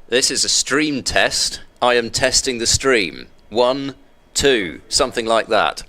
This is a stream test. I am testing the stream. 1, 2, something like that.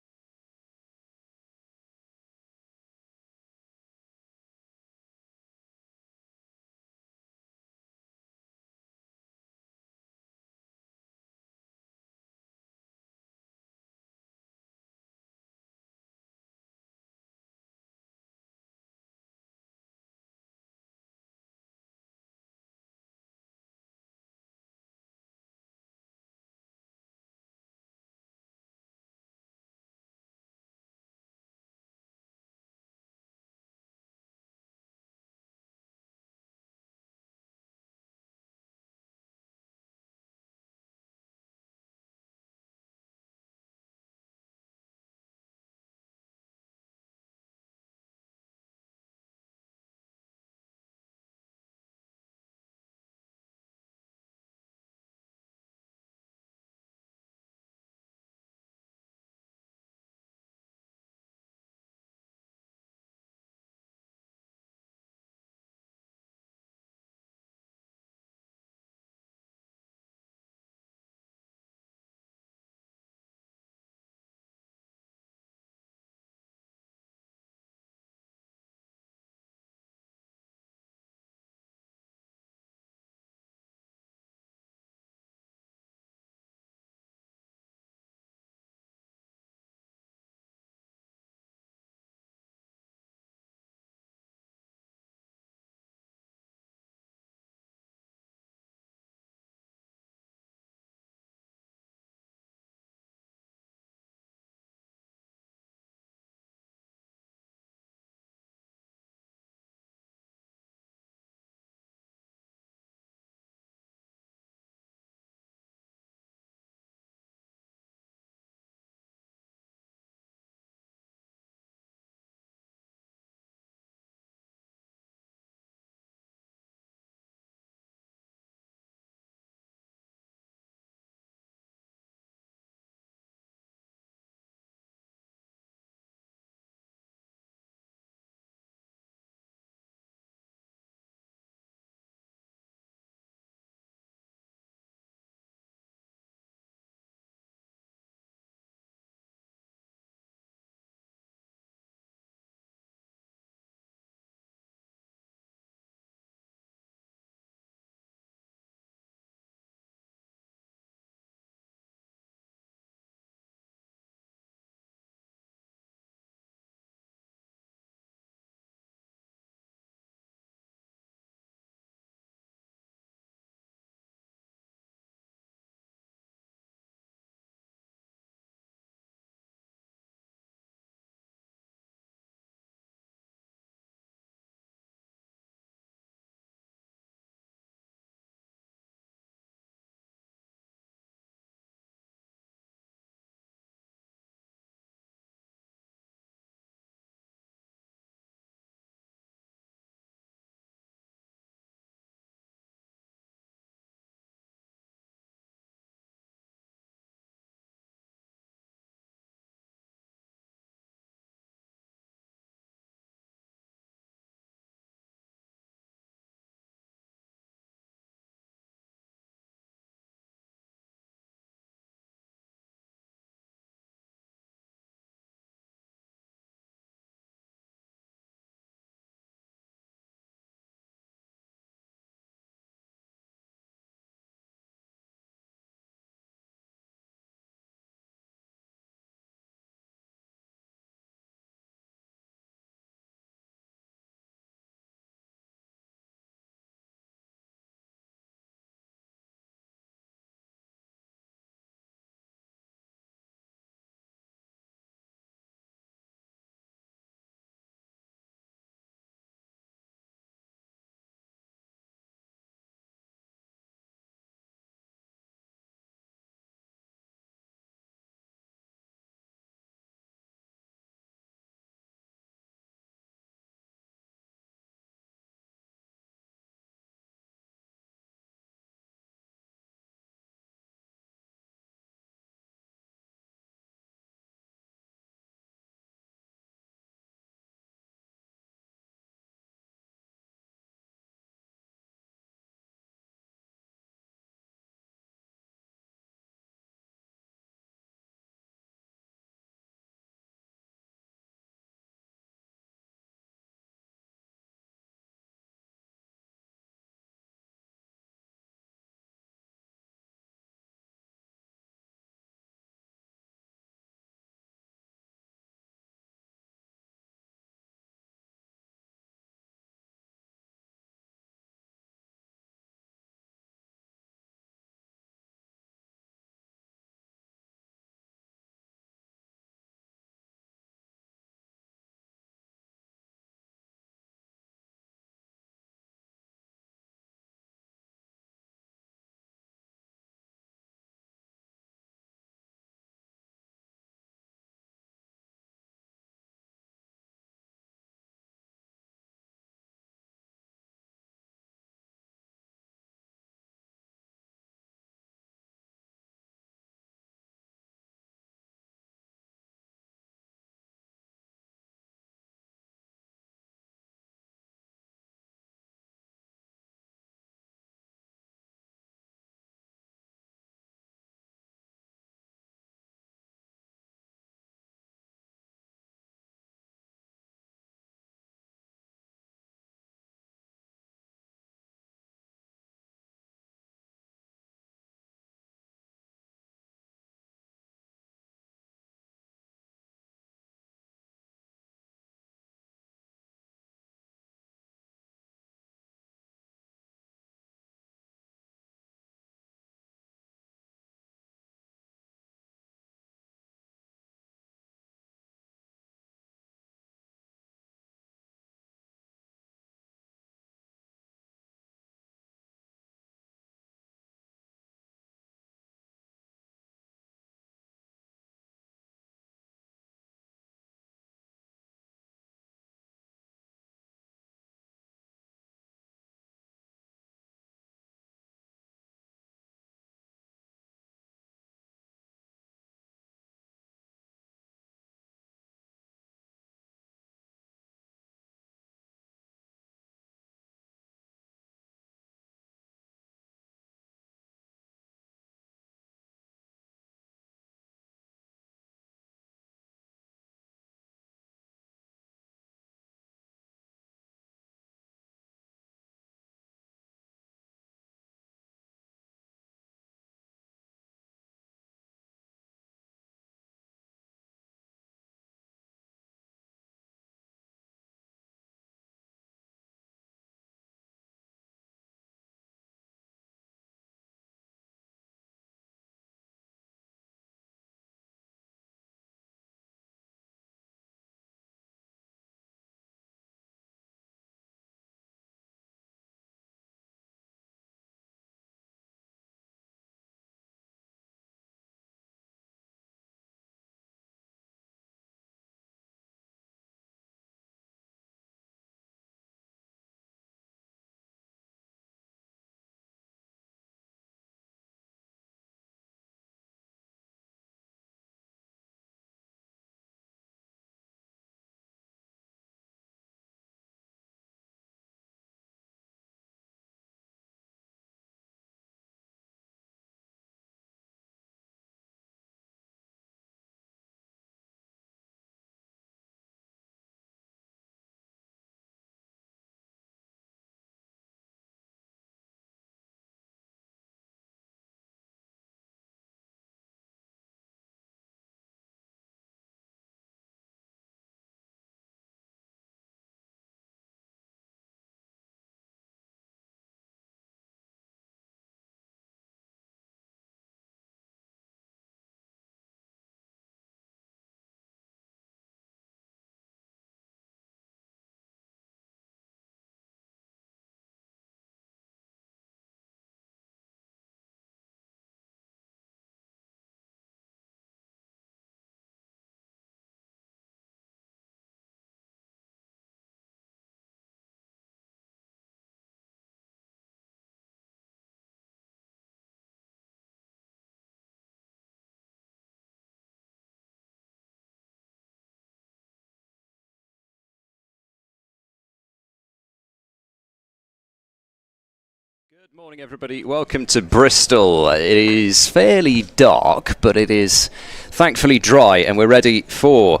Good morning, everybody. Welcome to Bristol. It is fairly dark, but it is thankfully dry, and we're ready for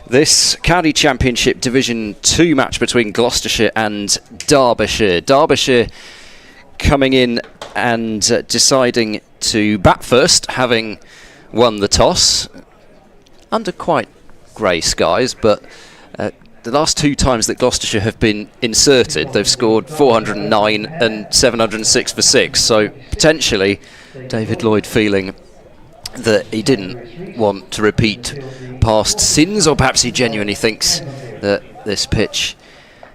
this County Championship Division 2 match between Gloucestershire and Derbyshire. Derbyshire coming in and deciding to bat first, having won the toss under quite grey skies, but the last two times that Gloucestershire have been inserted, they've scored 409 and 706 for 6. So potentially David Lloyd feeling that he didn't want to repeat past sins, or perhaps he genuinely thinks that this pitch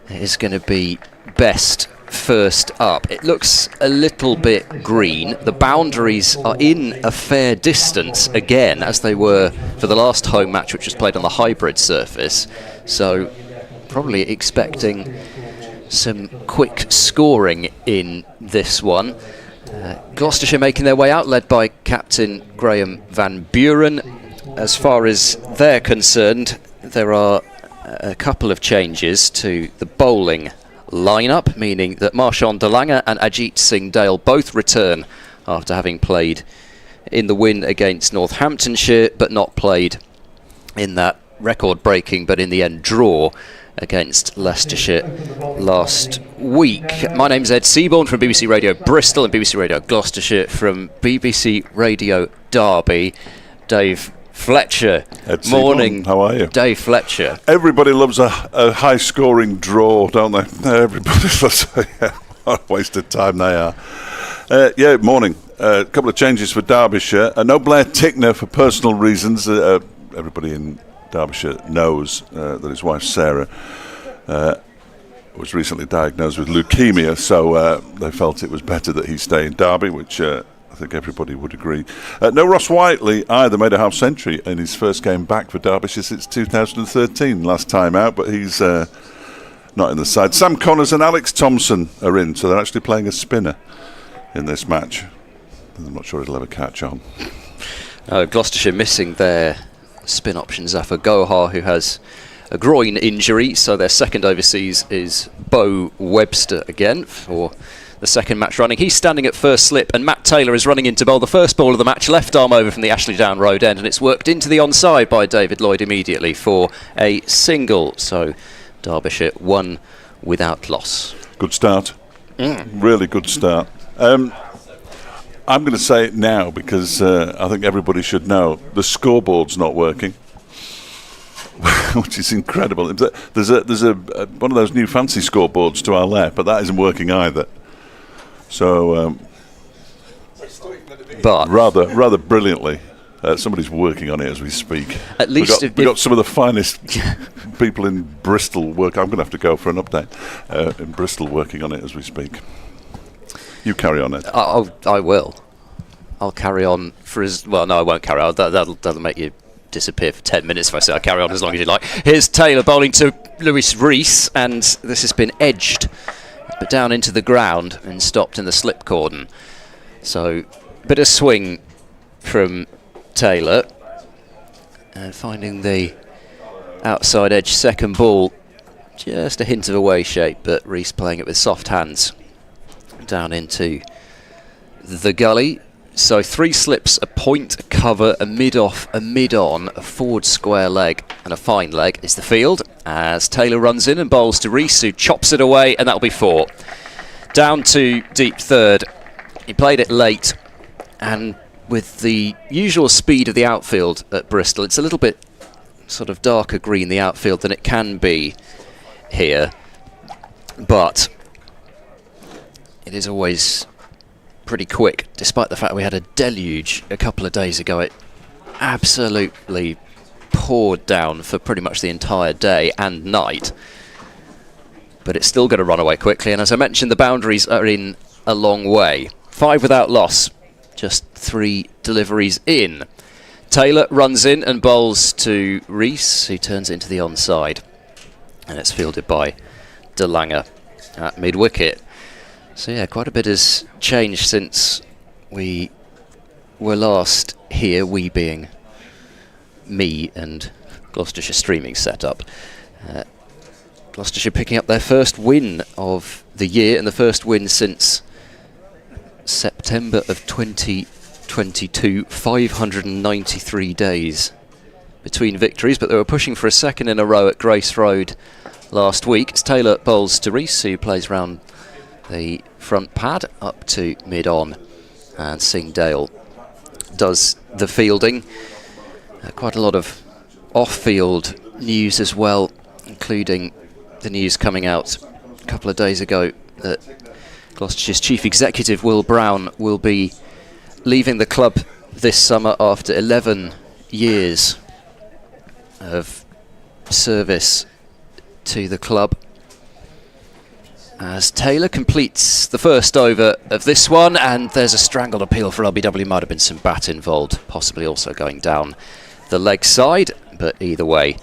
is going to be best first up. It looks a little bit green. The boundaries are in a fair distance again, as they were for the last home match, which was played on the hybrid surface. So probably expecting some quick scoring in this one. Gloucestershire making their way out, led by captain Graham Van Buren. As far as they're concerned, there are a couple of changes to the bowling lineup, meaning that Marchand de Lange and Ajit Singh Dale both return after having played in the win against Northamptonshire, but not played in that record-breaking, but in the end draw against Leicestershire last week. My name's Ed Seaborn from BBC Radio Bristol and BBC Radio Gloucestershire. From BBC Radio Derby, Dave Fletcher. Ed Morning. Seaborn, how are you? Dave Fletcher. Everybody loves a high-scoring draw, don't they? Everybody loves what a waste of time they are. Morning. A couple of changes for Derbyshire. No Blair Tickner for personal reasons. Everybody in Derbyshire knows that his wife Sarah was recently diagnosed with leukemia, so they felt it was better that he stay in Derby, which I think everybody would agree. No Ross Whiteley either, made a half-century in his first game back for Derbyshire since 2013, last time out, but he's not in the side. Sam Connors and Alex Thompson are in, so they're actually playing a spinner in this match. I'm not sure it'll ever catch on. Gloucestershire missing their spin option Zafar Gohar, who has a groin injury, so their second overseas is Bo Webster again for the second match running. He's standing at first slip, and Matt Taylor is running in to bowl the first ball of the match, left arm over from the Ashley Down road end, and it's worked into the onside by David Lloyd immediately for a single. So Derbyshire won without loss. Good start. Really good start. I'm going to say it now because I think everybody should know the scoreboard's not working, which is incredible. There's a one of those new fancy scoreboards to our left, but that isn't working either. So, but rather brilliantly, somebody's working on it as we speak. At least we've got some of the finest people in Bristol work. I'm going to have to go for an update in Bristol working on it as we speak. You carry on, Ed. I will. I'll carry on for as well. No, I won't carry on. That'll make you disappear for 10 minutes if I say I carry on as long as you like. Here's Taylor bowling to Lewis Rees, and this has been edged, but down into the ground and stopped in the slip cordon. So, bit of swing from Taylor, and finding the outside edge second ball, just a hint of away shape, but Rees playing it with soft hands down into the gully. So 3 slips, a point, a cover, a mid-off, a mid-on, a forward square leg and a fine leg is the field, as Taylor runs in and bowls to Rees, who chops it away, and that'll be 4. Down to deep third. He played it late, and with the usual speed of the outfield at Bristol, it's a little bit sort of darker green, the outfield, than it can be here, but it is always pretty quick, despite the fact we had a deluge a couple of days ago. It absolutely poured down for pretty much the entire day and night, but it's still going to run away quickly, and as I mentioned, the boundaries are in a long way. 5 without loss, just 3 deliveries in. Taylor runs in and bowls to Rees, who turns it into the onside, and it's fielded by de Lange at mid-wicket. So yeah, quite a bit has changed since we were last here, we being me and Gloucestershire streaming setup. Gloucestershire picking up their first win of the year and the first win since September of 2022, 593 days between victories, but they were pushing for a second in a row at Grace Road last week. It's Taylor bowls to Rees, who plays round the front pad up to mid-on, and Singdale does the fielding. Quite a lot of off-field news as well, including the news coming out a couple of days ago that Gloucestershire's Chief Executive Will Brown will be leaving the club this summer after 11 years of service to the club, as Taylor completes the first over of this one, and there's a strangled appeal for LBW. Might have been some bat involved, possibly also going down the leg side, but either way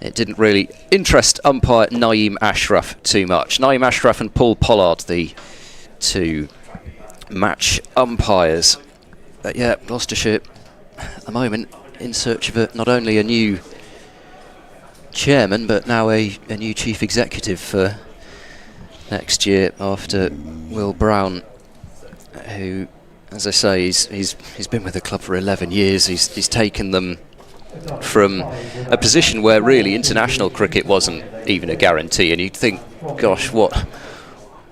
it didn't really interest umpire Naeem Ashraf too much. Naeem Ashraf and Paul Pollard, the two match umpires. But yeah, Gloucestershire at the moment in search of not only a new chairman, but now a new chief executive for next year after Will Brown, who, as I say, he's been with the club for 11 years. He's taken them from a position where really international cricket wasn't even a guarantee, and you'd think, gosh, what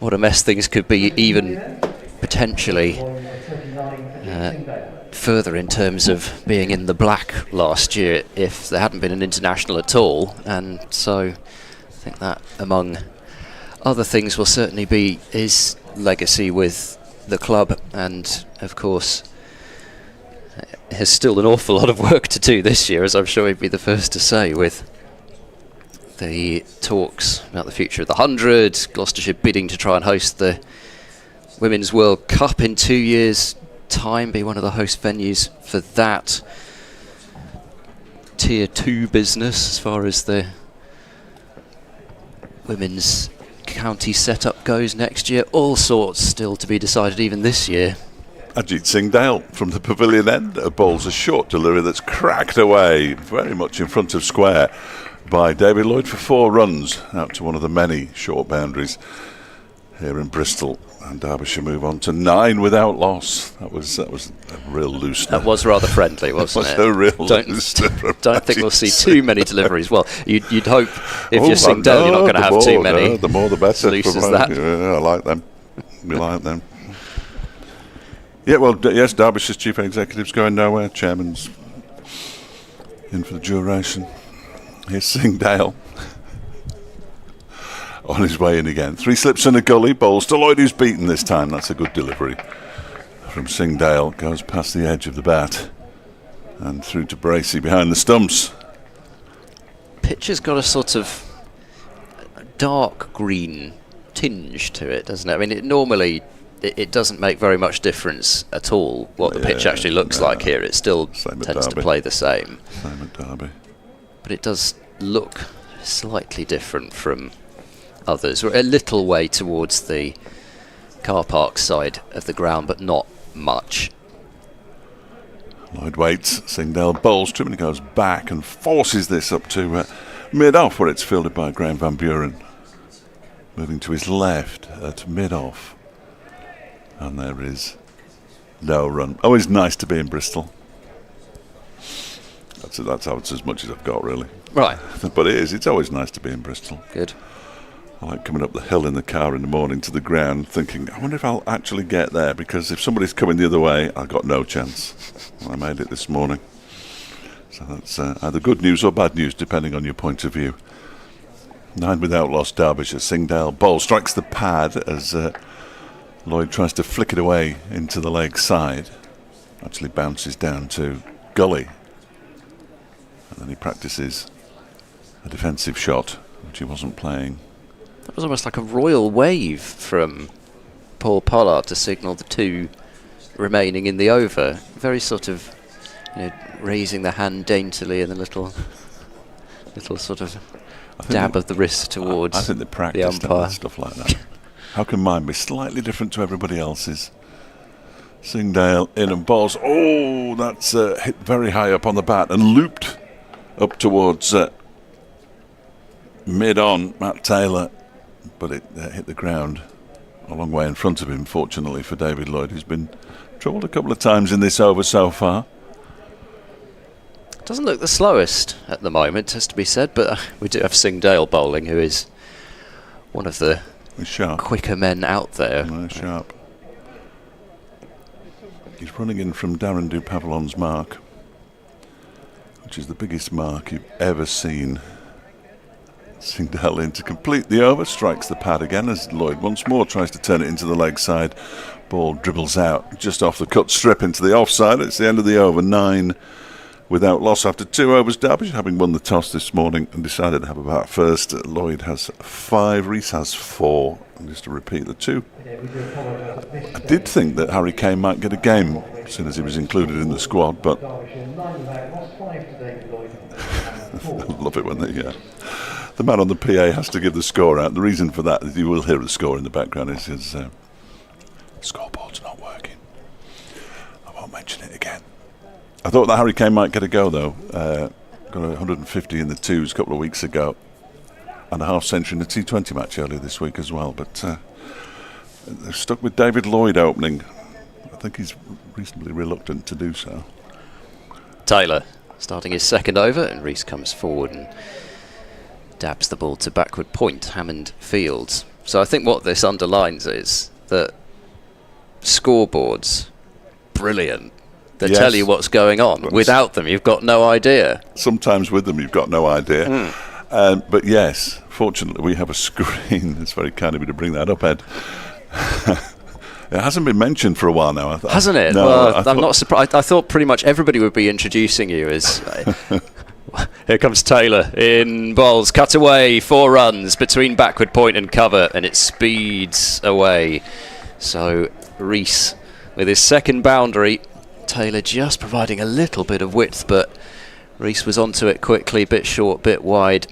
a mess things could be, even potentially further in terms of being in the black last year if there hadn't been an international at all. And so I think that, among other things, will certainly be his legacy with the club, and of course has still an awful lot of work to do this year, as I'm sure he'd be the first to say, with the talks about the future of the 100, Gloucestershire bidding to try and host the Women's World Cup in 2 years' time, be one of the host venues for that. Tier 2 business as far as the women's county setup goes next year. All sorts still to be decided even this year. Ajit Singdale from the pavilion end bowls a short delivery that's cracked away very much in front of square by David Lloyd for 4 runs out to one of the many short boundaries here in Bristol, and Derbyshire move on to 9 without loss. That was a real loosener. That was rather friendly, wasn't it? Was a real loosener. Don't think we'll see too many deliveries. Well, you'd hope if you're Singdale, you're not going to have too many. The more the better. Loose as that. Yeah, I like them. We like them. Yeah, well, yes, Derbyshire's chief executive's going nowhere. Chairman's in for the duration. Here's Singdale on his way in again. 3 slips and a gully. Bowls to Lloyd, who's beaten this time. That's a good delivery from Singdale. Goes past the edge of the bat and through to Bracey behind the stumps. Pitch has got a sort of dark green tinge to it, doesn't it? I mean, it doesn't make very much difference at all what the pitch actually looks like here. It still tends to play the same. Same at Derby. But it does look slightly different from others. We're a little way towards the car park side of the ground, but not much. Lloyd waits. Singdale bowls to him and he goes back and forces this up to mid-off, where it's fielded by Graham Van Buren. Moving to his left at mid-off. And there is no run. Always nice to be in Bristol. That's how it's as much as I've got, really. Right. But it is. It's always nice to be in Bristol. Good. I like coming up the hill in the car in the morning to the ground thinking, I wonder if I'll actually get there, because if somebody's coming the other way, I've got no chance. Well, I made it this morning. So that's either good news or bad news, depending on your point of view. 9 without loss, Derbyshire. Singdale ball strikes the pad as Lloyd tries to flick it away into the leg side. Actually bounces down to gully. And then he practices a defensive shot, which he wasn't playing. That was almost like a royal wave from Paul Pollard to signal the 2 remaining in the over. Very sort of, raising the hand daintily and a little sort of dab of the wrist towards I think they practiced the umpire. Stuff like that. How can mine be slightly different to everybody else's? Singdale in and balls. Oh, that's hit very high up on the bat and looped up towards mid-on Matt Taylor, but it hit the ground a long way in front of him, fortunately for David Lloyd, who's been troubled a couple of times in this over so far. Doesn't look the slowest at the moment, has to be said, but we do have Singdale bowling, who is one of the quicker men out there. No, sharp. He's running in from Darren Dupavillon's mark, which is the biggest mark you've ever seen. Singdale in to complete the over, strikes the pad again as Lloyd once more tries to turn it into the leg side. Ball dribbles out just off the cut strip into the offside. It's the end of the over, 9 without loss after 2 overs. Derbyshire, having won the toss this morning and decided to have a bat first. Lloyd has 5, Rees has 4. And just to repeat the 2. I did think that Harry Kane might get a game as soon as he was included in the squad, but I love it when the man on the PA has to give the score out. The reason for that is you will hear the score in the background is his scoreboard's not working. I won't mention it again. I thought that Harry Kane might get a go though. Got 150 in the twos a couple of weeks ago and a half century in the T20 match earlier this week as well. But they're stuck with David Lloyd opening. I think he's reasonably reluctant to do so. Taylor starting his second over, and Rees comes forward and dabs the ball to backward point, Hammond Fields. So I think what this underlines is that scoreboards, brilliant. They tell you what's going on. Without them, you've got no idea. Sometimes with them, you've got no idea. But yes, fortunately, we have a screen. It's very kind of you to bring that up, Ed. It hasn't been mentioned for a while now. Hasn't it? No, well, I'm not surprised. I thought pretty much everybody would be introducing you as... Here comes Taylor in bowls, cut away, 4 runs between backward point and cover, and it speeds away. So Rees with his second boundary, Taylor just providing a little bit of width, but Rees was onto it quickly, bit short, bit wide,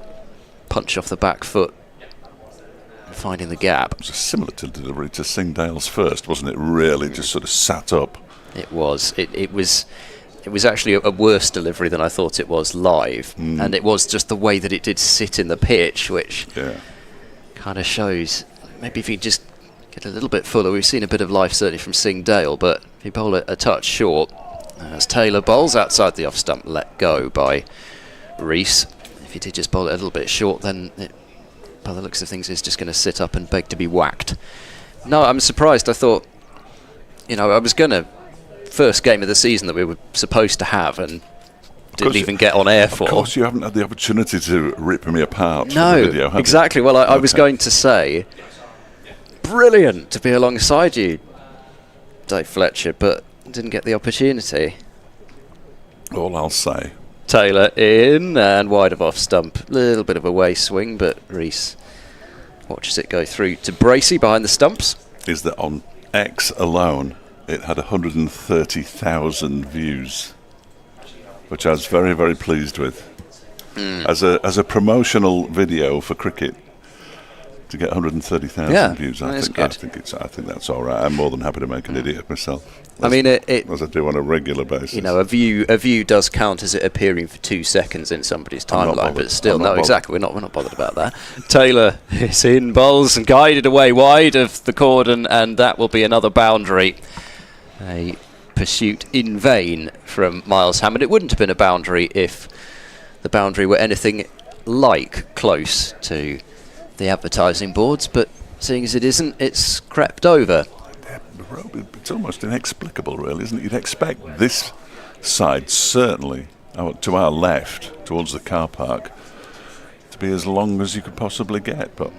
punch off the back foot, finding the gap. It was similar to delivery to Singdale's first, wasn't it? Really just sort of sat up. It was. It was actually a worse delivery than I thought it was live, and it was just the way that it did sit in the pitch, which kind of shows maybe if you just get a little bit fuller. We've seen a bit of life certainly from Singdale, but if you bowl a touch short, as Taylor bowls outside the off stump, let go by Rees. If you did just bowl it a little bit short, then it, by the looks of things, it's just going to sit up and beg to be whacked. No, I'm surprised. I thought, I was going to first game of the season that we were supposed to have and didn't even get on air for. Of course, you haven't had the opportunity to rip me apart. No, for the video, exactly. You? Well, I was going to say, brilliant to be alongside you, Dave Fletcher, but didn't get the opportunity. All I'll say. Taylor in and wide of off stump. Little bit of a way swing, but Rees watches it go through to Bracey behind the stumps. Is that on X alone, it had 130,000 views, which I was very, very pleased with. As a promotional video for cricket, to get 130,000 views, I think that's all right. I'm more than happy to make an idiot of myself. As I do on a regular basis. A view does count as it appearing for 2 seconds in somebody's timeline, but still, no, exactly. We're not bothered about that. Taylor is in bowls and guided away wide of the cordon, and that will be another boundary. A pursuit in vain from Miles Hammond. It wouldn't have been a boundary if the boundary were anything like close to the advertising boards, but seeing as it isn't, it's crept over. It's almost inexplicable, really, isn't it? You'd expect this side, certainly to our left, towards the car park, to be as long as you could possibly get, but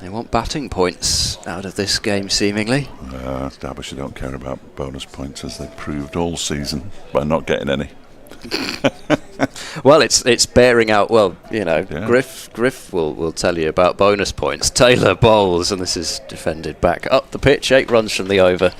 they want batting points out of this game, seemingly. Derbyshire don't care about bonus points, as they've proved all season by not getting any. Well, it's bearing out. Well, Griff will tell you about bonus points. Taylor bowls, and this is defended back up the pitch. 8 runs from the over,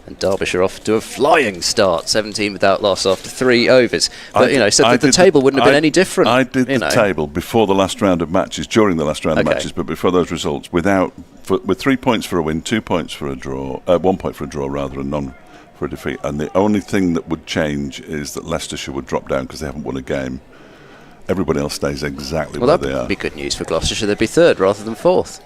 and Derbyshire off to a flying start. 17 without loss after 3 overs. But the table wouldn't have been any different. I did the table before the last round of matches, during the last round of matches, but before those results, with 3 points for a win, 2 points for a draw, 1 point for a draw rather, and none for a defeat. And the only thing that would change is that Leicestershire would drop down because they haven't won a game. Everybody else stays exactly where they are. That would be good news for Gloucestershire. They'd be 3rd rather than 4th.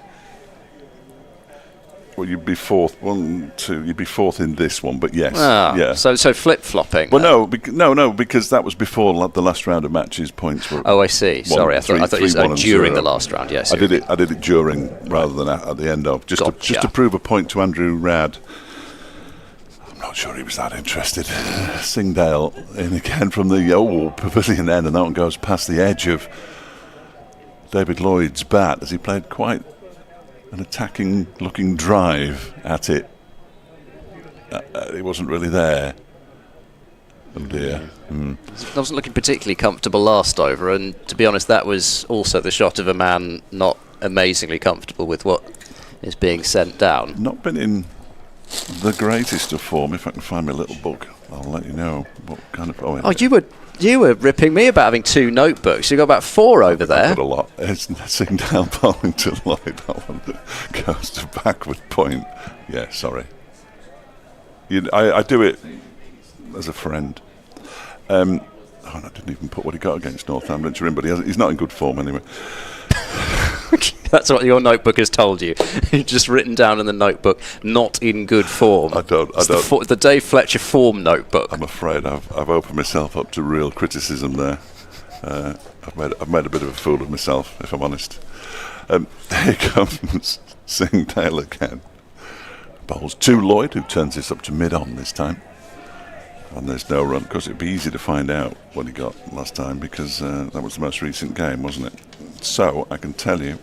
Well, you'd be fourth. 1, 2. You'd be fourth in this one, but yes, yeah. So flip-flopping. Well, no, because that was before the last round of matches. Points were. Oh, I see. Sorry, I thought you said during the last round. Yes, I did it during rather than at the end of, just to prove a point to Andrew Radd. I'm not sure he was that interested. Singdale in again from the pavilion end, and that one goes past the edge of David Lloyd's bat as he played quite an attacking-looking drive at it. It wasn't really there. Oh dear. I wasn't looking particularly comfortable last over, and to be honest, that was also the shot of a man not amazingly comfortable with what is being sent down. Not been in the greatest of form. If I can find my little book, I'll let you know what kind of. You were ripping me about having 2 notebooks. You got about 4 over there. I've got a lot. It's Singdale bowling to Lloyd. That one goes to backward point. Yeah, sorry. I do it as a friend. I didn't even put what he got against Northamptonshire in, but he's not in good form anyway. That's what your notebook has told you. You've just written down in the notebook, not in good form. I don't. The Dave Fletcher form notebook. I'm afraid I've opened myself up to real criticism there. I've made a bit of a fool of myself, if I'm honest. Here comes Singdale again. Bowls to Lloyd, who turns this up to mid-on this time. And there's no run, because it'd be easy to find out what he got last time, because that was the most recent game, wasn't it? So I can tell you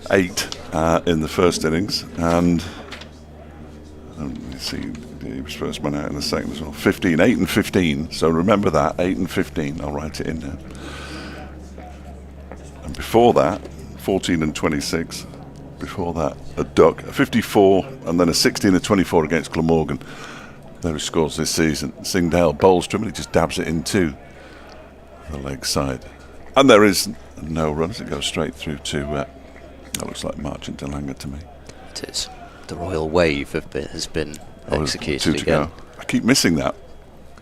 8 in the first innings, and you see he was first man out in the second as well. 15, 8 and 15. So remember that, 8 and 15. I'll write it in now. And before that, 14 and 26. Before that, a duck, a 54, and then a 16 and 24 against Glamorgan. There are scores this season. Singdale bowls to him, and he just dabs it into the leg side. And there is no runs. It goes straight through to, that looks like March into Langer to me. It is. The royal wave has been executed 2 to again. go. I keep missing that.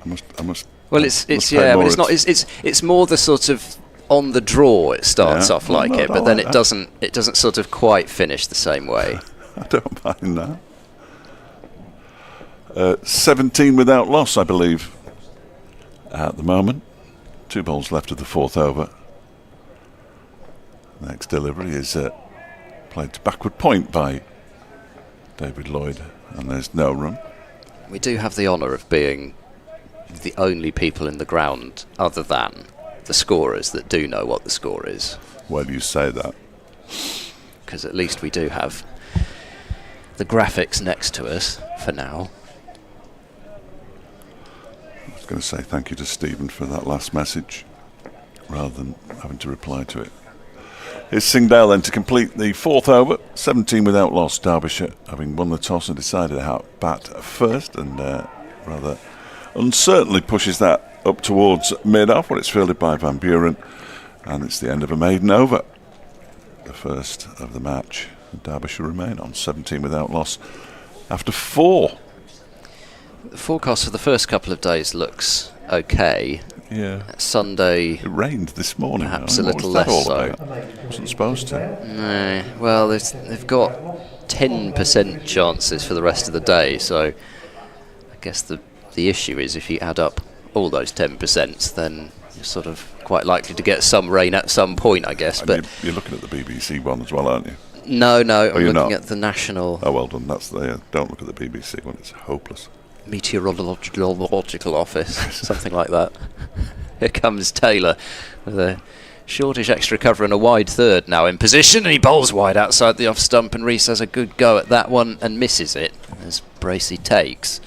I must. Well, it's more the sort of on the draw it starts off like it, but then it doesn't sort of quite finish the same way. I don't mind that. 17 without loss, I believe, at the moment. 2 balls left of the 4th over. Next delivery is played to backward point by David Lloyd, and there's no run. We do have the honour of being the only people in the ground other than the scorers that do know what the score is. Why do you say that? Because at least we do have the graphics next to us for now. I was going to say thank you to Stephen for that last message rather than having to reply to it. Here's Singdale then to complete the 4th over. 17 without loss. Derbyshire having won the toss and decided how to bat first, and rather uncertainly pushes that up towards mid-off when it's fielded by Van Buren, and it's the end of a maiden over. The first of the match. Derbyshire remain on 17 without loss after 4. The forecast for the first couple of days looks okay. Yeah. Sunday. It rained this morning. Perhaps a little less so. It wasn't supposed to. No. Well, they've got 10% chances for the rest of the day, so I guess the issue is if you add up all those 10%, then you're sort of quite likely to get some rain at some point, I guess. And but you're looking at the BBC one as well, aren't you? No, I'm looking not? at the national. Oh, well done. That's the. Don't look at the BBC one. It's hopeless. Meteorological office, something like that. Here comes Taylor with a shortish extra cover and a wide third now in position, and he bowls wide outside the off stump, and Rees has a good go at that one and misses it as Bracey takes.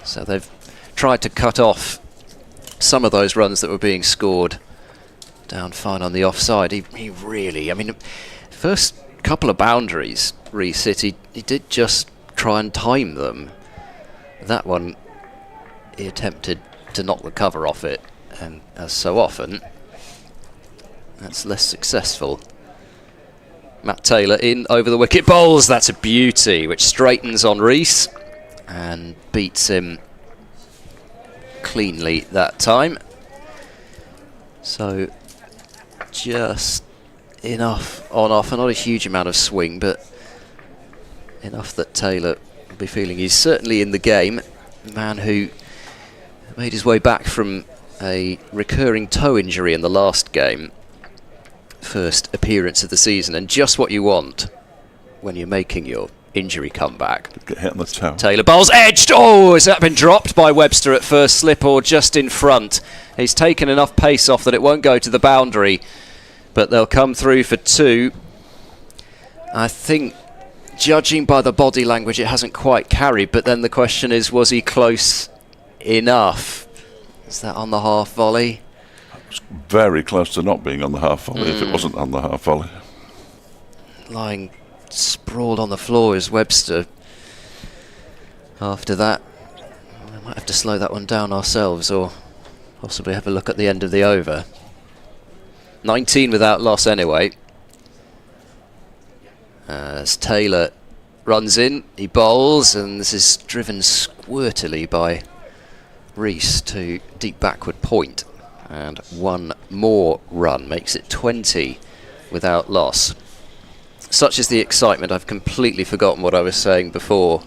So they've tried to cut off some of those runs that were being scored down fine on the offside. He really, I mean, first couple of boundaries Rees hit, he did just try and time them. That one, he attempted to knock the cover off it, and as so often, that's less successful. Matt Taylor in over the wicket, bowls. That's a beauty, which straightens on Rees and beats him cleanly that time. So just enough on offer. Not a huge amount of swing, but enough that Taylor will be feeling he's certainly in the game. A man who made his way back from a recurring toe injury in the last game. First appearance of the season, and just what you want when you're making your injury comeback. Get hit on the toe. Taylor bowls edged. Oh, has that been dropped by Webster at first slip or just in front? He's taken enough pace off that it won't go to the boundary, but they'll come through for 2. I think, judging by the body language, it hasn't quite carried, but then the question is, was he close enough? Is that on the half volley? It's very close to not being on the half volley if it wasn't on the half volley. Lying sprawled on the floor is Webster. After that, we might have to slow that one down ourselves, or possibly have a look at the end of the over. 19 without loss anyway. As Taylor runs in, he bowls, and this is driven squirtily by Rees to deep backward point. And one more run makes it 20 without loss. Such is the excitement, I've completely forgotten what I was saying before.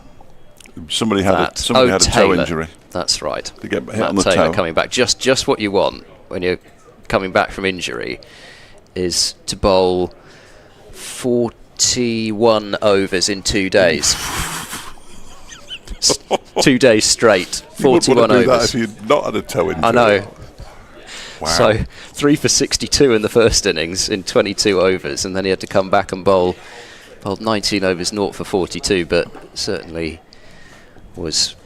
Somebody had a toe injury. That's right. To get hit Matt on the Taylor toe. coming back. Just what you want when you're coming back from injury is to bowl 41 overs in 2 days. 2 days straight. 41 overs. overs. That if you'd not had a toe injury. I know. Wow. So 3 for 62 in the first innings in 22 overs, and then he had to come back and bowled 19 overs, 0 for 42, but certainly he was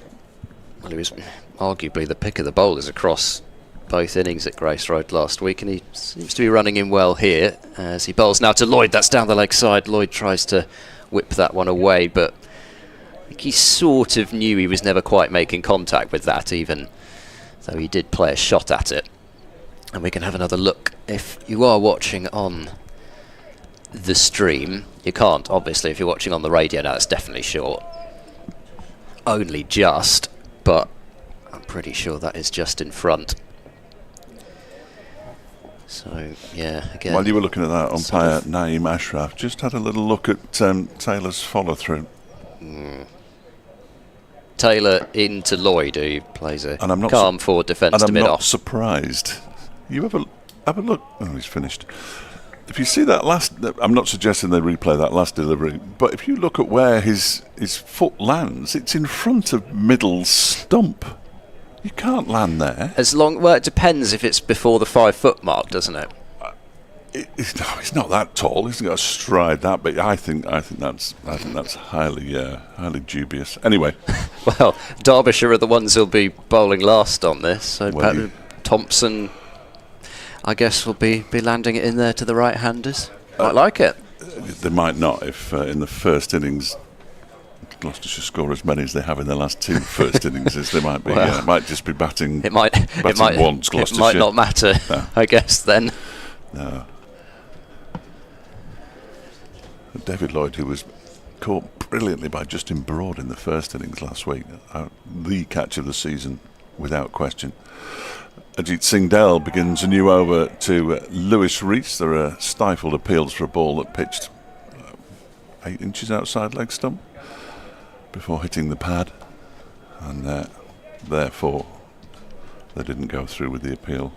arguably the pick of the bowlers across both innings at Grace Road last week, and he seems to be running in well here as he bowls now to Lloyd. That's down the leg side. Lloyd tries to whip that one away, but I think he sort of knew he was never quite making contact with that, even though he did play a shot at it. And we can have another look. If you are watching on the stream, you can't, obviously, if you're watching on the radio now, it's definitely short. Only just, but I'm pretty sure that is just in front. So, yeah, again. While you were looking at that, umpire Naeem Ashraf just had a little look at Taylor's follow-through. Taylor into Lloyd, who plays a And I'm not calm forward defence to And I'm mid-off. not surprised. You have a look. Oh, he's finished. If you see that last, I'm not suggesting they replay that last delivery, but if you look at where his foot lands, it's in front of middle stump. You can't land there. Well, it depends if it's before the 5 foot mark, doesn't it? He's not that tall. He's got a stride that big. I think that's highly dubious. Anyway, well, Derbyshire are the ones who'll be bowling last on this. So Thompson, I guess, will be landing it in there to the right-handers. Might like it. They might not if in the first innings Gloucestershire score as many as they have in the last 2 first innings. They might be. Well, might just be batting. It might once. Gloucestershire. It might not matter. No. I guess then. No. David Lloyd, who was caught brilliantly by Justin Broad in the first innings last week, the catch of the season without question. Ajit Singh Dale begins a new over to Lewis Rees. There are stifled appeals for a ball that pitched 8 inches outside leg stump before hitting the pad, and therefore they didn't go through with the appeal.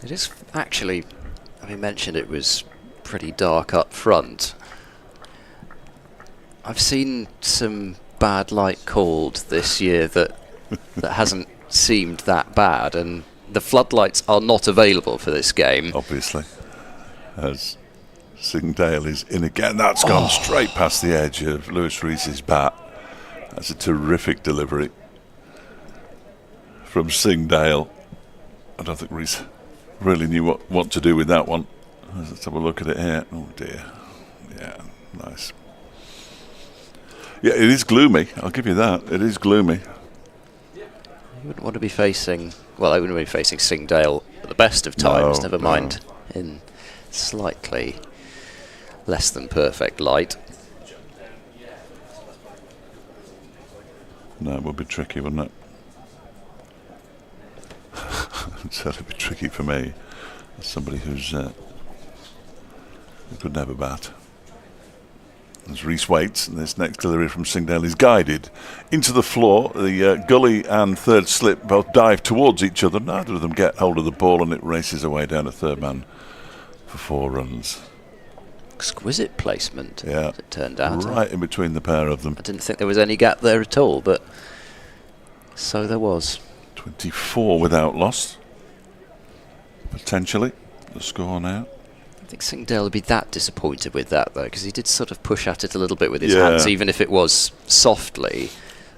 It is actually, having mentioned it was pretty dark up front, I've seen some bad light called this year that hasn't seemed that bad, and the floodlights are not available for this game. Obviously, as Singh Dale is in again. That's gone straight past the edge of Lewis Rees's bat. That's a terrific delivery from Singh Dale. I don't think Rees really knew what to do with that one. Let's have a look at it here. Oh dear. Yeah, nice. Yeah, it is gloomy. I'll give you that. It is gloomy. You wouldn't want to be facing, well, I wouldn't be facing Singh Dale at the best of times, never mind in slightly less than perfect light. No, it would be tricky, wouldn't it? It'd certainly be tricky for me, as somebody who's He could never bat. As Rees waits, and this next delivery from Singdale is guided into the floor. The gully and third slip both dive towards each other. Neither of them get hold of the ball, and it races away down to third man for 4 runs. Exquisite placement, yeah, as it turned out. Right in between the pair of them. I didn't think there was any gap there at all, but so there was. 24 without loss. Potentially, the score now. I think Singdale would be that disappointed with that, though, because he did sort of push at it a little bit with his hands, even if it was softly.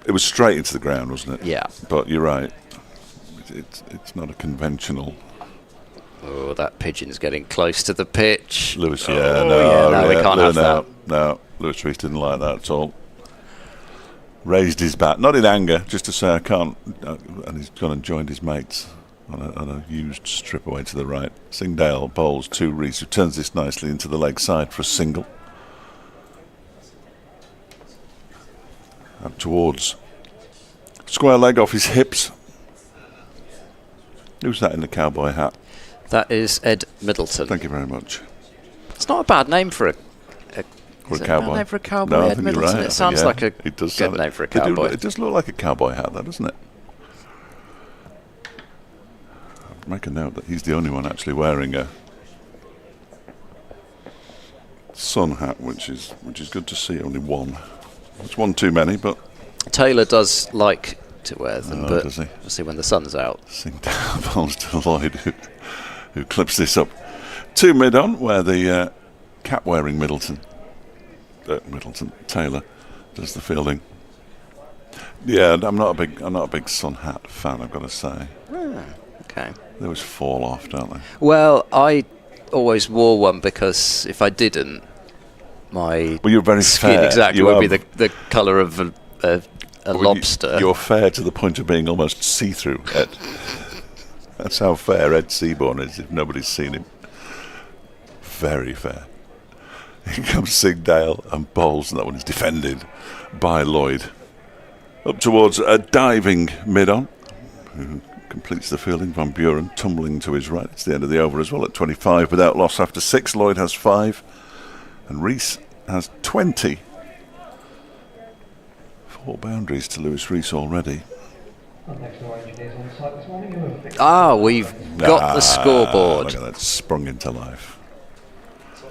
It was straight into the ground, wasn't it? Yeah. But you're right. It's not a conventional. Oh, that pigeon's getting close to the pitch. Lewis, we can't have that. No, Lewis Rees didn't like that at all. Raised his bat, not in anger, just to say I can't, and he's gone and joined his mates on a used strip away to the right. Singdale bowls to Rees, who turns this nicely into the leg side for a single. Up towards square leg off his hips. Who's that in the cowboy hat? That is Ed Middleton. Thank you very much. It's not a bad name for a cowboy. Name for a cowboy, No, Ed Middleton. right. It sounds like a it does good name for a cowboy. It does look like a cowboy hat, though, doesn't it? I'll make a note that he's the only one actually wearing a sun hat, which is good to see. Only one. It's one too many, but Taylor does like to wear them, but does he? we'll see when the sun's out. Singdale bowls to Lloyd, who clips this up to mid-on, where the cap-wearing Taylor does the fielding. Yeah, I'm not a big sun hat fan, I've got to say. Okay. They always fall off, don't they? Well, I always wore one because if I didn't, my you're very skin fair. exactly would be the colour of a lobster. You're fair to the point of being almost see-through, Ed. That's how fair Ed Seaborn is, if nobody's seen him. Very fair. Here comes Singdale and bowls, and that one is defended by Lloyd. Up towards a diving mid-on, who completes the fielding. Van Buren tumbling to his right. It's the end of the over as well at 25 without loss after 6. Lloyd has 5, and Rees has 20. 4 boundaries to Lewis Rees already. We've got the scoreboard. Look at that, sprung into life.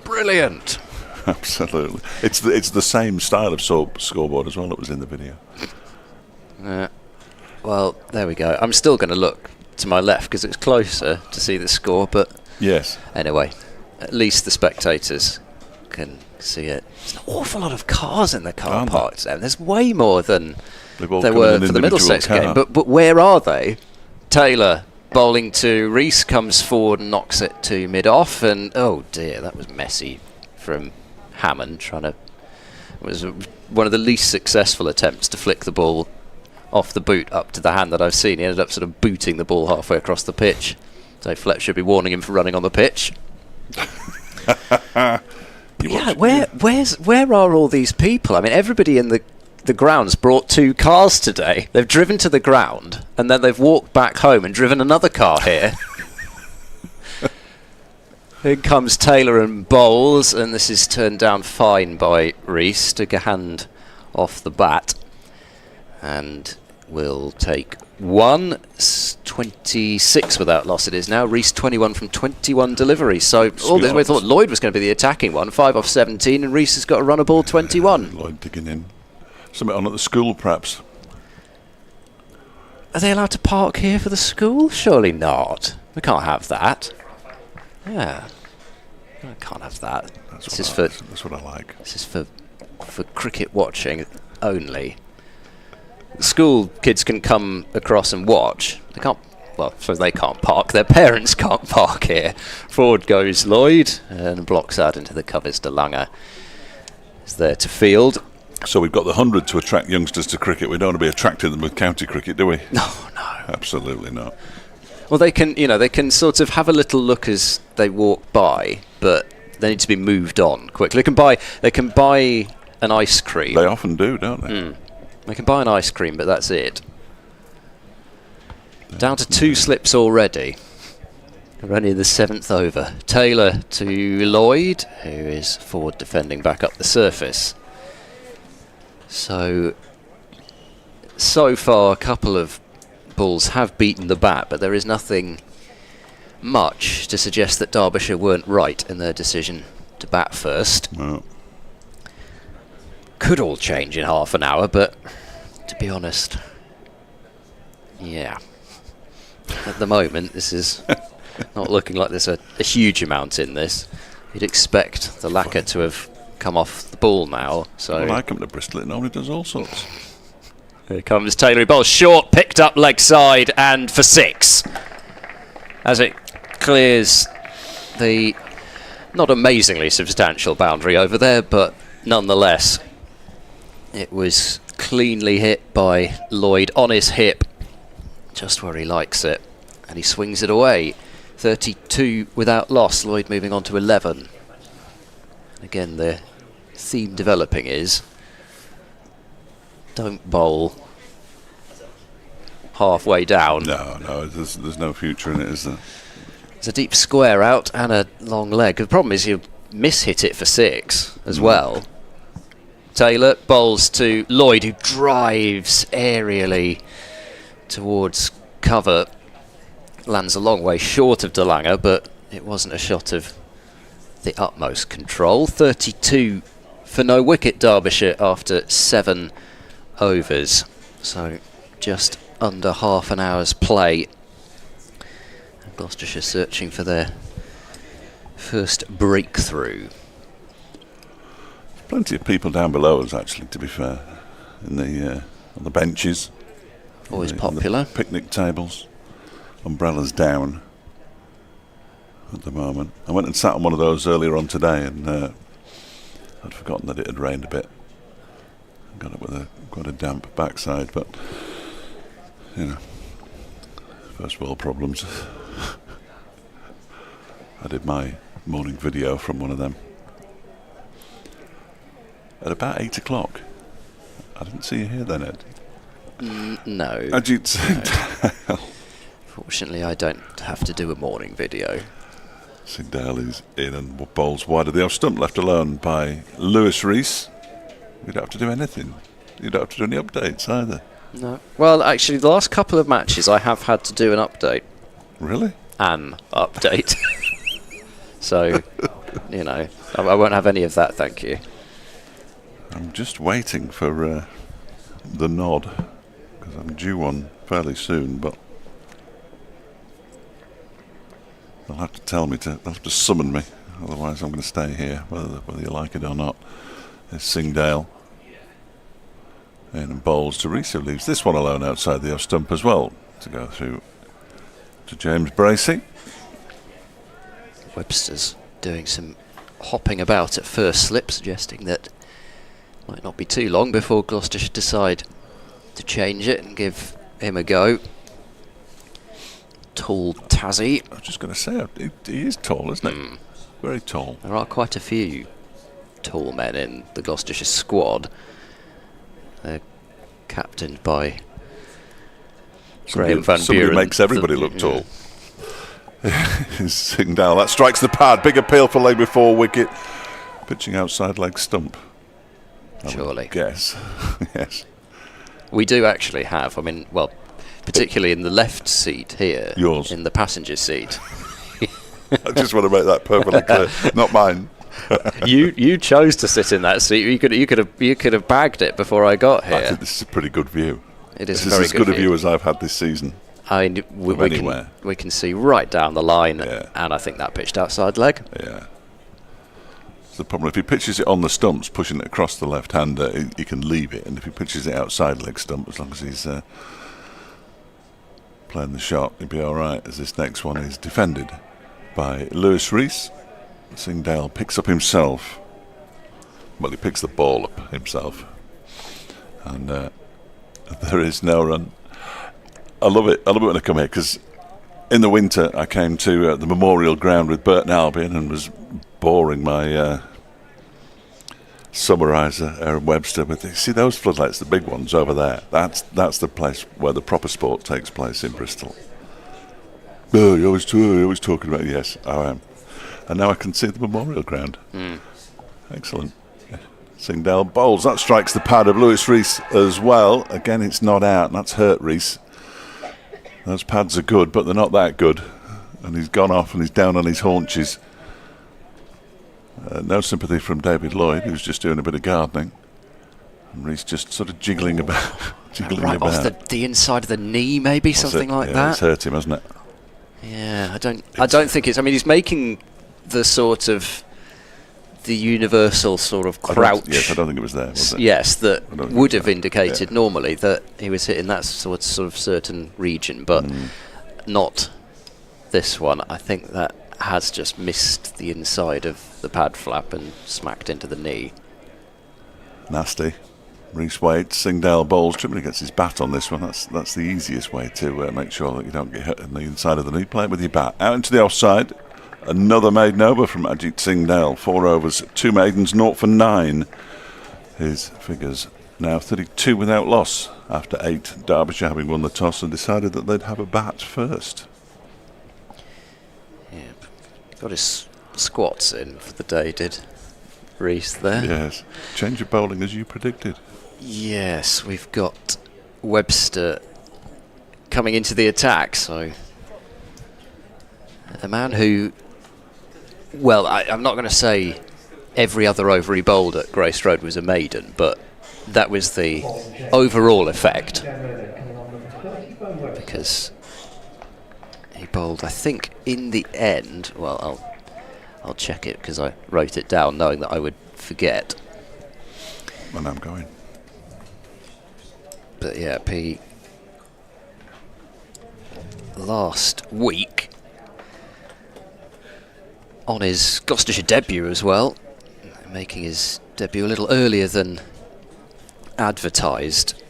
Brilliant. Absolutely. It's the same style of scoreboard as well that was in the video. Well, there we go. I'm still going to look to my left because it's closer to see the score, but yes. Anyway, at least the spectators can see it. There's an awful lot of cars in the car park today. There's way more than there were for the Middlesex game. But where are they? Taylor bowling to Rees, comes forward and knocks it to mid-off, and oh dear, that was messy from Hammond. It was one of the least successful attempts to flick the ball off the boot up to the hand that I've seen. He ended up sort of booting the ball halfway across the pitch. So Fletcher should be warning him for running on the pitch. Yeah, where are all these people? I mean, everybody in the grounds brought 2 cars today. They've driven to the ground and then they've walked back home and driven another car here. Here comes Taylor and bowls, and this is turned down fine by Rees. Took a hand off the bat and will take 1. 26 without loss it is now. Rees 21 from 21 deliveries. So all this, we thought Lloyd was going to be the attacking one. 5 off 17, and Rees has got a run of ball 21. Lloyd digging in. Something on at the school, perhaps. Are they allowed to park here for the school? Surely not. We can't have that. Yeah. I can't have that. That's what I like. This is for cricket watching only. School kids can come across and watch. They can't. Well, so they can't park. Their parents can't park here. Forward goes Lloyd and blocks out into the covers. De Lange is there to field. So we've got the 100 to attract youngsters to cricket. We don't want to be attracting them with county cricket, do we? No. Absolutely not. Well, they can sort of have a little look as they walk by, but they need to be moved on quickly. They can buy an ice cream. They often do, don't they? They can buy an ice cream, but that's it. Down to 2 slips already. We're only in the 7th over. Taylor to Lloyd, who is forward defending back up the surface. So far, a couple of balls have beaten the bat, but there is nothing much to suggest that Derbyshire weren't right in their decision to bat first. No. Could all change in half an hour, but to be honest, yeah. At the moment, this is not looking like there's a huge amount in this. You'd expect the lacquer to have come off the ball now. So When I come to Bristol, it normally does all sorts. Here comes Taylor. He bowls short, picked up leg side, and for 6. As it clears the not amazingly substantial boundary over there, but nonetheless, it was cleanly hit by Lloyd on his hip, just where he likes it, and he swings it away. 32 without loss. Lloyd moving on to 11. Again, the theme developing is don't bowl halfway down. No, there's no future in it, is there? There's a deep square out and a long leg. The problem is you miss-hit it for 6 as well. Taylor bowls to Lloyd, who drives aerially towards cover. Lands a long way short of DeLanger, but it wasn't a shot of the utmost control. 32 for no wicket, Derbyshire, after 7 overs. So just under half an hour's play. Gloucestershire searching for their first breakthrough. Plenty of people down below us, actually, to be fair, in the on the benches. Always on popular. the picnic tables, umbrellas down at the moment. I went and sat on one of those earlier on today, and I'd forgotten that it had rained a bit. Got it with quite a damp backside, but you know, first world problems. I did my morning video from one of them at about 8 o'clock. I didn't see you here then, Ed. No. How'd you say? Fortunately, I don't have to do a morning video. Sigdale is in and bowls wide of the off stump, left alone by Lewis Rees. You don't have to do anything. You don't have to do any updates either. No. Well, actually, the last couple of matches I have had to do an update. Really? An update. So, you know, I won't have any of that, thank you. I'm just waiting for the nod, because I'm due one fairly soon, but they'll have to tell me they'll have to summon me, otherwise I'm going to stay here, whether you like it or not. There's Singdale. And bowls to Rees, who leaves this one alone outside the off stump as well, to go through to James Bracey. Webster's doing some hopping about at first slip, suggesting that might not be too long before Gloucestershire decide to change it and give him a go. Tall Tassie. I was just going to say, he is tall, isn't he? Very tall. There are quite a few tall men in the Gloucestershire squad. They're captained by Graham Van Buren. Somebody makes everybody look tall. Singdale, that strikes the pad. Big appeal for leg before wicket. Pitching outside leg stump. Surely. Yes. Yes. We do actually have, I mean, well, particularly in the left seat here. Yours. In the passenger seat. I just want to make that perfectly clear. Not mine. You chose to sit in that seat. You could have bagged it before I got here. I think this is a pretty good view. It is this very is as good a view as I've had this season. I mean, we can see right down the line, and I think that pitched outside leg. Yeah. The problem, if he pitches it on the stumps, pushing it across the left-hander, he can leave it, and if he pitches it outside leg stump, as long as he's playing the shot, he'll be all right. As this next one is defended by Lewis Rees. Singdale picks up himself. Well, he picks the ball up himself, and there is no run. I love it. I love it when I come here, because in the winter I came to the Memorial Ground with Burton Albion and was boring my summariser, Aaron Webster, with see those floodlights, the big ones over there. That's the place where the proper sport takes place in Bristol. Oh, you're always talking about, yes, I am. And now I can see the memorial ground. Excellent. Singdale bowls. That strikes the pad of Lewis Rees as well. Again, it's not out, and that's hurt Rees. Those pads are good, but they're not that good. And he's gone off and he's down on his haunches. No sympathy from David Lloyd, who's just doing a bit of gardening. And Rees just sort of jiggling about. Right off the inside of the knee, maybe, something like that. It's hurt him, hasn't it? Yeah, I don't think it's... I mean, he's making the sort of... the universal sort of crouch. I don't think it was there, was it? Yes, that would have indicated normally that he was hitting that sort of certain region, but not this one. I think that has just missed the inside of the pad flap and smacked into the knee. Nasty. Rees waits, Singdale bowls, tripping against his bat on this one. That's the easiest way to make sure that you don't get hit in the inside of the knee. Play it with your bat. Out into the offside. Another maiden over from Ajit Singdale. 4 overs, 2 maidens, 0 for 9. His figures now 32 without loss after 8. Derbyshire having won the toss and decided that they'd have a bat first. Yeah, got his squats in for the day, did Rees there? Yes. Change of bowling as you predicted. Yes, we've got Webster coming into the attack, so a man who, well, I'm not going to say every other over he bowled at Grace Road was a maiden, but that was the overall effect, because he bowled, I think, in the end, well, I'll check it because I wrote it down knowing that I would forget. And I'm going. But yeah, P last week on his Gloucestershire debut as well, making his debut a little earlier than advertised.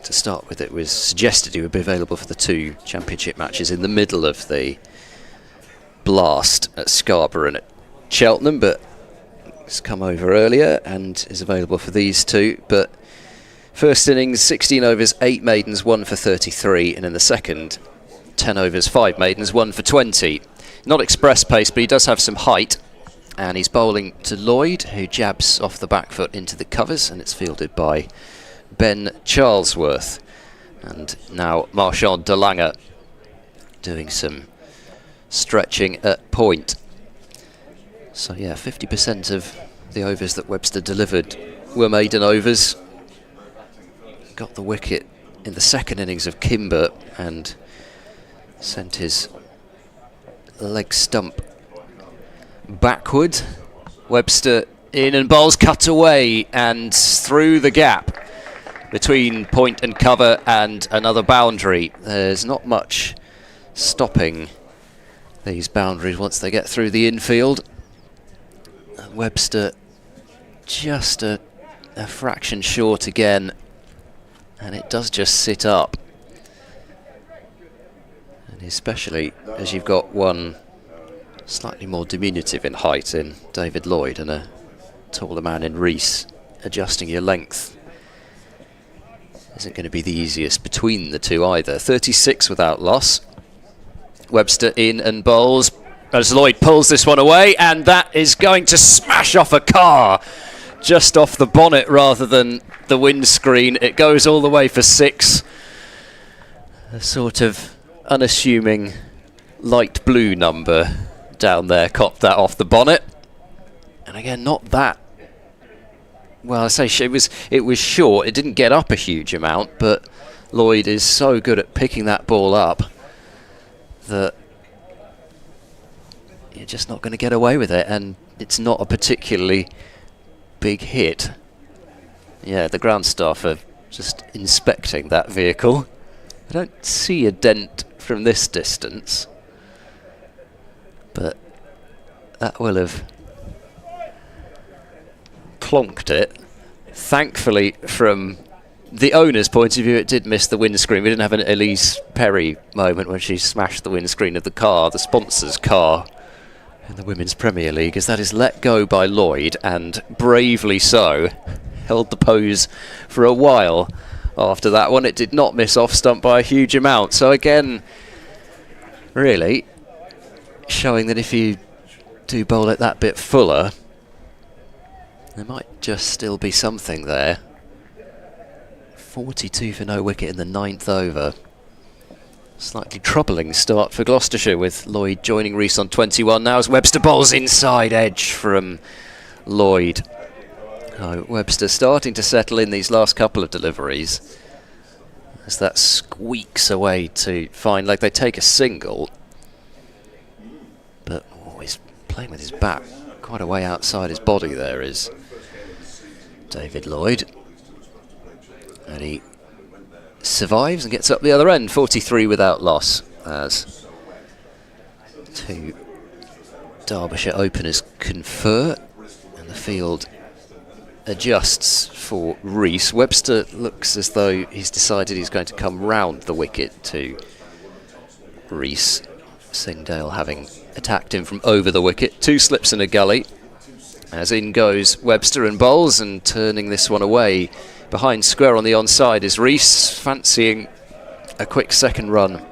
To start with, it was suggested he would be available for the 2 championship matches in the middle of the blast at Scarborough and at Cheltenham, but he's come over earlier and is available for these 2. But first innings, 16 overs, 8 maidens, 1 for 33, and in the second, 10 overs, 5 maidens, 1 for 20. Not express pace, but he does have some height, and he's bowling to Lloyd, who jabs off the back foot into the covers, and it's fielded by Ben Charlesworth. And now Marchand de Lange doing some stretching at point. So yeah, 50% of the overs that Webster delivered were maiden overs. Got the wicket in the second innings of Kimber and sent his leg stump backward. Webster in and bowls cut away and through the gap between point and cover and another boundary. There's not much stopping these boundaries once they get through the infield. And Webster just a fraction short again, and it does just sit up. And especially as you've got one slightly more diminutive in height in David Lloyd and a taller man in Rees, adjusting your length isn't going to be the easiest between the 2 either. 36 without loss. Webster in and bowls as Lloyd pulls this one away, and that is going to smash off a car just off the bonnet rather than the windscreen. It goes all the way for 6. A sort of unassuming light blue number down there copped that off the bonnet, and again, not that well. I say it was short. It didn't get up a huge amount, but Lloyd is so good at picking that ball up that you're just not going to get away with it, and it's not a particularly big hit. Yeah, the ground staff are just inspecting that vehicle. I don't see a dent from this distance, but that will have clonked it. Thankfully, from the owner's point of view, it did miss the windscreen. We didn't have an Elise Perry moment when she smashed the windscreen of the car, the sponsor's car, in the Women's Premier League, as that is let go by Lloyd, and bravely so. Held the pose for a while after that one. It did not miss off stump by a huge amount. So again, really showing that if you do bowl it that bit fuller, there might just still be something there. 42 for no wicket in the 9th over. Slightly troubling start for Gloucestershire, with Lloyd joining Rees on 21 now as Webster bowls inside edge from Lloyd. Webster starting to settle in these last couple of deliveries as that squeaks away to fine leg. They take a single, but he's playing with his back quite a way outside his body. There is David Lloyd, and he survives and gets up the other end. 43 without loss as two Derbyshire openers confer, and the field adjusts for Rees. Webster looks as though he's decided he's going to come round the wicket to Rees, Singdale having attacked him from over the wicket. 2 slips and a gully as in goes Webster and bowls, and turning this one away behind square on the onside is Rees, fancying a quick second run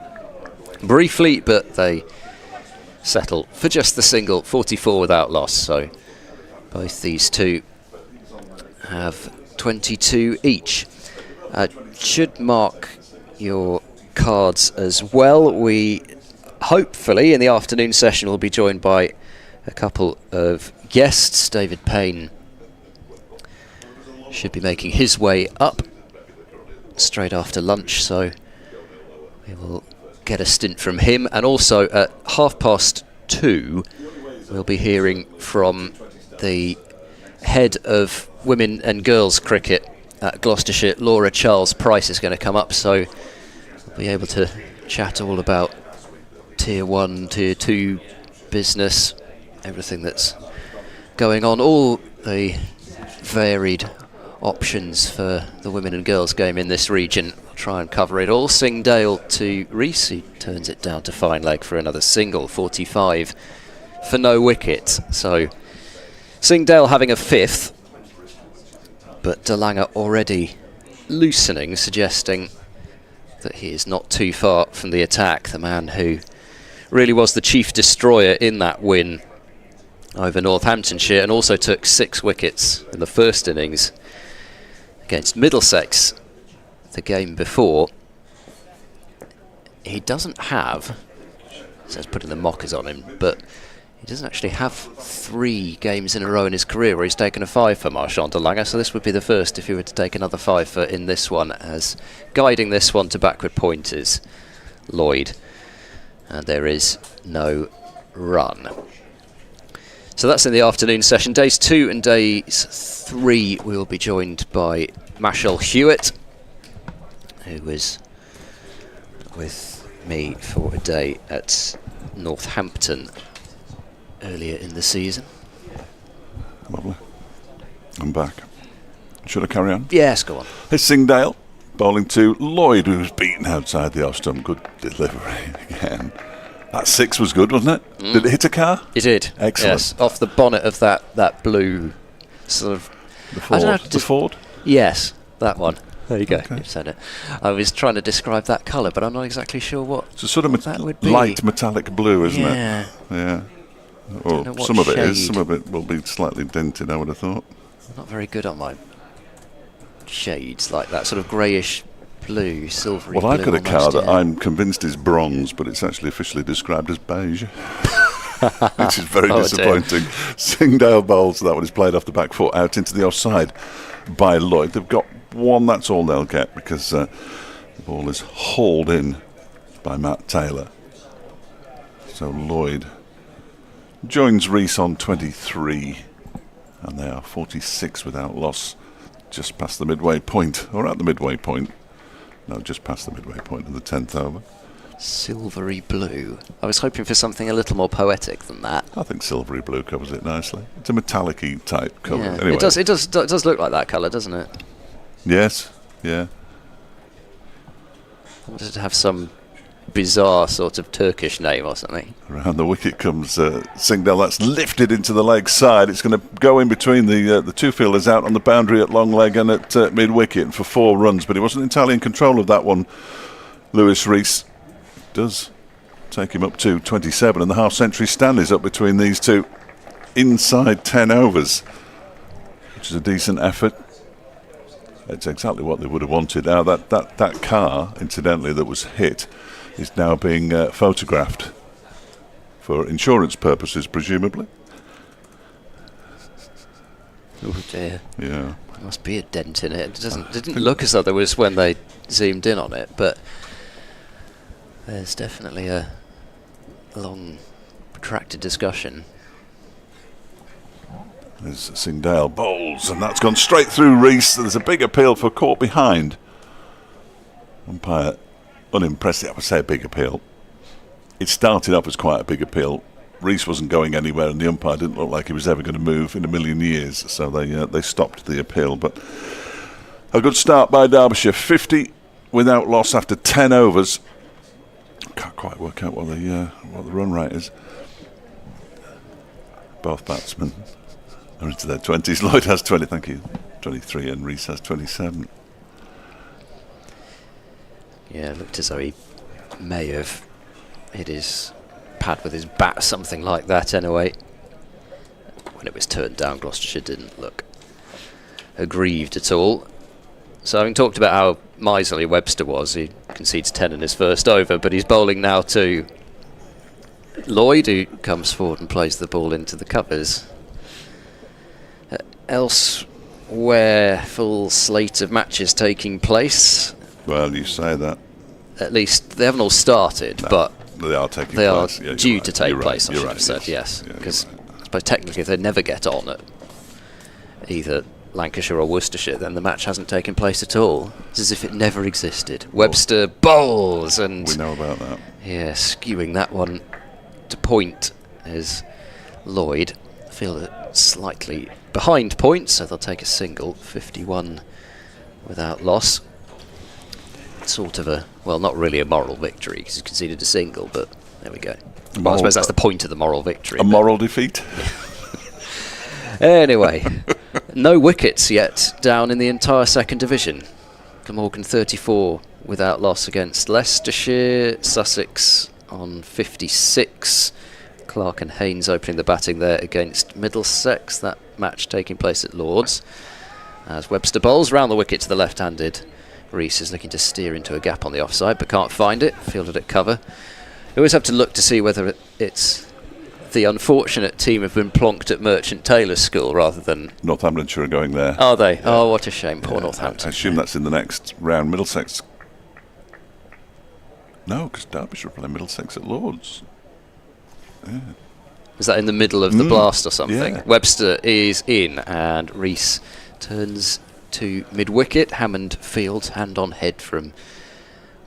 briefly, but they settle for just the single. 44 without loss, so both these two have 22 each. Should mark your cards as well. We hopefully in the afternoon session will be joined by a couple of guests. David Payne should be making his way up straight after lunch, so we will get a stint from him. And also at 2:30 we'll be hearing from the head of women and girls cricket at Gloucestershire. Laura Charles Price is going to come up, so we'll be able to chat all about Tier 1, Tier 2 business, everything that's going on, all the varied options for the women and girls game in this region. I'll try and cover it all. Singdale to Rees, he turns it down to fine leg for another single. 45 for no wicket, so Singdale having a 5th, but De Lange already loosening, suggesting that he is not too far from the attack. The man who really was the chief destroyer in that win over Northamptonshire, and also took 6 wickets in the first innings against Middlesex the game before. He doesn't have, it says putting the mockers on him, but he doesn't actually have 3 games in a row in his career where he's taken a 5 for Marchand de Lange, so this would be the first if he were to take another 5 for in this one, as guiding this one to backward point is Lloyd, and there is no run. So that's in the afternoon session. Days 2 and days 3 we will be joined by Mashal Hewitt, who was with me for a day at Northampton earlier in the season. Lovely. I'm back. Should I carry on? Yes, go on. It's Singdale bowling to Lloyd, who was beaten outside the off stump. Good delivery again. That 6 was good, wasn't it? Did it hit a car? It did. Excellent. Yes, off the bonnet of that blue sort of... The Ford? I don't know, the Ford? Yes, that one. There you go. Okay. You've said it. I was trying to describe that colour, but I'm not exactly sure what It's a sort of that would be. light metallic blue, isn't Yeah. it? Yeah. know Well, what some of it is. shade. Some of it will be slightly dented, I would have thought. I'm not very good on my shades, like that sort of greyish blue, silvery Well, I've blue got a car almost, that yeah. I'm convinced is bronze, but it's actually officially described as beige, which is very Oh, disappointing. Singdale bowls, that one is played off the back foot out into the offside by Lloyd. They've got 1, that's all they'll get, because the ball is hauled in by Matt Taylor. So Lloyd joins Rees on 23, and they are 46 without loss, just past the midway point, or at the midway point. No, just past the midway point of the 10th over. Silvery blue. I was hoping for something a little more poetic than that. I think silvery blue covers it nicely. It's a metallic-y type colour. Yeah. Anyway. It does look like that colour, doesn't it? Yes, yeah. I wanted to have some bizarre sort of Turkish name or something. Around the wicket comes Singdale. That's lifted into the leg side. It's going to go in between the 2 fielders out on the boundary at long leg and at mid-wicket for 4 runs, but he wasn't entirely in control of that one. Lewis Rees does take him up to 27, and the half-century stand is up between these two inside 10 overs, which is a decent effort. It's exactly what they would have wanted. Now that car, incidentally, that was hit is now being photographed for insurance purposes, presumably. Oh dear. Yeah. There must be a dent in it. It didn't look as though there was when they zoomed in on it, but there's definitely a long, protracted discussion. There's Singdale bowls, and that's gone straight through Rees. There's a big appeal for caught behind. Umpire unimpressive. I would say a big appeal. It started off as quite a big appeal. Rees wasn't going anywhere, and the umpire didn't look like he was ever going to move in a million years, so they stopped the appeal. But a good start by Derbyshire, 50 without loss after 10 overs. Can't quite work out what the run rate is. Both batsmen are into their 20s. Lloyd has 20, thank you, 23, and Rees has 27. Yeah, it looked as though he may have hit his pad with his bat, something like that anyway. When it was turned down, Gloucestershire didn't look aggrieved at all. So having talked about how miserly Webster was, he concedes 10 in his first over, but he's bowling now to Lloyd, who comes forward and plays the ball into the covers. Elsewhere, full slate of matches taking place. Well, you say that. At least they haven't all started, No, but they are taking they place. are due to take place, I You're should right, have said, yes. Yeah, Because you're right. I suppose technically if they never get on at either Lancashire or Worcestershire, then the match hasn't taken place at all. It's as if it never existed. Webster bowls, and We know about that. yeah, skewing that one to point is Lloyd. I feel that slightly behind points, so they'll take a single. 51 without loss. Sort of a, well, not really a moral victory because he's conceded a single, but there we go. Well, I suppose that's the point of the moral victory. A moral defeat. Anyway, no wickets yet down in the entire second division. Glamorgan 34 without loss against Leicestershire. Sussex on 56. Clark and Haynes opening the batting there against Middlesex. That match taking place at Lord's. As Webster bowls round the wicket to the left-handed. Rees is looking to steer into a gap on the offside, but can't find it. Fielded at cover. You always have to look to see whether it's the unfortunate team have been plonked at Merchant Taylor's School rather than... Northamptonshire are going there. Are they? Yeah. Oh, what a shame. Poor Northampton. I assume that's in the next round. Middlesex. No, because Derbyshire are playing Middlesex at Lord's. Yeah. Is that in the middle of the blast or something? Yeah. Webster is in, and Rees turns to mid-wicket. Hammond fields hand on head from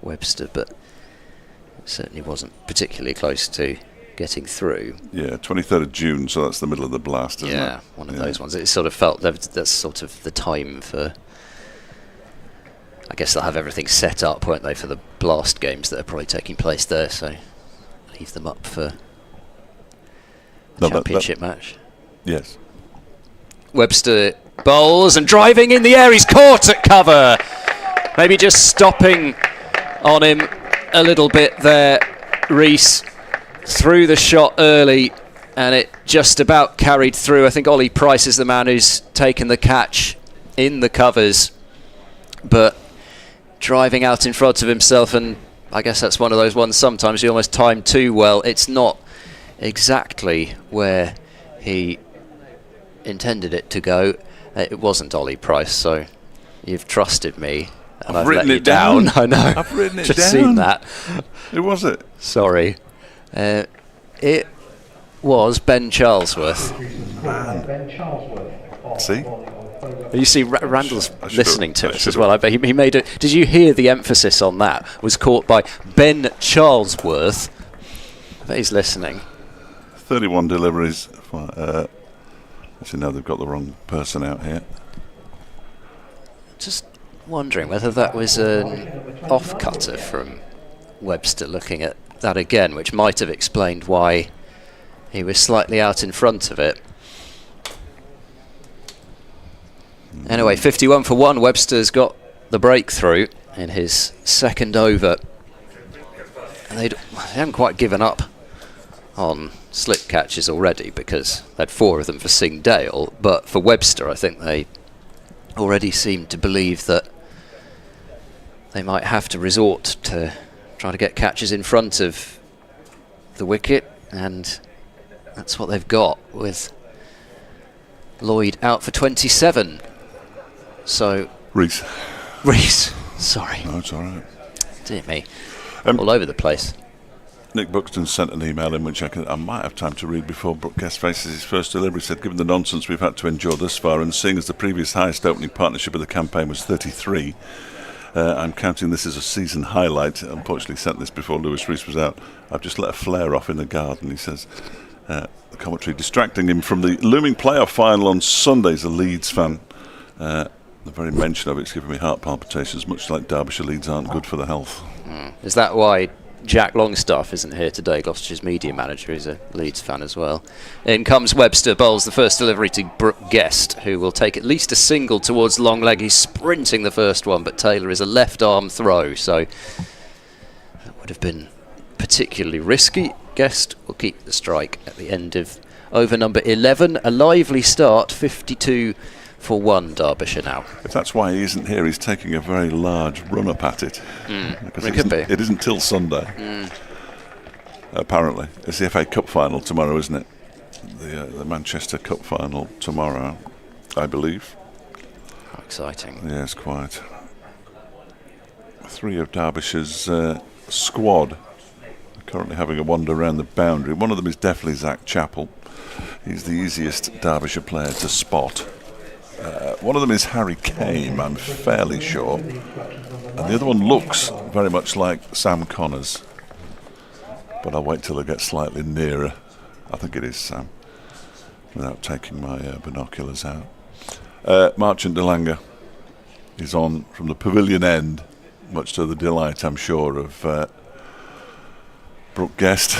Webster, but it certainly wasn't particularly close to getting through. Yeah, 23rd of June, so that's the middle of the blast, isn't it? Yeah, one of those ones. It sort of felt that's sort of the time for... I guess they'll have everything set up, won't they, for the blast games that are probably taking place there, so leave them up for the championship match. Yes. Webster bowls and driving in the air, he's caught at cover. Maybe just stopping on him a little bit there. Rees threw the shot early and it just about carried through. I think Ollie Price is the man who's taken the catch in the covers, but driving out in front of himself, and I guess that's one of those ones sometimes you almost time too well. It's not exactly where he intended it to go. It wasn't Ollie Price, so you've trusted me and I've let you down. I know. I've written it just down. Seen that. Who was it? Sorry. It was Ben Charlesworth. See? You see, Randall's listening to us as well. I bet he made it. Did you hear the emphasis on that? Was caught by Ben Charlesworth. I bet he's listening. 31 deliveries. Actually, no, they've got the wrong person out here. Just wondering whether that was an off-cutter from Webster looking at that again, which might have explained why he was slightly out in front of it. Anyway, 51 for 1. Webster's got the breakthrough in his second over And they haven't quite given up on slip catches already, because they had 4 of them for Singdale, but for Webster I think they already seem to believe that they might have to resort to trying to get catches in front of the wicket, and that's what they've got, with Lloyd out for 27. So Reese, sorry. no, it's all right. Dear me. All over the place. Nick Buxton sent an email in which I might have time to read before Brooke Guest faces his first delivery. He said, given the nonsense we've had to endure thus far, and seeing as the previous highest opening partnership of the campaign was 33, I'm counting this as a season highlight. Unfortunately, sent this before Lewis Rees was out. I've just let a flare off in the garden, he says. The commentary distracting him from the looming playoff final on Sunday. He's a Leeds fan. The very mention of it's giving me heart palpitations, much like Derbyshire Leeds aren't good for the health. Is that why Jack Longstaff isn't here today? Gloucestershire's media manager is a Leeds fan as well. In comes Webster, bowls the first delivery to Brooke Guest, who will take at least a single towards long leg. He's sprinting the first one, but Taylor is a left arm throw, so that would have been particularly risky. Guest will keep the strike at the end of over number 11. A lively start, 52 for 1 Derbyshire now. If that's why he isn't here, he's taking a very large run up at it. Because it isn't till Sunday. Apparently. It's the FA Cup final tomorrow, isn't it? The Manchester Cup final tomorrow, I believe. How exciting. Yes, quite. 3 of Derbyshire's squad are currently having a wander around the boundary. One of them is definitely Zach Chappell. He's the easiest Derbyshire player to spot. One of them is Harry Kane, I'm fairly sure. And the other one looks very much like Sam Connors. But I'll wait till I get slightly nearer. I think it is Sam, without taking my binoculars out. Marchant de Lange is on from the pavilion end, much to the delight, I'm sure, of Brooke Guest.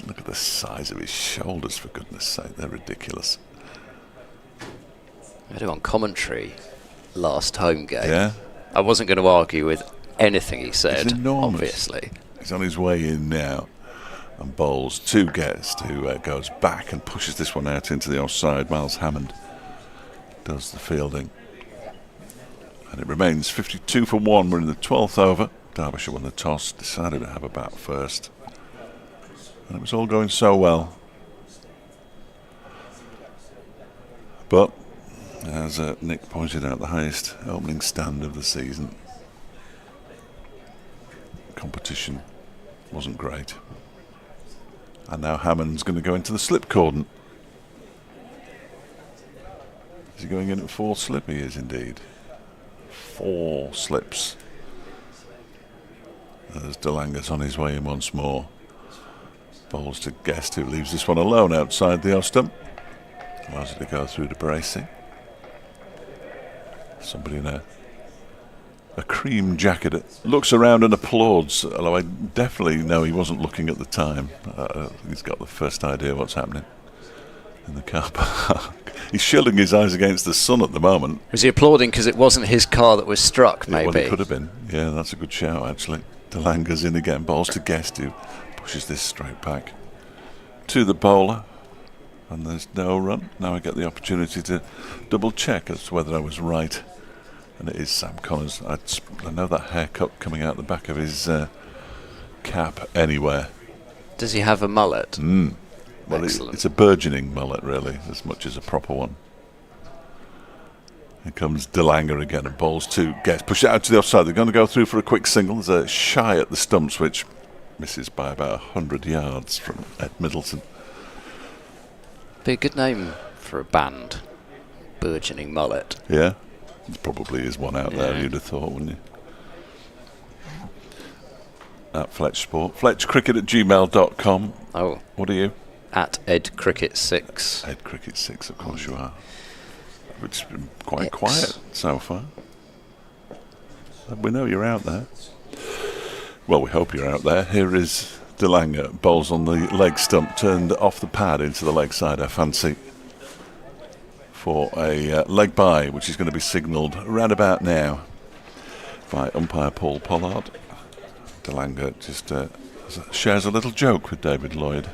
Look at the size of his shoulders, for goodness sake, they're ridiculous. I had him on commentary last home game. Yeah? I wasn't going to argue with anything he said, He's enormous. obviously. He's on his way in now and bowls to Guest, who goes back and pushes this one out into the offside. Miles Hammond does the fielding. And it remains 52 for 1. We're in the 12th over. Derbyshire won the toss, decided to have a bat first. And it was all going so well. But, as Nick pointed out, the highest opening stand of the season. Competition wasn't great. And now Hammond's going to go into the slip cordon. Is he going in at 4 slip? He is indeed. 4 slips. As de Lange's on his way in once more. Bowls to Guest, who leaves this one alone outside the off stump. Allows it to go through to Bracey. Somebody in a cream jacket looks around and applauds, although I definitely know he wasn't looking at the time. He's got the first idea what's happening in the car park. He's shielding his eyes against the sun at the moment. Was he applauding because it wasn't his car that was struck, maybe? Well, it could have been. Yeah, that's a good shout, actually. De Lange's in again. Bowls to Guest, who pushes this straight back to the bowler. And there's no run. Now I get the opportunity to double check as to whether I was right. And it is Sam Connors. I know that haircut coming out the back of his cap anywhere. Does he have a mullet? Well, it's a burgeoning mullet, really, as much as a proper one. Here comes De Lange again and bowls to Guest. Push it out to the offside. They're going to go through for a quick single. There's a shy at the stumps, which misses by about 100 yards from Ed Middleton. Be a good name for a band. Burgeoning mullet. Yeah, there probably is one out there, you'd have thought, wouldn't you? At Fletch Sport. FletchCricket@gmail.com. Oh. What are you? At EdCricket6. EdCricket6, of course you are. It's been quite quiet so far. We know you're out there. Well, we hope you're out there. Here is De Lange, bowls on the leg stump, turned off the pad into the leg side, I fancy, for a leg bye, which is going to be signalled around about now by umpire Paul Pollard. DeLange just shares a little joke with David Lloyd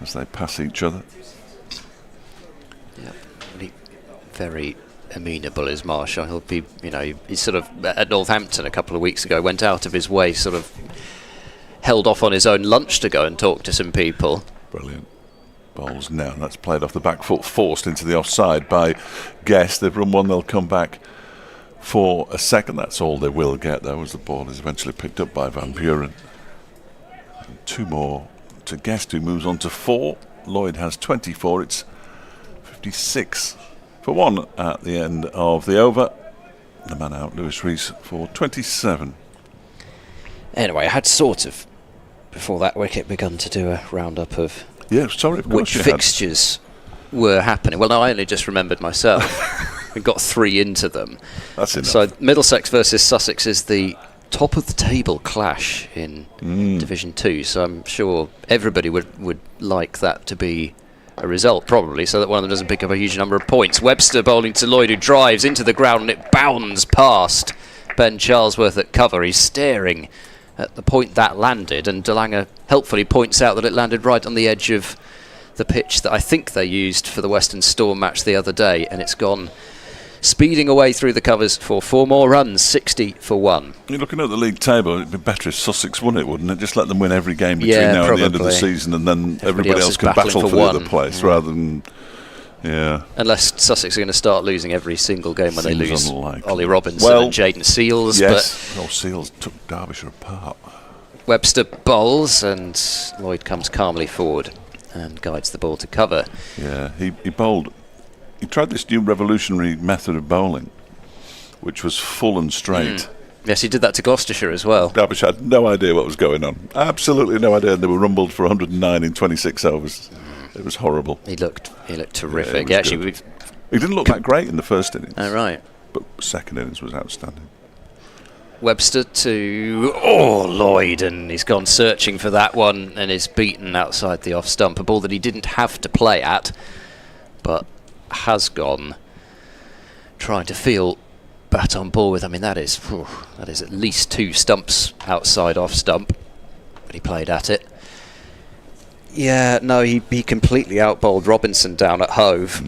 as they pass each other. Yeah, very amenable is Marshall. He'll be, he's sort of at Northampton a couple of weeks ago, went out of his way, sort of held off on his own lunch to go and talk to some people. Brilliant. Bowls now. That's played off the back foot, forced into the offside by Guest. They've run one, they'll come back for a second. That's all they will get, though, as the ball is eventually picked up by Van Buren. And 2 more to Guest, who moves on to 4. Lloyd has 24. It's 56 for 1 at the end of the over. The man out, Lewis Rees, for 27. Anyway, I had sort of, before that wicket, begun to do a roundup of of course which fixtures were happening. Well, no, I only just remembered myself. We got 3 into them. That's enough. So Middlesex versus Sussex is the top of the table clash in Division 2. So I'm sure everybody would like that to be a result, probably, so that one of them doesn't pick up a huge number of points. Webster bowling to Lloyd, who drives into the ground and it bounds past Ben Charlesworth at cover. He's staring at the point that landed, and DeLange helpfully points out that it landed right on the edge of the pitch that I think they used for the Western Storm match the other day, and it's gone speeding away through the covers for 4 more runs, 60 for 1. You're looking at the league table, it'd be better if Sussex won it, wouldn't it? Just let them win every game between now and the end of the season, and then everybody else can battle for the other place, rather than... Yeah. Unless Sussex are going to start losing every single game when they lose unlikely. Ollie Robinson and Jaden Seals. Yes, Seals took Derbyshire apart. Webster bowls and Lloyd comes calmly forward and guides the ball to cover. Yeah, he bowled. He tried this new revolutionary method of bowling, which was full and straight. Yes, he did that to Gloucestershire as well. Derbyshire had no idea what was going on. Absolutely no idea. And they were rumbled for 109 in 26 overs. It was horrible. He looked terrific. Yeah, actually, he didn't look that great in the first innings. Oh, right. But second innings was outstanding. Webster to Lloyd, and he's gone searching for that one and is beaten outside the off stump. A ball that he didn't have to play at, but has gone. Trying to feel bat on ball with. I mean, that is at least 2 stumps outside off stump, but he played at it. Yeah, no, he completely outbowled Robinson down at Hove.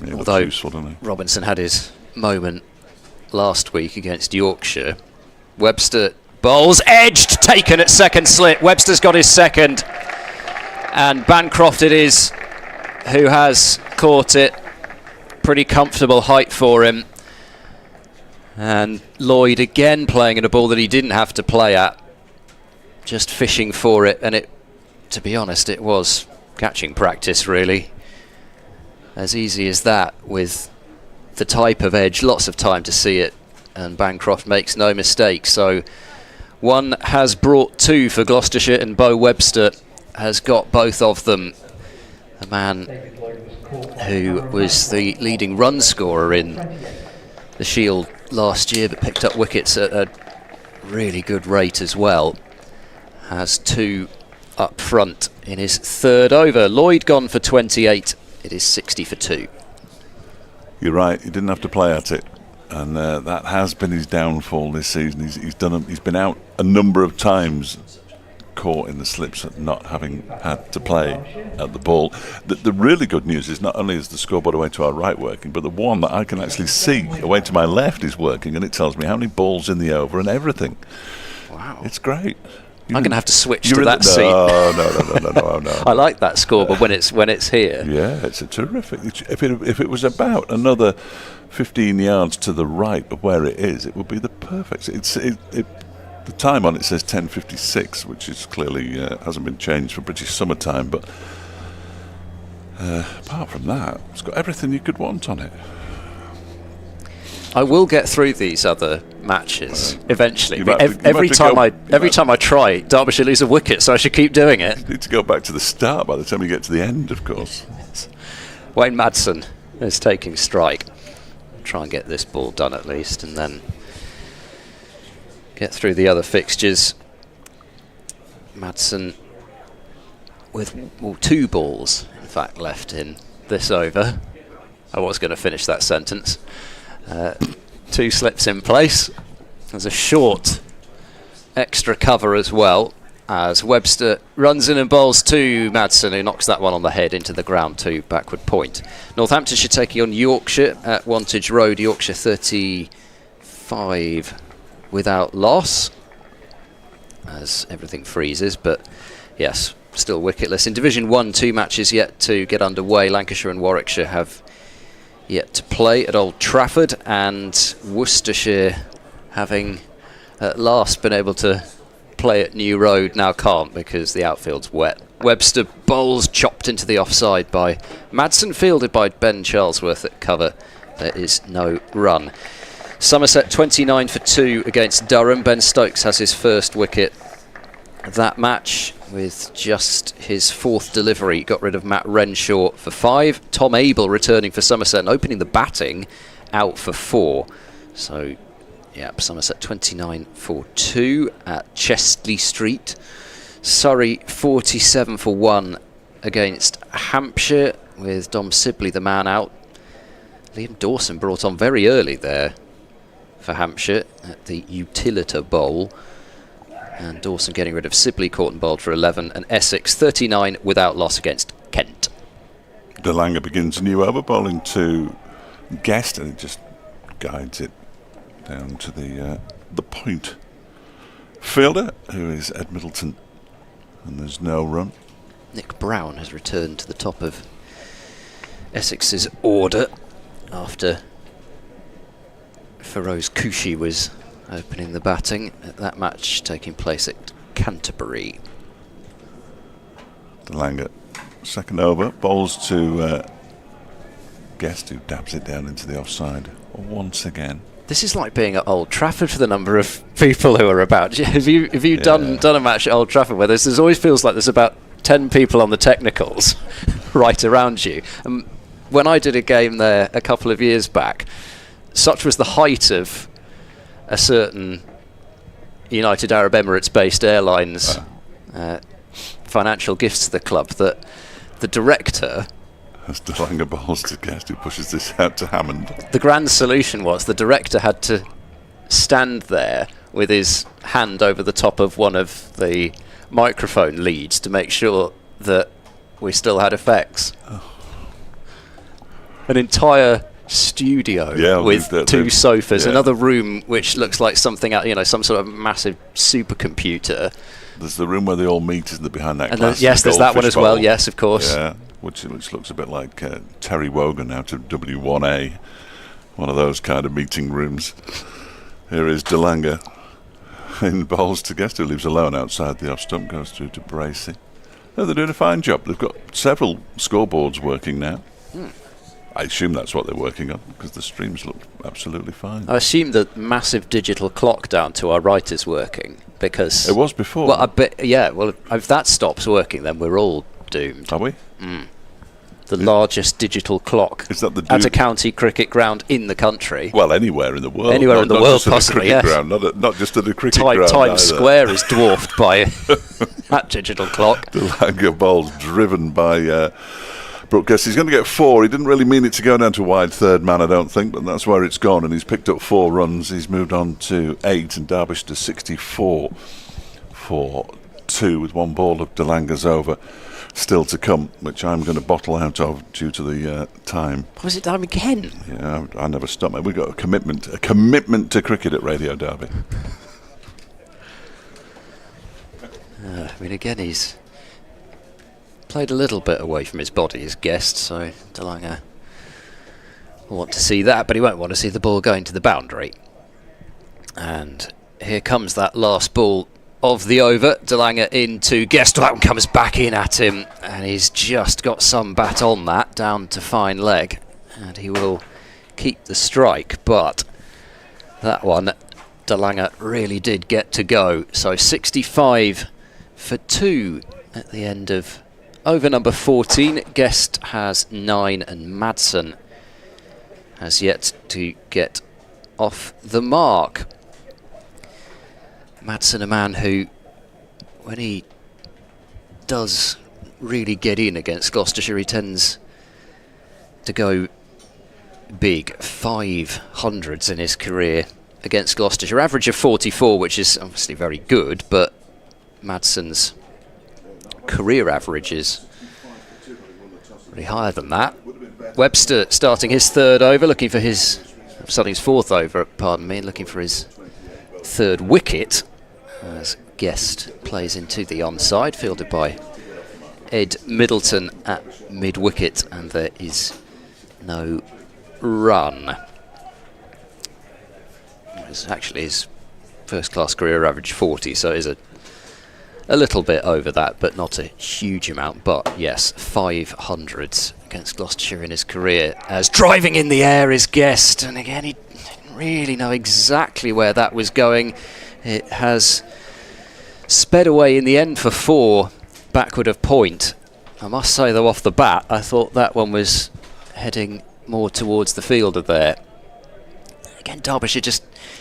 Yeah, although useful, doesn't he? Robinson had his moment last week against Yorkshire. Webster bowls, edged, taken at second slip. Webster's got his second, and Bancroft it is who has caught it. Pretty comfortable height for him. And Lloyd again playing at a ball that he didn't have to play at, just fishing for it, and it, to be honest, it was catching practice, really. As easy as that, with the type of edge, lots of time to see it, and Bancroft makes no mistake. So 1 has brought 2 for Gloucestershire, and Bo Webster has got both of them. A man who was the leading run scorer in the Shield last year, but picked up wickets at a really good rate as well, has 2 up front in his 3rd over. Lloyd gone for 28. It is 60 for 2. You're right. He didn't have to play at it, and that has been his downfall this season. He's been out a number of times, caught in the slips at not having had to play at the ball. The really good news is not only is the scoreboard away to our right working, but the one that I can actually see away to my left is working, and it tells me how many balls in the over and everything. Wow, it's great. I'm going to have to switch to that seat. No. I like that scoreboard when it's here. Yeah, it's a terrific. If it was about another 15 yards to the right of where it is, it would be the perfect. The time on it says 10:56, which is clearly hasn't been changed for British summertime. But apart from that, it's got everything you could want on it. I will get through these other matches eventually. Every time I try, Derbyshire lose a wicket, so I should keep doing it. You need to go back to the start by the time you get to the end, of course. Wayne Madsen is taking strike. Try and get this ball done at least, and then get through the other fixtures. Madsen with 2 balls, in fact, left in this over. I was going to finish that sentence. 2 slips in place. There's a short extra cover as well, as Webster runs in and bowls to Madsen, who knocks that one on the head into the ground to backward point. Northamptonshire taking on Yorkshire at Wantage Road. Yorkshire 35 without loss, as everything freezes, but yes, still wicketless. In Division 1, 2 matches yet to get underway. Lancashire and Warwickshire have yet to play at Old Trafford, and Worcestershire, having at last been able to play at New Road, now can't because the outfield's wet. Webster bowls, chopped into the offside by Madsen, fielded by Ben Charlesworth at cover. There is no run. Somerset 29 for 2 against Durham. Ben Stokes has his first wicket that match with just his 4th delivery. Got rid of Matt Renshaw for 5. Tom Abel returning for Somerset and opening the batting out for 4. So, yep, Somerset 29 for 2 at Chestley Street. Surrey 47 for 1 against Hampshire with Dom Sibley the man out. Liam Dawson brought on very early there for Hampshire at the Utilita Bowl. And Dawson getting rid of Sibley, caught and bowled for 11. And Essex 39 without loss against Kent. De Lange begins a new over, bowling to Guest, and it just guides it down to the point. Fielder, who is Ed Middleton, and there's no run. Nick Brown has returned to the top of Essex's order after Feroz Kushi was opening the batting at that match taking place at Canterbury. De Lange, second over, bowls to Guest, who dabs it down into the offside once again. This is like being at Old Trafford for the number of people who are about. Have you done a match at Old Trafford where there's always feels like there's about 10 people on the technicals right around you? When I did a game there a couple of years back, such was the height of a certain United Arab Emirates-based airlines financial gifts to the club that the director, as De Lange bowls to Guest, who pushes this out to Hammond. The grand solution was the director had to stand there with his hand over the top of one of the microphone leads to make sure that we still had effects. An entire studio with 2 sofas, another room which looks like something out, some sort of massive supercomputer. There's the room where they all meet, isn't there, behind that and glass? Yes, there's that one as well. Yes, of course. Yeah, which looks a bit like Terry Wogan out of W1A, one of those kind of meeting rooms. Here is De Lange in bowls to Guest, who leaves alone outside the off stump, goes through to Bracey. Oh, they're doing a fine job. They've got several scoreboards working now. I assume that's what they're working on, because the streams look absolutely fine. I assume the massive digital clock down to our right is working, because... It was before. Well, if that stops working, then we're all doomed. Are we? The largest digital clock at a county cricket ground in the country. Well, anywhere in the world. Anywhere in the world, possibly, yes. Ground, not just at a cricket ground. Times Square is dwarfed by that digital clock. De Lange bowls driven by... Brooke Guest. He's going to get 4. He didn't really mean it to go down to wide third man, I don't think, but that's where it's gone, and he's picked up 4 runs. He's moved on to 8, and Derbyshire to 64 for 2, with 1 ball of De Lange's over still to come, which I'm going to bottle out of due to the time. Was it time again? Yeah, I never stop. We've got a commitment to cricket at Radio Derby. Again, he's played a little bit away from his body, his Guest, so De Lange will want to see that, but he won't want to see the ball going to the boundary. And here comes that last ball of the over. De Lange into Guest. That one comes back in at him, and he's just got some bat on that, down to fine leg, and he will keep the strike, but that one, De Lange really did get to go. So 65 for 2 at the end of over number 14. Guest has 9, and Madsen has yet to get off the mark. Madsen, a man who, when he does really get in against Gloucestershire, he tends to go big. 500s in his career against Gloucestershire. Average of 44, which is obviously very good, but Madsen's career average is really higher than that. Webster starting his third over, starting his fourth over, pardon me, looking for his third wicket as Guest plays into the onside, fielded by Ed Middleton at mid-wicket, and there is no run. It's actually his first-class career average 40, so it is a little bit over that, but not a huge amount. But yes, 500s against Gloucestershire in his career. As driving in the air is Guest, and again he didn't really know exactly where that was going. It has sped away in the end for 4, backward of point. I must say though, off the bat, I thought that one was heading more towards the fielder there. Again, Derbyshire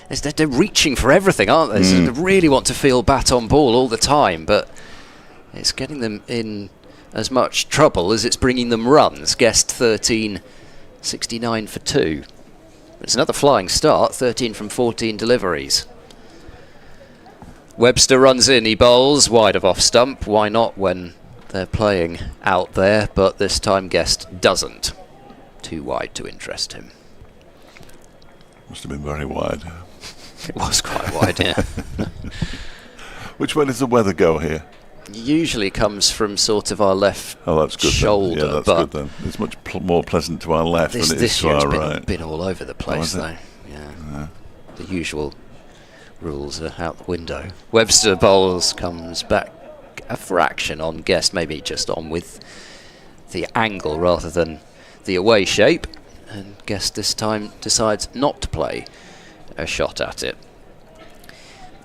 they're reaching for everything, aren't they? So they really want to feel bat on ball all the time, but it's getting them in as much trouble as it's bringing them runs. Guest 13, 69 for 2. It's another flying start, 13 from 14 deliveries. Webster runs in, he bowls wide of off stump. Why not when they're playing out there? But this time Guest doesn't. Too wide to interest him. Must have been very wide. It was quite wide, yeah. Which way does the weather go here? Usually comes from sort of our left that's good shoulder. Then. Yeah, that's good then. It's much more pleasant to our left than it is to our right. Been all over the place though. Yeah. The usual rules are out the window. Webster bowls, comes back a fraction on Guest, maybe just on with the angle rather than the away shape, and Guest this time decides not to play a shot at it.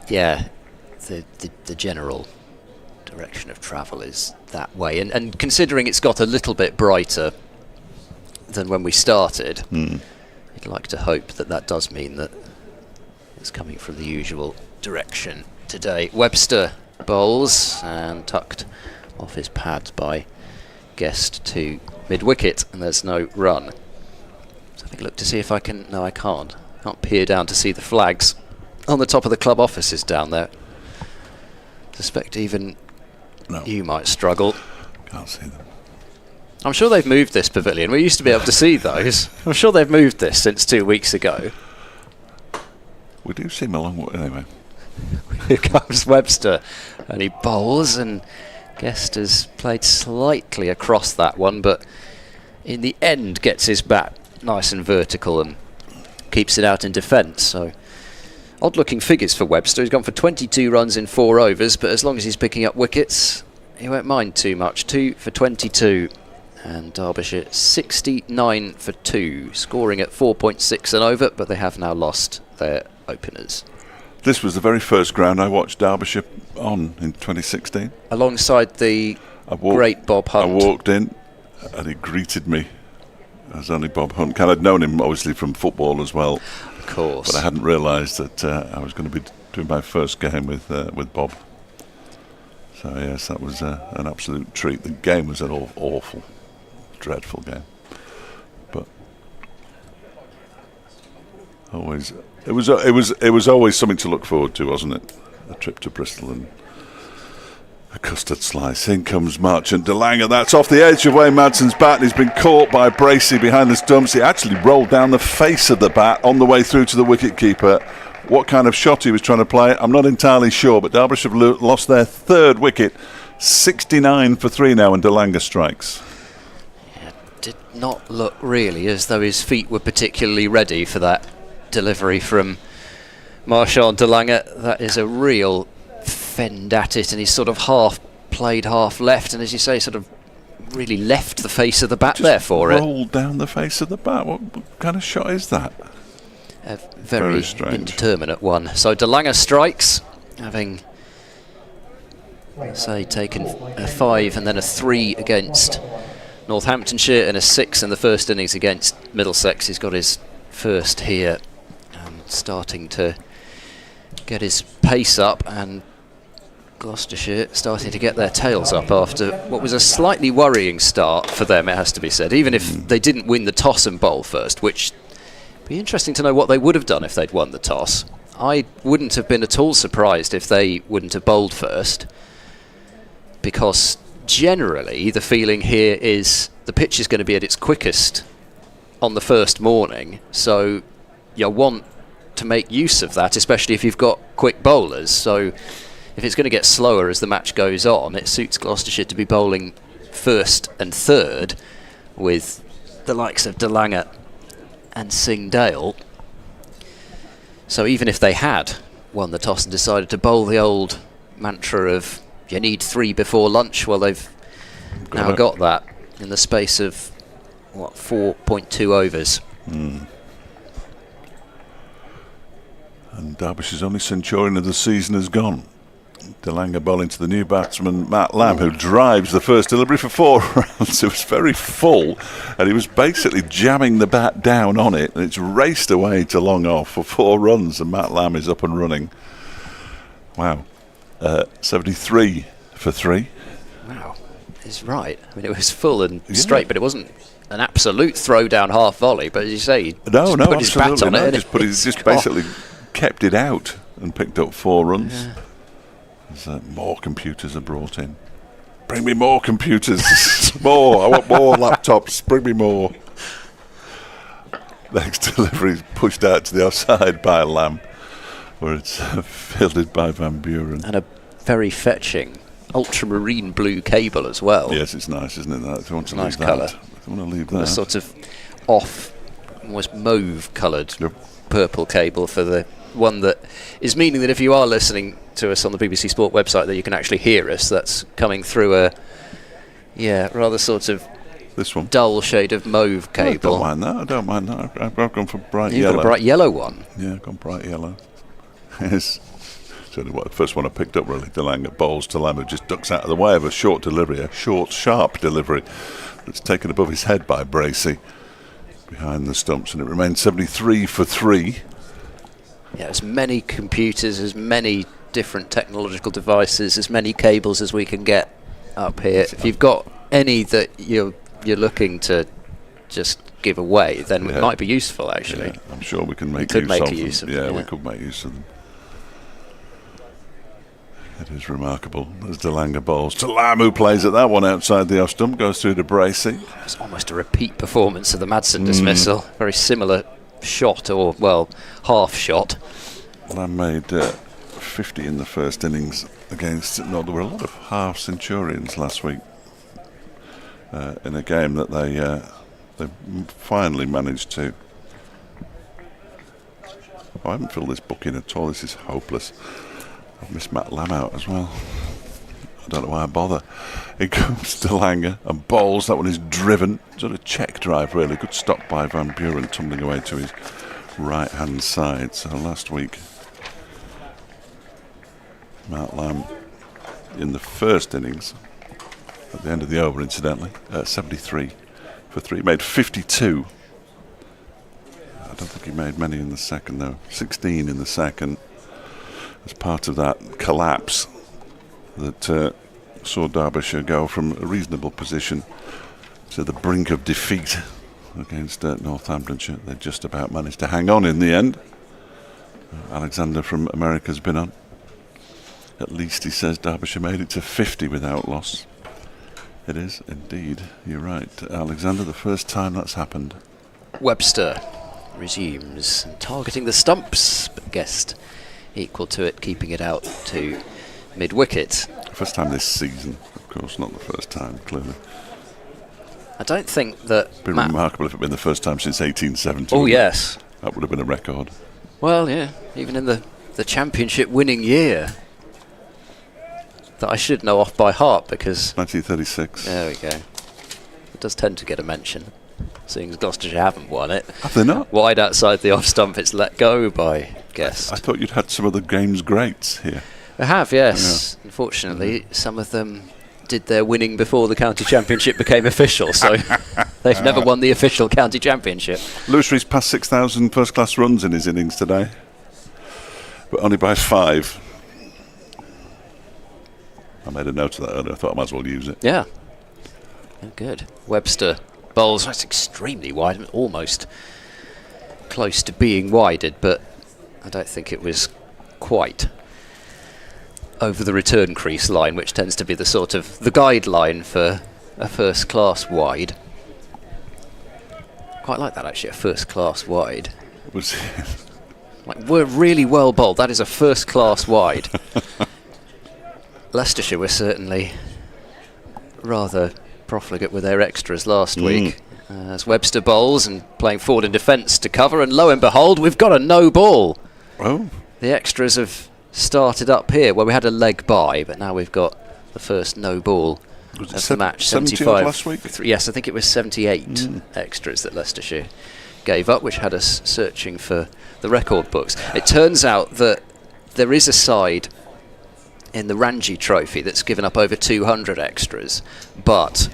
Yeah, the general direction of travel is that way, and considering it's got a little bit brighter than when we started, you'd like to hope that does mean that it's coming from the usual direction today. Webster bowls and tucked off his pads by Guest to mid-wicket, and there's no run. So I think look to see if I can. No, I can't. Can't peer down to see the flags on the top of the club offices down there. Suspect even you might struggle. Can't see them. I'm sure they've moved this pavilion. We used to be able to see those. I'm sure they've moved this since 2 weeks ago. We do seem a long way anyway. Here comes Webster, and he bowls, and Guest has played slightly across that one, but in the end gets his bat nice and vertical and keeps it out in defence. So odd looking figures for Webster. He's gone for 22 runs in 4 overs, but as long as he's picking up wickets, he won't mind too much. 2 for 22, and Derbyshire 69 for 2, scoring at 4.6 and over, but they have now lost their openers. This was the very first ground I watched Derbyshire on in 2016. Alongside the great Bob Hunt. I walked in and he greeted me as only Bob Hunt can. I'd known him obviously from football as well. Of course. But I hadn't realised that I was going to be doing my first game with Bob. So yes, that was an absolute treat. The game was an awful, dreadful game. But always... It was always something to look forward to, wasn't it? A trip to Bristol and a custard slice. In comes Marchant de Lange. That's off the edge of Wayne Madsen's bat, and he's been caught by Bracey behind the stumps. He actually rolled down the face of the bat on the way through to the wicket-keeper. What kind of shot he was trying to play, I'm not entirely sure, but Derbyshire have lost their third wicket. 69 for 3 now, and de Lange strikes. Yeah, did not look really as though his feet were particularly ready for that delivery from Marchant de Lange. That is a real fend at it, and he's sort of half played, half left, and as you say, sort of really left the face of the bat there for it. Rolled down the face of the bat. What kind of shot is that? A very indeterminate one. So de Lange strikes, having taken a 5 and then a 3 against Northamptonshire and a 6 in the first innings against Middlesex. He's got his first here, starting to get his pace up, and Gloucestershire starting to get their tails up after what was a slightly worrying start for them, it has to be said. Even if they didn't win the toss and bowl first, which Be interesting to know what they would have done if they'd won the toss. I wouldn't have been at all surprised if they wouldn't have bowled first, because generally the feeling here is the pitch is going to be at its quickest on the first morning, so you want to make use of that, especially if you've got quick bowlers. So if it's going to get slower as the match goes on, it suits Gloucestershire to be bowling first and third with the likes of DeLange and Singh Dale. So even if they had won the toss and decided to bowl the old mantra of you need 3 before lunch, well, they've now got that in the space of 4.2 overs. And Derbyshire's only centurion of the season has gone. DeLange bowling to the new batsman Matt Lamb, who drives the first delivery for 4 runs. It was very full, and he was basically jamming the bat down on it, and it's raced away to long off for 4 runs, and Matt Lamb is up and running. Wow. 73 for 3. Wow, he's right. I mean, it was full and straight, but it wasn't an absolute throw down half volley. But as you say, he put his bat on it. Just basically kept it out and picked up 4 runs. Yeah. As more computers are brought in. Bring me more computers. More. I want more laptops. Bring me more. Next delivery is pushed out to the offside by Lamb, where it's fielded by Van Buren. And a very fetching ultramarine blue cable as well. Yes, it's nice, isn't it? That? If you want to nice leave colour. That, if you want to leave that. A sort of off, almost mauve-coloured purple cable for the one that is meaning that if you are listening to us on the BBC Sport website, that you can actually hear us. That's coming through a rather sort of this one dull shade of mauve cable. I don't mind that. I've gone for bright You've yellow. Got a bright yellow one. Yeah, I've gone bright yellow. Yes. Certainly what the first one I picked up, really. DeLange bowls to Lamb, who just ducks out of the way of a short delivery, a short, sharp delivery that's taken above his head by Bracey behind the stumps, and it remains 73 for 3. Yeah, as many computers, as many different technological devices, as many cables as we can get up here. If you've got any that you're looking to just give away, then it might be useful, actually. Yeah, I'm sure we can make use of them. Yeah, we could make use of them. It is remarkable. There's DeLange bowls to Lamb, who plays at that one outside the off stump, goes through to Bracey. It's almost a repeat performance of the Madsen dismissal. Very similar shot, or, well, half shot. Lamb made 50 in the first innings against, there were a lot of half centurions last week in a game that they finally managed to. I haven't filled this book in at all. This is hopeless. I've missed Matt Lamb out as well. I don't know why I bother. Here comes DeLange and bowls. That one is driven. Sort of check drive, really. Good stop by Van Buren, tumbling away to his right-hand side. So last week, Matt Lamb in the first innings, at the end of the over, incidentally, 73 for 3. He made 52. I don't think he made many in the second, though. 16 in the second, as part of that collapse that saw Derbyshire go from a reasonable position to the brink of defeat against Northamptonshire. They just about managed to hang on in the end. Alexander from America's been on. At least, he says, Derbyshire made it to 50 without loss. It is indeed, you're right, Alexander, the first time that's happened. Webster resumes, targeting the stumps, but Guest equal to it, keeping it out to mid-wicket. First time this season, of course, not the first time, clearly. I don't think that... It'd been remarkable if it had been the first time since 1870. Oh, yes. That would have been a record. Well, yeah, even in the championship winning year. That I should know off by heart, because... 1936. There we go. It does tend to get a mention, seeing as Gloucestershire haven't won it. Have they not? Wide outside the off-stump, it's let go by Guest. I thought you'd had some of the game's greats here. I have, yes. Yeah. Unfortunately, some of them did their winning before the county championship became official, so they've never won the official county championship. Lewis Rees passed 6,000 first-class runs in his innings today, but only by 5. I made a note of that earlier. I thought I might as well use it. Yeah. Oh, good. Webster bowls. That's extremely wide, almost close to being wided, but I don't think it was quite over the return crease line, which tends to be the sort of the guideline for a first class wide. Quite like that, actually, a first class wide. Like, we're really well bowled. That is a first class wide. Leicestershire were certainly rather profligate with their extras last week. As Webster bowls and playing forward in defence to cover, and lo and behold, we've got a no ball. Oh. The extras have started up here. Well, we had a leg by, but now we've got the first no ball of the match. 75 last week? Yes, I think it was 78 extras that Leicestershire gave up, which had us searching for the record books. It turns out that there is a side in the Ranji Trophy that's given up over 200 extras, but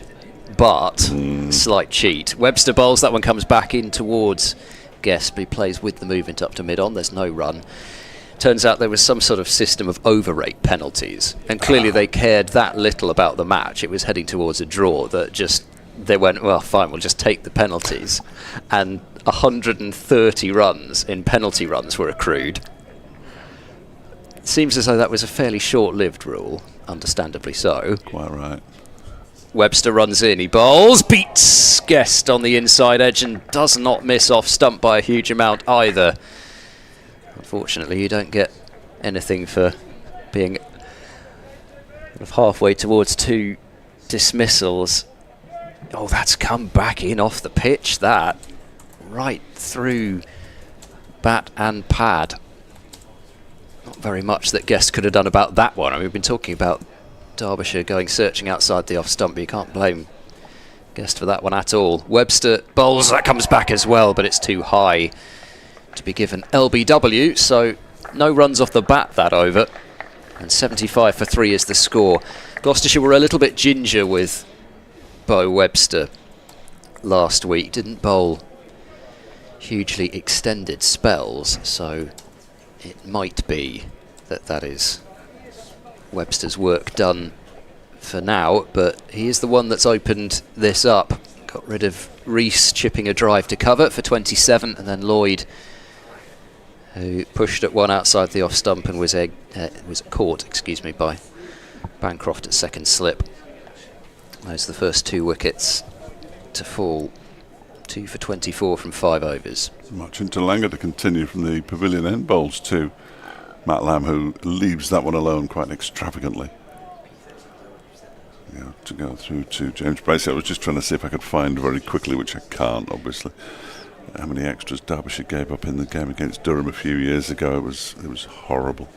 slight cheat. Webster bowls, that one comes back in towards Guest, but he plays with the movement up to mid-on. There's no run. Turns out there was some sort of system of overrate penalties, and clearly they cared that little about the match. It was heading towards a draw that just they went, well, fine, we'll just take the penalties, and 130 runs in penalty runs were accrued. It seems as though that was a fairly short-lived rule, understandably so. Quite right. Webster runs in, he bowls, beats Guest on the inside edge and does not miss off stump by a huge amount either. Unfortunately, you don't get anything for being halfway towards 2 dismissals. Oh, that's come back in off the pitch, that. Right through bat and pad. Not very much that Guest could have done about that one. I mean, we've been talking about Derbyshire going searching outside the off stump, but you can't blame Guest for that one at all. Webster bowls, that comes back as well, but it's too high to be given LBW, so no runs off the bat that over, and 75 for 3 is the score. Gloucestershire were a little bit ginger with Beau Webster last week, didn't bowl hugely extended spells, so it might be that is Webster's work done for now, but he is the one that's opened this up. Got rid of Rees chipping a drive to cover for 27, and then Lloyd, who pushed at one outside the off stump and was caught by Bancroft at second slip. Those are the first 2 wickets to fall. 2 for 24 from 5 overs. Much into Langer to continue from the pavilion end bowls to Matt Lamb, who leaves that one alone quite extravagantly. To go through to James Bracey. I was just trying to see if I could find very quickly, which I can't, obviously, how many extras Derbyshire gave up in the game against Durham a few years ago. It was horrible.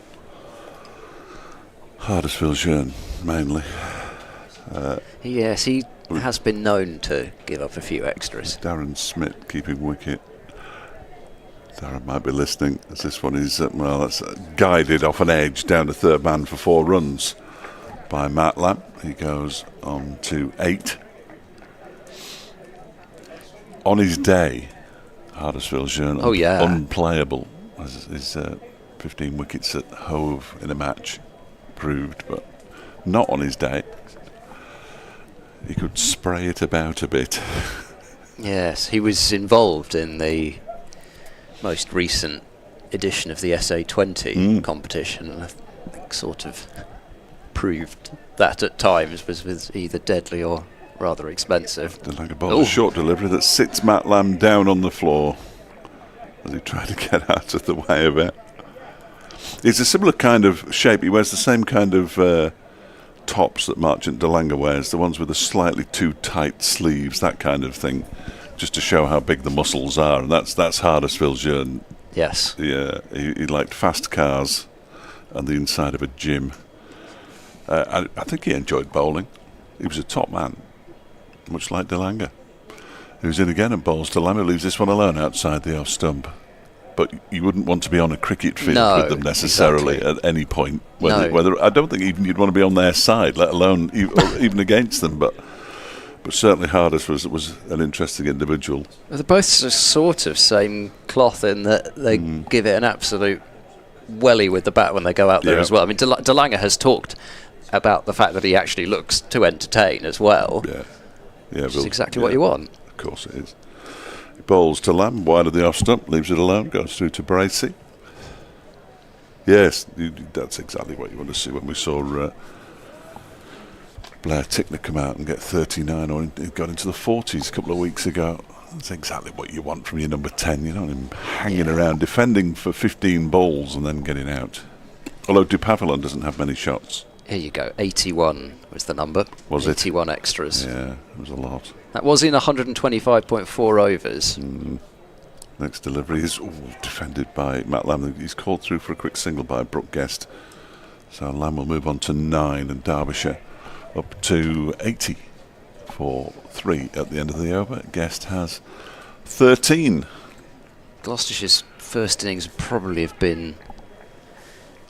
Huddersfield mainly. Yes, he has been known to give up a few extras. Darren Smith keeping wicket. Darren might be listening, as this one is, that's guided off an edge down to third man for 4 runs by Matt Lamb. He goes on to 8. On his day, Huddersfield unplayable, as his 15 wickets at Hove in a match proved, but not on his day. He could spray it about a bit. Yes, he was involved in the most recent edition of the SA20 competition, and I think sort of proved that at times was either deadly or rather expensive. Like a short delivery that sits Matt Lamb down on the floor as he tried to get out of the way of it. It's a similar kind of shape. He wears the same kind of tops that Marchant de Lange wears, the ones with the slightly too tight sleeves, that kind of thing, just to show how big the muscles are. And that's Huddersfield. Yes. Yeah, he liked fast cars and the inside of a gym. I think he enjoyed bowling. He was a top man, much like de Lange, who's in again and bowls to Lamb, who leaves this one alone outside the off stump. But you wouldn't want to be on a cricket field with them necessarily at any point. Whether I don't think even you'd want to be on their side, let alone even against them. But certainly Hardus was an interesting individual. Well, they're both sort of same cloth in that they give it an absolute welly with the bat when they go out there as well. I mean, de Lange has talked about the fact that he actually looks to entertain as well. Yeah, which is exactly what you want. Of course it is. Bowls to Lamb, wide of the off stump, leaves it alone, goes through to Bracey. Yes, that's exactly what you want to see. When we saw Blair Tickner come out and get 39, or it got into the 40s a couple of weeks ago. That's exactly what you want from your number 10. You know, him hanging around, defending for 15 balls and then getting out. Although Dupavilon doesn't have many shots. Here you go, 81 was the number. Was 81 extras. Yeah, it was a lot. That was in 125.4 overs. Next delivery is defended by Matt Lamb. He's called through for a quick single by Brooke Guest. So Lamb will move on to 9 and Derbyshire up to 80 for 3 at the end of the over. Guest has 13. Gloucestershire's first innings probably have been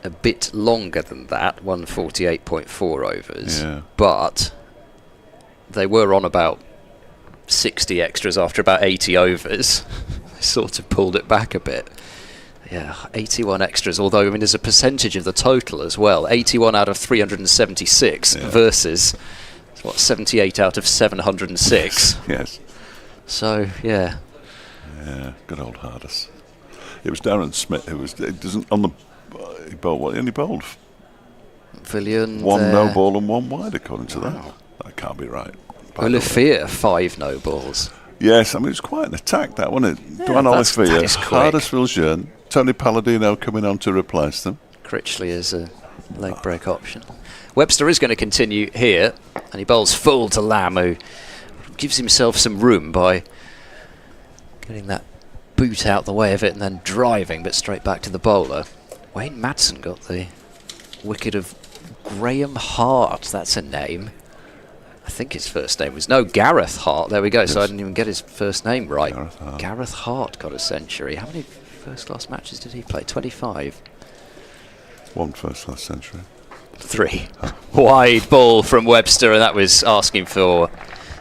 a bit longer than that, 148.4 overs. Yeah. But they were on about 60 extras after about 80 overs. They sort of pulled it back a bit. Yeah, 81 extras, although I mean there's a percentage of the total as well. 81 out of 376 versus, what, 78 out of 706. Yes. So, yeah. Yeah, good old Hardus. It was Darren Smith who was, it doesn't, on the, he bowled, what, he only bowled Villian 1 there. no ball and 1 wide according to that. That can't be right. Olivier, 5 no balls. Yes, I mean, it was quite an attack, that, wasn't it? Yeah, Duan that Olivier, is quick. Hardus Viljoen, Tony Palladino coming on to replace them. Critchley is a leg break option. Webster is going to continue here, and he bowls full to Lamb, who gives himself some room by getting that boot out the way of it and then driving, but straight back to the bowler. Wayne Madsen got the wicket of Graham Hart. That's a name. I think his first name was... No, Gareth Hart. There we go. Yes. So I didn't even get his first name right. Gareth Hart got a century. How many first-class matches did he play? 25. 1 first-class century. 3. Wide ball from Webster, and that was asking for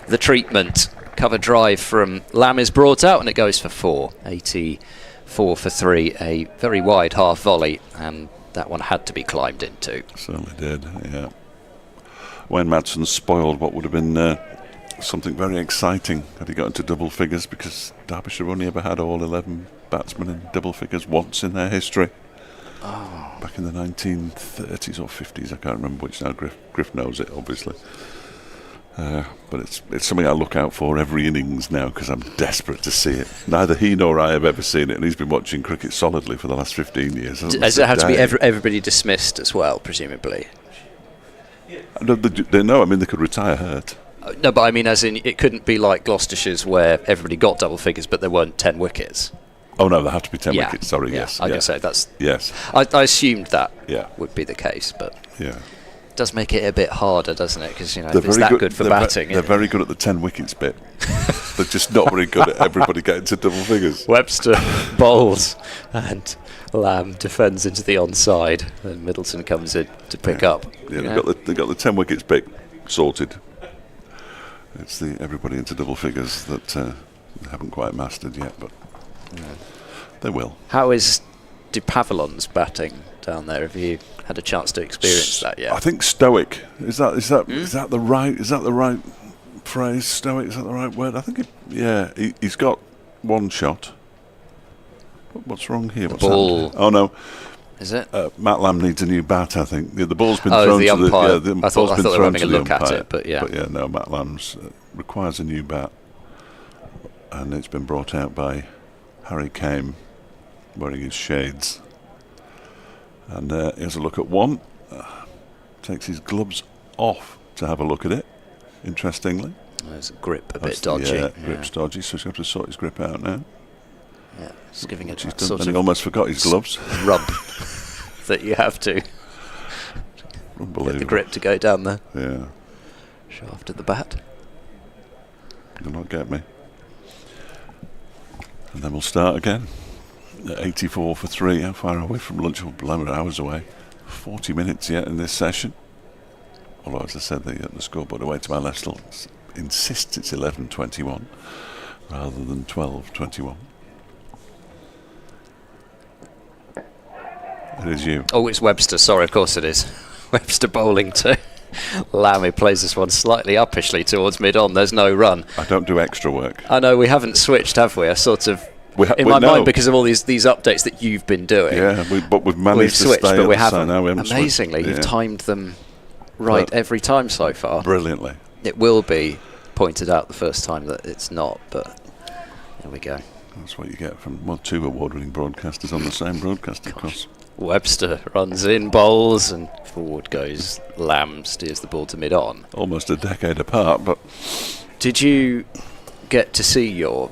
the treatment. Cover drive from Lamb is brought out, and it goes for 4. 84 for 3. A very wide half volley, and that one had to be climbed into. Certainly did, yeah. Wayne Madsen spoiled what would have been something very exciting had he got into double figures, because Derbyshire only ever had all 11 batsmen in double figures once in their history. Oh. Back in the 1930s or 50s, I can't remember which now. Griff knows it, obviously. But it's something I look out for every innings now, because I'm desperate to see it. Neither he nor I have ever seen it, and he's been watching cricket solidly for the last 15 years. Does it have to be everybody dismissed as well, presumably? No, I mean, they could retire hurt. No, but I mean, as in, it couldn't be like Gloucestershire's where everybody got double figures, but there weren't 10 wickets. Oh, no, there have to be 10 wickets, sorry, yes. I guess so, that's... Yes. I assumed that would be the case, but... Yeah. It does make it a bit harder, doesn't it? Because, you know, it's that good for batting. They're very good at the 10 wickets bit. They're just not very good at everybody getting to double figures. Webster bowls, and Lamb defends into the onside, and Middleton comes in to pick up. Yeah, they've got the 10 wickets bit sorted. It's the everybody into double figures that they haven't quite mastered yet, but they will. How is Dupavilon's batting down there? Have you had a chance to experience that yet? I think stoic. Is that the right phrase? Stoic, is that the right word? I think he's got 1 shot. What's wrong here? What's ball. Happened? Oh no. Is it? Matt Lamb needs a new bat, I think. The ball's been thrown the to umpire. the I thought they were having a look at it, but yeah. But yeah, no, Matt Lamb's requires a new bat, and it's been brought out by Harry Kame wearing his shades. And here's a look at one. Takes his gloves off to have a look at it, interestingly. There's a grip a bit dodgy. Yeah, grip's dodgy, so he's got to sort his grip out now. Yeah, just giving it that sort and of he almost forgot his gloves. Rub that you have to get the grip to go down the shaft of the bat. You'll not get me. And then we'll start again. 84 for 3. How far away from lunch? We're hours away. 40 minutes yet in this session. Although, as I said, the scoreboard away to my left still insists it's 11:21 rather than 12:21. It is you. Oh, it's Webster. Sorry, of course it is. Webster bowling too. Lamb, who plays this one slightly uppishly towards mid-on. There's no run. I don't do extra work. I know we haven't switched, have we? I sort of, in my mind, because of all these updates that you've been doing. Yeah, but we've managed to switched, stay but we at the haven't. side. No, we haven't Amazingly, switched. you've timed them right every time so far. Brilliantly. It will be pointed out the first time that it's not, but there we go. That's what you get from, two award-winning broadcasters on the same broadcast, of course. Webster runs in, bowls, and forward goes Lamb, steers the ball to mid-on. Almost a decade apart, but... Did you get to see your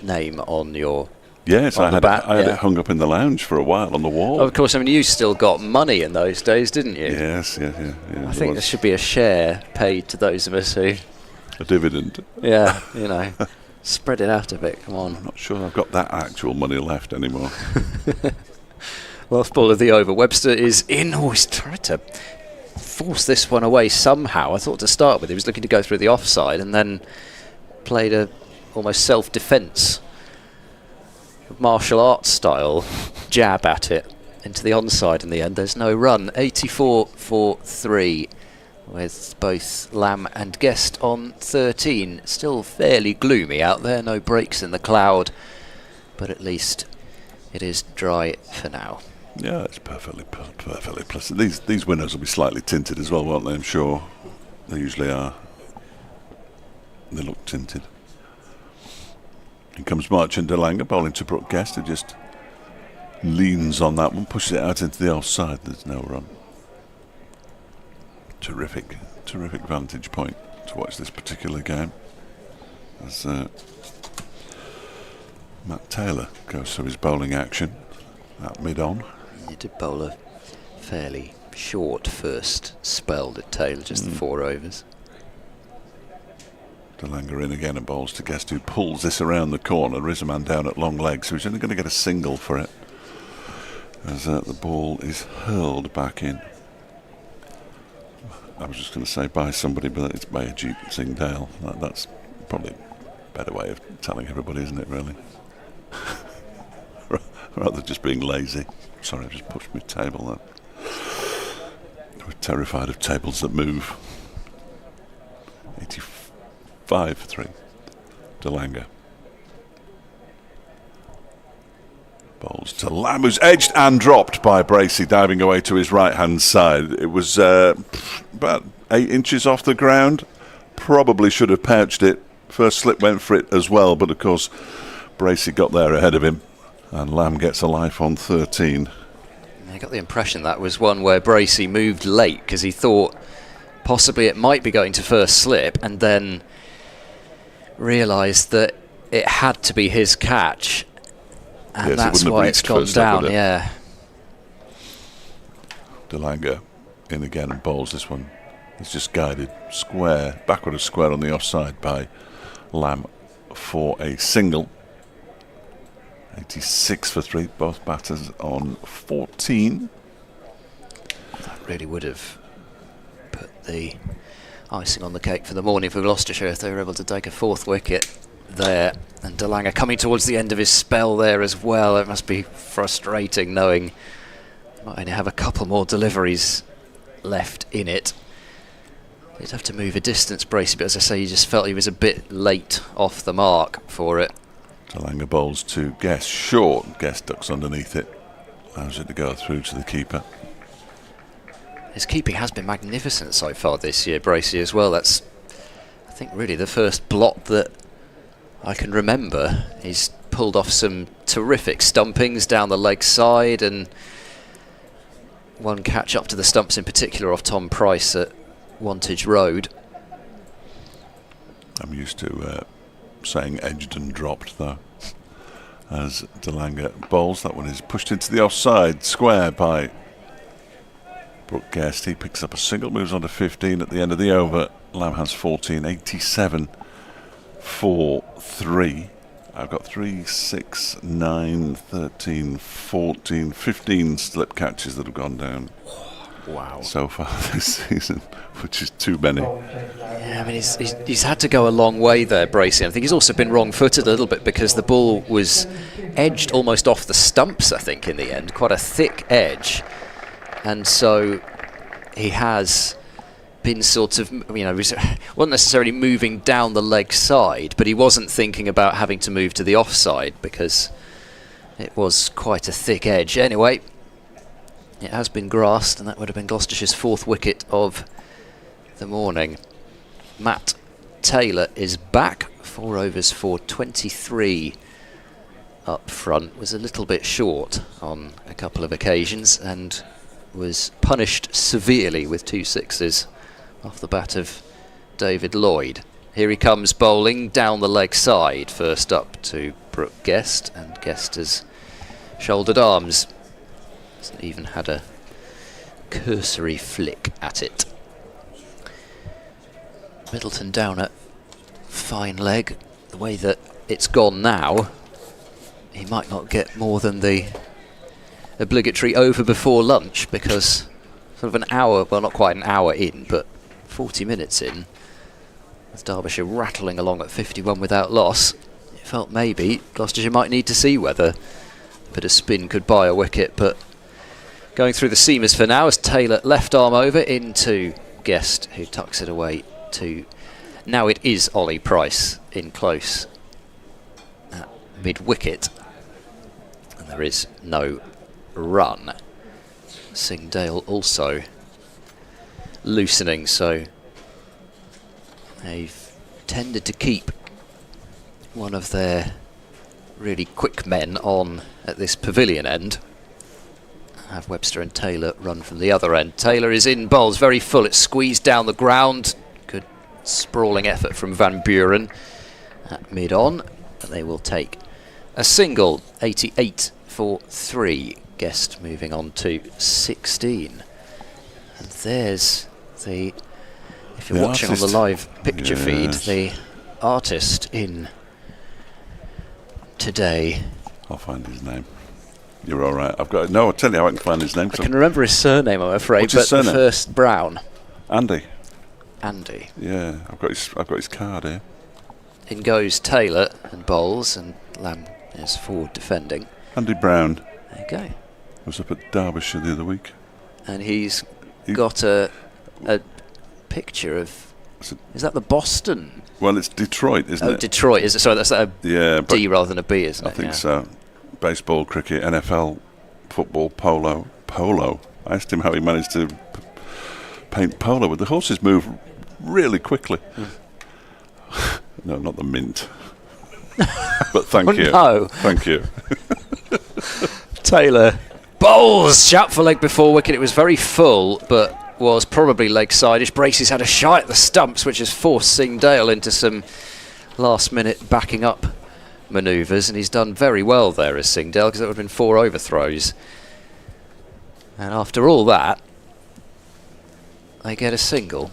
name on your... Yes, I had it hung up in the lounge for a while on the wall. Oh, of course, I mean, you still got money in those days, didn't you? Yes, yeah. I think there should be a share paid to those of us who... A dividend. Yeah, spread it out a bit, come on. I'm not sure I've got that actual money left anymore. Last ball of the over. Webster is in. Oh, he's trying to force this one away somehow. I thought to start with he was looking to go through the offside and then played a almost self-defence, martial arts style jab at it into the onside in the end. There's no run. 84 for 3 with both Lamb and Guest on 13. Still fairly gloomy out there. No breaks in the cloud, but at least it is dry for now. Yeah, it's perfectly pleasant. These winners will be slightly tinted as well, won't they? I'm sure they usually are. They look tinted. Here comes Marchand de Lange, bowling to Brooke Guest, who just leans on that one, pushes it out into the offside. There's no run. Terrific vantage point to watch this particular game. As Matt Taylor goes through his bowling action at mid-on. He did bowl a fairly short first spell, did Taylor, just the 4 overs. De Lange in again and bowls to Guest, who pulls this around the corner. There is a man down at long leg, so he's only going to get a single for it as the ball is hurled back in. I was just going to say by somebody, but it's by Ajit Singh Dale. That's probably a better way of telling everybody, isn't it, really? Rather just being lazy. Sorry, I just pushed my table there. We're terrified of tables that move. 85 for 3. De Lange. Bowls to Lamb, who's edged and dropped by Bracey, diving away to his right-hand side. It was about 8 inches off the ground. Probably should have pouched it. First slip went for it as well, but of course Bracey got there ahead of him, and Lamb gets a life on 13. I got the impression that was one where Bracey moved late because he thought possibly it might be going to first slip, and then realised that it had to be his catch. And yes, that's why it's gone down, yeah. De Lange in again and bowls this one. He's just guided square, backward of square on the offside by Lamb for a single. 86 for 3, both batters on 14. That really would have put the icing on the cake for the morning for Gloucestershire if they were able to take a 4th wicket there. And De Lange coming towards the end of his spell there as well. It must be frustrating knowing he might only have a couple more deliveries left in it. He'd have to move a distance, Bracey, but as I say, he just felt he was a bit late off the mark for it. De Lange bowls to Guest short. Guest ducks underneath it, allows it to go through to the keeper. His keeping has been magnificent so far this year, Bracey, as well. That's, I think, really the first blot that I can remember. He's pulled off some terrific stumpings down the leg side, and one catch up to the stumps in particular off Tom Price at Wantage Road. I'm used to saying edged and dropped, though, as De Lange bowls. That one is pushed into the offside square by Brooke Guest. He picks up a single, moves on to 15 at the end of the over. Lamb has 14, 87 for 3. I've got 3, 6, 9, 13, 14, 15 slip catches that have gone down. Wow. So far this season, which is too many. Yeah, I mean, he's had to go a long way there, Bracey. I think he's also been wrong-footed a little bit because the ball was edged almost off the stumps, I think, in the end. Quite a thick edge. And so he has been sort of, wasn't necessarily moving down the leg side, but he wasn't thinking about having to move to the offside because it was quite a thick edge. Anyway, it has been grassed, and that would have been Gloucestershire's 4th wicket of the morning. Matt Taylor is back, 4 overs for 23 up front. Was a little bit short on a couple of occasions and was punished severely with 2 sixes off the bat of David Lloyd. Here he comes bowling down the leg side. First up to Brooke Guest, and Guest has shouldered arms. Hasn't even had a cursory flick at it. Middleton down at fine leg. The way that it's gone now, he might not get more than the obligatory over before lunch, because sort of an hour, well, not quite an hour in, but 40 minutes in, with Derbyshire rattling along at 51 without loss, it felt maybe Gloucestershire might need to see whether a bit of spin could buy a wicket. But going through the seamers for now as Taylor left arm over into Guest, who tucks it away to, now it is Ollie Price in close at mid-wicket, and there is no run. Singdale also loosening, so they've tended to keep one of their really quick men on at this pavilion end. Have Webster and Taylor run from the other end. Taylor is in bowls, very full, it's squeezed down the ground. Good sprawling effort from Van Buren at mid-on, but they will take a single. 88 for 3. Guest moving on to 16. And there's the, if you're watching on the live picture feed, the artist in today. I'll find his name. You're all right. I've got no. I'll tell you how I can find his name. I can remember his surname, I'm afraid. What's his but surname? The first Brown. Andy. Andy. Yeah, I've got his card here. In goes Taylor and bowls, and Lamb is forward defending. Andy Brown. There you go. Was up at Derbyshire the other week. And he's got a picture of. Is that the Boston? Well, it's Detroit, isn't it? Oh, Detroit. Is it? Sorry, that's a D rather than a B, isn't it? I think so. Baseball, cricket, NFL, football, polo. Polo. I asked him how he managed to paint polo, but the horses move really quickly. No, not the mint. But thank you. No. Thank you. Taylor bowls, shout for leg before wicket. It was very full, but was probably leg sideish. Braces had a shy at the stumps, which has forced Singdale into some last minute backing up manoeuvres, and he's done very well there as Singdale, because it would have been 4 overthrows. And after all that, they get a single.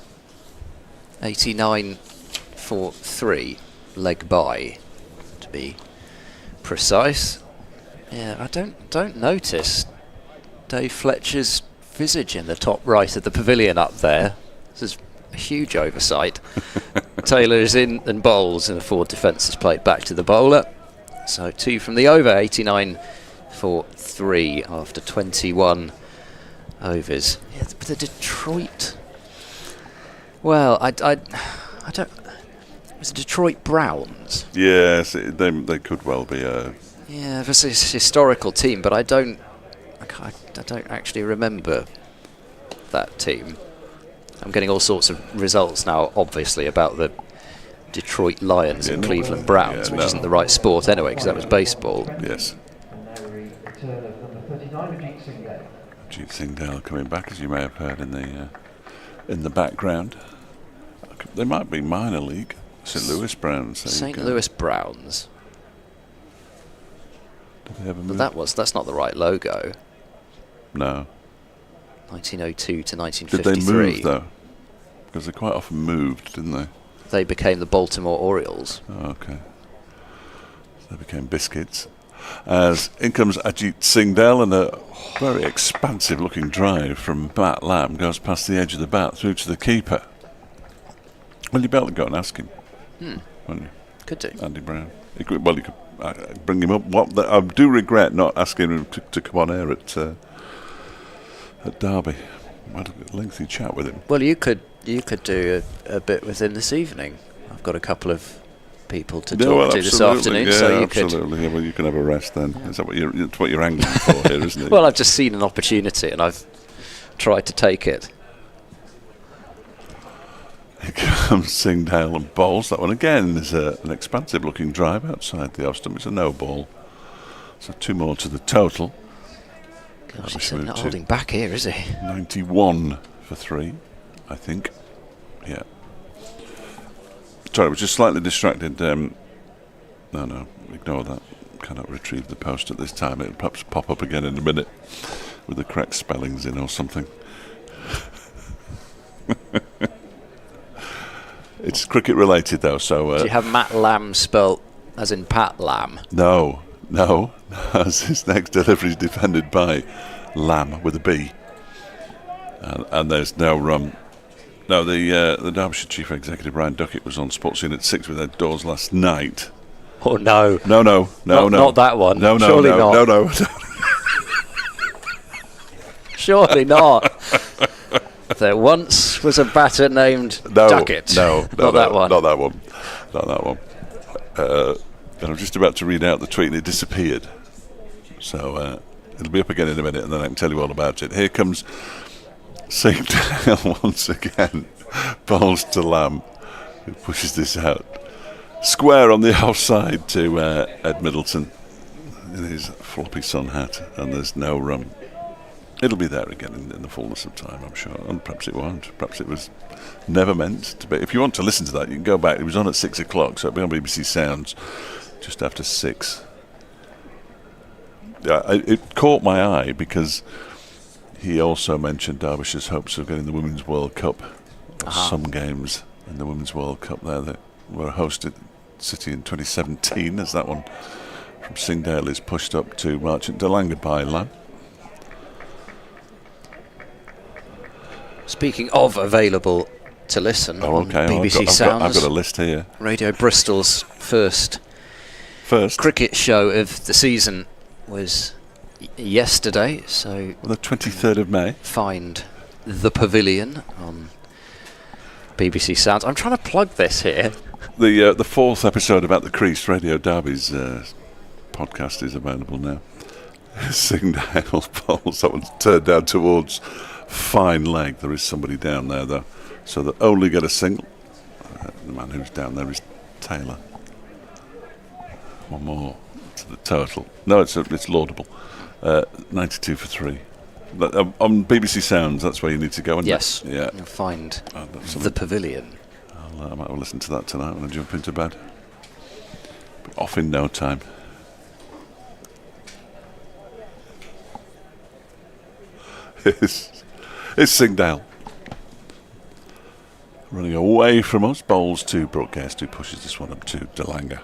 89 for 3, leg by, to be precise. Yeah, I don't notice Dave Fletcher's visage in the top right of the pavilion up there. This is a huge oversight. Taylor is in and bowls, and a forward defence is played back to the bowler. So 2 from the over, 89 for 3 after 21 overs. Yeah, but the Detroit. Well, I don't. It was the Detroit Browns. Yes, they could well be. Yeah, it's a historical team, but I don't actually remember that team. I'm getting all sorts of results now, obviously, about the Detroit Lions and Cleveland Browns, which isn't the right sport anyway, because that was baseball. Yes. Ajit Singdale coming back, as you may have heard in the background. They might be minor league. St. Louis Browns. St. Louis Browns. Did they ever move? But that's not the right logo. No. 1902 to 1953. Did they move though? Because they quite often moved, didn't they? They became the Baltimore Orioles. Oh, okay. So they became Biscuits. As in comes Ajit Singdale, and a very expansive looking drive from Matt Lamb goes past the edge of the bat through to the keeper. Well, you'd be able to go and ask him. Wouldn't you? Could do. Andy Brown. You could bring him up. I do regret not asking him to come on air at Derby. I had a lengthy chat with him. Well, you could do a bit with him this evening. I've got a couple of people to talk to this afternoon, yeah, so you absolutely. could. Yeah, well, you can have a rest then. Is that what you're angling for here, isn't it? Well, I've just seen an opportunity and I've tried to take it. Here comes Singdale and bowls. That one again is an expansive-looking drive outside the off stump. It's a no ball. So 2 more to the total. Gosh, he's not holding back here, is he? 91 for 3, I think. Yeah. Sorry, I was just slightly distracted. No, ignore that. Cannot retrieve the post at this time. It'll perhaps pop up again in a minute with the correct spellings in or something. It's cricket related though, so... Do you have Matt Lamb spelt as in Pat Lamb? No. As his next delivery is defended by Lamb with a B. And there's no run. No, the Derbyshire Chief Executive, Ryan Duckett, was on Sportscene at 6 with their doors last night. Oh, no. No. Not that one. No. Surely not. No. Surely not. There once was a batter named Duckett. Not that one. Not that one. And I'm just about to read out the tweet and it disappeared. So it'll be up again in a minute and then I can tell you all about it. Here comes Singdale once again. Bowls to Lamb, who pushes this out. Square on the offside to Ed Middleton in his floppy sun hat, and there's no run. It'll be there again in the fullness of time, I'm sure, and perhaps it won't. Perhaps it was never meant to be. If you want to listen to that, you can go back. It was on at 6 o'clock, so it'll be on BBC Sounds just after 6. It caught my eye because he also mentioned Derbyshire's hopes of getting the Women's World Cup. Some games in the Women's World Cup there that were hosted City in 2017, as that one from Singdale is pushed up to Marchant Delanga by Lamb. Speaking of available to listen on BBC Sounds, I've got a list here. Radio Bristol's first cricket show of the season was yesterday, so the 23rd of May. Find the Pavilion on BBC Sounds. I'm trying to plug this here. The 4th episode about the Crease, Radio Derby's podcast, is available now. Singdale bowls. That one's turned down towards fine leg. There is somebody down there though, so they only get a single. The man who's down there is Taylor. One more to the total. No, it's laudable. 92 for 3. On BBC Sounds, that's where you need to go. Yes, yeah. You'll find the Pavilion. I might have listened to that tonight when I jump into bed. Be off in no time. It's Singdale running away from us. Bowls to Broadcast, who pushes this one up to Delanga.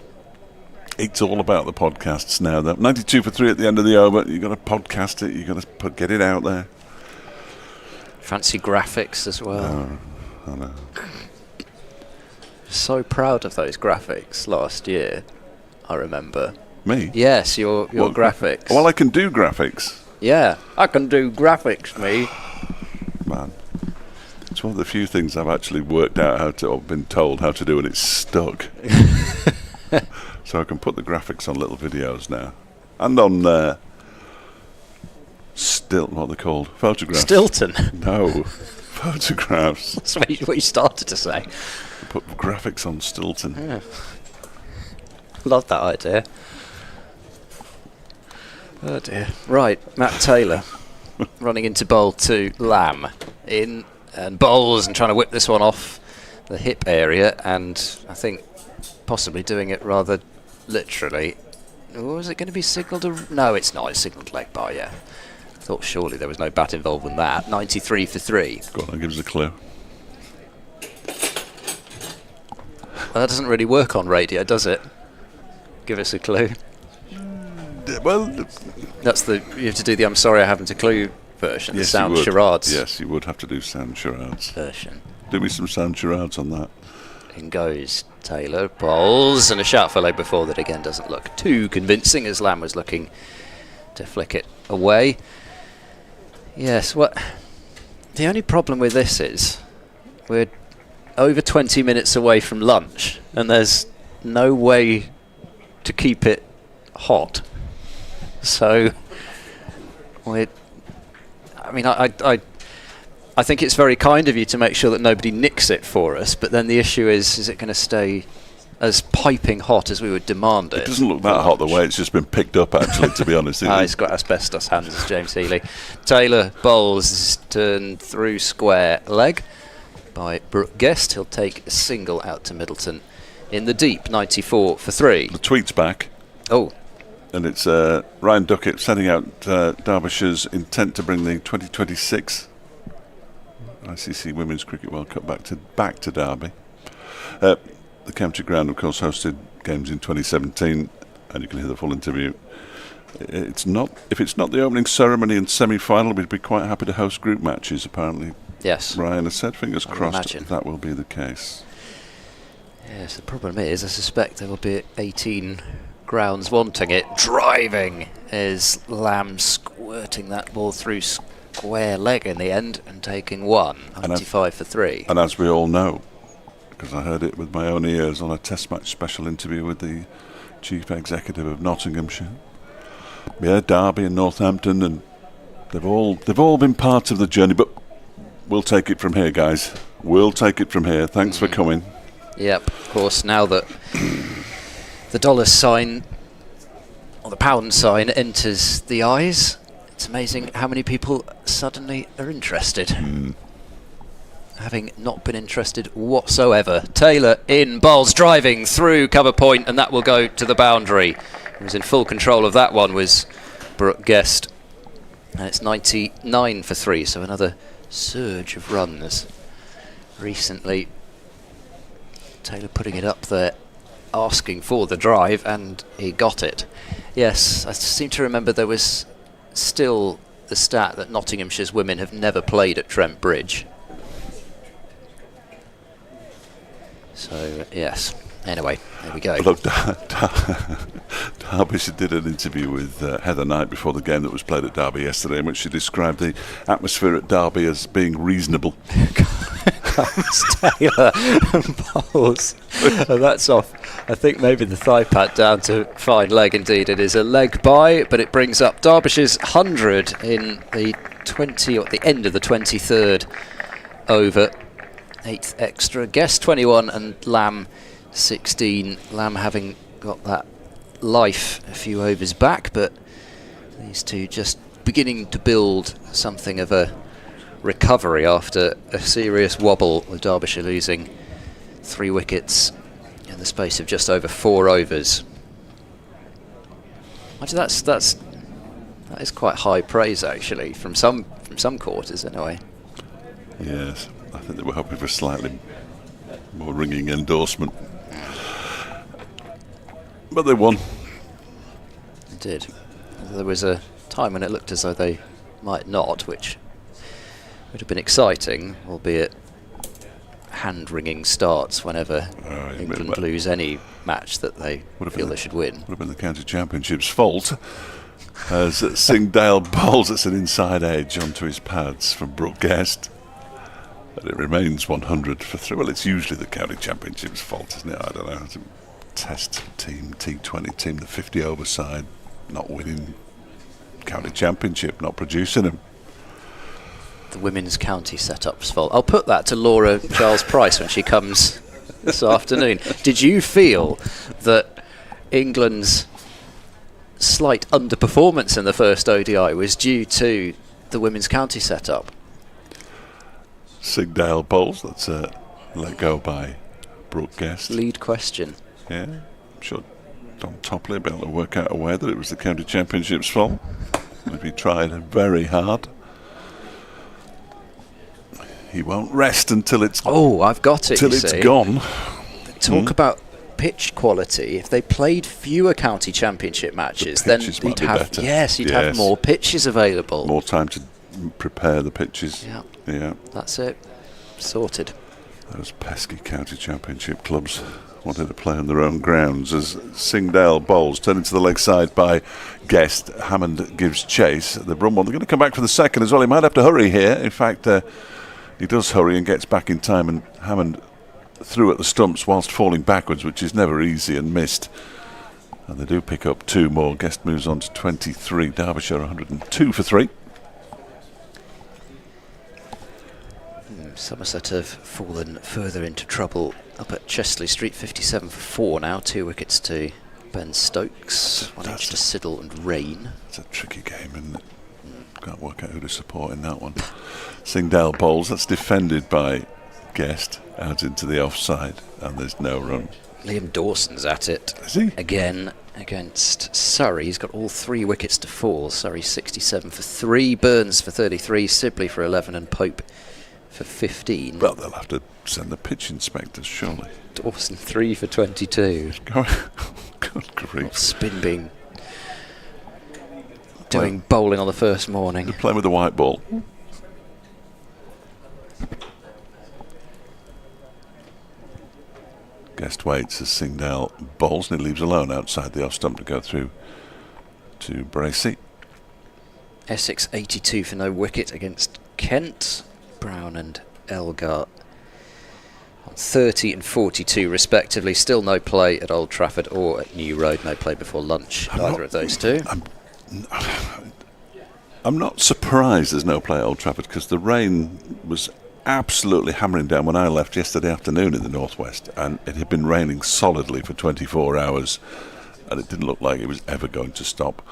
It's all about the podcasts now, though. 92 for 3 at the end of the over. You've got to podcast it. You've got to get it out there. Fancy graphics as well. I know. So proud of those graphics last year, I remember. Me? Yes, your graphics. Well, I can do graphics. Yeah, I can do graphics, me. Man, it's one of the few things I've actually worked out how to, or been told how to do, and it's stuck. So I can put the graphics on little videos now, and on what are they called? Photographs. Stilton. No, photographs. That's what you started to say. Put graphics on Stilton. Yeah. Love that idea. Oh dear. Right, Matt Taylor running into bowl to Lamb in and bowls and trying to whip this one off the hip area, and I think possibly doing it rather literally. Or is it going to be signalled? No, it's not. It's signalled leg bar, yeah. I thought surely there was no bat involved in that. 93 for 3. Go on, give us a clue. Well, that doesn't really work on radio, does it? Give us a clue. Well, that's you have to do the I'm sorry I haven't a clue version. Yes, the sound you would. charades. Yes, you would have to do sound charades. Version. Do me some sound charades on that. In goes Taylor, bowls, and a shot for leg before that again doesn't look too convincing as Lamb was looking to flick it away. Yes, what The only problem with this is we're over 20 minutes away from lunch, and there's no way to keep it hot. So, I think it's very kind of you to make sure that nobody nicks it for us, but then the issue is it going to stay as piping hot as we would demand it? It doesn't look that hot the way it's just been picked up, actually, to be honest. He's got asbestos hands, as James Healy. Taylor bowls is turned through square leg by Brooke Guest. He'll take a single out to Middleton in the deep, 94 for 3. The tweet's back. Oh. And it's Ryan Duckett setting out Derbyshire's intent to bring the 2026 ICC Women's Cricket World Cup back to Derby. The County Ground, of course, hosted games in 2017, and you can hear the full interview. If it's not the opening ceremony and semi-final, we'd be quite happy to host group matches, apparently. Yes. Ryan has said, fingers crossed, imagine that will be the case. Yes, the problem is, I suspect there will be 18 grounds wanting it. Driving is Lamb squirting that ball through square leg in the end and taking 95 for 3. And as we all know, because I heard it with my own ears on a Test match special interview with the Chief Executive of Nottinghamshire. Yeah, Derby and Northampton, and they've all been part of the journey, but we'll take it from here, guys. We'll take it from here. Thanks for coming. Yep, of course, now that the dollar sign, or the pound sign, enters the eyes, it's amazing how many people suddenly are interested. Having not been interested whatsoever. Taylor in, bowls driving through cover point, and that will go to the boundary. Who was in full control of that one was Brooke Guest. And it's 99 for 3, so another surge of runs recently. Taylor putting it up there, asking for the drive, and he got it. Yes, I seem to remember there was still the stat that Nottinghamshire's women have never played at Trent Bridge. So, yes. Anyway, there we go. Look, Derbyshire did an interview with Heather Knight before the game that was played at Derby yesterday, in which she described the atmosphere at Derby as being reasonable. Comes Taylor and bowls. And that's off. I think maybe the thigh pad down to fine leg. Indeed, it is a leg by, but it brings up Derbyshire's 100 in the 20, or at the end of the 23rd over. 8th extra. Guest 21 and Lamb 16. Lamb having got that life a few overs back, but these two just beginning to build something of a recovery after a serious wobble, with Derbyshire losing 3 wickets in the space of just over 4 overs. Actually, that is quite high praise, actually, from some quarters anyway. Yes, I think they were hoping for a slightly more ringing endorsement, but they won. They did. There was a time when it looked as though they might not, which would have been exciting, albeit hand-wringing starts whenever England lose any match that they feel they should win. Would have been the County Championship's fault, as Singdale bowls it's an inside edge onto his pads from Brooke Guest. But it remains 100 for 3. Well, it's usually the County Championship's fault, isn't it? I don't know. It's a Test team, T20 team, the 50 over side, not winning County Championship, not producing them. The women's county setup's fault. I'll put that to Laura Charles Price when she comes this afternoon. Did you feel that England's slight underperformance in the first ODI was due to the women's county setup? Singdale bowls, that's let go by Brooke Guest. Lead question. Yeah, I'm sure Don Topley will be able to work out a way that it was the County Championship's fault. If he tried very hard. He won't rest until it's... Oh, I've got it, till it's gone. Talk about pitch quality. If they played fewer county championship matches, then you'd have you'd have more pitches available. More time to prepare the pitches. Yeah. That's it. Sorted. Those pesky county championship clubs wanted to play on their own grounds as Singdale bowls, turned into the leg side by Guest. Hammond gives chase. They've run one. They're going to come back for the second as well. He might have to hurry here. In fact, he does hurry and gets back in time, and Hammond threw at the stumps whilst falling backwards, which is never easy, and missed. And they do pick up 2 more. Guest moves on to 23. Derbyshire 102 for 3. Somerset have fallen further into trouble up at Chesley Street, 57 for 4 now, 2 wickets to Ben Stokes, 1 each to Siddle and Rain. It's a tricky game, isn't it? Can't work out who to support in that one. Singdale bowls, that's defended by Guest, out into the offside, and there's no run. Liam Dawson's at it. Is he? Again against Surrey. He's got all 3 wickets to fall. Surrey 67 for 3, Burns for 33, Sibley for 11 and Pope for 15. Well, they'll have to send the pitch inspectors, surely. Dawson 3 for 22. Good grief. Spin being doing bowling on the first morning. They're playing with the white ball. Guest waits as Singdale bowls, and he leaves alone outside the off stump to go through to Bracey. Essex 82 for no wicket against Kent. Brown and Elgar on 30 and 42 respectively. Still no play at Old Trafford or at New Road. No play before lunch, either of those two. I'm not surprised there's no play at Old Trafford, because the rain was absolutely hammering down when I left yesterday afternoon in the northwest, and it had been raining solidly for 24 hours, and it didn't look like it was ever going to stop.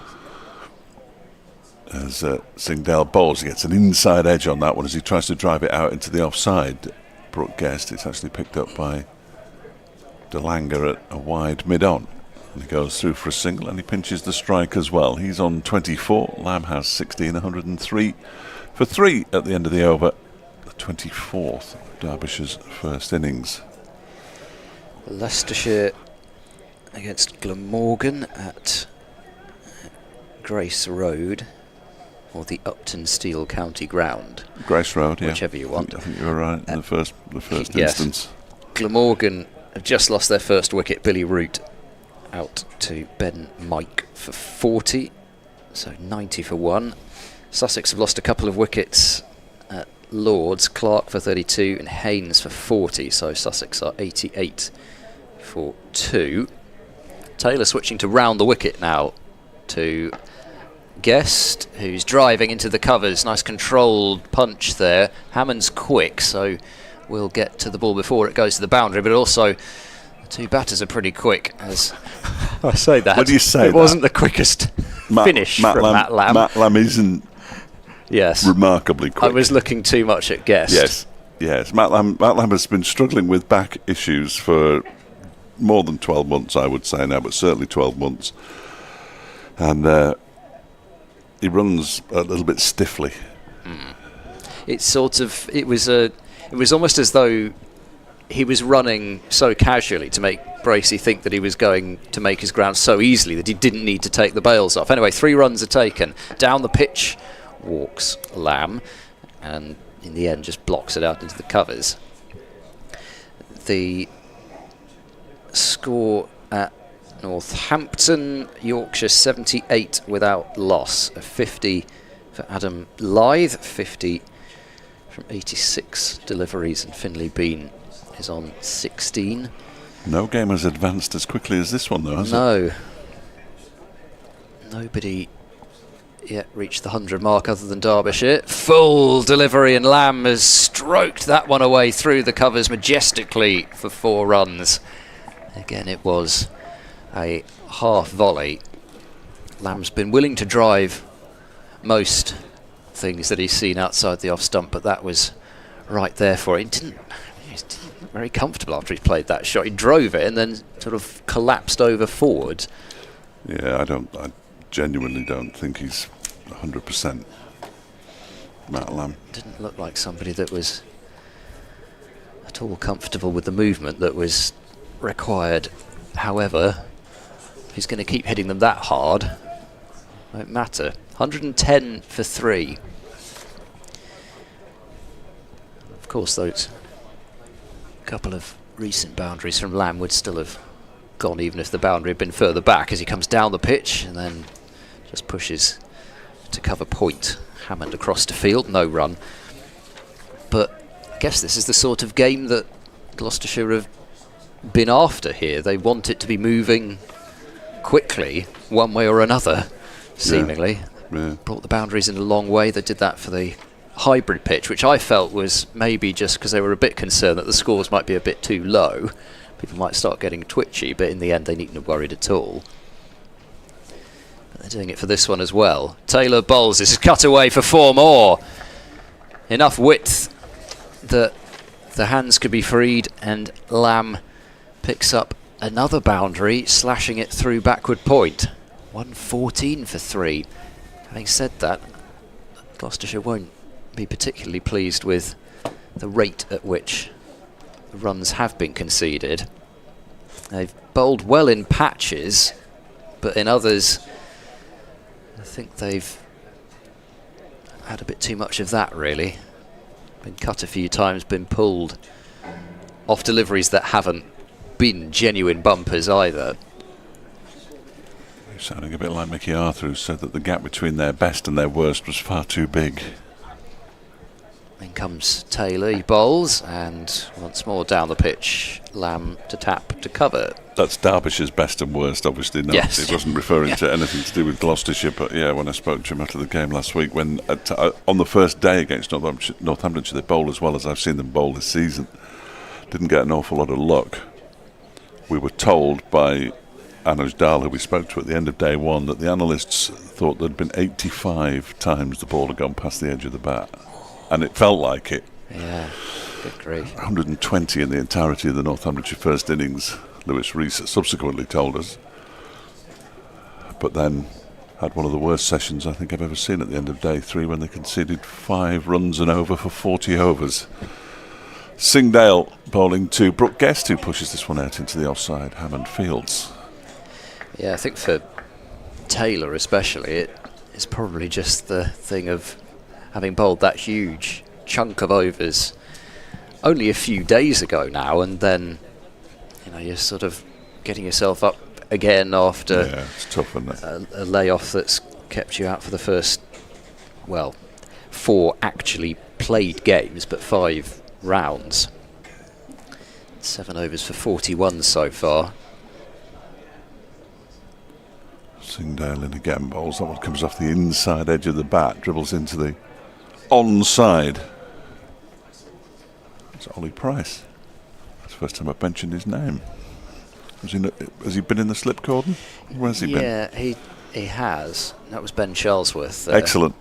As Singdale bowls, he gets an inside edge on that one as he tries to drive it out into the offside. Brooke Guest, it's actually picked up by DeLanger at a wide mid-on. And he goes through for a single, and he pinches the strike as well. He's on 24. Lamb has 16, 103 for 3 at the end of the over. The 24th of Derbyshire's first innings. Leicestershire against Glamorgan at Grace Road, or the Upton Steel County Ground. Grace Road, yeah. Whichever you want. I think you were right in the first yes. instance. Glamorgan have just lost their first wicket. Billy Root out to Ben Mike for 40, so 90 for 1. Sussex have lost a couple of wickets at Lords. Clark for 32 and Haynes for 40, so Sussex are 88 for 2. Taylor switching to round the wicket now to Guest, who's driving into the covers. Nice controlled punch there. Hammond's quick, so we'll get to the ball before it goes to the boundary, but also the 2 batters are pretty quick. As I say that, when you say it wasn't the quickest finish from Matt Lamb. Matt Lamb isn't remarkably quick. I was looking too much at Guest. Yes. Matt Lamb has been struggling with back issues for more than 12 months, I would say now, but certainly 12 months. And he runs a little bit stiffly. It's sort of, it was almost as though he was running so casually to make Bracey think that he was going to make his ground so easily that he didn't need to take the bails off. Anyway, 3 runs are taken. Down the pitch walks Lamb, and in the end just blocks it out into the covers. The score at Northampton, Yorkshire 78 without loss, a 50 for Adam Lythe, 50 from 86 deliveries, and Finlay Bean is on 16. No game has advanced as quickly as this one, though, has it? No. Nobody yet reached the 100 mark other than Derbyshire. Full delivery, and Lamb has stroked that one away through the covers majestically for 4 runs. Again, it was a half volley. Lamb's been willing to drive most things that he's seen outside the off stump, but that was right there for him. He was very comfortable after he played that shot. He drove it and then sort of collapsed over forward. Yeah, I genuinely don't think he's 100%. Matt Lamb didn't look like somebody that was at all comfortable with the movement that was required. However, if he's going to keep hitting them that hard, it won't matter. 110 for 3. Of course, those A couple of recent boundaries from Lamb would still have gone even if the boundary had been further back, as he comes down the pitch and then just pushes to cover point. Hammond across the field, no run. But I guess this is the sort of game that Gloucestershire have been after here. They want it to be moving quickly, one way or another, seemingly. Yeah. Brought the boundaries in a long way. They did that for the hybrid pitch, which I felt was maybe just because they were a bit concerned that the scores might be a bit too low. People might start getting twitchy, but in the end they needn't have worried at all. But they're doing it for this one as well. Taylor bowls. This is cut away for 4 more. Enough width that the hands could be freed, and Lamb picks up another boundary, slashing it through backward point. 114 for 3. Having said that, Gloucestershire won't be particularly pleased with the rate at which the runs have been conceded. They've bowled well in patches, but in others I think they've had a bit too much of that, really. Been cut a few times, been pulled off deliveries that haven't been genuine bumpers either. Sounding a bit like Mickey Arthur, who said that the gap between their best and their worst was far too big. Then comes Taylor, he bowls, and once more down the pitch, Lamb to tap to cover. That's Derbyshire's best and worst, obviously. No, yes. It wasn't referring to anything to do with Gloucestershire, but yeah, when I spoke to him after the game last week, when on the first day against Northamptonshire, they bowled as well as I've seen them bowl this season. Didn't get an awful lot of luck. We were told by Anuj Dal, who we spoke to at the end of day one, that the analysts thought there'd been 85 times the ball had gone past the edge of the bat. And it felt like it. Yeah, good grief. 120 in the entirety of the Northamptonshire first innings, Lewis Rees subsequently told us. But then had one of the worst sessions I think I've ever seen at the end of day 3, when they conceded 5 runs and over for 40 overs. Singdale bowling to Brooke Guest, who pushes this one out into the offside, Hammond Fields. Yeah, I think for Taylor especially, it's probably just the thing of having bowled that huge chunk of overs only a few days ago now, and then you're sort of getting yourself up again after it's tough, isn't it? A layoff that's kept you out for the first 4 actually played games, but 5 rounds. 7 overs for 41 so far. Singdale in again, bowls. That one comes off the inside edge of the bat, dribbles into the onside. It's Ollie Price. That's the first time I've mentioned his name. Has he been in the slip cordon? Where has he been? Yeah, he has. That was Ben Charlesworth. Excellent.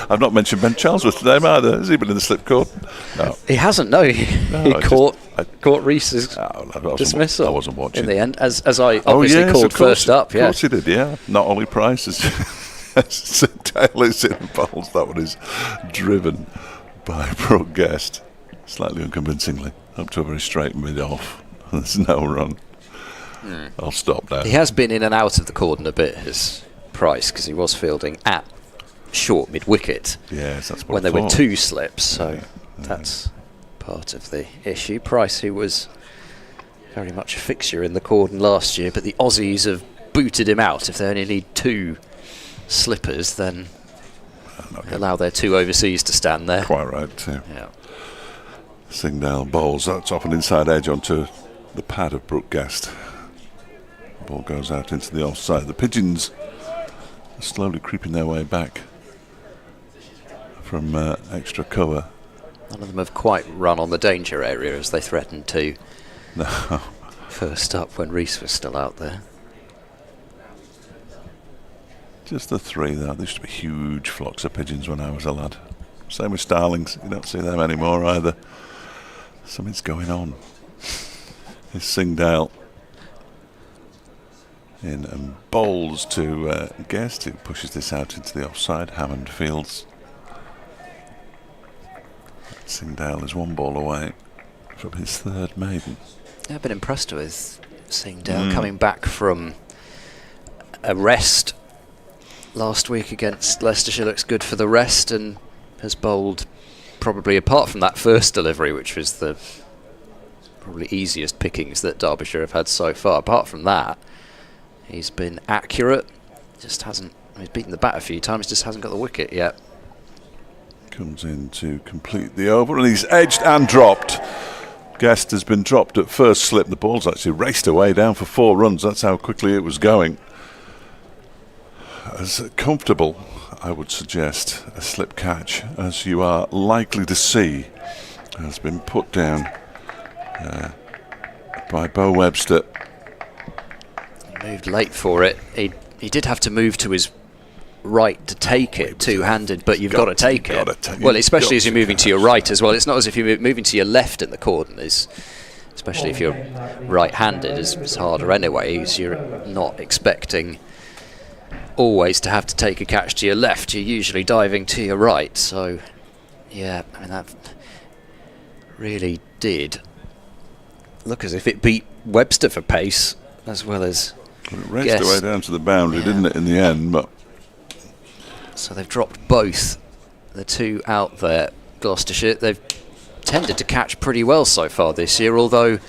I've not mentioned Ben Charlesworth today either. Has he been in the slip cordon? No. He hasn't, no. He caught Reese's dismissal. I wasn't watching. In the end, as I obviously called first up. Of course he did, yeah. Not Ollie Price. Taylor's in the bowls. That one is driven by Brooke Guest, slightly unconvincingly, up to a very straight mid-off. There's no run. I'll stop now. He has been in and out of the cordon a bit, his Price, because he was fielding at short mid-wicket. Yes, that's what when there were 2 slips, so that's part of the issue. Price, who was very much a fixture in the cordon last year, but the Aussies have booted him out. If they only need 2 slippers, then allow their 2 overseas to stand there. Quite right, too. Yeah. Singdale bowls. That's off an inside edge onto the pad of Brooke Guest. The ball goes out into the offside. The Pigeons are slowly creeping their way back from extra cover. None of them have quite run on the danger area as they threatened to. No. First up when Rees was still out there. Just the 3 though. There used to be huge flocks of pigeons when I was a lad. Same with starlings. You don't see them anymore either. Something's going on. Here's Singdale in and bowls to Guest, who pushes this out into the offside. Hammond Fields. Singdale is 1 ball away from his 3rd maiden. Yeah, I've been impressed with Singdale coming back from a rest last week against Leicestershire. Looks good for the rest and has bowled probably, apart from that first delivery, which was the probably easiest pickings that Derbyshire have had so far, apart from that, he's been accurate. Just hasn't. He's beaten the bat a few times, just hasn't got the wicket yet. Comes in to complete the over, and he's edged and dropped. Guest has been dropped at first slip. The ball's actually raced away down for 4 runs. That's how quickly it was going. As comfortable, I would suggest, a slip catch as you are likely to see has been put down by Bo Webster. He moved late for it. He did have to move to his right to take it two-handed, but you've got to take it. Well, especially as you're moving to your right as well. It's not as if you're moving to your left in the cordon. Especially if you're right-handed, it's harder anyway, because you're not expecting always to have to take a catch to your left. You're usually diving to your right. So, yeah, I mean, that really did look as if it beat Webster for pace as well as It raced away down to the boundary, didn't it, in the end? But so they've dropped both the two out there. Gloucestershire, they've tended to catch pretty well so far this year, although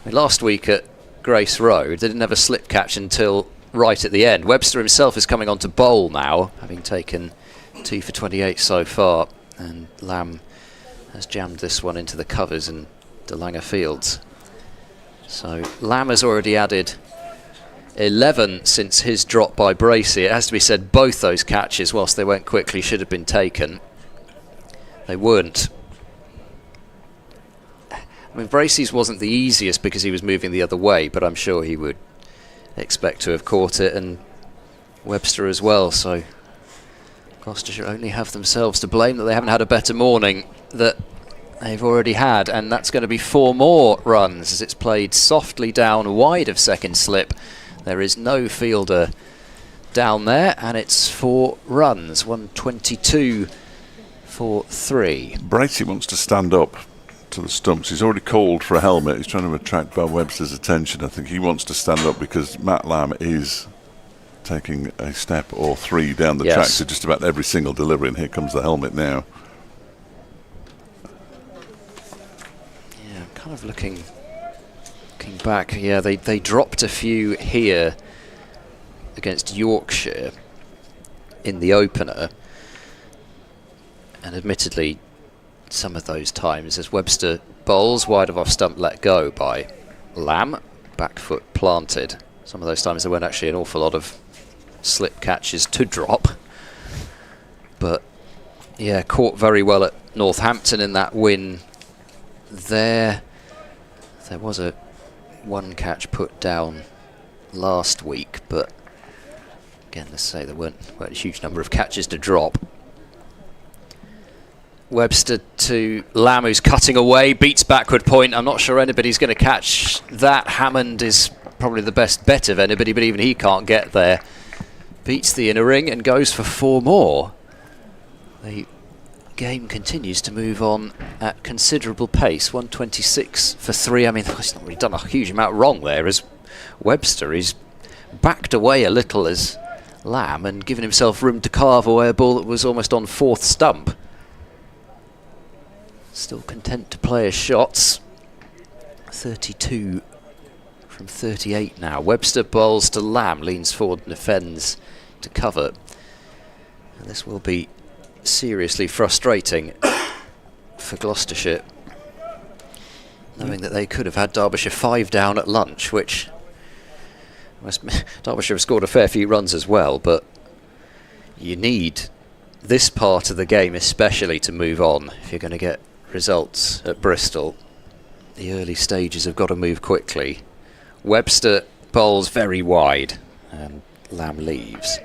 last week at Grace Road they didn't have a slip catch until right at the end. Webster himself is coming on to bowl now, having taken 2 for 28 so far, and Lamb has jammed this one into the covers in Delanger Fields. So Lamb has already added 11 since his drop by Bracey. It has to be said, both those catches, whilst they went quickly, should have been taken. They weren't. I mean, Bracey's wasn't the easiest because he was moving the other way, but I'm sure he would expect to have caught it, and Webster as well. So Gloucestershire only have themselves to blame that they haven't had a better morning that they've already had, and that's going to be 4 more runs as it's played softly down wide of second slip. There is no fielder down there, and it's 4 runs, 122 for 3. Bracey wants to stand up to the stumps. He's already called for a helmet. He's trying to attract Bob Webster's attention. I think he wants to stand up because Matt Lamb is taking a step or 3 down the track to just about every single delivery, and here comes the helmet now. Yeah, kind of looking back. Yeah, they dropped a few here against Yorkshire in the opener, and admittedly some of those times as Webster bowls wide of off stump let go by Lamb, back foot planted. Some of those times there weren't actually an awful lot of slip catches to drop, but yeah, caught very well at Northampton in that win there. There was a 1 catch put down last week, but again, let's say there weren't a huge number of catches to drop. Webster to Lamb, who's cutting away, beats backward point. I'm not sure anybody's going to catch that. Hammond is probably the best bet of anybody, but even he can't get there. Beats the inner ring and goes for 4 more. The game continues to move on at considerable pace. 126 for 3. I mean, he's not really done a huge amount wrong there as Webster. He's backed away a little as Lamb and given himself room to carve away a ball that was almost on 4th stump. Still content to play his shots. 32 from 38 now. Webster bowls to Lamb, leans forward and defends to cover. And this will be seriously frustrating for Gloucestershire, knowing that they could have had Derbyshire 5 down at lunch, which Derbyshire have scored a fair few runs as well, but you need this part of the game especially to move on if you're going to get results at Bristol. The early stages have got to move quickly. Webster bowls very wide and Lamb leaves.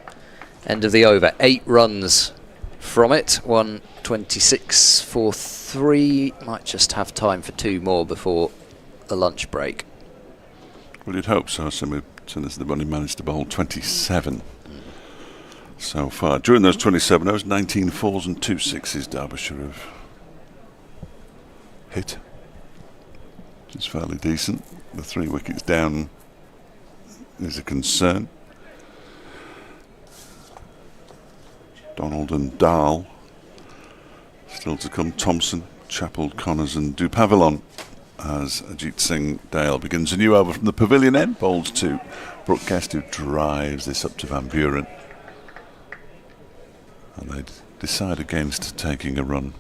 End of the over. 8 runs from it. 126 for 3. Might just have time for 2 more before the lunch break. Well, you'd hope so, since they've only managed to bowl 27 so far. During those 27 overs, 19 4s and 2 6s Derbyshire have hit, which is fairly decent. The 3 wickets down is a concern. Donald and Dahl Still to come, Thompson, Chappell, Connors and Dupavilon, as Ajit Singh Dale begins a new over from the pavilion end. Bowls to Brooke Guest, who drives this up to Van Buren. And they decide against taking a run,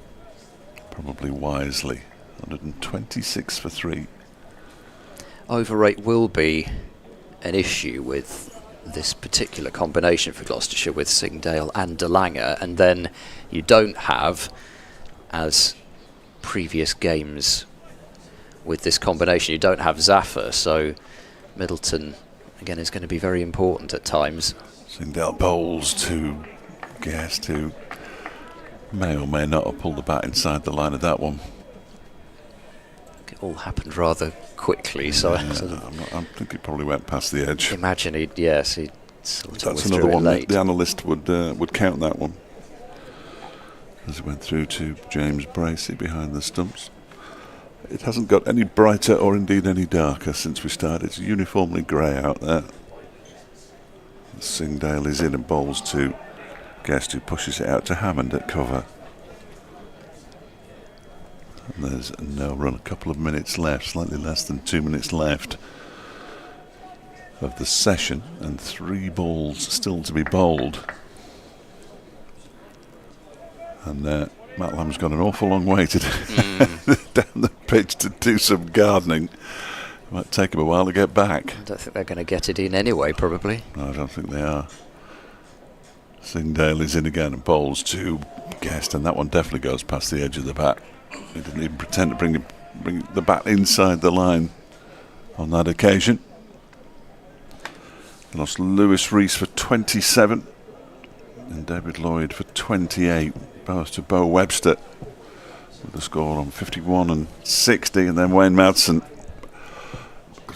probably wisely. 126 for 3. Overrate will be an issue with this particular combination for Gloucestershire with Singdale and De Lange, and then you don't have, as previous games with this combination, you don't have Zaffer, so Middleton again is going to be very important at times. Singdale bowls to Guest, who may or may not have pulled the bat inside the line of that one. It all happened rather quickly, so I think it probably went past the edge. Imagine he'd sort of That's withdrew another it one late. the analyst would count that one, as it went through to James Bracey behind the stumps. It hasn't got any brighter or indeed any darker since we started. It's uniformly grey out there. Singdale is in and bowls to Guest, who pushes it out to Hammond at cover. And there's no run, a couple of minutes left, slightly less than 2 minutes left of the session, and 3 balls still to be bowled. And Matt Lamb's gone an awful long way to down the pitch to do some gardening. It might take him a while to get back. I don't think they're going to get it in anyway, probably. No, I don't think they are. Singdale is in again and bowls to Guest, and that one definitely goes past the edge of the bat. He didn't even pretend to bring the bat inside the line on that occasion. Lost Lewis Rees for 27 and David Lloyd for 28. Both to Bo Webster with the score on 51 and 60, and then Wayne Madsen.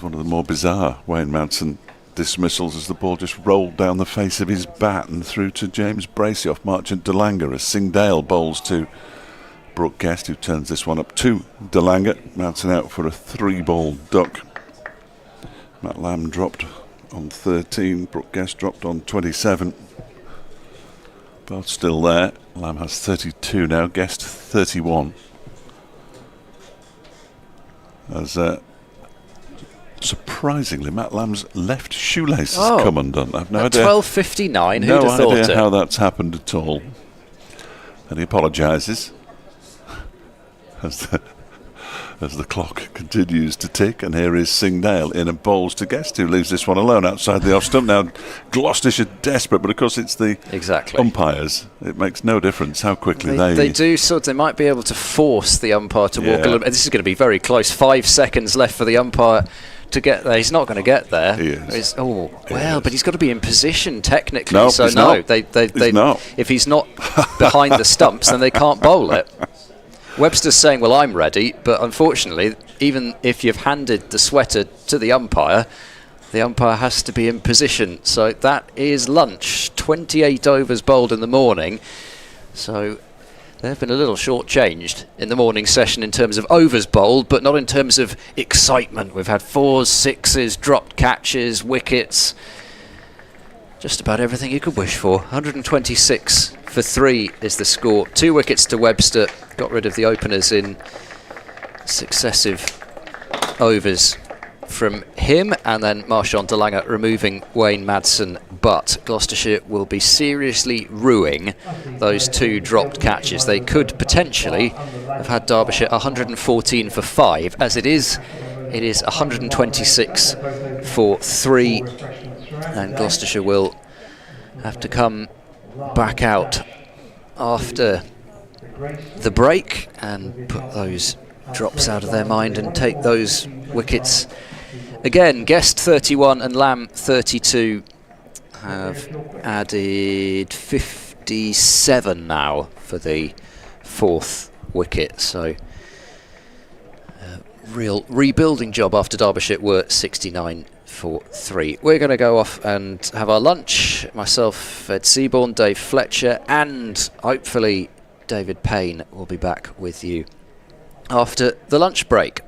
One of the more bizarre Wayne Madsen dismissals as the ball just rolled down the face of his bat and through to James Bracey off Marchant De Lange, as Singdale bowls to Brooke Guest, who turns this one up to De Lange. Madsen out for a 3-ball duck. Matt Lamb dropped on 13, Brooke Guest dropped on 27. Both still there. Lamb has 32 now, Guest 31. As surprisingly, Matt Lamb's left shoelace has come undone. I've no idea. 12:59. Who'd No have thought idea it? how that's happened at all. And he apologises as the clock continues to tick. And here is Singdale in and bowls to Guest, who leaves this one alone outside the off stump. Now Gloucestershire desperate, but of course it's the umpires. It makes no difference how quickly they do. They might be able to force the umpire to walk a little bit. This is going to be very close. 5 seconds left for the umpire to get there. He's not going to get there. He is. But he's got to be in position technically. No, so he's no, not. They not. If he's not behind the stumps, then they can't bowl it. Webster's saying, well, I'm ready, but unfortunately, even if you've handed the sweater to the umpire has to be in position. So that is lunch. 28 overs bowled in the morning. So they've been a little short-changed in the morning session in terms of overs bowled, but not in terms of excitement. We've had 4s, 6s, dropped catches, wickets. Just about everything you could wish for. 126 for 3 is the score. 2 wickets to Webster. Got rid of the openers in successive overs from him, and then Marchant De Lange removing Wayne Madsen. But Gloucestershire will be seriously ruining those 2 dropped catches. They could potentially have had Derbyshire 114 for 5. As it is 126 for 3. And Gloucestershire will have to come back out after the break and put those drops out of their mind and take those wickets again. Guest 31 and Lamb 32 have added 57 now for the 4th wicket. So real rebuilding job after Derbyshire were 69 for 3. We're going to go off and have our lunch. Myself, Ed Seaborn, Dave Fletcher, and hopefully David Payne will be back with you after the lunch break.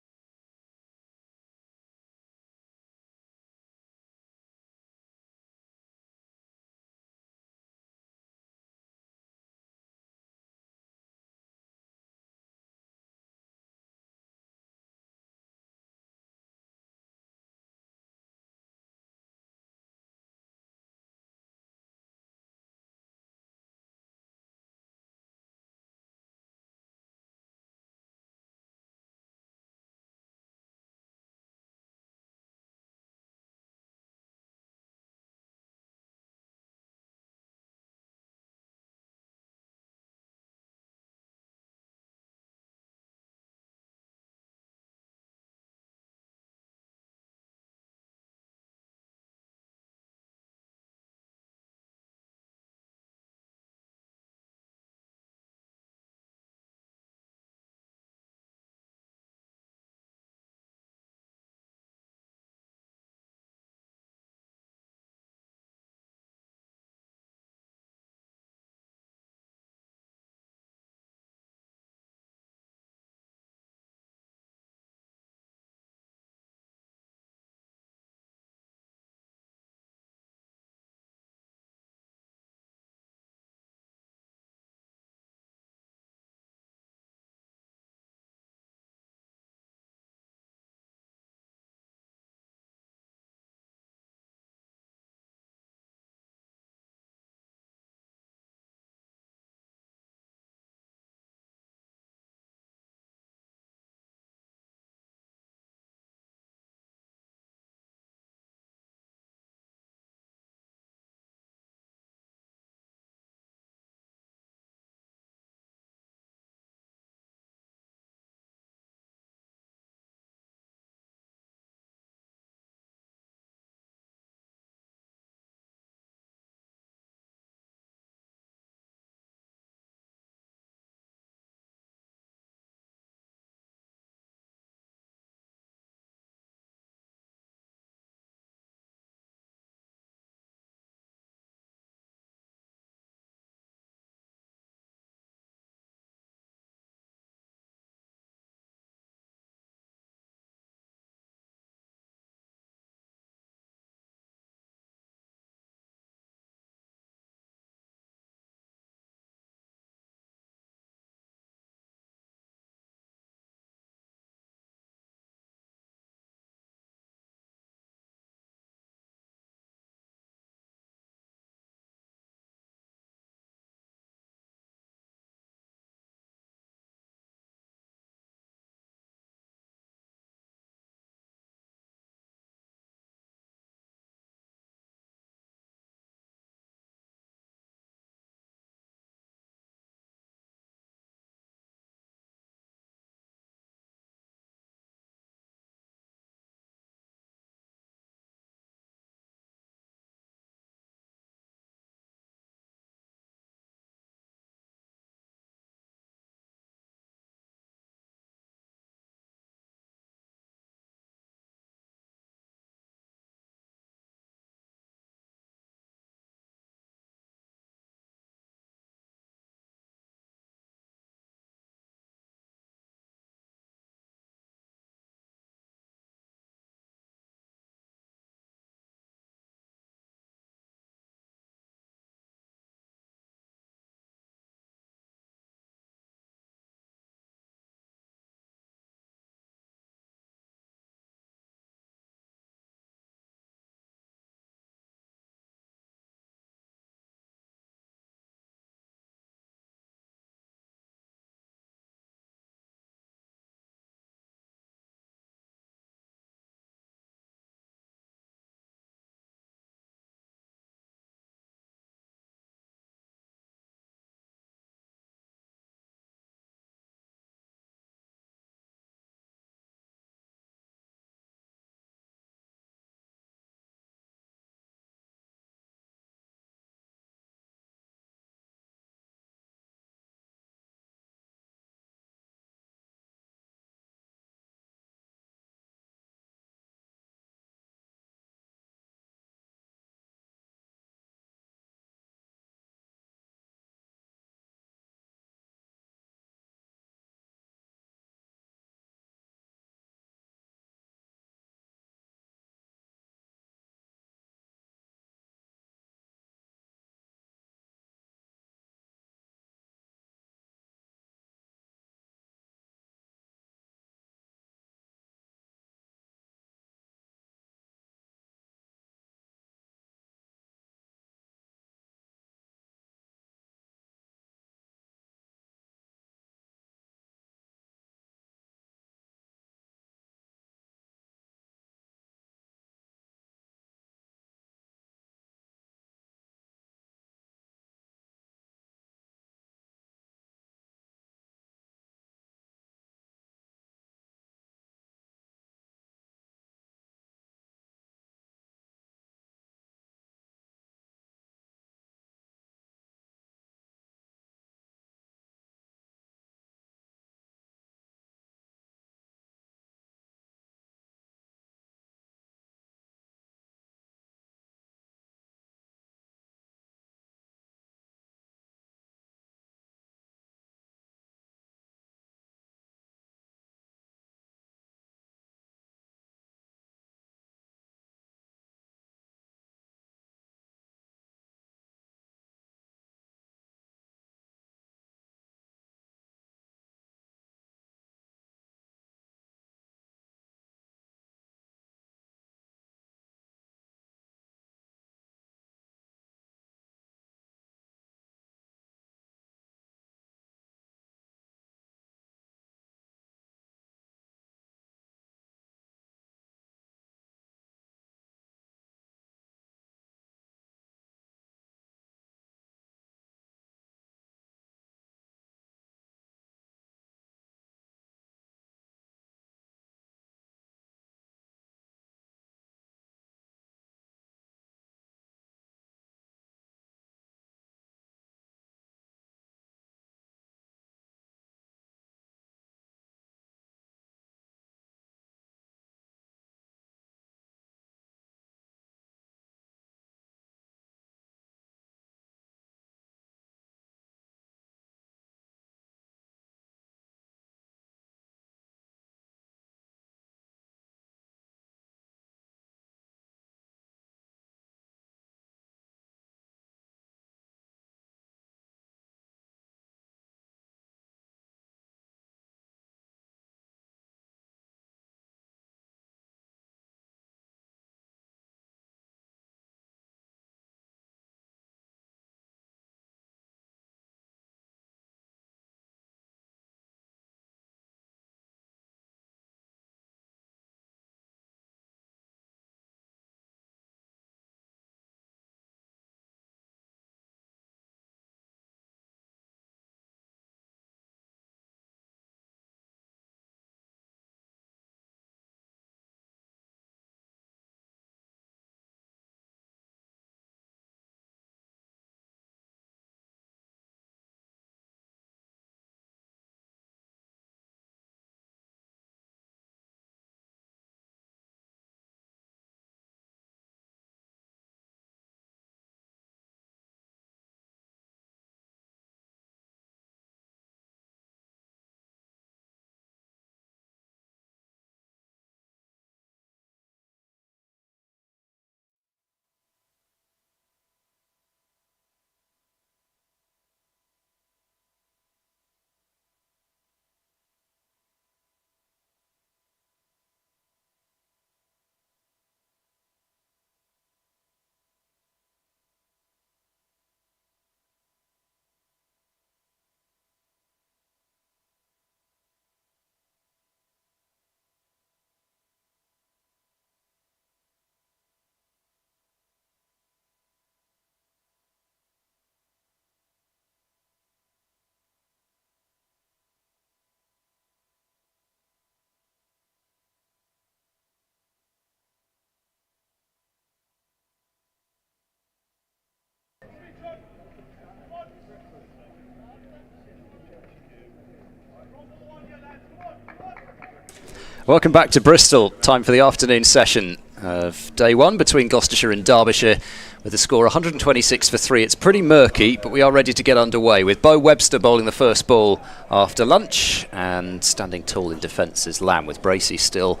Welcome back to Bristol. Time for the afternoon session of day one between Gloucestershire and Derbyshire, with the score 126 for 3. It's pretty murky, but we are ready to get underway with Bo Webster bowling the first ball after lunch, and standing tall in defence is Lamb, with Bracey still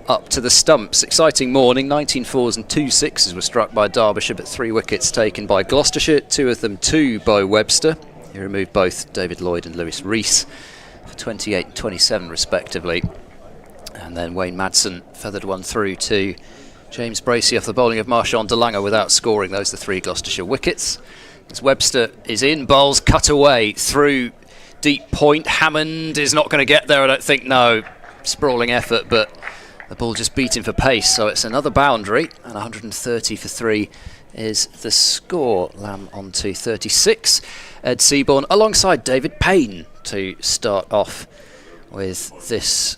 up to the stumps. Exciting morning. 19 fours and 2 sixes were struck by Derbyshire, but 3 wickets taken by Gloucestershire, 2 of them to Bo Webster. He removed both David Lloyd and Lewis Rees for 28 and 27 respectively. And then Wayne Madsen feathered one through to James Bracey off the bowling of Marchand de Lange without scoring. Those are the 3 Gloucestershire wickets. As Webster is in, bowls cut away through deep point. Hammond is not going to get there, I don't think. No, sprawling effort, but the ball just beat him for pace. So it's another boundary, and 130 for 3 is the score. Lamb on to 36. Ed Seaborn alongside David Payne to start off with this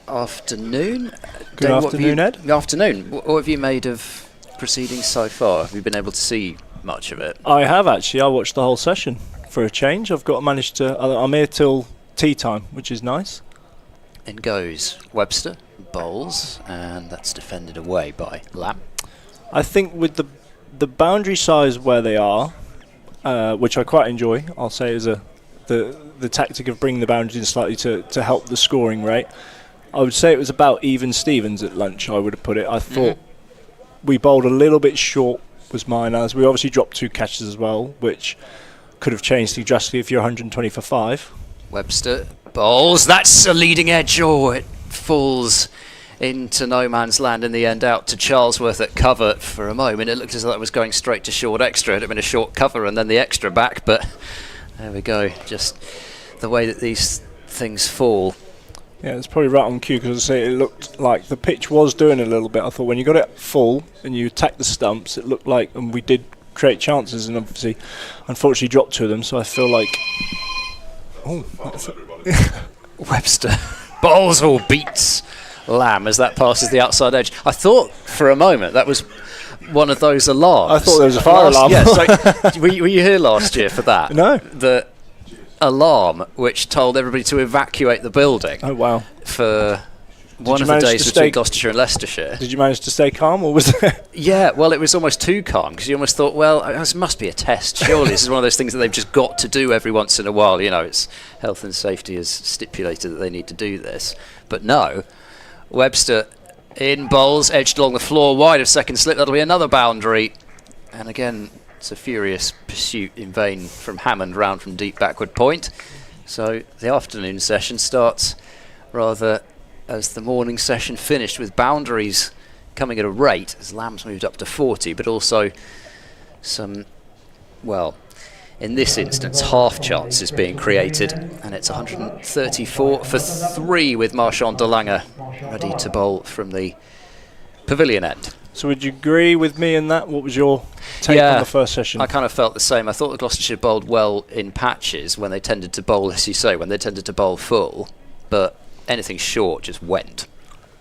afternoon. Good afternoon, Ed. Good afternoon. What have you made of proceedings so far? Have you been able to see much of it? I have actually. I watched the whole session for a change. I'm here till tea time, which is nice. In goes Webster, bowls, and that's defended away by Lamb. I think with the boundary size where they are, which I quite enjoy, I'll say is the tactic of bringing the boundaries in slightly to help the scoring rate. I would say it was about even Stevens at lunch, I would have put it. I thought we bowled a little bit short, was mine, as we obviously dropped 2 catches as well, which could have changed things drastically if you're 120 for 5. Webster bowls, that's a leading edge. Oh, it falls into no man's land in the end, out to Charlesworth at cover. For a moment it looked as though it was going straight to short extra. It had been a short cover and then the extra back, but there we go, just the way that these things fall. Yeah, it's probably right on cue, because I say it looked like the pitch was doing a little bit. I thought when you got it full and you attacked the stumps, it looked like, and we did create chances, and obviously unfortunately dropped 2 of them, so I feel like Webster bowls or beats Lamb as that passes the outside edge. I thought for a moment that was one of those alarms. I thought there was a fire alarm. Yeah, so were you here last year for that? No. The alarm which told everybody to evacuate the building. Oh wow. For one of the days between Gloucestershire and Leicestershire. Did you manage to stay calm, or was there? Yeah, well, it was almost too calm, because you almost thought, well, this must be a test. Surely this is one of those things that they've just got to do every once in a while. You know, it's health and safety has stipulated that they need to do this. But no, Webster in, bowls, edged along the floor, wide of second slip. That'll be another boundary. And again, it's a furious pursuit in vain from Hammond round from deep backward point. So the afternoon session starts rather as the morning session finished, with boundaries coming at a rate as Lamb's moved up to 40, but also some, well, in this instance, half chances being created, and it's 134 for 3 with Marchand de Lange ready to bowl from the pavilion end. So would you agree with me in that? What was your take on the first session? I kind of felt the same. I thought the Gloucestershire bowled well in patches when they tended to bowl, as you say, when they tended to bowl full, but anything short just went.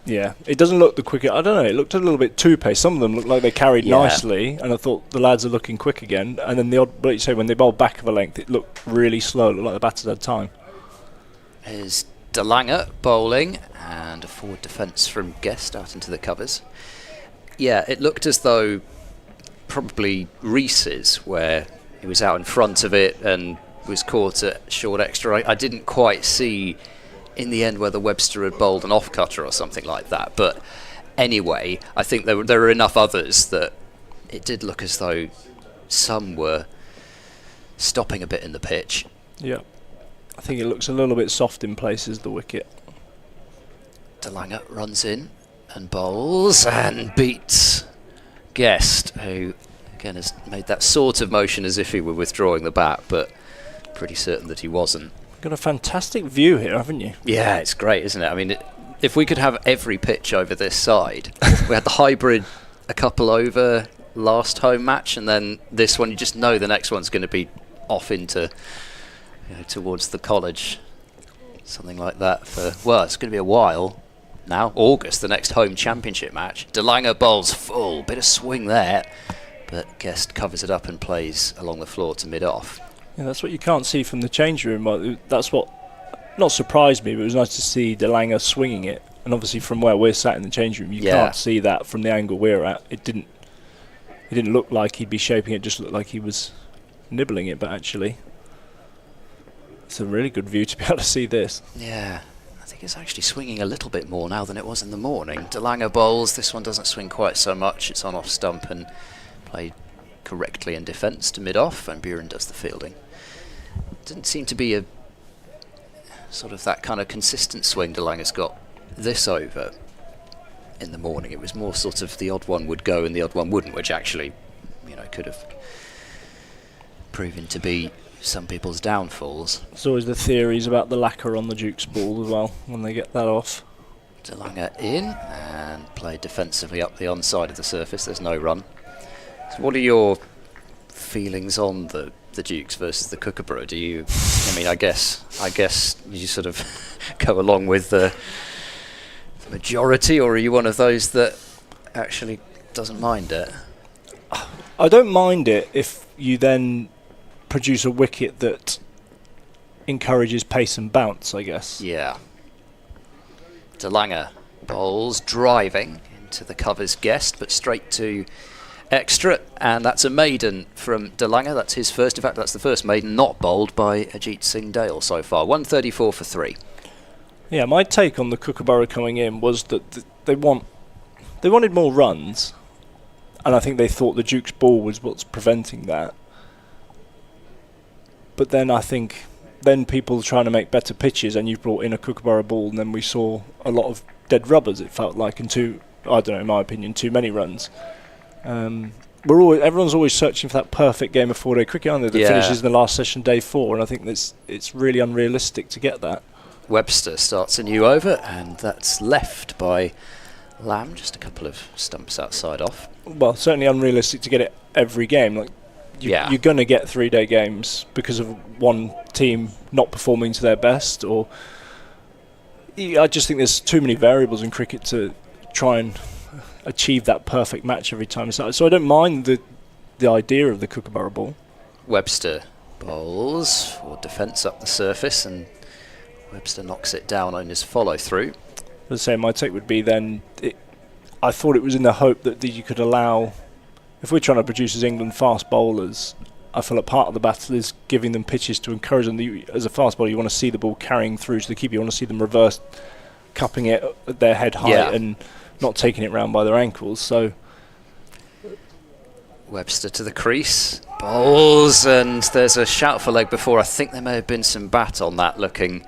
Yeah, it doesn't look the quicker. I don't know, it looked a little bit too paced. Some of them looked like they carried nicely, and I thought the lads are looking quick again. And then the odd, like you say, when they bowled back of a length, it looked really slow. It looked like the batters had time. Here's de Lange bowling, and a forward defence from Guest out into the covers. Yeah, it looked as though probably Rees's, where he was out in front of it and was caught at short extra. I didn't quite see in the end whether Webster had bowled an off-cutter or something like that. But anyway, I think there were enough others that it did look as though some were stopping a bit in the pitch. Yeah, I think it looks a little bit soft in places, the wicket. De Lange runs in and bowls and beats Guest, who again has made that sort of motion as if he were withdrawing the bat, but pretty certain that he wasn't. Got a fantastic view here, haven't you? Yeah, it's great, isn't it? I mean, if we could have every pitch over this side, we had the hybrid a couple over last home match, and then this one, you just know the next one's going to be off into, towards the college, something like that. For, well, it's going to be a while now. August, the next home championship match. De Lange bowls full, bit of swing there, but Guest covers it up and plays along the floor to mid-off. Yeah, that's what you can't see from the change room. That's what not surprised me, but it was nice to see de Lange swinging it And obviously from where we're sat in the change room, you can't see that from the angle we're at. It didn't look like he'd be shaping it, just looked like he was nibbling it, but actually it's a really good view to be able to see this. Yeah, I think it's actually swinging a little bit more now than it was in the morning. DeLange bowls, this one doesn't swing quite so much. It's on off stump and played correctly in defence to mid-off, and Buren does the fielding. Didn't seem to be a sort of that kind of consistent swing DeLange's got this over in the morning. It was more sort of the odd one would go and the odd one wouldn't, which actually, could have proven to be some people's downfalls. There's always the theories about the lacquer on the Duke's ball as well, when they get that off. DeLange in and played defensively up the onside of the surface. There's no run. So what are your feelings on the Dukes versus the Kookaburra? Do you, I guess you sort of go along with the majority, or are you one of those that actually doesn't mind it? I don't mind it if you then produce a wicket that encourages pace and bounce, I guess. Yeah. DeLange bowls driving into the covers guest, but straight to extra, and that's a maiden from DeLange. That's his first. In fact, that's the first maiden not bowled by Ajit Singh Dale so far. 134 for 3. Yeah, my take on the Kookaburra coming in was that they wanted more runs, and I think they thought the Duke's ball was what's preventing that. But then I think people trying to make better pitches, and you brought in a Kookaburra ball, and then we saw a lot of dead rubbers, it felt like, and in my opinion, too many runs. Everyone's always searching for that perfect game of 4-day cricket, aren't they? That finishes in the last session, day 4, and I think it's really unrealistic to get that. Webster starts a new over, and that's left by Lamb, just a couple of stumps outside off. Well, certainly unrealistic to get it every game. You're going to get 3-day games because of one team not performing to their best, or I just think there's too many variables in cricket to try and achieve that perfect match every time. So I don't mind the idea of the Kookaburra ball. Webster bowls for defence up the surface, and Webster knocks it down on his follow through. As I say, my take would be then, I thought it was in the hope that you could allow, if we're trying to produce as England fast bowlers, I feel like part of the battle is giving them pitches to encourage them. As a fast bowler, you want to see the ball carrying through to the keeper. You want to see them reverse, cupping it at their head height and not taking it round by their ankles. So Webster to the crease, bowls, and there's a shout for leg before. I think there may have been some bat on that, looking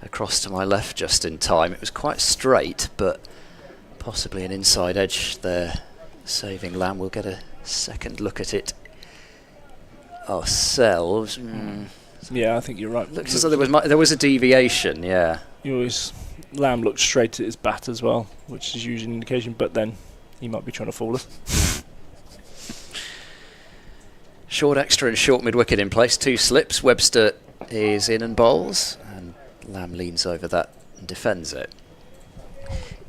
across to my left just in time. It was quite straight, but possibly an inside edge there saving Lamb. We'll get a second look at it ourselves. Yeah, I think you're right. Looks as though there was a deviation. Lamb looked straight at his bat as well, which is usually an indication, but then he might be trying to fool us. Short extra and short mid-wicket in place, 2 slips. Webster is in and bowls, and Lamb leans over that and defends it.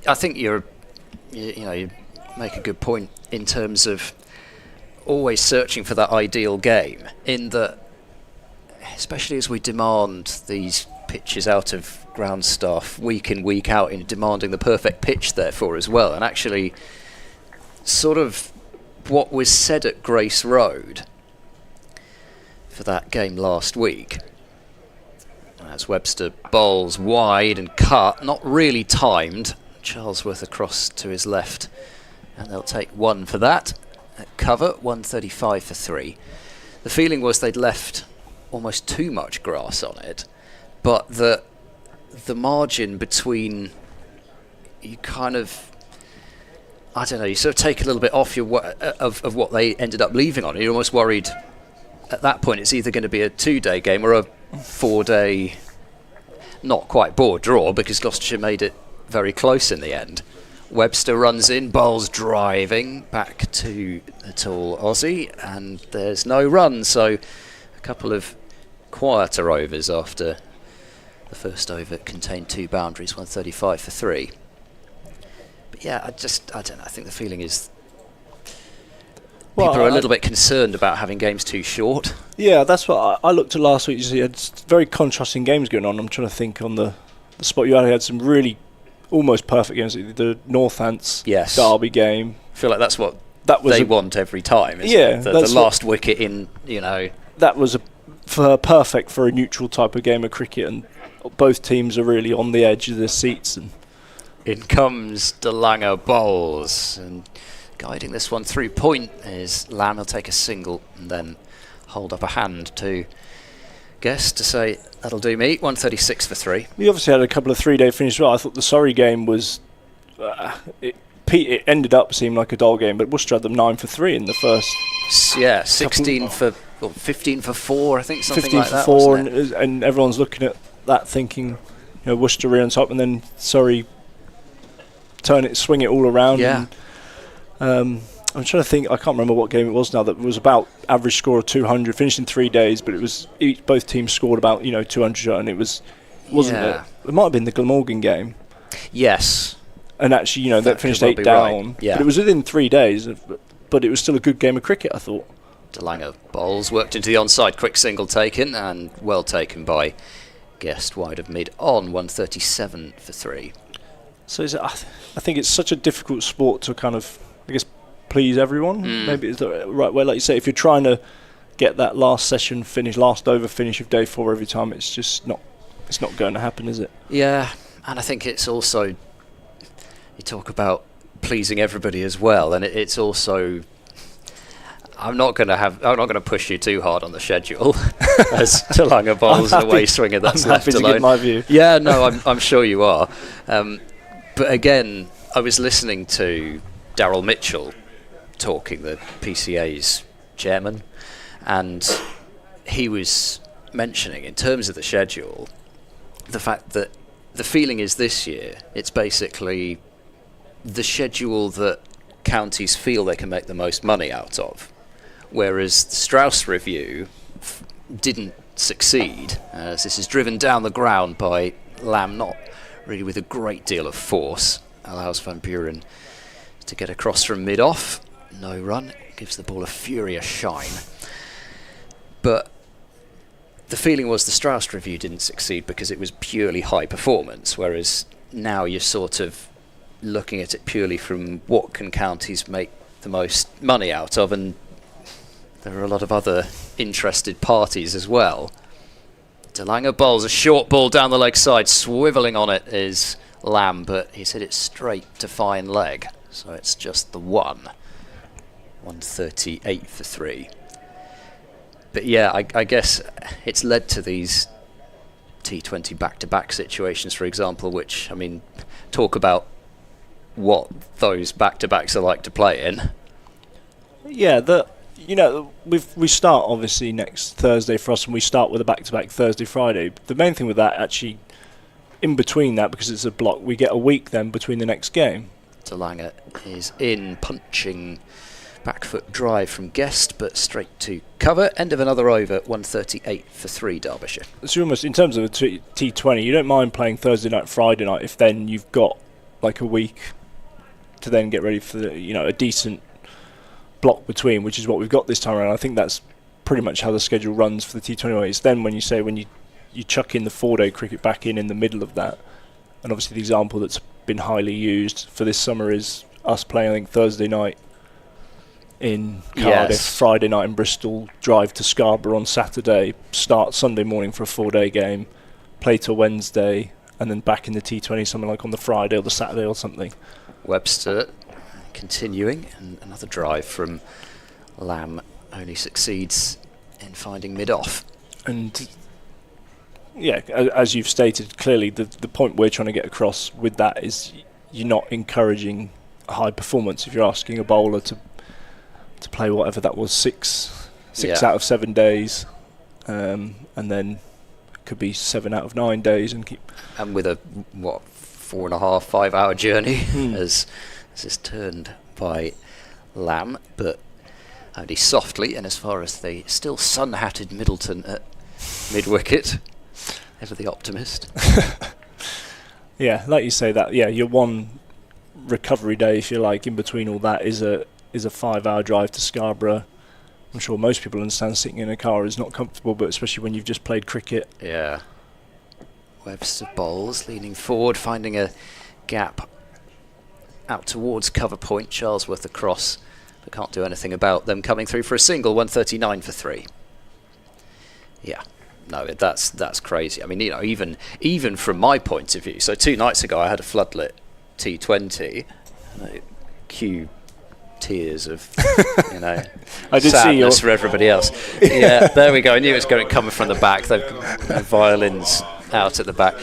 I think you make a good point in terms of always searching for that ideal game, in that, especially as we demand these pitches out of ground staff week in, week out, in demanding the perfect pitch therefore as well, and actually sort of what was said at Grace Road for that game last week, as Webster bowls wide and cut, not really timed. Charlesworth across to his left, and they'll take 1 for that at cover. 135 for 3. The feeling was they'd left almost too much grass on it, but the margin between, you kind of, I don't know, you sort of take a little bit off of what they ended up leaving on. You're almost worried at that point it's either going to be a 2-day game or a 4-day, not quite board draw, because Gloucestershire made it very close in the end. Webster runs in, bowls driving back to the tall Aussie, and there's no run, so a couple of quieter overs after the first over contained 2 boundaries, 135 for 3. But yeah, I don't know, I think the feeling is people are a little bit concerned about having games too short. Yeah, that's what I looked at last week. You had very contrasting games going on. I'm trying to think on the spot you had some really almost perfect games. The Northants Yes. Derby game. I feel like that's what That was they want every time. Isn't Yeah, it? The that's last wicket in, you know. that was perfect for a neutral type of game of cricket, and both teams are really on the edge of their seats. And In comes DeLange bowls, and guiding this one through point is Lamb. Will take a single and then hold up a hand to Guest to say, that'll do me. 136 for 3. we obviously had a couple of 3-day finishes as well. I thought the Surrey game was... it ended up seeming like a dull game, but Worcester had them 9 for 3 in the first... Yeah, 16 for... Well, 15 for 4, I think, something 15 like for that, 4, wasn't it? and everyone's looking at that thinking, Worcester are on top, and then Surrey swing it all around. Yeah. And, I'm trying to think, I can't remember what game it was now, that was about average score of 200, finished in 3 days, but it was both teams scored about 200, and it wasn't Yeah. it might have been the Glamorgan game, Yes. and actually That that finished could well 8 be down, right. Yeah. but it was within 3 days, but it was still a good game of cricket, I thought. DeLange bowls, worked into the onside, quick single taken, and well taken by Guest, wide of mid on 137 for 3. So I think it's such a difficult sport to kind of, I guess, please everyone. Maybe it's the right way. Like you say, if you're trying to get that last over finish of day 4 every time, it's just not going to happen, is it? Yeah, and I think it's also, you talk about pleasing everybody as well, and it's also, I'm not going to push you too hard on the schedule as DeLange bowls an away swinger that's I'm left happy to alone. give my view. Yeah, no, I'm sure you are. But again, I was listening to Daryl Mitchell talking, the PCA's chairman, and he was mentioning, in terms of the schedule, the fact that the feeling is this year, it's basically the schedule that counties feel they can make the most money out of. Whereas the Strauss review didn't succeed, as this is driven down the ground by Lamb, not really with a great deal of force. Allows Van Buren to get across from mid-off. No run, gives the ball a furious shine. But the feeling was the Strauss review didn't succeed because it was purely high performance, whereas now you're sort of looking at it purely from what can counties make the most money out of, and there are a lot of other interested parties as well. DeLange bowls a short ball down the leg side, swivelling on it is Lamb, but he's hit it straight to fine leg, so it's just the 138 for 3. But yeah, I guess it's led to these T20 back-to-back situations, for example, which, I mean, talk about what those back-to-backs are like to play in. Yeah, we start obviously next Thursday for us, and we start with a back-to-back Thursday-Friday. The main thing with that, actually, in between that, because it's a block, we get a week then between the next game. DeLange is in, punching back foot drive from Guest, but straight to cover. End of another over, 138 for 3 Derbyshire. So almost, in terms of a T20, you don't mind playing Thursday night, Friday night, if then you've got like a week to then get ready for a decent block between, which is what we've got this time around. I think that's pretty much how the schedule runs for the T20. It's then when you chuck in the 4-day cricket back in the middle of that, and obviously the example that's been highly used for this summer is us playing, I think, Thursday night in Cardiff, Yes. Friday night in Bristol, drive to Scarborough on Saturday, start Sunday morning for a 4-day game, play till Wednesday, and then back in the T20 something like on the Friday or the Saturday or something. Webster continuing, and another drive from Lamb only succeeds in finding mid-off. And yeah, as you've stated, clearly the point we're trying to get across with that is you're not encouraging high performance. If you're asking a bowler to play whatever that was, six out of 7 days, and then could be 7 out of 9 days, and with a 4.5, 5 hour journey as is turned by Lamb, but only softly, and as far as the still sun-hatted Middleton at mid-wicket, ever the optimist. Yeah, like you say, that your one recovery day, if you like, in between all that is a 5-hour drive to Scarborough. I'm sure most people understand sitting in a car is not comfortable, but especially when you've just played cricket. Yeah. Webster bowls, leaning forward, finding a gap out towards cover point. Charlesworth across, but can't do anything about them coming through for a single. 139 for 3. Yeah, no, that's crazy. I mean, you know, even from my point of view. So 2 nights ago, I had a floodlit T20. Cue tears of, you know, I did sadness see for everybody else. Yeah, there we go. I knew it was coming from the back. They've got violins out at the back.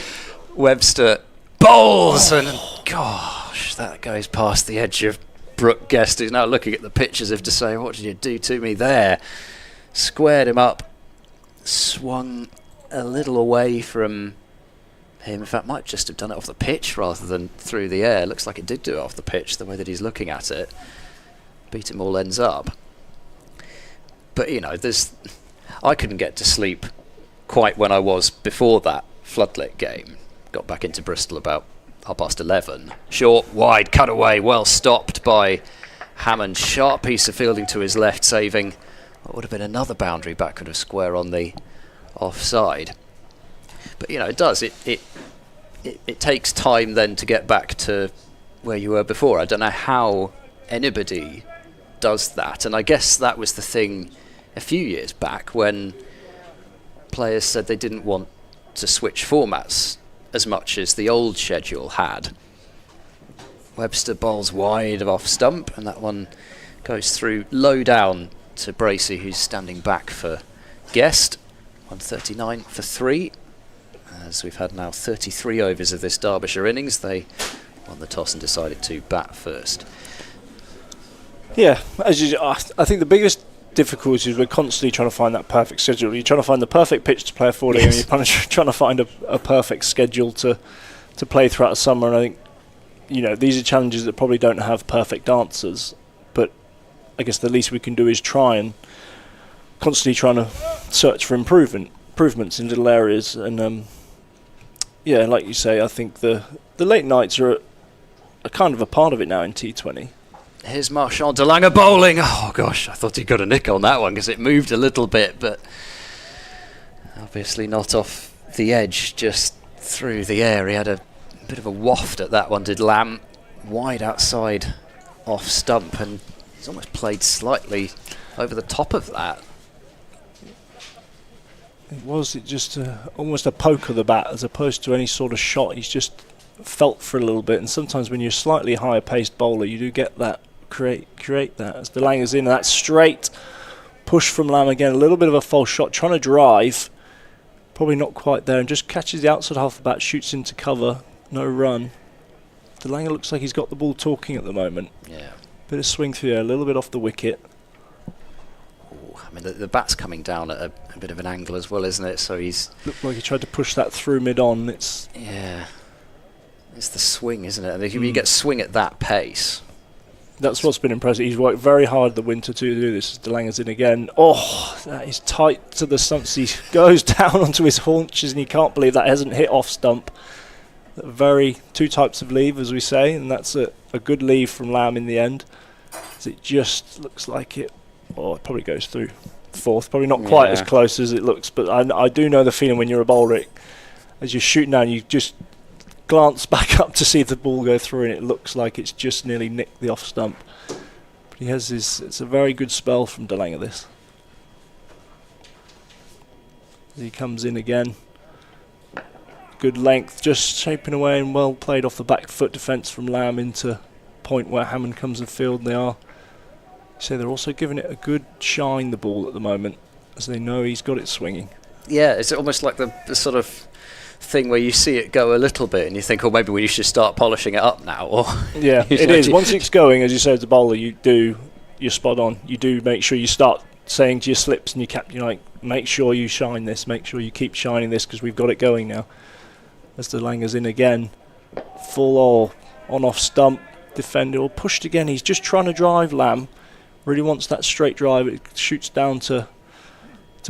Webster bowls, and gosh, that goes past the edge of Brooke Guest, who's now looking at the pictures as if to say, what did you do to me there? Squared him up, swung a little away from him. In fact, might just have done it off the pitch rather than through the air. Looks like it did do it off the pitch, the way that he's looking at it. Beat him all ends up. But, you know, I couldn't get to sleep quite when I was before that floodlit game. Got back into Bristol about 11:30. Short, wide, cut away, well stopped by Hammond. Sharp piece of fielding to his left, saving what would have been another boundary backward of square on the offside. But, you know, it does. It takes time then to get back to where you were before. I don't know how anybody does that. And I guess that was the thing a few years back when players said they didn't want to switch formats as much as the old schedule had. Webster bowls wide of off stump, and that one goes through low down to Bracey, who's standing back for Guest. 139 for 3. As we've had now 33 overs of this Derbyshire innings, they won the toss and decided to bat first. Yeah, I think the biggest difficulty is we're constantly trying to find that perfect schedule. You're trying to find the perfect pitch to play a 4-day, and you're trying to find a perfect schedule to play throughout the summer. And I think, you know, these are challenges that probably don't have perfect answers, but I guess the least we can do is try and constantly trying to search for improvements in little areas. And yeah, like you say, I think the late nights are kind of a part of it now in T20. Here's Marchand de Lange bowling. Oh gosh, I thought he got a nick on that one because it moved a little bit, but obviously not off the edge, just through the air. He had a bit of a waft at that one, did Lamb, wide outside off stump, and he's almost played slightly over the top of that. It just almost a poke of the bat as opposed to any sort of shot. He's just felt for a little bit, and sometimes when you're a slightly higher paced bowler, you do get that create that. As de Lange's in, that straight push from Lamb again, a little bit of a false shot, trying to drive, probably not quite there, and just catches the outside half of the bat, shoots into cover, no run. De Lange looks like he's got the ball talking at the moment. Yeah. Bit of swing through there, a little bit off the wicket. Ooh, I mean, the bat's coming down at a bit of an angle as well, isn't it? So he's Looked like he tried to push that through mid-on. It's the swing, isn't it? And if you get swing at that pace. That's what's been impressive. He's worked very hard the winter to do this. De Lange's in again. Oh, that is tight to the stumps. He goes down onto his haunches, and you can't believe that hasn't hit off stump. Two types of leave, as we say, and that's a good leave from Lamb in the end. As it just looks like it probably goes through fourth. Probably not quite as close as it looks, but I do know the feeling when you're a bowler. As you're shooting down, you just glance back up to see the ball go through, and it looks like it's just nearly nicked the off stump. But he has it's a very good spell from de Lange, this. As he comes in again. Good length, just shaping away, and well played off the back foot defence from Lamb into point where Hammond comes and field. They are. So they're also giving it a good shine, the ball, at the moment, as they know he's got it swinging. Yeah, it's almost like the sort of thing where you see it go a little bit and you think, oh, maybe we should start polishing it up now. Or yeah, it is. Once it's going, as you say, as a bowler, you're spot on. You do make sure you start saying to your slips and your cap, you're like, make sure you shine this, make sure you keep shining this, because we've got it going now. As de Lange's in again, full or on off stump, defender or pushed again. He's just trying to drive Lamb. Really wants that straight drive. It shoots down to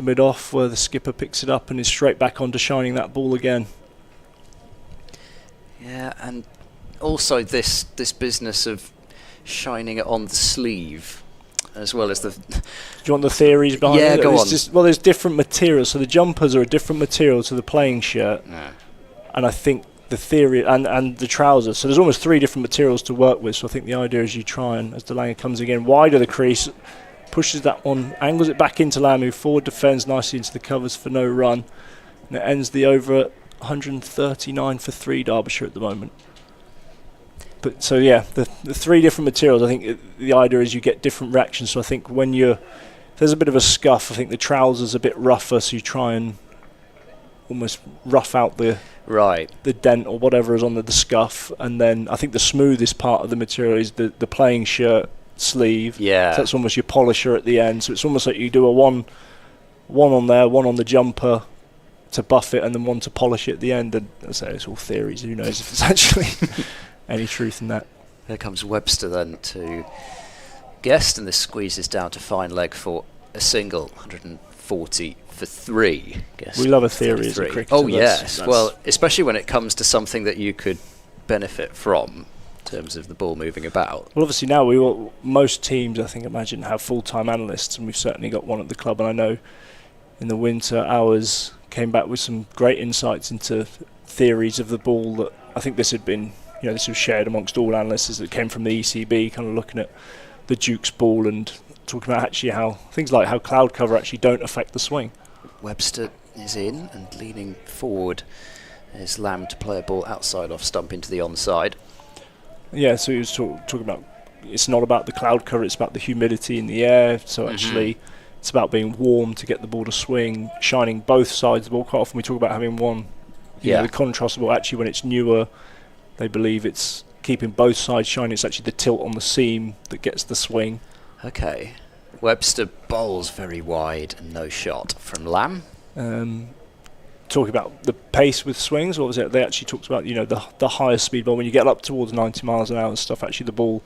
mid off, where the skipper picks it up and is straight back onto shining that ball again. Yeah, and also this business of shining it on the sleeve, as well as the. Do you want the theories behind it? Yeah, go on. There's different materials. So the jumpers are a different material to the playing shirt. Yeah. And I think the theory and the trousers. So there's almost 3 different materials to work with. So I think the idea is you try and, as De Lange comes again wide of the crease, pushes that one, angles it back into Lamb, who forward defends nicely into the covers for no run. And it ends the over at 139 for 3 Derbyshire at the moment. But so yeah, the 3 different materials, I think the idea is you get different reactions. So I think when if there's a bit of a scuff, I think the trousers a bit rougher, so you try and almost rough out the dent or whatever is on the scuff. And then I think the smoothest part of the material is the playing shirt sleeve. Yeah. So that's almost your polisher at the end. So it's almost like you do a one on there, one on the jumper to buff it, and then one to polish it at the end. And I say it's all theories. Who knows if it's actually any truth in that. Here comes Webster then to guest, and this squeezes down to fine leg for a single, 140 for 3. Guess we love a theory as a cricketer. Oh yes, well, especially when it comes to something that you could benefit from in terms of the ball moving about. Well, obviously now most teams, I think, imagine, have full-time analysts, and we've certainly got one at the club. And I know in the winter ours came back with some great insights into theories of the ball that I think this had been, this was shared amongst all analysts that came from the ECB, kind of looking at the Duke's ball and talking about actually how things like how cloud cover actually don't affect the swing. Webster is in and leaning forward. There's Lamb to play a ball outside off stump into the onside. Yeah, so he was talking about it's not about the cloud cover, it's about the humidity in the air. So actually it's about being warm to get the ball to swing, shining both sides of the ball. Quite often we talk about having one, the contrast of the ball. Actually, when it's newer, they believe it's keeping both sides shining. It's actually the tilt on the seam that gets the swing. Okay. Webster bowls very wide and no shot from Lamb. Talking about the pace with swings, what was it? They actually talked about, the higher speed ball. When you get up towards 90 miles an hour and stuff, actually the ball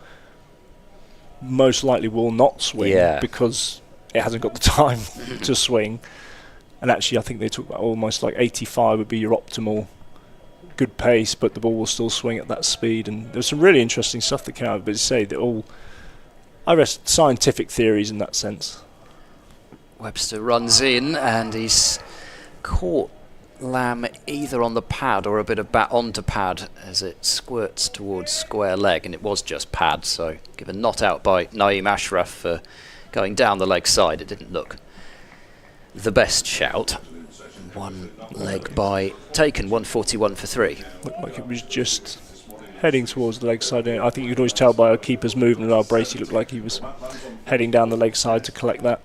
most likely will not swing because it hasn't got the time to swing. And actually, I think they talk about almost like 85 would be your optimal good pace, but the ball will still swing at that speed. And there's some really interesting stuff that came out, but say that all, I rest scientific theories in that sense. Webster runs in and he's caught Lamb either on the pad or a bit of bat onto pad as it squirts towards square leg, and it was just pad, so given not out by Naeem Ashraf for going down the leg side, it didn't look the best shout. One leg by taken, 141 for 3. Looked like it was just heading towards the leg side. I think you could always tell by our keeper's movement. Our Bracey looked like he was heading down the leg side to collect that.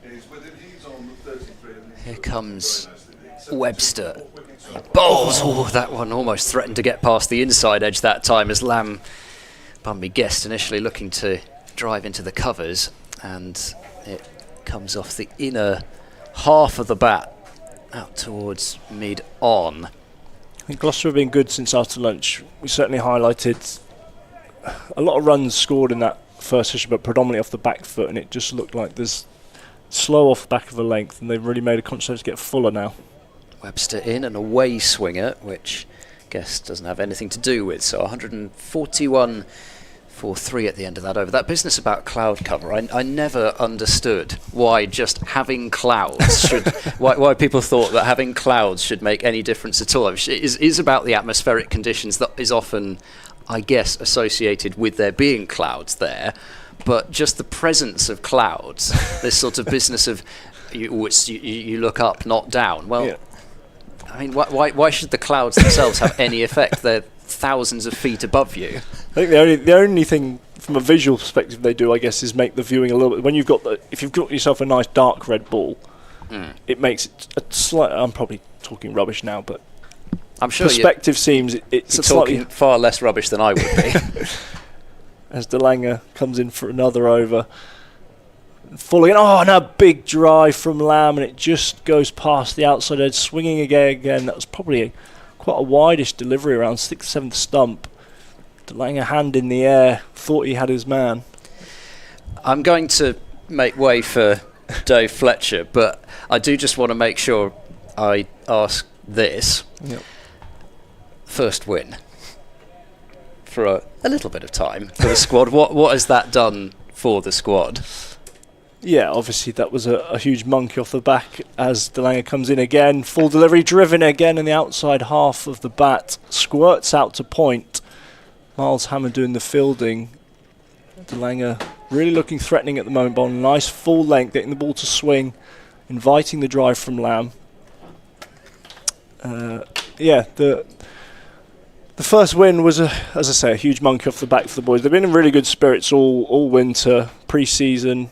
Here comes Webster. Bowls! Oh, that one almost threatened to get past the inside edge that time as Lamb, Bumby guessed, initially looking to drive into the covers, and it comes off the inner half of the bat out towards mid-on. I think Gloucester have been good since after lunch. We certainly highlighted a lot of runs scored in that first session, but predominantly off the back foot, and it just looked like there's slow off the back of the length, and they've really made a conscious effort to get fuller now. Webster in, an away swinger, which I guess doesn't have anything to do with, so 141 for 3 at the end of that over. That business about cloud cover, I never understood why just having clouds should, why people thought that having clouds should make any difference at all. It is about the atmospheric conditions that is often, I guess, associated with there being clouds there, but just the presence of clouds, this sort of business of you look up, not down. Well, yeah. I mean, why should the clouds themselves have any effect? They're thousands of feet above you. I think the only thing from a visual perspective they do, I guess, is make the viewing a little bit. When if you've got yourself a nice dark red ball, it makes it a slight. I'm probably talking rubbish now, but I'm sure perspective seems it's you're talking far less rubbish than I would be. As De Lange comes in for another over. Falling in, and a big drive from Lamb, and it just goes past the outside edge, swinging again. That was probably quite a wideish delivery around 6th, 7th stump. De Lange, hand in the air, thought he had his man. I'm going to make way for Dave Fletcher, but I do just want to make sure I ask this. Yep. First win for a little bit of time for the squad. What has that done for the squad? Yeah, obviously that was a huge monkey off the back as Delanger comes in again. Full delivery, driven again in the outside half of the bat. Squirts out to point. Miles Hammer doing the fielding. Delanger really looking threatening at the moment, but on a nice full length, getting the ball to swing, inviting the drive from Lamb. The first win was, as I say, a huge monkey off the back for the boys. They've been in really good spirits all winter, pre-season,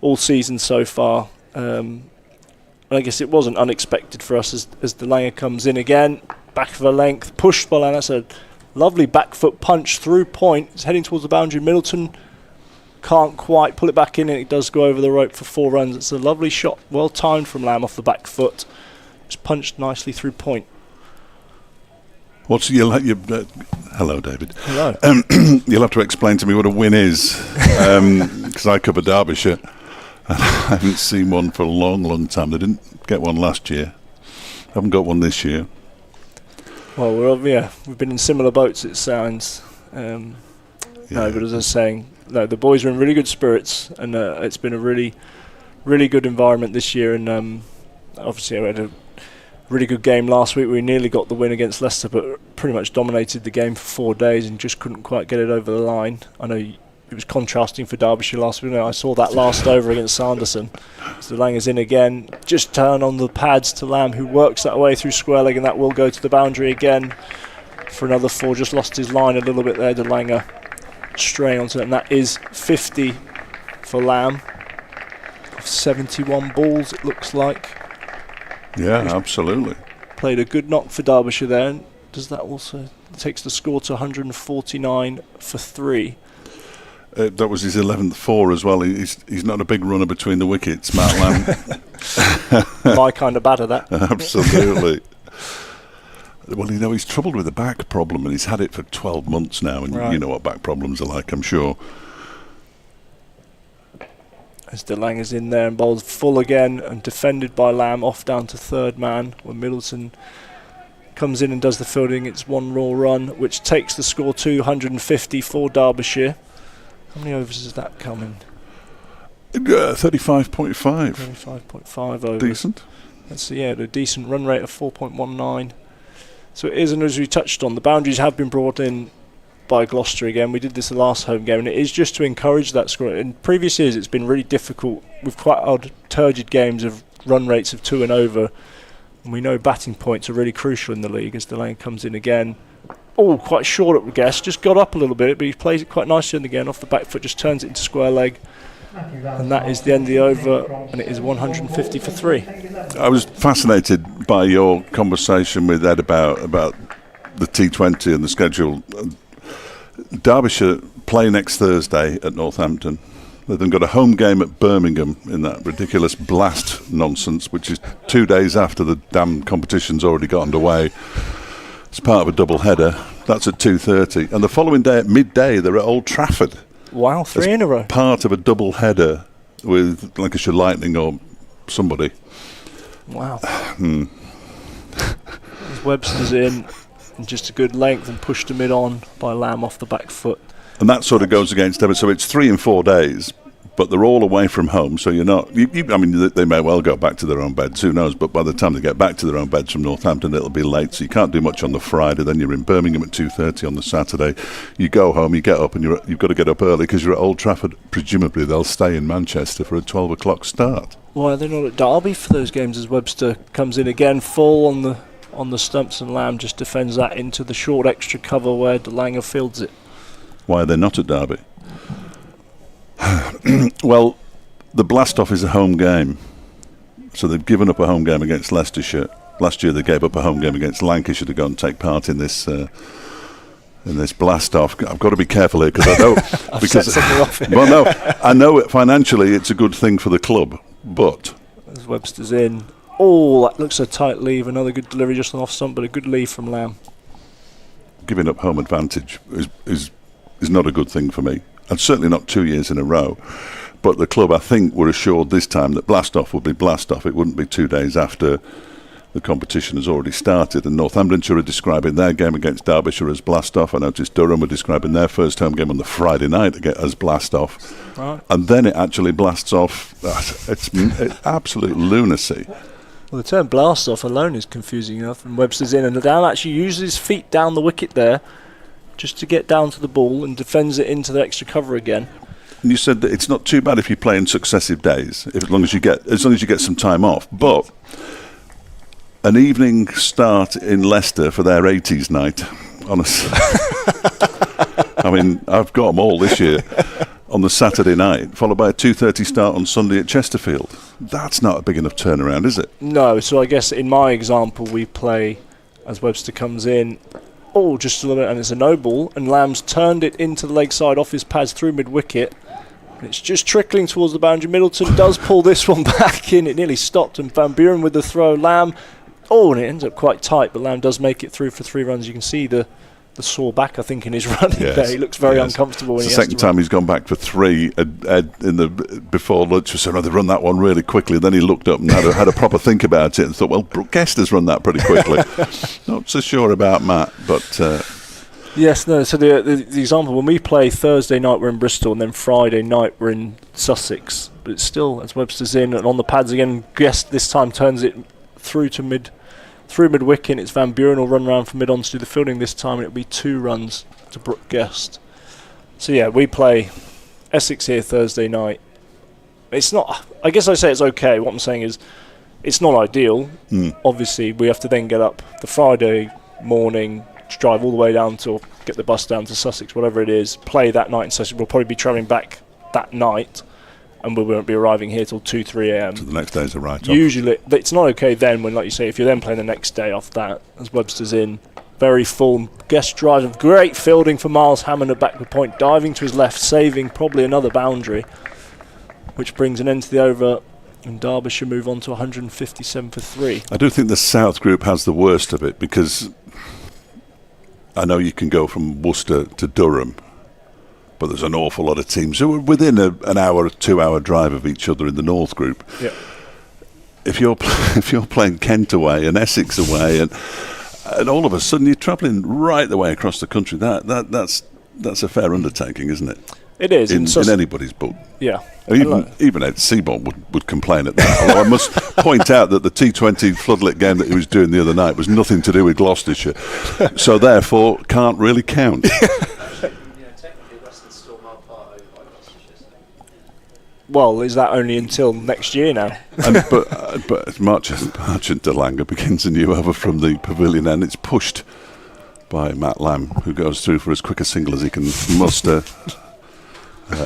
all season so far. I guess it wasn't unexpected for us as Delanger comes in again, back of a length, pushed by Lamb. That's a lovely back foot punch through point. It's heading towards the boundary. Middleton can't quite pull it back in, and it does go over the rope for 4 runs. It's a lovely shot, well timed from Lamb off the back foot. It's punched nicely through point. Hello, David. Hello. You'll have to explain to me what a win is, because I cover Derbyshire, and I haven't seen one for a long, long time. They didn't get one last year. Haven't got one this year. Well, we've been in similar boats, it sounds. No, but as I was saying, the boys are in really good spirits, and it's been a really, really good environment this year. And obviously, we had a really good game last week. We nearly got the win against Leicester, but pretty much dominated the game for 4 days and just couldn't quite get it over the line. I know it was contrasting for Derbyshire last week. I saw that last over against Sanderson. So Langer's in again, just turn on the pads to Lamb, who works that way through square leg, and that will go to the boundary again for another 4. Just lost his line a little bit there, De Langer straying onto it, and that is 50 for Lamb. 71 balls, it looks like. Yeah, absolutely. Played a good knock for Derbyshire there. And does that also takes the score to 149 for 3? That was his 11th 4 as well. He's not a big runner between the wickets, Matt Lamb. My kind of batter, that. Absolutely. Well, he's troubled with a back problem, and he's had it for 12 months now, and right. You know what back problems are like, I'm sure. As De Langer's in there and bowls full again and defended by Lamb, off down to third man when Middleton comes in and does the fielding. It's 1 raw run, which takes the score to 150 for Derbyshire. How many overs has that come in? 35.5. 35.5 overs. Decent. That's a decent run rate of 4.19. So it is, and as we touched on, the boundaries have been brought in by Gloucester again. We did this the last home game, and it is just to encourage that score. In previous years, it's been really difficult with quite odd, turgid games of run rates of 2 and over. And we know batting points are really crucial in the league as Delane comes in again. Oh, quite short at the guess, just got up a little bit, but he plays it quite nicely in the again off the back foot, just turns it into square leg. And that is the end of the over, and it is 150 for 3. I was fascinated by your conversation with Ed about the T20 and the schedule. Derbyshire play next Thursday at Northampton. They've then got a home game at Birmingham in that ridiculous blast nonsense, which is 2 days after the damn competition's already got underway. It's part of a double header. That's at 2:30, and the following day at midday they're at Old Trafford. Wow, 3 in a row. Part of a double header with Lancashire Lightning or somebody. Wow. Webster's in, and just a good length and pushed to mid-on by Lamb off the back foot. And that sort of goes against them. So it's 3 and 4 days, but they're all away from home. So you're not. I mean, they may well go back to their own beds. Who knows? But by the time they get back to their own beds from Northampton, it'll be late. So you can't do much on the Friday. Then you're in Birmingham at 2:30 on the Saturday. You go home, you get up, and you've got to get up early because you're at Old Trafford. Presumably they'll stay in Manchester for a 12 o'clock start. Why are they not at Derby for those games as Webster comes in again, full on the stumps, and Lamb just defends that into the short extra cover where De Langer fields it. Why are they not at Derby? Well, the blast-off is a home game. So they've given up a home game against Leicestershire. Last year they gave up a home game against Lancashire to go and take part in this blast-off. I've got to be careful here because I know... because well, no, I know it, financially it's a good thing for the club, but... As Webster's in... Oh, that looks a tight leave. Another good delivery just on off stump, but a good leave from Lamb. Giving up home advantage is not a good thing for me. And certainly not 2 years in a row. But the club, I think, were assured this time that blast-off would be blast-off. It wouldn't be 2 days after the competition has already started, and Northamptonshire are describing their game against Derbyshire as blast off. I noticed Durham were describing their first home game on the Friday night as blast off, Right. and then it actually blasts off. It's absolute lunacy. Well, the term blast off alone is confusing enough, and Webster's in, and Lam actually uses his feet down the wicket there just to get down to the ball and defends it into the extra cover again. And you said that it's not too bad if you play in successive days, as long as you get some time off. But an evening start in Leicester for their 80s night, honestly. I mean, I've got them all this year. On the Saturday night, followed by a 2:30 start on Sunday at Chesterfield. That's not a big enough turnaround, is it? No, so I guess in my example, we play as Webster comes in. Oh, just a little bit, and it's a no ball, and Lamb's turned it into the leg side off his pads through mid-wicket. And it's just trickling towards the boundary. Middleton does pull this one back in. It nearly stopped, and Van Buren with the throw. Lamb, and it ends up quite tight, but Lamb does make it through for 3 runs. You can see the sore back, I think, in his running there. He looks very uncomfortable. When it's the second time he's gone back for 3 before lunch. So they run that one really quickly. Then he looked up and had a proper think about it and thought, well, Brooke Guest has run that pretty quickly. Not so sure about Matt, but... Yes, no, so the example, when we play Thursday night, we're in Bristol, and then Friday night, we're in Sussex. But it's still, as Webster's in, and on the pads again, Guest this time turns it through mid-wicket. It's Van Buren will run around for mid-on to do the fielding this time, and it'll be 2 runs to Brooke Guest. So yeah, we play Essex here Thursday night. It's not, I guess I say it's okay. What I'm saying is it's not ideal. Obviously, we have to then get up the Friday morning, drive all the way down to, get the bus down to Sussex, whatever it is, play that night in Sussex. We'll probably be travelling back that night, and we won't be arriving here till 2-3 a.m. So the next day's a write-off. Usually, it's not okay then when, like you say, if you're then playing the next day off that, as Webster's in, very full. Guest drives of great fielding for Miles Hammond at backward point, diving to his left, saving probably another boundary, which brings an end to the over, and Derbyshire move on to 157 for 3. I do think the South Group has the worst of it, because I know you can go from Worcester to Durham, but there's an awful lot of teams who are within an hour or 2 hour drive of each other in the North Group. Yeah. If you're playing Kent away and Essex away, and all of a sudden you're travelling right the way across the country, that's a fair undertaking, isn't it? It is in anybody's book. Yeah. Even Ed Seaborn would complain at that. Although I must point out that the T20 floodlit game that he was doing the other night was nothing to do with Gloucestershire, so therefore can't really count. Well, is that only until next year now? But March and De Lange begins a new over from the pavilion, and it's pushed by Matt Lamb, who goes through for as quick a single as he can muster.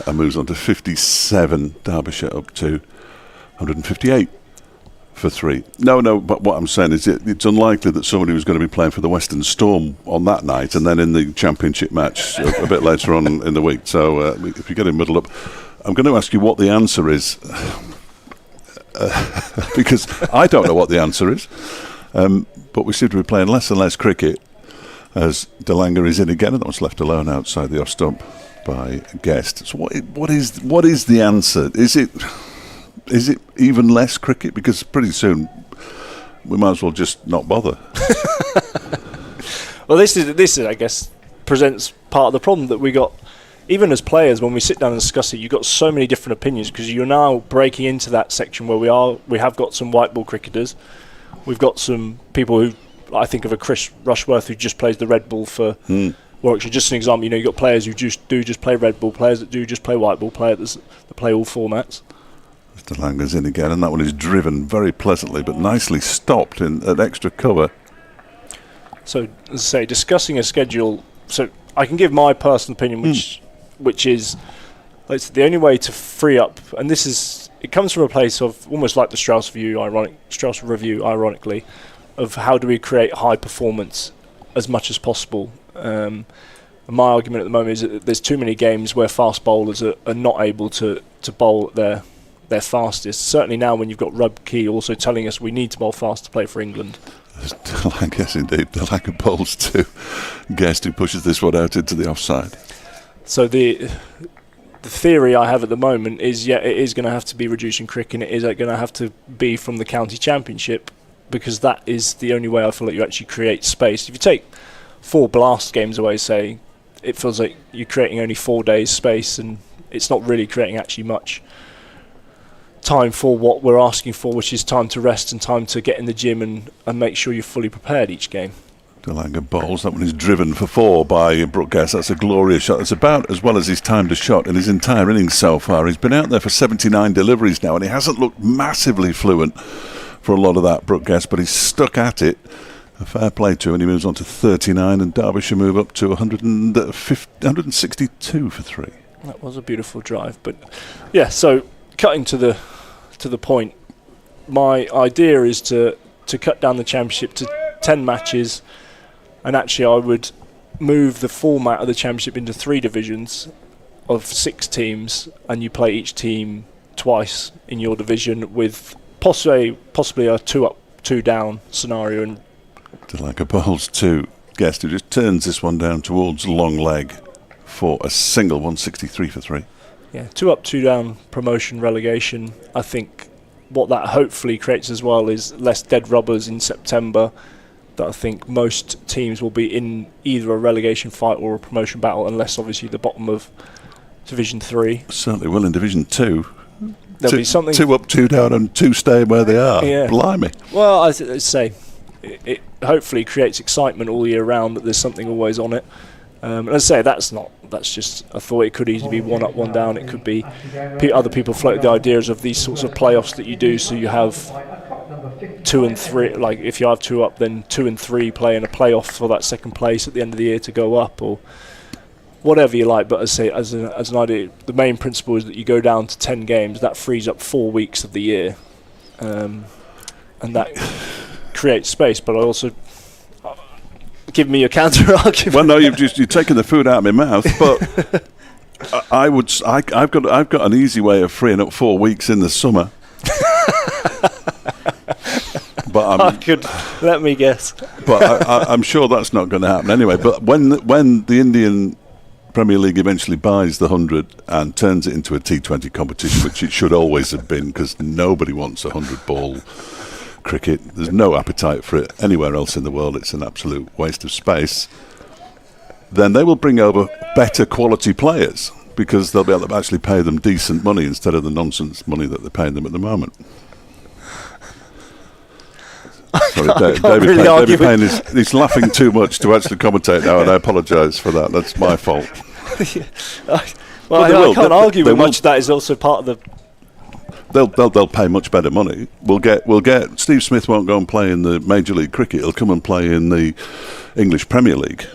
And moves on to 57. Derbyshire up to 158 for 3. No, but what I'm saying is it's unlikely that somebody was going to be playing for the Western Storm on that night and then in the championship match a bit later on in the week. So if you get him middle up, I'm going to ask you what the answer is, because I don't know what the answer is. But we seem to be playing less and less cricket as De Lange is in again, and that was left alone outside the off stump by Guest. So what is the answer? Is it even less cricket? Because pretty soon we might as well just not bother. Well, this is I guess presents part of the problem that we got. Even as players, when we sit down and discuss it, you've got so many different opinions because you're now breaking into that section where we have got some white ball cricketers. We've got some people who I think of a Chris Rushworth who just plays the red ball for. Warwickshire, just an example, you've got players who just play red ball, players that do just play white ball, players that play all formats. Mr. Langer's in again, and that one is driven very pleasantly, but nicely stopped at extra cover. So, as I say, discussing a schedule, so I can give my personal opinion, which is the only way to free up, and it comes from a place of almost like the Strauss Review, ironically, of how do we create high performance as much as possible. My argument at the moment is that there's too many games where fast bowlers are not able to bowl at their fastest. Certainly now when you've got Rub Key also telling us we need to bowl fast to play for England. Yes, indeed. The lack of bowls to Guest, who pushes this one out into the offside. So the theory I have at the moment is, it is going to have to be reducing cricket, and it is going to have to be from the county championship because that is the only way I feel like you actually create space. If you take 4 blast games away, say, it feels like you're creating only 4 days space, and it's not really creating actually much time for what we're asking for, which is time to rest and time to get in the gym and make sure you're fully prepared each game. DeLanga bowls. That one is driven for 4 by Brooke Guest. That's a glorious shot. It's about as well as he's timed a shot in his entire innings so far. He's been out there for 79 deliveries now, and he hasn't looked massively fluent for a lot of that, Brooke Guest, but he's stuck at it. A fair play to him, and he moves on to 39, and Derbyshire move up to 162 for 3. That was a beautiful drive, but yeah. So cutting to the point, my idea is to cut down the championship to 10 matches, and actually I would move the format of the championship into 3 divisions of 6 teams, and you play each team twice in your division with possibly a 2 up, 2 down scenario. And DeLanga bowls to Guest, who just turns this one down towards long leg for a single, 163 for 3. Yeah, 2 up, 2 down promotion relegation. I think what that hopefully creates as well is less dead rubbers in September, that I think most teams will be in either a relegation fight or a promotion battle, unless obviously the bottom of Division 3. Certainly will in Division 2. There'll be something 2 up, 2 down, and 2 staying where they are. Yeah. Blimey. Well, I'd say it hopefully creates excitement all year round, that there's something always on it. And as I say, that's just a thought. It could easily be 1 up, 1 down. It could be other people floated the ideas of these sorts of playoffs that you do, so you have 2 and 3, like if you have 2 up, then 2 and 3 play in a playoff for that second place at the end of the year to go up, or whatever you like. But as I say, as an idea, the main principle is that you go down to 10 games. That frees up 4 weeks of the year, and that creates space. But I also give me a counter argument. Well, no, you've taken the food out of my mouth. But I've got an easy way of freeing up 4 weeks in the summer. But let me guess. But I'm sure that's not going to happen anyway. But when the Indian Premier League eventually buys the 100 and turns it into a T20 competition, which it should always have been, because nobody wants a 100-ball cricket. There's no appetite for it anywhere else in the world. It's an absolute waste of space. Then they will bring over better quality players, because they'll be able to actually pay them decent money instead of the nonsense money that they're paying them at the moment. Sorry, David Payne is laughing too much to actually commentate now, and I apologise for that. That's my fault. I can't argue with much. That is also part of the. They'll pay much better money. We'll get. Steve Smith won't go and play in the Major League Cricket. He'll come and play in the English Premier League.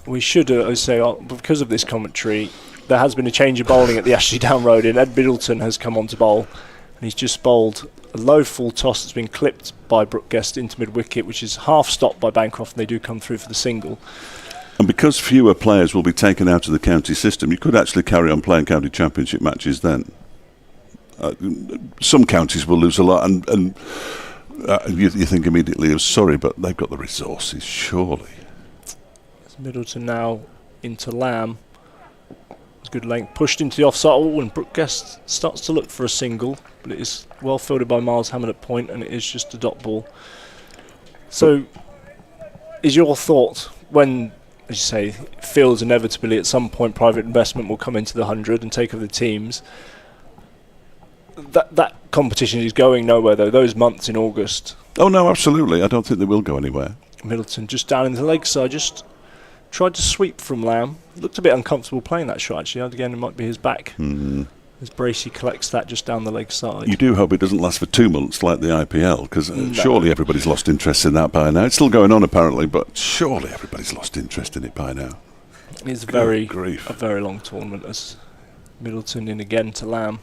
We should say, because of this commentary, there has been a change of bowling at the Ashley Down Road, and Ed Middleton has come on to bowl, and he's just bowled a low full toss that's been clipped by Brooke Guest into mid-wicket, which is half stopped by Bancroft, and they do come through for the single. And because fewer players will be taken out of the county system, you could actually carry on playing county championship matches then. Some counties will lose a lot, and you think immediately of Surrey, but they've got the resources, surely. It's Middleton now into Lamb. Good length, pushed into the offside, and Brooke Guest starts to look for a single, but it is well fielded by Miles Hammond at point, and it is just a dot ball. So, is your thought, when, as you say, it feels inevitably at some point private investment will come into the 100 and take over the teams, that competition is going nowhere though, those months in August? Oh no, absolutely, I don't think they will go anywhere. Middleton just down in the leg side, just tried to sweep from Lamb. Looked a bit uncomfortable playing that shot, actually. Again, it might be his back. Mm-hmm. As Bracey collects that just down the leg side. You do hope it doesn't last for 2 months like the IPL, because surely everybody's lost interest in that by now. It's still going on apparently, but surely everybody's lost interest in it by now. It's a very long tournament, as Middleton in again to Lamb.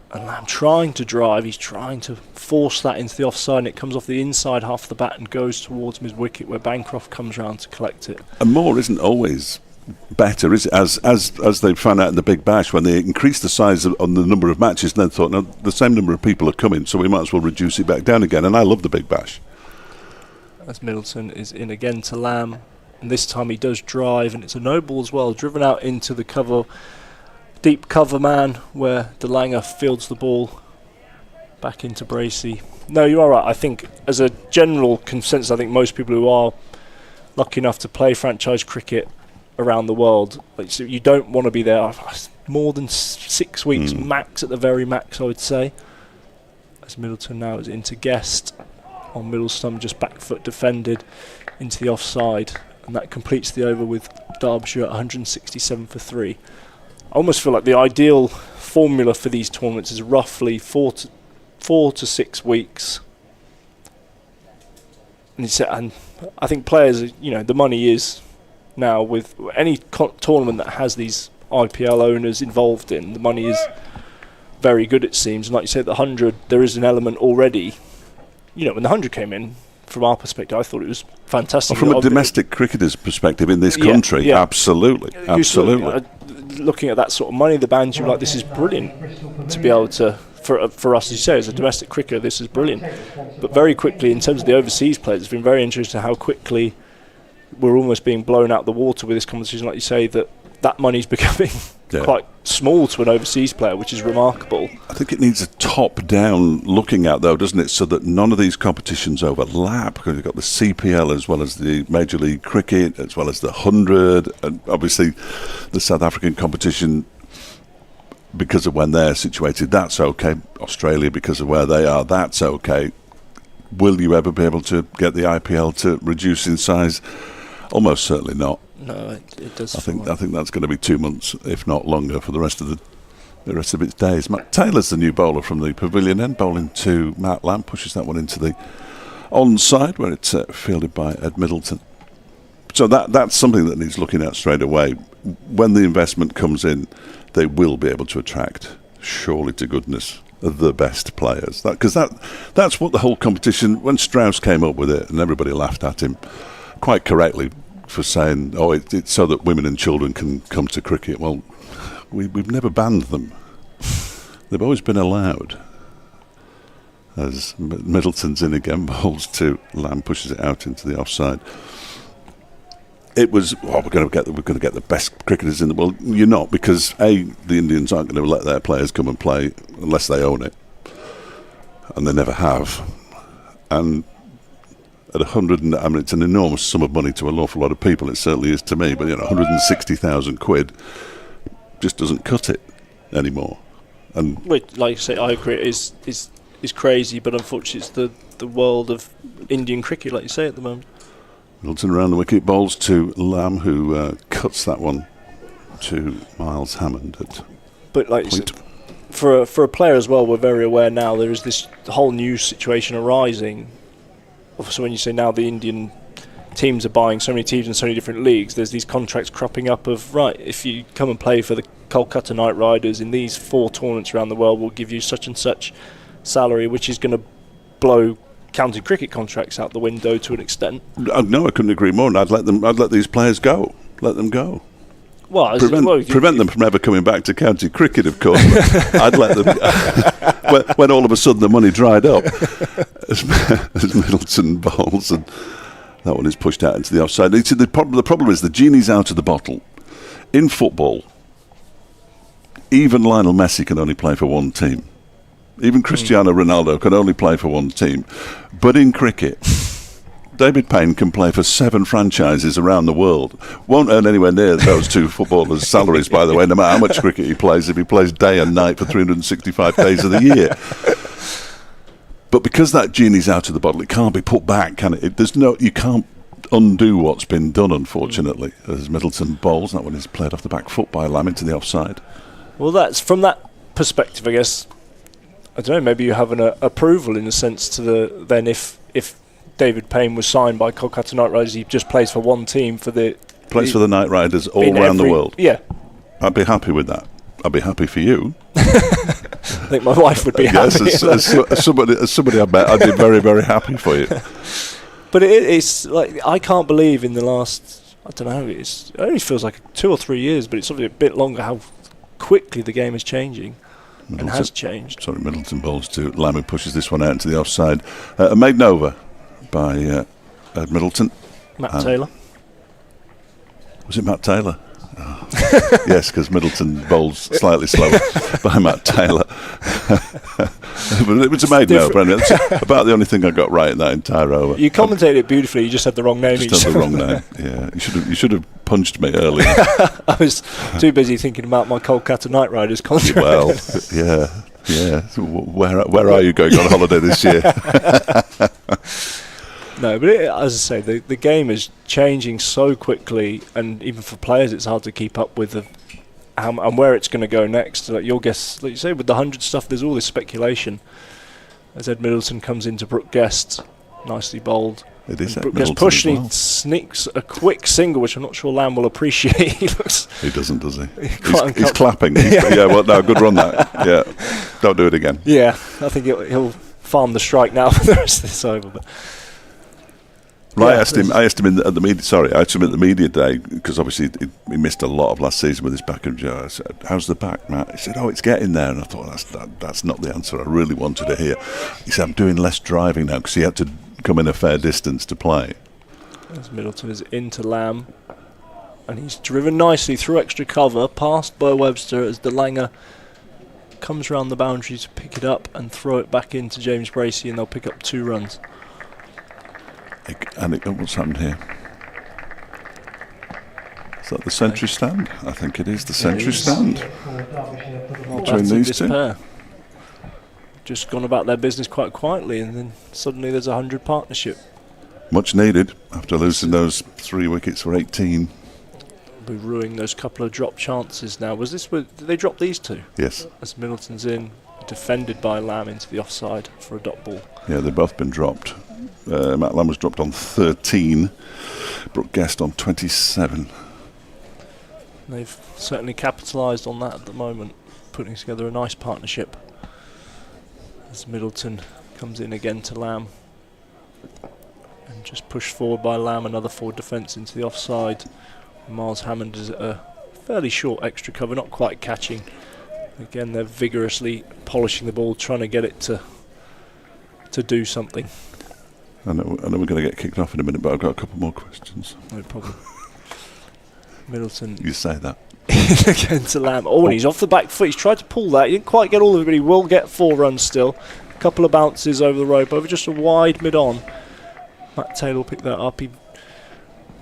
And Lamb trying to drive, he's trying to force that into the offside, and it comes off the inside half of the bat and goes towards his wicket, where Bancroft comes round to collect it. And more isn't always better, is it? As they found out in the Big Bash, when they increased the size on the number of matches, and then thought, no, the same number of people are coming, so we might as well reduce it back down again. And I love the Big Bash. As Middleton is in again to Lamb, and this time he does drive, and it's a no ball as well, driven out into the cover. Deep cover man, where DeLanga fields the ball back into Bracey. No, you are right. I think as a general consensus, I think most people who are lucky enough to play franchise cricket around the world, like, so you don't want to be there more than 6 weeks max, at the very max, I would say. As Middleton now is into guest on middle stump, just back foot defended into the offside, and that completes the over with Derbyshire at 167 for 3. I almost feel like the ideal formula for these tournaments is roughly 4 to 6 weeks. And I think players, the money is now, with any tournament that has these IPL owners involved in, the money is very good, it seems. And like you said, the 100, there is an element already. When the 100 came in, from our perspective, I thought it was fantastic. Well, from a domestic cricketer's perspective in this country, absolutely. Looking at that sort of money, the bands, you're like, this is brilliant to be able to, for us, as you say, as a domestic cricketer, this is brilliant. But very quickly, in terms of the overseas players, it's been very interesting how quickly we're almost being blown out the water with this competition. Like you say, that money's becoming quite small to an overseas player, which is remarkable. I think it needs a top-down looking at, though, doesn't it, so that none of these competitions overlap, because you've got the CPL as well as the Major League Cricket, as well as the 100, and obviously the South African competition, because of when they're situated, that's okay. Australia, because of where they are, that's okay. Will you ever be able to get the IPL to reduce in size? Almost certainly not. No, it does. I think that's going to be 2 months, if not longer, for the rest of its days. Matt Taylor's the new bowler from the pavilion end, bowling to Matt Lamb, pushes that one into the onside where it's fielded by Ed Middleton. So that's something that needs looking at straight away. When the investment comes in, they will be able to attract, surely to goodness, the best players. Because that's what the whole competition, when Strauss came up with it, and everybody laughed at him, quite correctly, for saying, it's so that women and children can come to cricket. Well, we've never banned them. They've always been allowed. As Middleton's in again, bowls to Lamb, pushes it out into the offside. It was, we're going to get the best cricketers in the world. You're not, because the Indians aren't going to let their players come and play unless they own it, and they never have. And at 100, it's an enormous sum of money to an awful lot of people. It certainly is to me. But 160,000 quid just doesn't cut it anymore. And like you say, I agree. It is crazy, but unfortunately, it's the world of Indian cricket, like you say, at the moment. Middleton around the wicket, bowls to Lamb, who cuts that one to Miles Hammond at But like you said, for a player as well, we're very aware now there is this whole new situation arising. So when you say now the Indian teams are buying so many teams in so many different leagues, there's these contracts cropping up of, right, if you come and play for the Kolkata Knight Riders in these 4 tournaments around the world, we'll give you such and such salary, which is going to blow county cricket contracts out the window to an extent. No, I couldn't agree more. And I'd let these players go. Let them go. Well, prevent them from ever coming back to county cricket, of course. I'd let them when all of a sudden the money dried up, as Middleton bowls, and that one is pushed out into the offside. The problem is the genie's out of the bottle. In football, even Lionel Messi can only play for one team. Even Cristiano Ronaldo can only play for one team. But in cricket, David Payne can play for 7 franchises around the world. Won't earn anywhere near those 2 footballers' salaries, by the way, no matter how much cricket he plays, if he plays day and night for 365 days of the year. But because that genie's out of the bottle, it can't be put back, can it? You can't undo what's been done, unfortunately. As Middleton bowls, that one is played off the back foot by Lamb into the offside. Well, that's from that perspective, I guess. I don't know, maybe you have an approval in a sense to then if David Payne was signed by Kolkata Knight Riders, he just plays for one team for the Knight Riders all around the world. Yeah, I'd be happy with that. I'd be happy for you. I think my wife would be happy. Yes, as somebody I met, I'd be very, very happy for you. But it's like, I can't believe in the last, I don't know, it only feels like 2 or 3 years, but it's obviously a bit longer how quickly the game is changing. And has changed. Sorry, Middleton bowls to Lamb, who pushes this one out into the offside. Made over by Ed Middleton. Matt Taylor. Was it Matt Taylor? Oh. Yes, because Middleton bowls slightly slower by Matt Taylor. But it was a made no, Brendan. That's about the only thing I got right in that entire over. You commentated it beautifully. You just had the wrong name. Just had the wrong name. Yeah, you should have punched me earlier. I was too busy thinking about my Kolkata Knight Riders contract. Well, yeah. So where are you going on holiday this year? No, but as I say, the game is changing so quickly, and even for players, it's hard to keep up with and where it's going to go next. Like your guess, like you say, with the 100 stuff, there's all this speculation. As Ed Middleton comes into Brooke Guest, nicely bowled. It is Brooke Guest pushed, and he sneaks a quick single, which I'm not sure Lamb will appreciate. He doesn't, does he? He's clapping. Well, no, good run that. Yeah, don't do it again. Yeah, I think he'll farm the strike now for the rest of this over. But Well, I asked him at the media. Sorry, I asked him at the media day because obviously he missed a lot of last season with his back injury. I said, "How's the back, Matt?" He said, "Oh, it's getting there." And I thought that's not the answer I really wanted to hear. He said, "I'm doing less driving now because he had to come in a fair distance to play." As Middleton is into Lamb, and he's driven nicely through extra cover, passed by Webster as DeLanger comes round the boundary to pick it up and throw it back into James Bracey, and they'll pick up 2 runs. And what's happened here? Is that the century stand? I think it is the century stand. Between these two. Pair. Just gone about their business quite quietly, and then suddenly there's a 100 partnership. Much needed after losing those 3 wickets for 18. We're ruining those couple of drop chances now. Did they drop these 2? Yes. As Middleton's in, defended by Lamb into the offside for a dot ball. Yeah, they've both been dropped. Matt Lamb was dropped on 13, Brooke Guest on 27. They've certainly capitalised on that at the moment, putting together a nice partnership. As Middleton comes in again to Lamb. And just pushed forward by Lamb, another forward defence into the offside. Miles Hammond is at a fairly short extra cover, not quite catching. Again, they're vigorously polishing the ball, trying to get it to do something. I know we're going to get kicked off in a minute, but I've got a couple more questions. No problem. Middleton. You say that. Again to Lamb. And he's off the back foot. He's tried to pull that. He didn't quite get all of it, but he will get 4 runs still. A couple of bounces over the rope, over just a wide mid-on. Matt Taylor will pick that up. It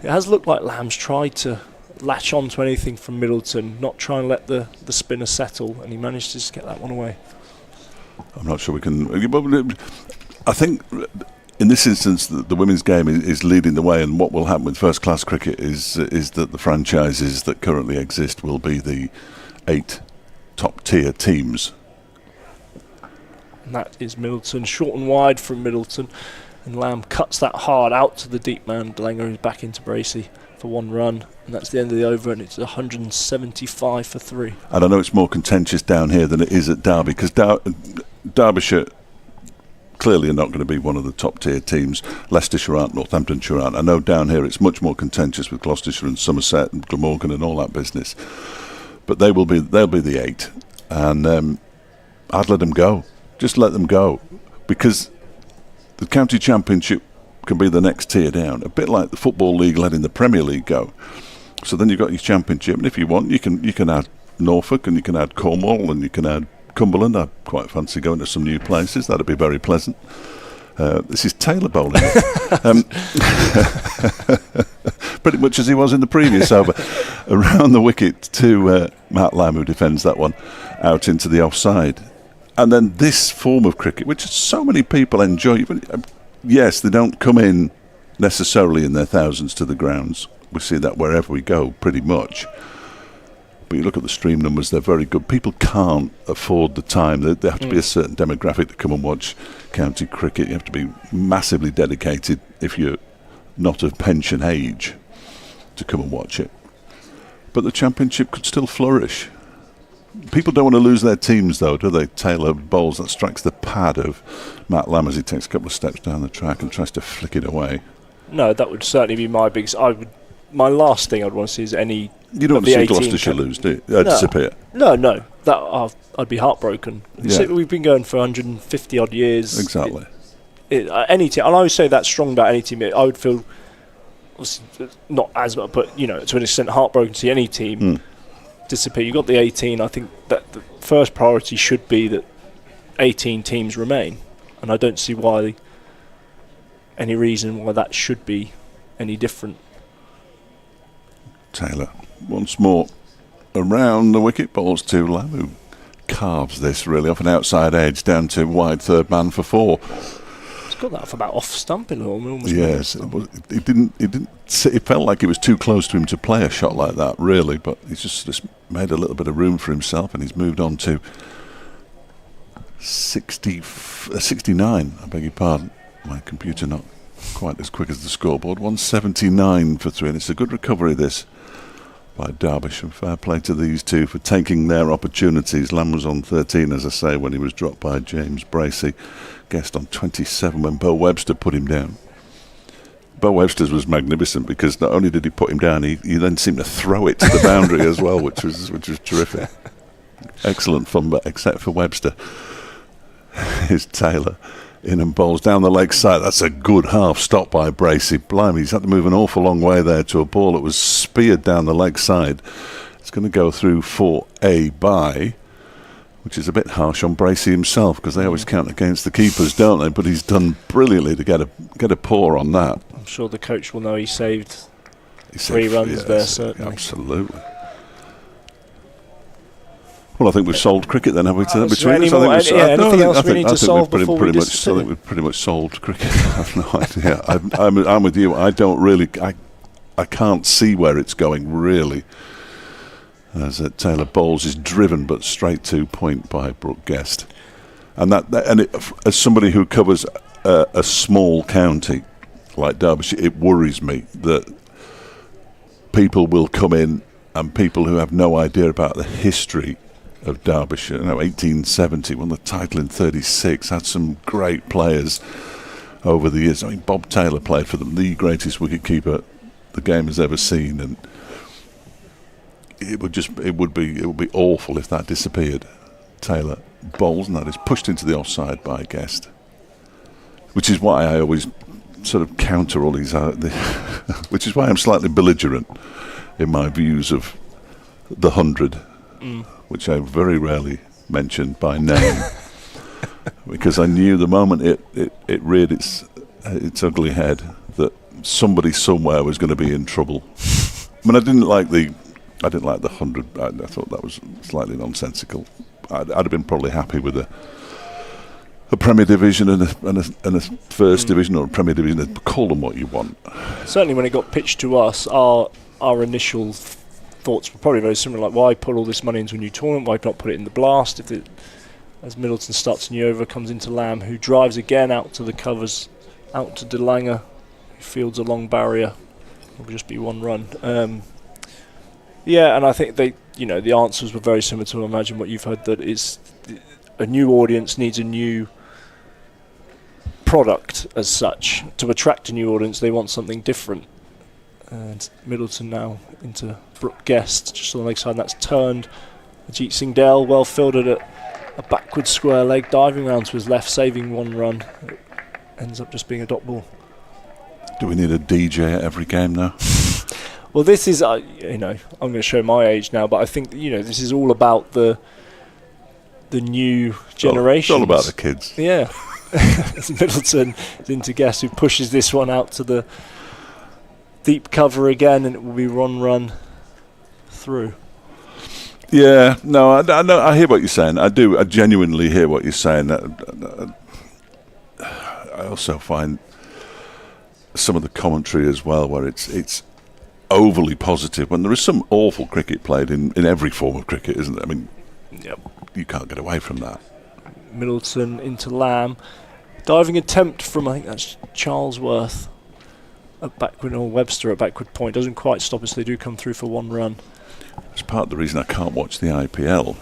has looked like Lamb's tried to latch on to anything from Middleton, not try and let the spinner settle, and he managed to just get that one away. I'm not sure we can. I think in this instance the women's game is leading the way, and what will happen with first class cricket is that the franchises that currently exist will be the 8 top tier teams. And that is Middleton, short and wide from Middleton, and Lamb cuts that hard out to the deep man. DeLanger is back into Bracey for 1 run, and that's the end of the over, and it's 175 for 3. And I know it's more contentious down here than it is at Derby, because Derbyshire clearly are not going to be one of the top tier teams. Leicestershire aren't, Northamptonshire aren't. I know down here it's much more contentious with Gloucestershire and Somerset and Glamorgan and all that business, but they'll be the 8, and I'd let them go. Just let them go, because the county championship can be the next tier down, a bit like the Football League letting the Premier League go. So then you've got your championship, and if you want, you can add Norfolk, and you can add Cornwall, and you can add Cumberland. I quite fancy going to some new places. That'd be very pleasant. This is Taylor bowling. Pretty much as he was in the previous over. Around the wicket to Matt Lamb, who defends that one out into the offside. And then this form of cricket, which so many people enjoy. Yes, they don't come in necessarily in their thousands to the grounds. We see that wherever we go, pretty much. But you look at the stream numbers, they're very good. People can't afford the time. They have to be a certain demographic to come and watch county cricket. You have to be massively dedicated if you're not of pension age to come and watch it. But the championship could still flourish. People don't want to lose their teams, though, do they? Taylor bowls, that strikes the pad of Matt Lamb as he takes a couple of steps down the track and tries to flick it away. No, that would certainly be my biggest. My last thing I'd want to see is any. You don't want to see Gloucestershire lose, do you? Disappear. No. That I'd be heartbroken. Yeah. So we've been going for 150 odd years. Exactly. Any team, and I would say that's strong about any team. I would feel, obviously, not as much, but to an extent, heartbroken to see any team disappear. You've got the 18. I think that the first priority should be that 18 teams remain, and I don't see any reason why that should be any different. Taylor once more around the wicket, balls to Lamb, who carves this really off an outside edge down to wide third man for 4. He's got that off about off stumping almost. Yes, it felt like it was too close to him to play a shot like that, really, but he's just made a little bit of room for himself, and he's moved on to 69. I beg your pardon, my computer not quite as quick as the scoreboard. 179 for 3, and it's a good recovery this by Derbyshire. Fair play to these two for taking their opportunities. Lamb was on 13, as I say, when he was dropped by James Bracey. Guest on 27 when Bo Webster put him down. Bo Webster's was magnificent because not only did he put him down, he then seemed to throw it to the boundary as well, which was terrific. Excellent fun, but except for Webster. Here's Taylor in and bowls down the leg side. That's a good half stop by Bracey. Blimey, he's had to move an awful long way there to a ball that was speared down the leg side. It's going to go through for a bye, which is a bit harsh on Bracey himself because they always count against the keepers, don't they? But he's done brilliantly to get a paw on that. I'm sure the coach will know he saved 3 runs there, certainly. Absolutely. Well, I think we've solved cricket then, have we? Between us, anything else we need to solve before we disappear? I think we've pretty much solved cricket. I have no idea. I'm with you. I don't really. I can't see where it's going really. As Taylor bowls is driven but straight to point by Brooke Guest, and as somebody who covers a small county like Derbyshire, it worries me that people will come in and people who have no idea about the history of Derbyshire. 1870, won the title in 36, had some great players over the years. I mean, Bob Taylor played for them, the greatest wicketkeeper the game has ever seen, and it would be awful if that disappeared. Taylor bowls, and that is pushed into the offside by Guest, which is why I always sort of counter all these which is why I'm slightly belligerent in my views of the 100, which I very rarely mention by name, because I knew the moment it reared its ugly head that somebody somewhere was going to be in trouble. I mean, I didn't like the 100. I thought that was slightly nonsensical. I'd have been probably happy with a Premier Division and a First Division or a Premier Division. Call them what you want. Certainly, when it got pitched to us, our initial thoughts were probably very similar. Like, why put all this money into a new tournament? Why not put it in the blast? As Middleton starts a new over, comes into Lamb, who drives again out to the covers, out to DeLanger, who fields a long barrier. It'll just be 1 run. And I think the answers were very similar to, imagine what you've heard, that is a new audience needs a new product as such. To attract a new audience, they want something different. And Middleton now into Brooke Guest, just on the leg side, and that's turned. Ajit Singh Dale, well fielded at a backward square leg, diving round to his left, saving 1 run. It ends up just being a dot ball. Do we need a DJ at every game now? Well, this is, I'm going to show my age now, but I think, this is all about the new generation. It's all about the kids. Yeah. Middleton is into Guest, who pushes this one out to the deep cover again, and it will be run through. Yeah, no, I hear what you're saying. I do. I genuinely hear what you're saying. I also find some of the commentary as well, where it's overly positive when there is some awful cricket played in every form of cricket, isn't there? I mean, you can't get away from that. Middleton into Lamb, diving attempt from, I think that's Charlesworth, at backward, or Webster at backward point, doesn't quite stop us. They do come through for 1 run. It's part of the reason I can't watch the IPL,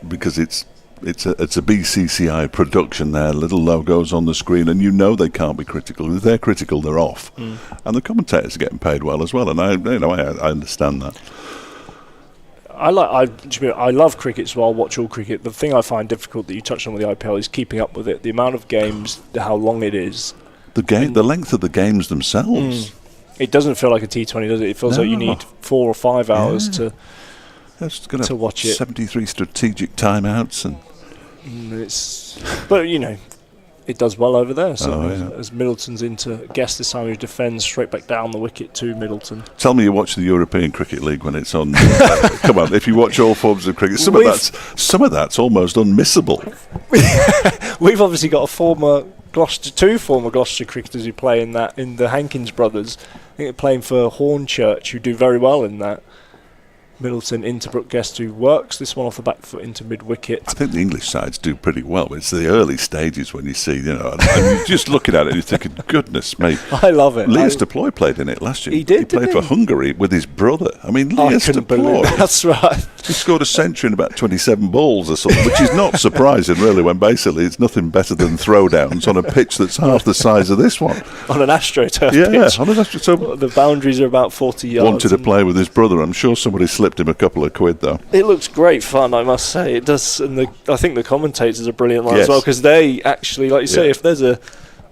because it's a BCCI production there, little logos on the screen, and they can't be critical. If they're critical, they're off. And the commentators are getting paid well as well, and I understand that. I love cricket, so I'll watch all cricket. The thing I find difficult that you touched on with the IPL is keeping up with it. The amount of games, how long it is. The length of the games themselves. It doesn't feel like a T20, does it? It feels like you need 4 or 5 hours to watch it. 73 strategic timeouts and But it does well over there. So yeah. as Middleton's into guest this time, he defends straight back down the wicket to Middleton. Tell me you watch the European Cricket League when it's on. Come on, if you watch all forms of cricket, some of that's almost unmissable. We've obviously got two former Gloucestershire cricketers who play in the Hankins brothers. I think they're playing for Hornchurch, who do very well in that. Middleton, Interbrook guest, who works this one off the back foot into mid-wicket. I think the English sides do pretty well. It's the early stages when you see, and you're just looking at it and you're thinking, goodness me. I love it. Lias Deploy played in it last year. He did, He played for Hungary with his brother. I mean, Lias Deploy. That's right. He scored a century in about 27 balls or something, which is not surprising, really, when basically it's nothing better than throwdowns on a pitch that's half the size of this one. On an AstroTurf pitch. On an AstroTurf. So the boundaries are about 40 yards. Wanted to play with his brother. I'm sure somebody slipped him a couple of quid, though. It looks great fun, I must say. It does, and I think the commentators are brilliant as Yes. well, because they actually, like you say, if there's a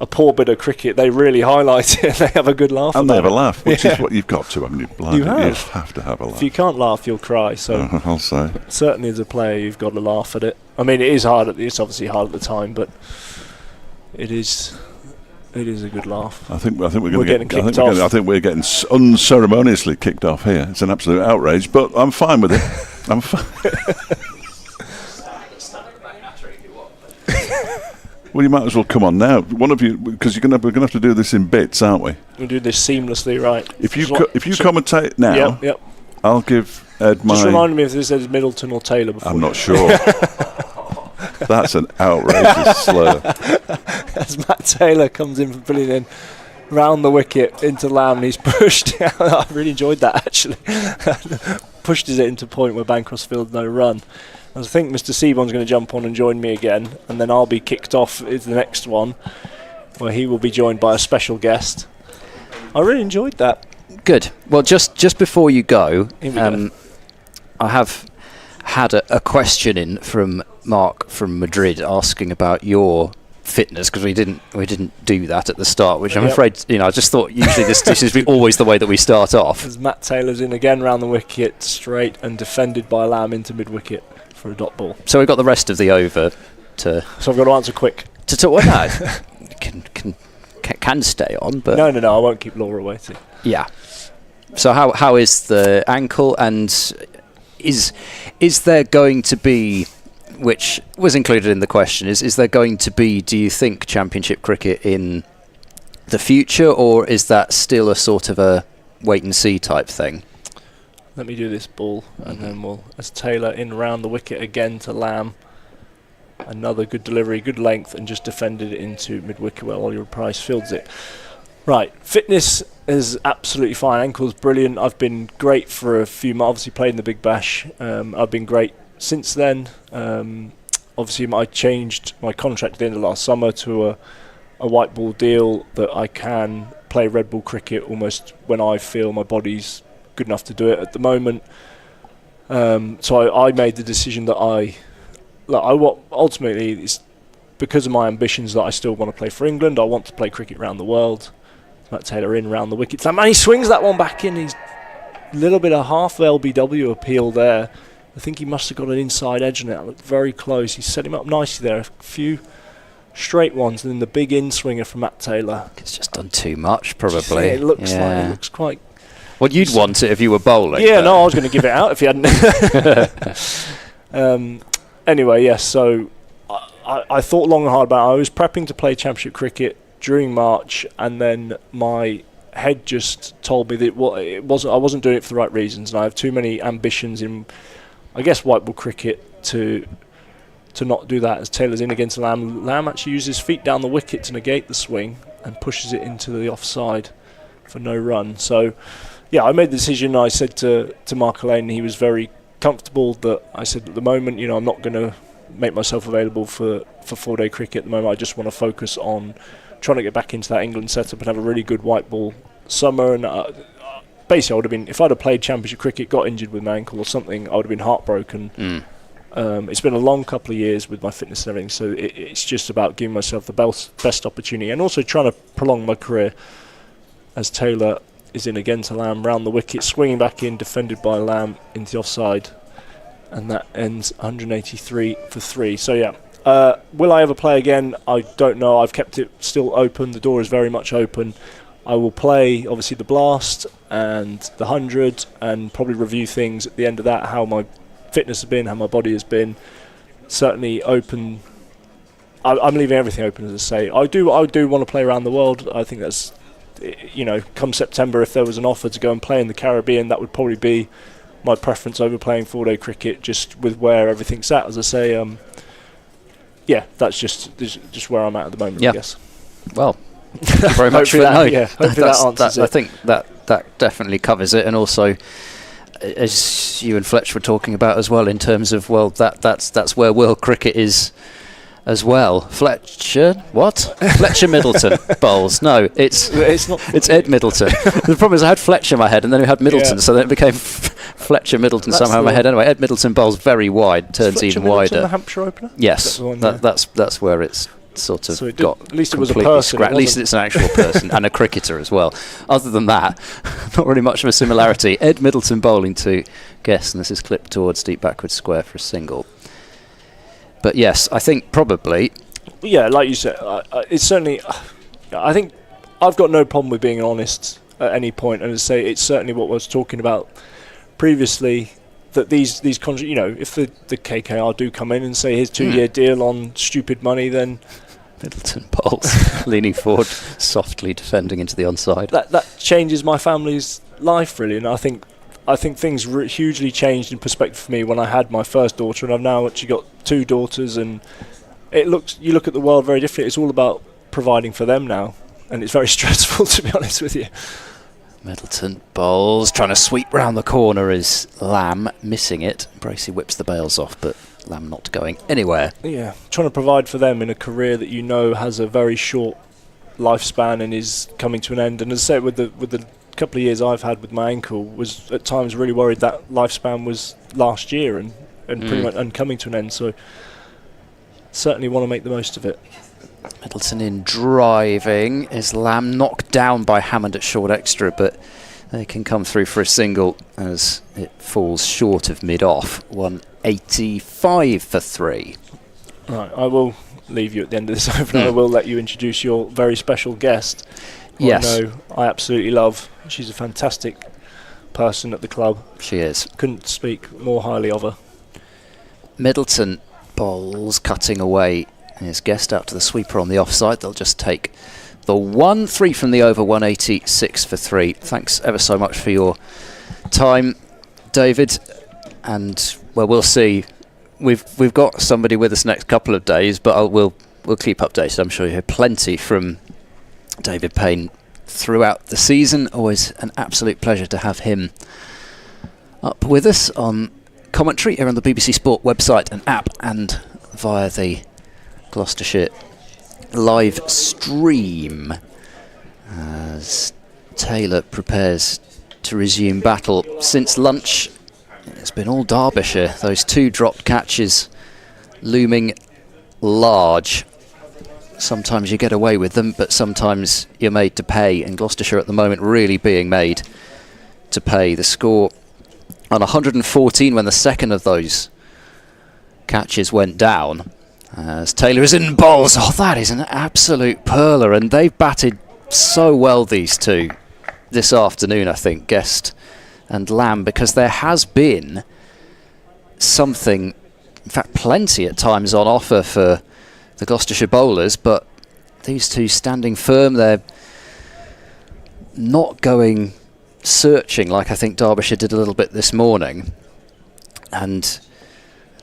poor bit of cricket, they really highlight it and they have a good laugh. And they have about a laugh, which is what you've got to, haven't you? You have. You have to have a laugh. If you can't laugh, you'll cry. So I'll say. certainly as a player, you've got to laugh at it. I mean, it's obviously hard at the time, but it is a good laugh. I think we're going We're to getting kicked off. I think we're getting unceremoniously kicked off here. It's an absolute outrage, but I'm fine with it. I'm fine. Well, you might as well come on now. One of you, because we're going to have to do this in bits, aren't we? We'll do this seamlessly, right? If you commentate now, Yep. I'll give Ed my. Just remind me if this says Middleton or Taylor before. I'm not sure. That's an outrageous slur. As Matt Taylor comes in for pulling in round the wicket into Lamb, and he's pushed. I really enjoyed that, actually. Pushed it into point where Bancroft Field no run. I think Mr. Seaborn's going to jump on and join me again, and then I'll be kicked off is the next one, where he will be joined by a special guest. I really enjoyed that. Good. Well, just before you go, Go. I have had a question in from Mark from Madrid asking about your fitness, because we didn't do that at the start, which I'm afraid, I just thought usually this is always the way that we start off. As Matt Taylor's in again round the wicket, straight and defended by Lamb into mid-wicket for a dot ball. So we've got the rest of the over to. So I've got to answer quick. To talk. Well, no, can stay on, but No, I won't keep Laura waiting. yeah. So how is the ankle, and is there going to be, which was included in the question, is there going to be, do you think, Championship cricket in the future, or is that still a sort of a wait and see type thing? Let me do this ball, and then as Taylor in round the wicket again to Lamb. Another good delivery, good length, and just defended it into mid-wicket where Oliver Price fields it. Right, fitness is absolutely fine. Ankle's brilliant. I've been great for a few months. Obviously played in the Big Bash. I've been great since then. Obviously I changed my contract at the end of last summer to a white ball deal that I can play red ball cricket almost when I feel my body's good enough to do it. At the moment, so I made the decision that ultimately it's because of my ambitions that I still want to play for England. I want to play cricket around the world. Matt Taylor in round the wicket. Man, he swings that one back in. He's a little bit of half LBW appeal there. I think he must have got an inside edge on it. That looked very close. He set him up nicely there. A few straight ones, and then the big in swinger from Matt Taylor. It's just done too much, probably. It looks quite. Well, you'd want it if you were bowling. Yeah, no, I was going to give it out if he hadn't. Anyway, yes. So I thought long and hard about it. I was prepping to play Championship cricket during March, and then my head just told me that it wasn't. I wasn't doing it for the right reasons, and I have too many ambitions in, I guess, white ball cricket to not do that. As Taylor's in against Lamb, Lamb actually uses his feet down the wicket to negate the swing and pushes it into the offside for no run. So, yeah, I made the decision. I said to Mark Lane, he was very comfortable that I said at the moment, I'm not going to make myself available for 4-day cricket at the moment. I just want to focus on trying to get back into that England setup and have a really good white ball summer. And basically, I would have been, if I'd have played Championship cricket, got injured with my ankle or something, I would have been heartbroken. It's been a long couple of years with my fitness and everything, so it's just about giving myself the best opportunity and also trying to prolong my career. As Taylor is in again to Lamb, round the wicket, swinging back in, defended by Lamb into the offside, and that ends 183 for 3. So yeah, Will I ever play again? I don't know. I've kept it still open. The door is very much open. I will play, obviously, the Blast and the 100 and probably review things at the end of that, how my fitness has been, how my body has been. Certainly open. I'm leaving everything open, as I say. I do want to play around the world. I think that's, come September, if there was an offer to go and play in the Caribbean, that would probably be my preference over playing 4-day cricket, just with where everything's at, as I say. That's just where I'm at the moment, I guess. Well, thank you very much for that note. Yeah, hopefully that answers it. I think that definitely covers it, and also, as you and Fletch were talking about as well, in terms of that's where world cricket is as well. Fletcher Middleton bowls. No, it's not. It's Ed Middleton. The problem is I had Fletcher in my head, and then we had Middleton, so then it became Fletcher Middleton somehow in my head. Anyway, Ed Middleton bowls very wide, turns even wider. The Hampshire opener. Yes, that's where it's sort of got. At least it was a person. At least it's an actual person and a cricketer as well. Other than that, not really much of a similarity. Ed Middleton bowling to Guest, and this is clipped towards deep backward square for a single. But yes, I think probably. Yeah, like you said, it's certainly. I think I've got no problem with being honest at any point, and to say it's certainly what I was talking about previously. That these if the KKR do come in and say here's 2-year deal on stupid money, then Middleton bowls, leaning forward, softly defending into the onside. That changes my family's life really, and I think things hugely changed in perspective for me when I had my first daughter, and I've now actually got 2 daughters, and you look at the world very differently. It's all about providing for them now, and it's very stressful, to be honest with you. Middleton bowls, trying to sweep round the corner is Lamb, missing it. Bracey whips the bails off, but Lamb not going anywhere. Yeah, trying to provide for them in a career that has a very short lifespan and is coming to an end. And as I said, with the couple of years I've had with my ankle, was at times really worried that lifespan was last year and pretty much and coming to an end. So certainly want to make the most of it. Middleton in driving. Is Lamb knocked down by Hammond at short extra, but they can come through for a single as it falls short of mid-off. 185 for 3. Right, I will leave you at the end of this over and I will let you introduce your very special guest. Yes. I know I absolutely love. She's a fantastic person at the club. She is. Couldn't speak more highly of her. Middleton bowls, cutting away. His Guest out to the sweeper on the offside. They'll just take the 1-3 from the over. 186 for 3. Thanks ever so much for your time, David. And well, we'll see. We've got somebody with us next couple of days, but we'll keep updated. I'm sure you hear plenty from David Payne throughout the season. Always an absolute pleasure to have him up with us on commentary here on the BBC Sport website and app, and via the Gloucestershire live stream, as Taylor prepares to resume battle. Since lunch, it's been all Derbyshire. Those 2 dropped catches looming large. Sometimes you get away with them, but sometimes you're made to pay, and Gloucestershire at the moment really being made to pay. The score on 114 when the second of those catches went down. As Taylor is in bowls. Oh, that is an absolute perler, and they've batted so well, these two, this afternoon, I think, Guest and Lamb, because there has been something, in fact plenty at times on offer for the Gloucestershire bowlers, but these two standing firm. They're not going searching like I think Derbyshire did a little bit this morning, and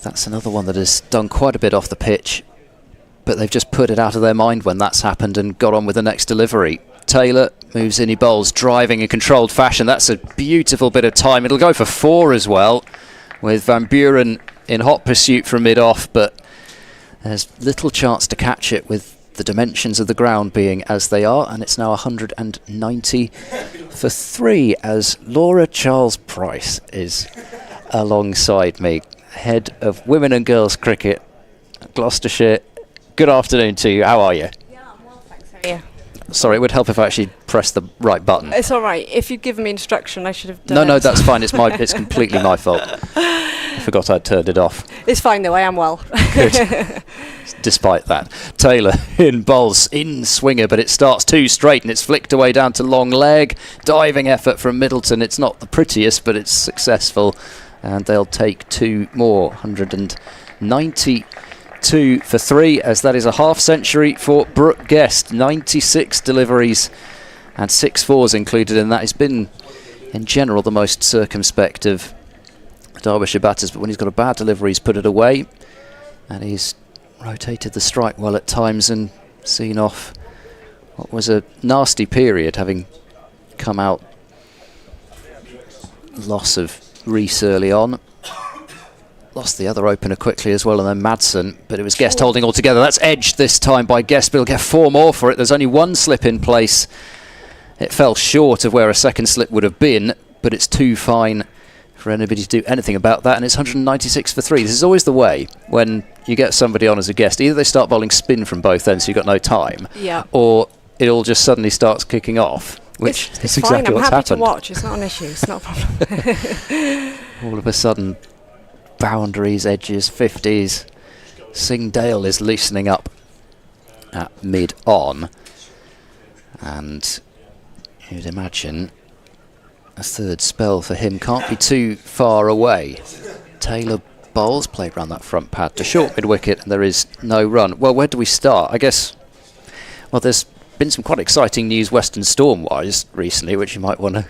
that's another one that has done quite a bit off the pitch, but they've just put it out of their mind when that's happened and got on with the next delivery. Taylor moves in, he bowls, driving in controlled fashion. That's a beautiful bit of time. It'll go for 4 as well, with Van Buren in hot pursuit from mid-off, but there's little chance to catch it with the dimensions of the ground being as they are, and it's now 190 for 3 as Laura Charles Price is alongside me, head of women and girls cricket, Gloucestershire. Good afternoon to you. How are you? Yeah, I'm well, thanks. How are you? Sorry, it would help if I actually pressed the right button. It's all right. If you'd given me instruction, I should have done No, it. that's fine. It's completely my fault. I forgot I'd turned it off. It's fine, though. I am well. Good. Despite that. Taylor in bowls, in swinger, but it starts too straight and it's flicked away down to long leg. Diving effort from Middleton. It's not the prettiest, but it's successful. And they'll take 2 more. 192 for 3, as that is a half century for Brooke Guest. 96 deliveries and 6 fours included in that. He's been, in general, the most circumspect of Derbyshire batters, but when he's got a bad delivery, he's put it away. And he's rotated the strike well at times and seen off what was a nasty period, having come out loss of Rees early on. Lost the other opener quickly as well, and then Madsen, but it was Guest holding all together. That's edged this time by Guest, but he'll get 4 more for it. There's only 1 slip in place. It fell short of where a second slip would have been, but it's too fine for anybody to do anything about that, and it's 196 for 3. This is always the way when you get somebody on as a guest. Either they start bowling spin from both ends, so you've got no time, or it all just suddenly starts kicking off, which it's is exactly fine. what's I'm happy happened. to watch. It's not an issue. It's not a problem. All of a sudden, boundaries, edges, 50s. Singdale is loosening up at mid-on, and you'd imagine a third spell for him can't be too far away. Taylor bowls, played round that front pad to short mid-wicket, and there is no run. Well, where do we start? I guess, well, there's been some quite exciting news Western Storm-wise recently, which you might want to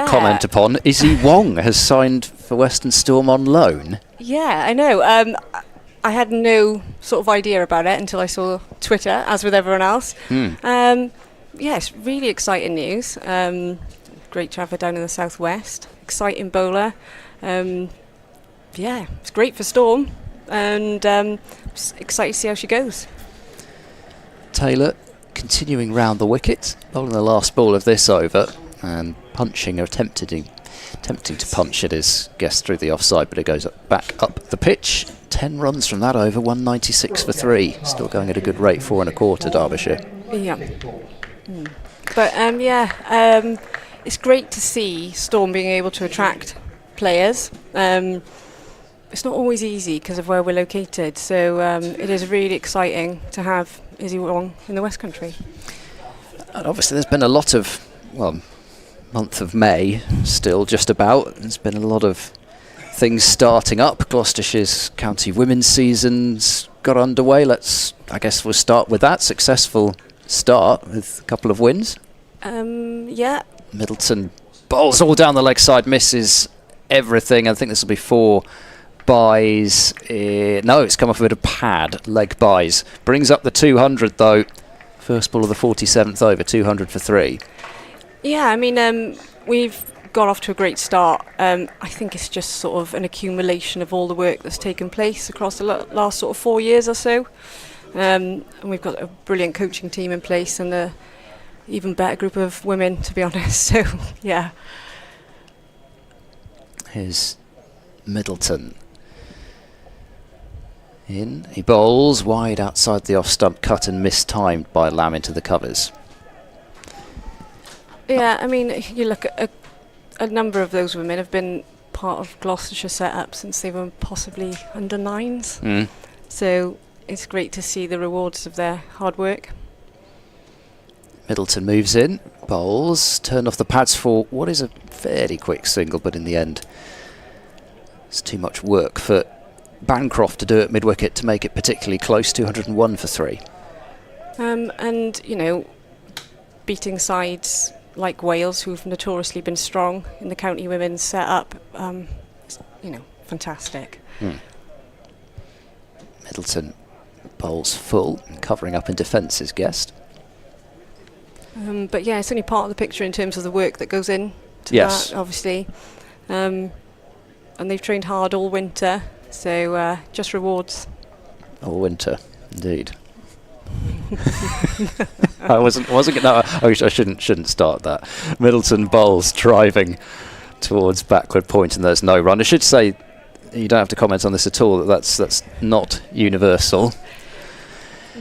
comment upon. Izzy Wong has signed for Western Storm on loan. Yeah, I know. I had no sort of idea about it until I saw Twitter, as with everyone else. It's really exciting news. Great to have her down in the southwest. Exciting bowler. It's great for Storm, and just excited to see how she goes. Taylor continuing round the wicket, bowling the last ball of this over, and punching, or attempting to punch it as Guest through the offside, but it goes back up the pitch. 10 runs from that over, 196 for 3. Still going at a good rate, 4 1/4 Derbyshire. Yeah. But it's great to see Storm being able to attract players. It's not always easy because of where we're located, so it is really exciting to have Izzy Wong in the West Country. And obviously there's been a lot of, month of May still just about. There's been a lot of things starting up. Gloucestershire's county women's season's got underway. We'll start with that. Successful start with a couple of wins. Middleton bowls all down the leg side, misses everything. I think this will be 4 buys. No, it's come off a bit of pad, leg buys. Brings up the 200 though. First ball of the 47th over, 200 for 3. Yeah, I mean, we've got off to a great start. I think it's just sort of an accumulation of all the work that's taken place across the last sort of 4 years or so. And we've got a brilliant coaching team in place and a even better group of women, to be honest. So, yeah. Here's Middleton. In, he bowls wide outside the off-stump, cut and mistimed by Lamb into the covers. Yeah, I mean, you look at a number of those women have been part of Gloucestershire set-up since they were possibly under 9s. So it's great to see the rewards of their hard work. Middleton moves in, bowls, turn off the pads for what is a fairly quick single, but in the end it's too much work for Bancroft to do at mid-wicket to make it particularly close, 201 for 3. And, you know, beating sides like Wales, who've notoriously been strong in the county women's set-up, fantastic. Middleton bowls full, covering up in defence is Guest. But yeah, it's only part of the picture in terms of the work that goes in to that, obviously. And they've trained hard all winter, so just rewards. All winter, indeed. I shouldn't start that. Middleton bowls driving towards backward point, and there's no run. I should say, you don't have to comment on this at all. That's not universal.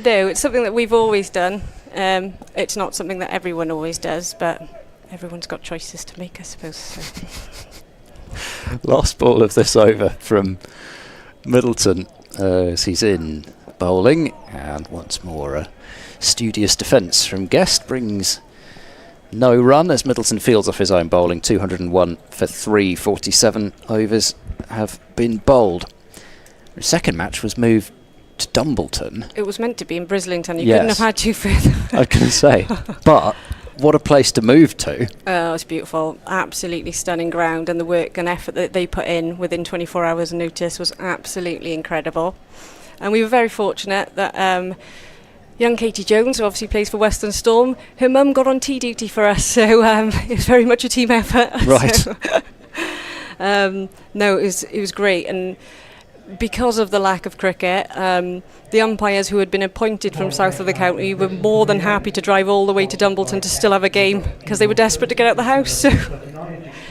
No, it's something that we've always done. It's not something that everyone always does, but everyone's got choices to make, I suppose. So. Last ball of this over from Middleton as he's in bowling, and once more a studious defence from Guest brings no run as Middleton fields off his own bowling. 201 for 3, 47 overs have been bowled. The second match was moved to Dumbleton. It was meant to be in Brislington. You Yes. couldn't have had two further. I was going to say, but what a place to move to. Oh, it's beautiful. Absolutely stunning ground, and the work and effort that they put in within 24 hours notice was absolutely incredible. And we were very fortunate that young Katie Jones, who obviously plays for Western Storm, her mum got on tea duty for us, so it was very much a team effort. Right. So, no, it was great, and because of the lack of cricket, the umpires who had been appointed from south of the county were more than happy to drive all the way to Dumbleton to still have a game because they were desperate to get out of the house. So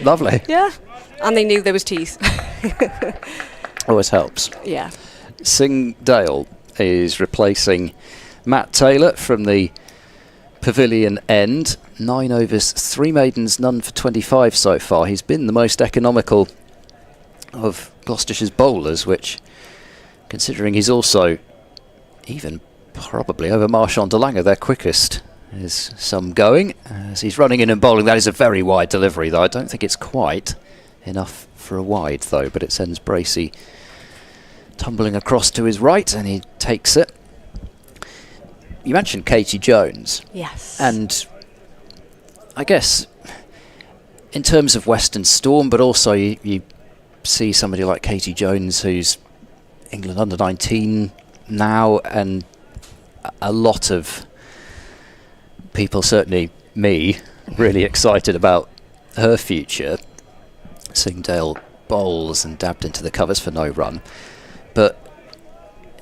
Lovely. yeah, and they knew there was teas. Always helps. Yeah. Singh Dale is replacing Matt Taylor from the pavilion end. 9 overs, 3 maidens, none for 25 so far. He's been the most economical of Gloucestershire's bowlers, which, considering he's also even probably over Marchand de Lange, their quickest, is some going. As he's running in and bowling, that is a very wide delivery, though. I don't think it's quite enough for a wide, though, but it sends Bracey tumbling across to his right, and he takes it. You mentioned Katie Jones. Yes. And I guess in terms of Western Storm, but also you see somebody like Katie Jones, who's England under-19 now, and a lot of people, certainly me, really excited about her future. Singh Dale bowls and dabbed into the covers for no run. But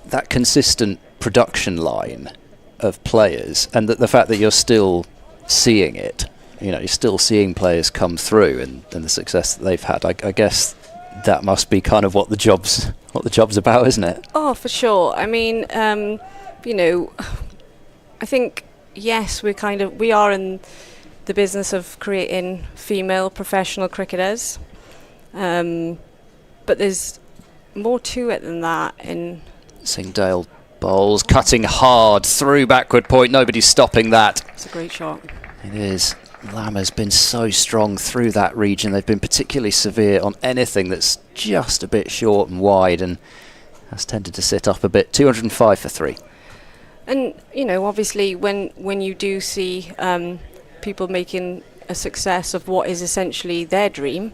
that consistent production line of players, and the fact that you're still seeing it, you're still seeing players come through and the success that they've had, I guess that must be kind of what the job's about, isn't it? Oh, for sure. I mean, I think, yes, we are in the business of creating female professional cricketers, but there's more to it than that. Singh Dale bowls, cutting hard through backward point. Nobody's stopping that. It's a great shot. It is. Lamb has been so strong through that region. They've been particularly severe on anything that's just a bit short and wide, and has tended to sit up a bit. 205 for 3. And obviously when you do see people making a success of what is essentially their dream,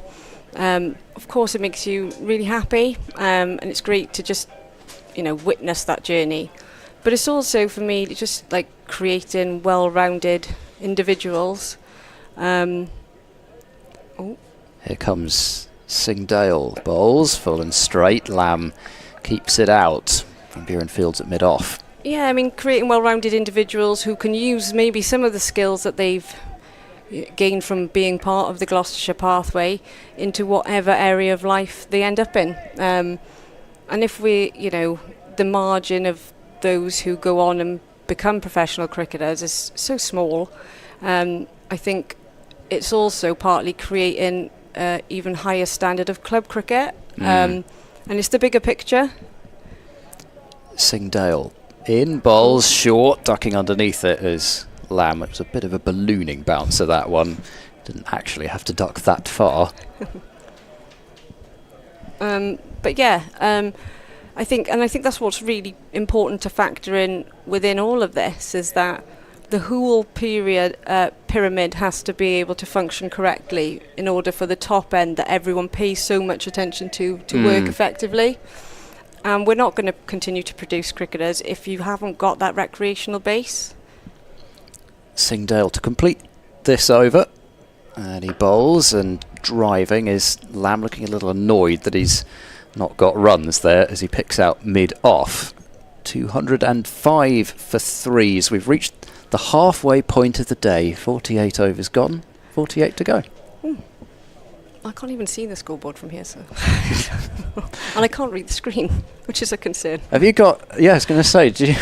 of course it makes you really happy, and it's great to just witness that journey. But it's also, for me, just like creating well-rounded individuals. Here comes Singh Dale, bowls full and straight. Lamb keeps it out from Buren Fields at mid-off. Yeah, I mean, creating well-rounded individuals who can use maybe some of the skills that they've gained from being part of the Gloucestershire pathway into whatever area of life they end up in. And if the margin of those who go on and become professional cricketers is so small, I think it's also partly creating even higher standard of club cricket, and it's the bigger picture. Singh Dale in, bowls short, ducking underneath it as Lamb. It was a bit of a ballooning bounce of that one. Didn't actually have to duck that far. But yeah, I think that's what's really important to factor in within all of this, is that the whole pyramid has to be able to function correctly in order for the top end that everyone pays so much attention to work effectively. And we're not going to continue to produce cricketers if you haven't got that recreational base. Singh Dale to complete this over, and he bowls, and driving is Lamb, looking a little annoyed that he's not got runs there as he picks out mid-off. 205 for 3s. We've reached the halfway point of the day. 48 overs gone, 48 to go. I can't even see the scoreboard from here, so and I can't read the screen, which is a concern. Have you got? Yeah, I was going to say, do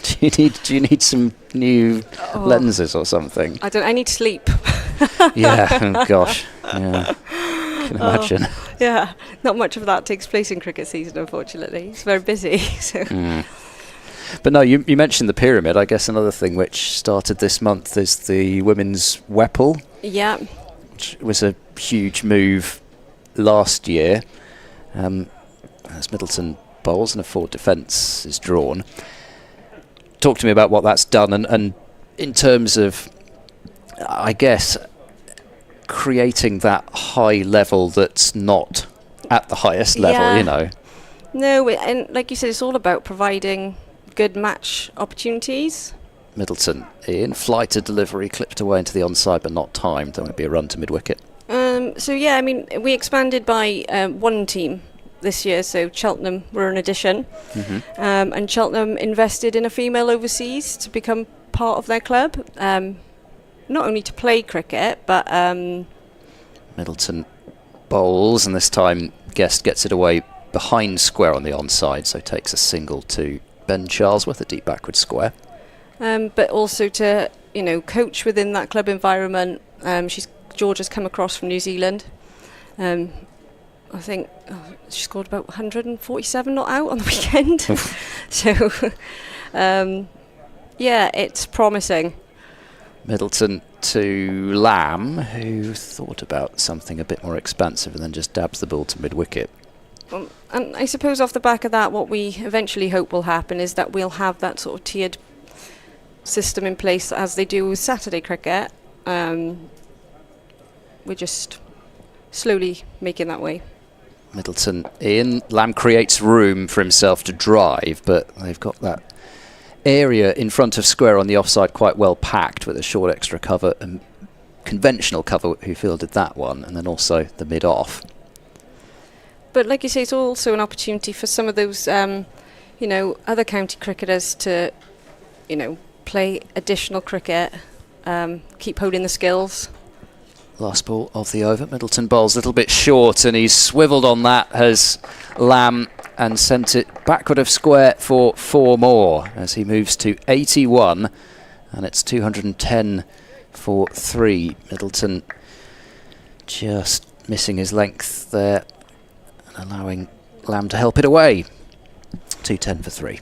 Do you need some new lenses or something? I need sleep. Yeah. Oh gosh. Yeah. Can imagine. Yeah. Not much of that takes place in cricket season, unfortunately. It's very busy. So. But no, you mentioned the pyramid. I guess another thing which started this month is the women's Wobble. Yeah. Which was a huge move last year. As Middleton bowls and a forward defence is drawn. Talk to me about what that's done, and in terms of, I guess, creating that high level that's not at the highest level, you know. No, and like you said, it's all about providing good match opportunities. Middleton in flight, a delivery clipped away into the onside but not timed. There won't be a run to mid-wicket. So yeah, I mean, we expanded by one team this year, so Cheltenham were an addition, and Cheltenham invested in a female overseas to become part of their club, not only to play cricket, but Middleton bowls, and this time Guest gets it away behind square on the onside, so takes a single to Ben Charlesworth, a deep backward square. But also to, coach within that club environment. George has come across from New Zealand. I think she scored about 147 not out on the weekend. So, yeah, it's promising. Middleton to Lamb, who thought about something a bit more expansive and then just dabs the ball to mid-wicket. And I suppose off the back of that, what we eventually hope will happen is that we'll have that sort of tiered system in place as they do with Saturday cricket. We're just slowly making that way. Middleton in. Lamb creates room for himself to drive, but they've got that area in front of square on the offside quite well packed with a short extra cover and conventional cover who fielded that one, and then also the mid-off. But like you say, it's also an opportunity for some of those, other county cricketers to, play additional cricket, keep holding the skills. Last ball of the over. Middleton bowls a little bit short, and he's swivelled on that as Lamb and sent it backward of square for 4 more as he moves to 81, and it's 210 for 3. Middleton just missing his length there and allowing Lamb to help it away. 210 for 3.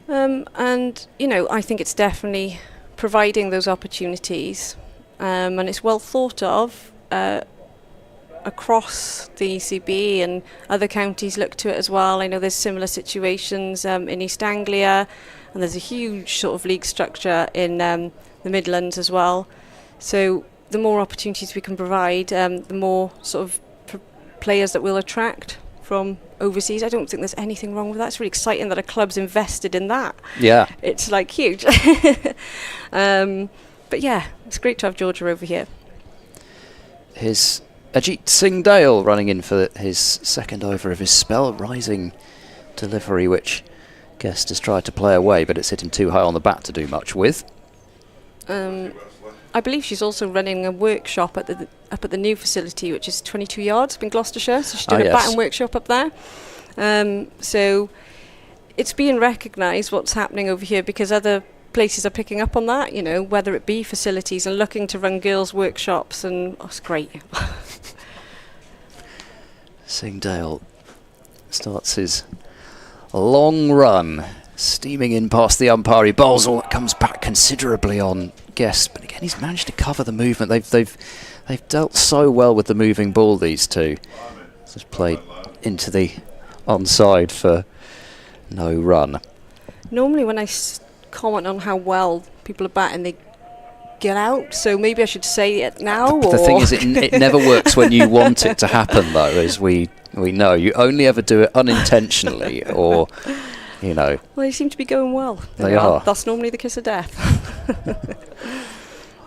And, I think it's definitely providing those opportunities. And it's well thought of across the ECB, and other counties look to it as well. I know there's similar situations in East Anglia, and there's a huge sort of league structure in the Midlands as well. So the more opportunities we can provide, the more sort of players that we'll attract from overseas. I don't think there's anything wrong with that. It's really exciting that a club's invested in that. Yeah. It's like huge. But yeah, it's great to have Georgia over here. Here's Ajit Singh Dale running in for his second over of his spell. Rising delivery, which Guest has tried to play away, but it's hit him too high on the bat to do much with. I believe she's also running a workshop up at the new facility, which is 22 yards in Gloucestershire. So she's doing a batting workshop up there. So it's being recognised what's happening over here, because other places are picking up on that, whether it be facilities and looking to run girls' workshops, and it's great. Singdale starts his long run, steaming in past the umpire. He bowls all that comes back considerably on Guest, but again he's managed to cover the movement. They've dealt so well with the moving ball, these two. Just played into the onside for no run. Normally when I comment on how well people are batting, they get out, so maybe I should say it now. The thing is, it never works when you want it to happen, though, as we know. You only ever do it unintentionally, or Well, they seem to be going well. They are. That's normally the kiss of death.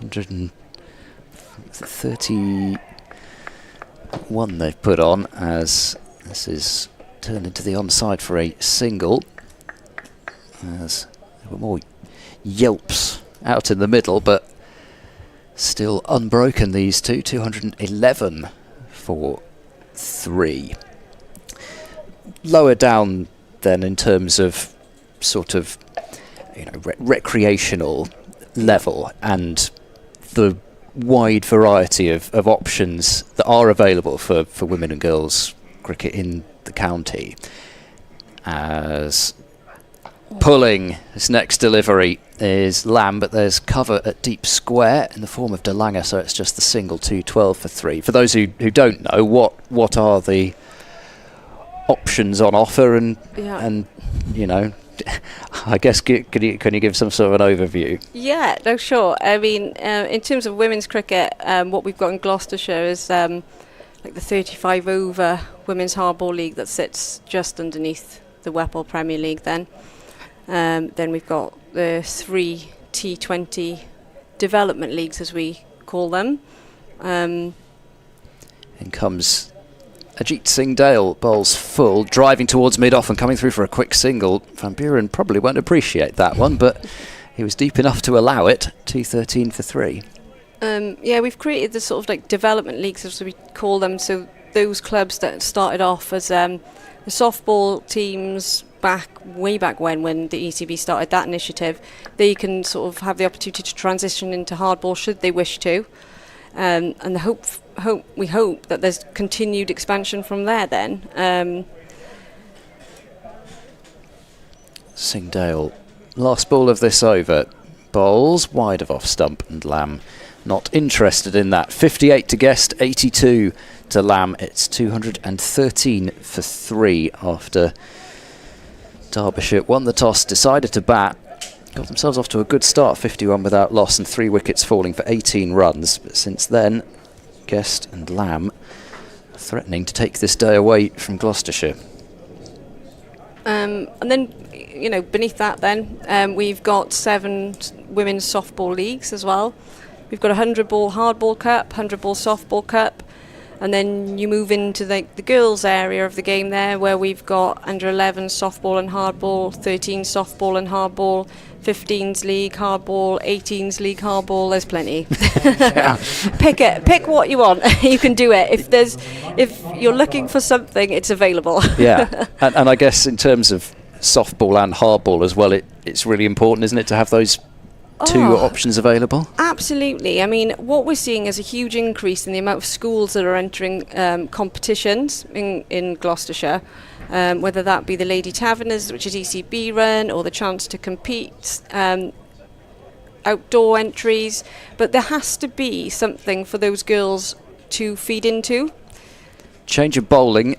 131 they've put on, as this is turned into the onside for a single. As there were more yelps out in the middle, but still unbroken, these two. 211 for 3. Lower down then in terms of sort of recreational level, and the wide variety of options that are available for women and girls cricket in the county. As pulling his next delivery is Lamb, but there's cover at deep square in the form of De Lange, so it's just the single 2-12 for 3. For those who don't know, what are the options on offer, and I guess can you give some sort of an overview? Yeah, no, sure. I mean, in terms of women's cricket, what we've got in Gloucestershire is like the 35 over women's hardball league that sits just underneath the Wobble Premier League. Then we've got the 3 T20 development leagues, as we call them. In comes Ajit Singh Dale, bowls full, driving towards mid-off and coming through for a quick single. Van Buren probably won't appreciate that one, but he was deep enough to allow it. 2-13 for 3. We've created the sort of like development leagues, as we call them. So those clubs that started off as the softball teams way back when the ECB started that initiative, they can sort of have the opportunity to transition into hardball should they wish to. And we hope that there's continued expansion from there then. Singh Dale, last ball of this over, bowls wide of off stump, and Lamb not interested in that. 58 to Guest, 82 to Lamb. It's 213 for 3 after Derbyshire won the toss, decided to bat, got themselves off to a good start, 51 without loss and 3 wickets falling for 18 runs. But since then, Guest and Lamb threatening to take this day away from Gloucestershire. And then, beneath that then, we've got 7 women's softball leagues as well. We've got a 100-ball hardball cup, 100-ball softball cup, and then you move into the girls' area of the game there, where we've got under 11 softball and hardball, 13 softball and hardball, 15s league hardball, 18s league hardball. There's plenty. Pick what you want. You can do it. If you're looking for something, it's available. Yeah, and I guess in terms of softball and hardball as well, it's really important, isn't it, to have those 2 options available? Absolutely. I mean, what we're seeing is a huge increase in the amount of schools that are entering competitions in Gloucestershire, whether that be the Lady Taverners, which is ECB run, or the chance to compete, outdoor entries. But there has to be something for those girls to feed into. Change of bowling.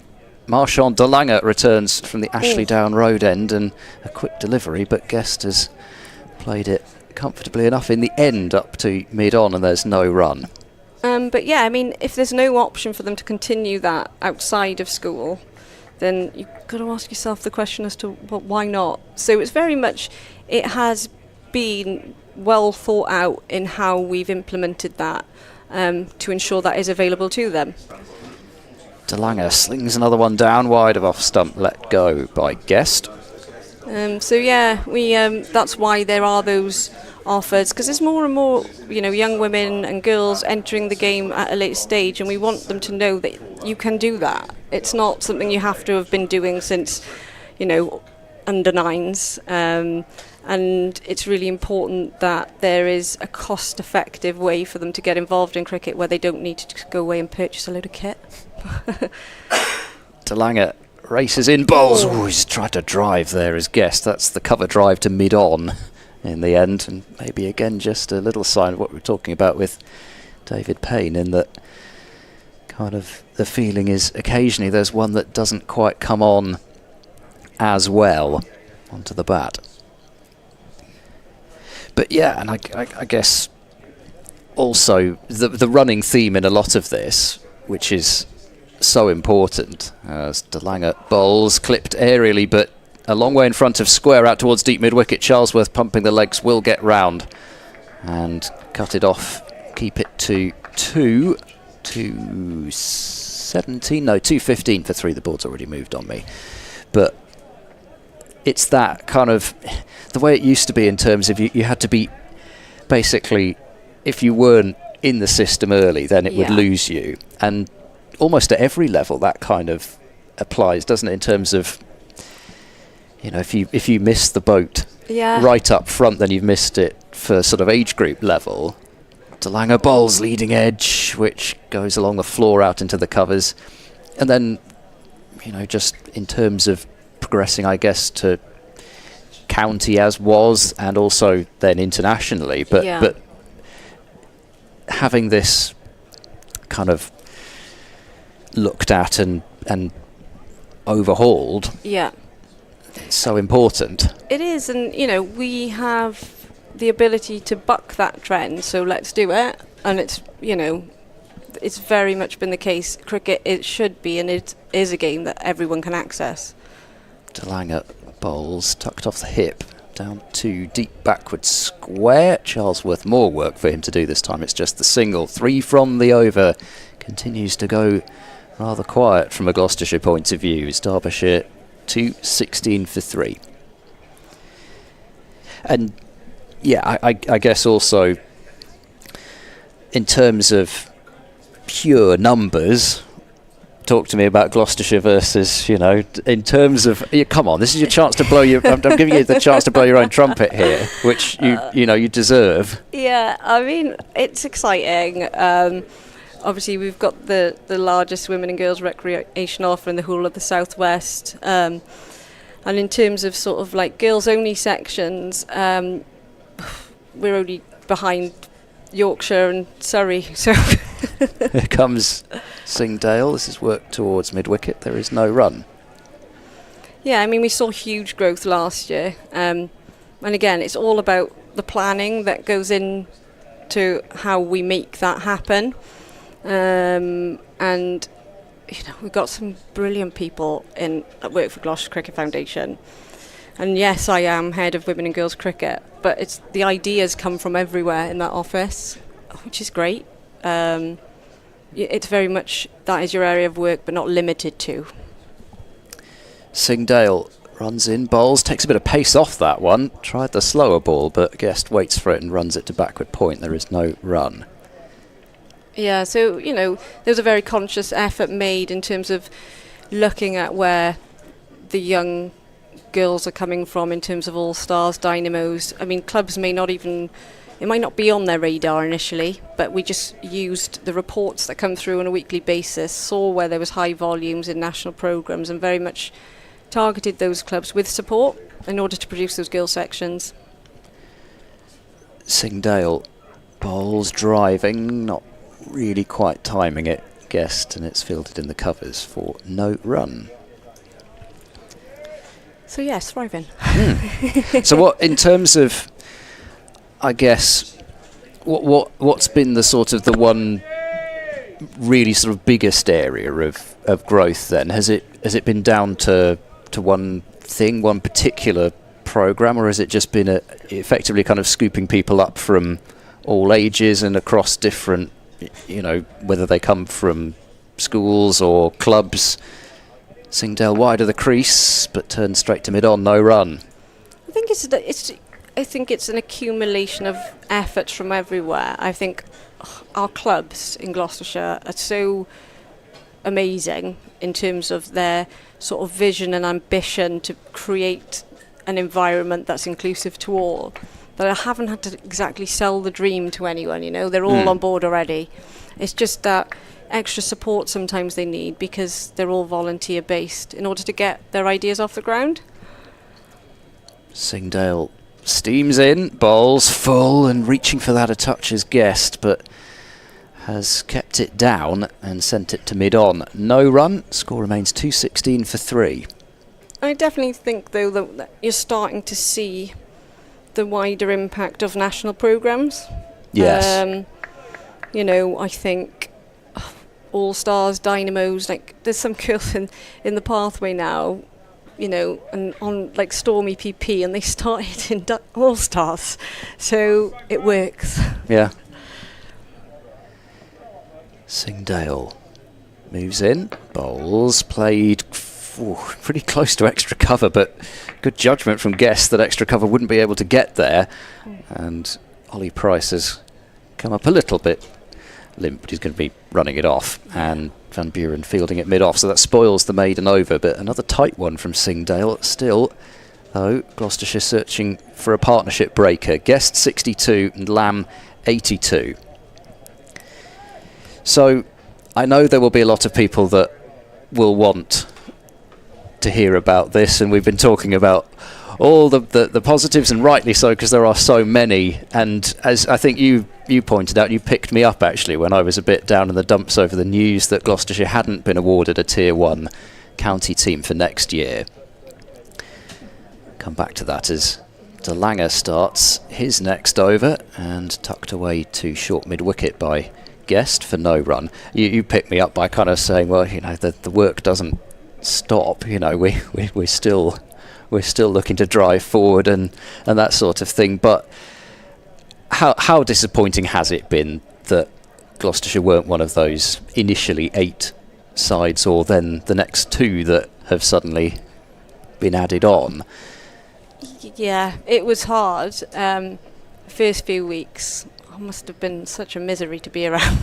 Marchand De Lange returns from the Ashley Down Road end, and a quick delivery, but Guest has played it comfortably enough in the end up to mid-on, and there's no run. But yeah, I mean, if there's no option for them to continue that outside of school, then you've got to ask yourself the question as to why not. So it's very much, it has been well thought out in how we've implemented that to ensure that is available to them. De Lange slings another one down wide of off stump, let go by Guest. So yeah, we that's why there are those offers, because there's more and more young women and girls entering the game at a late stage, and we want them to know that you can do that. It's not something you have to have been doing since under 9s, and it's really important that there is a cost-effective way for them to get involved in cricket where they don't need to go away and purchase a load of kit. De Lange races in, bowls. He's tried to drive there as Guest. That's the cover drive to mid-on in the end, and maybe again just a little sign of what we're talking about with David Payne, in that kind of the feeling is occasionally there's one that doesn't quite come on as well onto the bat. But yeah, and I guess also the running theme in a lot of this, which is so important, as De Lange bowls, clipped aerially but a long way in front of square out towards deep mid-wicket. Charlesworth pumping the legs, will get round and cut it off, keep it to 215 for 3. The board's already moved on me, but it's that kind of the way it used to be, in terms of you had to be, basically, if you weren't in the system early, then it would lose you. And almost at every level that kind of applies, doesn't it, in terms of, if you miss the boat right up front, then you've missed it for sort of age group level. Delanger bowls leading edge, which goes along the floor out into the covers. And then, just in terms of progressing, I guess, to county as was, and also then internationally. But having this kind of looked at and overhauled, it's so important. It is, and we have the ability to buck that trend, so let's do it. And it's it's very much been the case. Cricket, it should be, and it is a game that everyone can access. Delanger bowls tucked off the hip, down to deep backward square. Charlesworth, more work for him to do this time. It's just the single. 3 from the over. Continues to go rather quiet from a Gloucestershire point of view. It's Derbyshire 2-16 for 3. And I guess also in terms of pure numbers, talk to me about Gloucestershire versus, in terms of, come on, this is your chance to blow your, I'm giving you the chance to blow your own trumpet here, which you deserve. Yeah, I mean, it's exciting. Obviously, we've got the largest women and girls recreation offer in the whole of the southwest. And in terms of sort of like girls only sections, we're only behind Yorkshire and Surrey. So here comes Singdale. This is work towards mid-wicket. There is no run. Yeah, I mean, we saw huge growth last year. And again, it's all about the planning that goes into how we make that happen. And we've got some brilliant people that work for Gloucestershire Cricket Foundation. And yes, I am head of women and girls cricket, but the ideas come from everywhere in that office, which is great. It's very much that is your area of work, but not limited to. Singdale runs in, bowls, takes a bit of pace off that one. Tried the slower ball, but Guest waits for it and runs it to backward point. There is no run. Yeah, so, there's a very conscious effort made in terms of looking at where the young girls are coming from in terms of all-stars, dynamos. I mean, clubs it might not be on their radar initially, but we just used the reports that come through on a weekly basis, saw where there was high volumes in national programmes, and very much targeted those clubs with support in order to produce those girl sections. Singdale bowls driving, not really quite timing it, Guest, and it's fielded in the covers for no run. So yes, thriving. So what, in terms of, I guess, what's been the sort of the one really sort of biggest area of growth then? Has it been down to one thing, one particular programme, or has it just been effectively kind of scooping people up from all ages and across different, whether they come from schools or clubs? Singdale wide of the crease, but turns straight to mid-on, no run. I think it's an accumulation of efforts from everywhere. I think our clubs in Gloucestershire are so amazing in terms of their sort of vision and ambition to create an environment that's inclusive to all, that I haven't had to exactly sell the dream to anyone, they're all on board already. It's just that extra support sometimes they need because they're all volunteer based in order to get their ideas off the ground. Singdale steams in, bowls full and reaching for that a touch as Guest, but has kept it down and sent it to mid-on. No run, score remains 2-16 for 3. I definitely think though that you're starting to see the wider impact of national programmes. Yes. I think all-stars, dynamos, like there's some girls in the pathway now, and on like Stormy PP, and they started in all-stars, so it works. Yeah. Singdale moves in, bowls, played pretty close to extra cover, but good judgment from Guest that extra cover wouldn't be able to get there, and Ollie Price has come up a little bit limp, but he's going to be running it off, and Van Buren fielding it mid-off, so that spoils the maiden over, but another tight one from Singdale, still though. Gloucestershire searching for a partnership breaker. Guest 62 and Lamb 82. So I know there will be a lot of people that will want to hear about this, and we've been talking about all the positives, and rightly so, because there are so many. And as I think you pointed out, you picked me up actually when I was a bit down in the dumps over the news that Gloucestershire hadn't been awarded a Tier 1 county team for next year. Come back to that as De Lange starts his next over, and tucked away to short mid-wicket by Guest for no run. You picked me up by kind of saying, well, you know, the work doesn't stop. You know, we're still looking to drive forward and that sort of thing. But how disappointing has it been that Gloucestershire weren't one of those initially 8 sides, or then the next 2 that have suddenly been added on? Yeah, it was hard. First few weeks, it must have been such a misery to be around.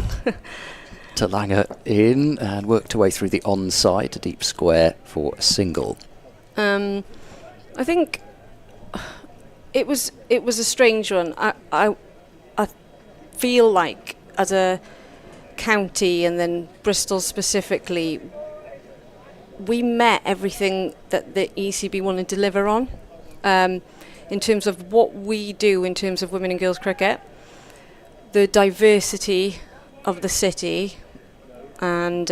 De Lange in and worked her way through the onside to deep square for a single. I think it was a strange one. I feel like as a county, and then Bristol specifically, we met everything that the ECB wanted to deliver on, in terms of what we do in terms of women and girls cricket, the diversity of the city, and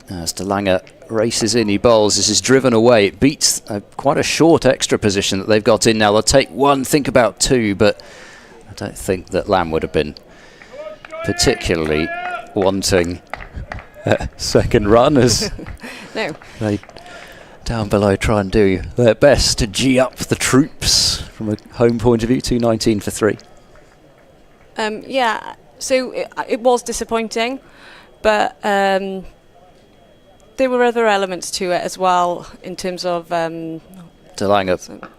as De Lange races in, he bowls. This is driven away. It beats quite a short extra position that they've got in now. They'll take 1, think about 2, but I don't think that Lamb would have been particularly wanting a second run, as no, they down below try and do their best to gee up the troops from a home point of view. 219 for 3. Yeah, so it was disappointing, but there were other elements to it as well, in terms of De Lange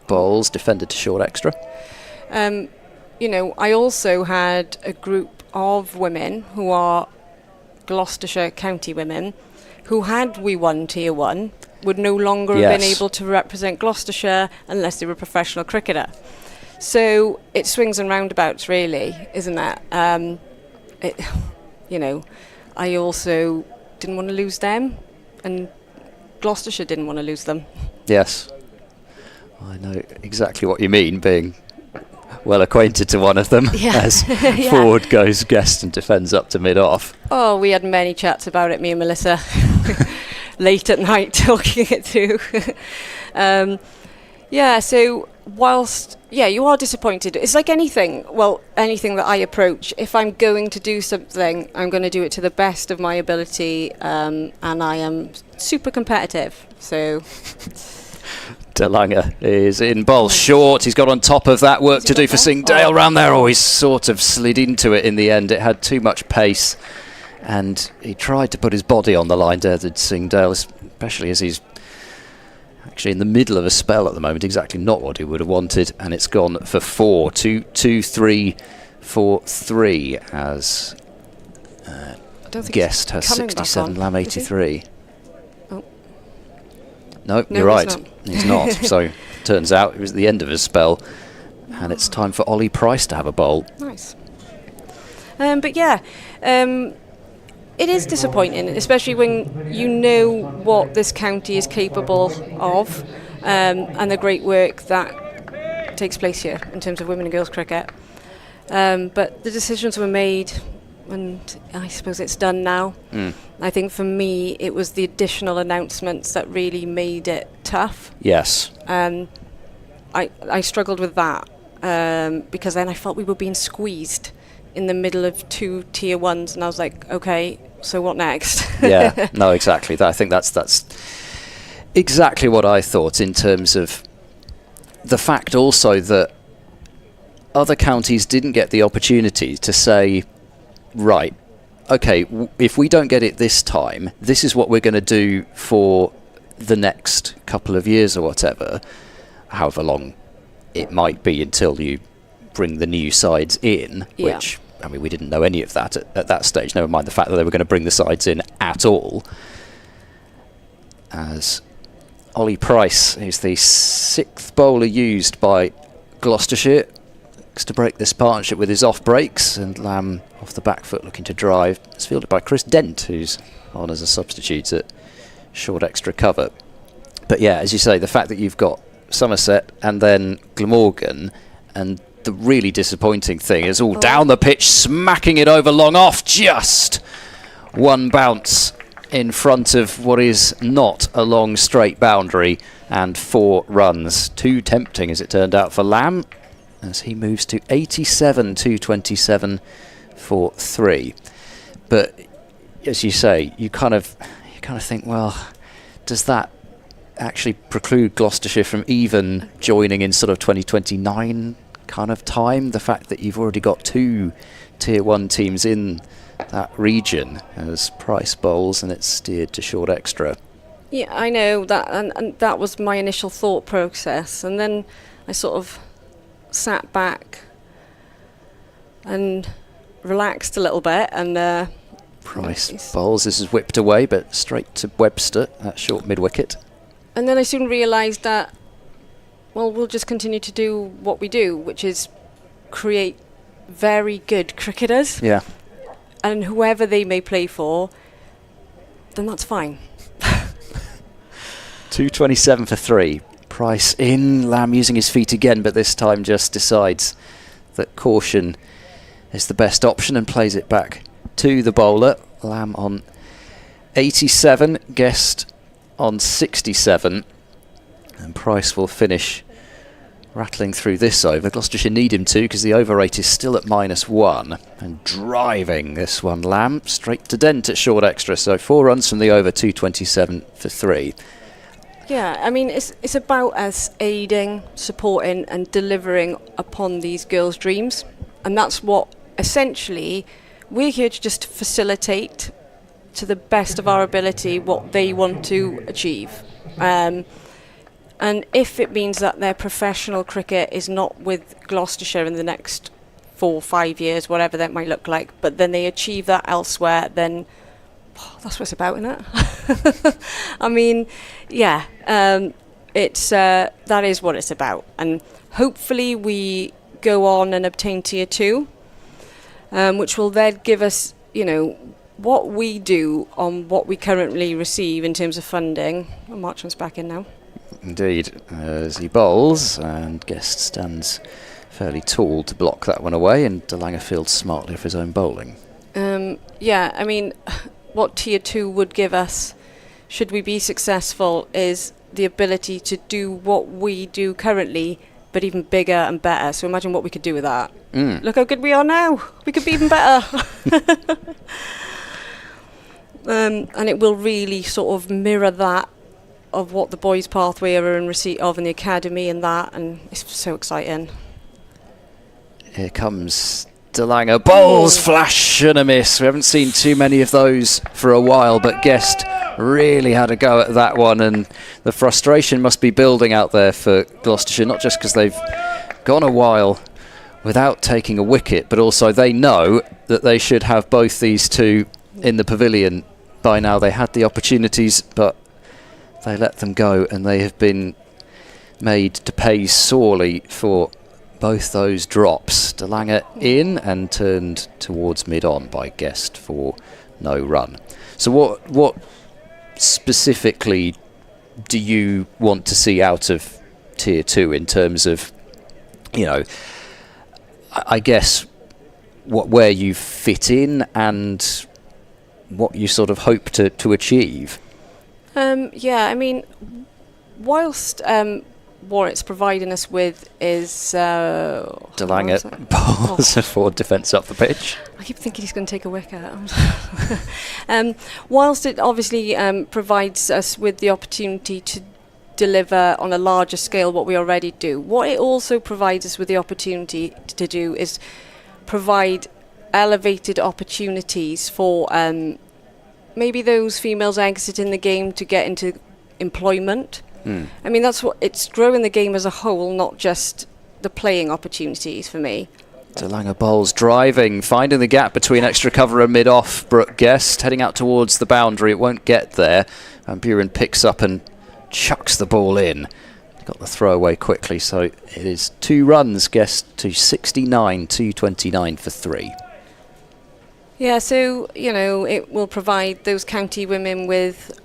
bowls, defended to short extra. you know, I also had a group of women who are Gloucestershire county women who, had we won Tier 1, would no longer have been able to represent Gloucestershire unless they were a professional cricketer. So it swings and roundabouts, really, isn't it? You know, I also didn't want to lose them, and Gloucestershire didn't want to lose them. Yes. I know exactly what you mean, being well acquainted to one of them, as forward goes Guest and defends up to mid-off. Oh, we had many chats about it, me and Melissa, late at night talking it through. So whilst, you are disappointed. It's like anything that I approach. If I'm going to do something, I'm going to do it to the best of my ability, and I am super competitive, so... De Lange is in bowl short. He's got on top of that, work to do for Singdale round there. Oh, he's sort of slid into it in the end. It had too much pace, and he tried to put his body on the line there, did Singdale, especially as he's actually in the middle of a spell at the moment. Exactly not what he would have wanted, and it's gone for 4. 2-3 for 3 as Guest has 67, Lamb 83. No, you're right. He's not. So turns out it was the end of his spell, and it's time for Ollie Price to have a bowl. Nice. It is disappointing, especially when you know what this county is capable of, and the great work that takes place here in terms of women and girls cricket. But the decisions were made, and I suppose it's done now. I think for me it was the additional announcements that really made it tough. Yes. I struggled with that, because then I felt we were being squeezed in the middle of 2 Tier 1s, and I was like, okay, so what next? Yeah, no, exactly. I think that's exactly what I thought, in terms of the fact also that other counties didn't get the opportunity to say, right, okay, if we don't get it this time, this is what we're going to do for the next couple of years or whatever, however long it might be until you bring the new sides in, which, I mean, we didn't know any of that at that stage, never mind the fact that they were going to bring the sides in at all. As Ollie Price, who's the 6th bowler used by Gloucestershire, looks to break this partnership with his off breaks, and Lamb off the back foot looking to drive. It's fielded by Chris Dent, who's on as a substitute at short extra cover. But yeah, as you say, the fact that you've got Somerset and then Glamorgan, and the really disappointing thing is all down the pitch, smacking it over long off, just one bounce in front of what is not a long straight boundary, and 4 runs. Too tempting, as it turned out, for Lamb, as he moves to 87, 227 for 3. But as you say, you kind of think, well, does that actually preclude Gloucestershire from even joining in sort of 2029 kind of time? The fact that you've already got 2 Tier 1 teams in that region as Price bowls, and it's steered to short extra. Yeah, I know that, and that was my initial thought process, and then I sort of sat back and relaxed a little bit, and Price bowls. This is whipped away, but straight to Webster at short mid-wicket. And then I soon realised that, well, we'll just continue to do what we do, which is create very good cricketers. Yeah. And whoever they may play for, then that's fine. 227 for 3. Price in. Lamb using his feet again, but this time just decides that caution is the best option and plays it back to the bowler. Lamb on 87, Guest on 67, and Price will finish rattling through this over. Gloucestershire need him to, because the over rate is still at -1, and driving this one, Lamb straight to Dent at short extra. So 4 runs from the over, 227 for 3. Yeah, I mean, it's about us aiding, supporting and delivering upon these girls' dreams. And that's what, essentially, we're here to just facilitate to the best of our ability what they want to achieve. And if it means that their professional cricket is not with Gloucestershire in the next 4 or 5 years, whatever that might look like, but then they achieve that elsewhere, then that's what it's about, isn't it? I mean, yeah, it's that is what it's about. And hopefully we go on and obtain Tier 2, which will then give us, you know, what we do on what we currently receive in terms of funding. Oh, Marchant's back in now. Indeed, as he bowls, and Guest stands fairly tall to block that one away, and Delanger fields smartly off his own bowling. Yeah, I mean, what Tier 2 would give us, should we be successful, is the ability to do what we do currently, but even bigger and better. So imagine what we could do with that. Look how good we are now. We could be even better. And it will really sort of mirror that of what the boys' pathway are in receipt of in the academy and that, and it's so exciting. Here comes Delanger. Bowls, flash and a miss. We haven't seen too many of those for a while, but Guest really had a go at that one, and the frustration must be building out there for Gloucestershire, not just because they've gone a while without taking a wicket, but also they know that they should have both these two in the pavilion by now. They had the opportunities, but they let them go, and they have been made to pay sorely for both those drops. Delanger in and turned towards mid-on by Guest for no run. So what specifically do you want to see out of Tier 2 in terms of, you know, I guess where you fit in and what you sort of hope to achieve? Yeah, I mean, whilst what it's providing us with is Delanger balls a forward defence up the pitch. I keep thinking he's going to take a wicket. Whilst it obviously provides us with the opportunity to deliver on a larger scale what we already do, what it also provides us with the opportunity to do is provide elevated opportunities for maybe those females exiting the game to get into employment. I mean, that's what it's growing the game as a whole, not just the playing opportunities for me. Delanger bowls driving, finding the gap between extra cover and mid-off. Brooke Guest heading out towards the boundary. It won't get there. And Buren picks up and chucks the ball in. Got the throw away quickly, so it is 2 runs, Guest to 69, 229 for 3. Yeah, so, it will provide those county women with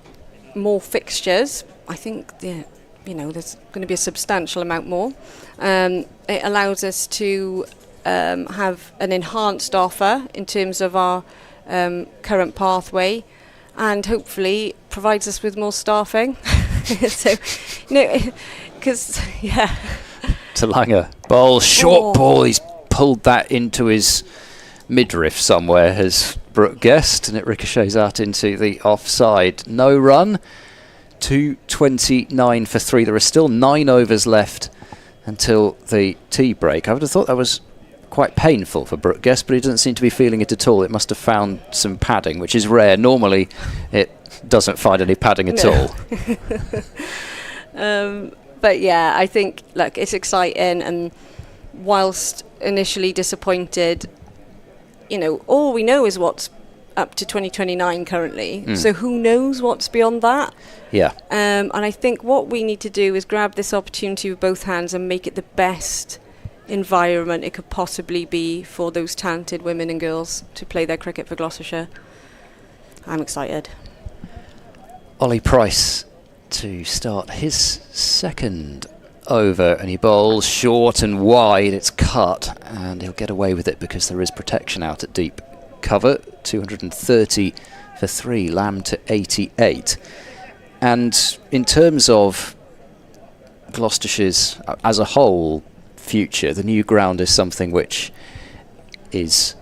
more fixtures. I think, there's going to be a substantial amount more. It allows us to have an enhanced offer in terms of our current pathway, and hopefully provides us with more staffing. So, because, yeah. Talanger, ball, short ball, he's pulled that into his midriff somewhere, has Brooke Guest, and it ricochets out into the offside. No run, 229 for 3. There are still 9 overs left until the tea break. I would have thought that was quite painful for Brooke Guest, but he doesn't seem to be feeling it at all. It must have found some padding, which is rare. Normally it doesn't find any padding at all. But yeah, I think, look, it's exciting, and whilst initially disappointed, all we know is what's up to 2029 currently. So who knows what's beyond that? Yeah. And I think what we need to do is grab this opportunity with both hands and make it the best environment it could possibly be for those talented women and girls to play their cricket for Gloucestershire. I'm excited. Ollie Price to start his second over, and he bowls short and wide. It's cut, and he'll get away with it because there is protection out at deep cover. 230 for 3, Lamb to 88. And in terms of Gloucestershire's as a whole future, the new ground is something which is,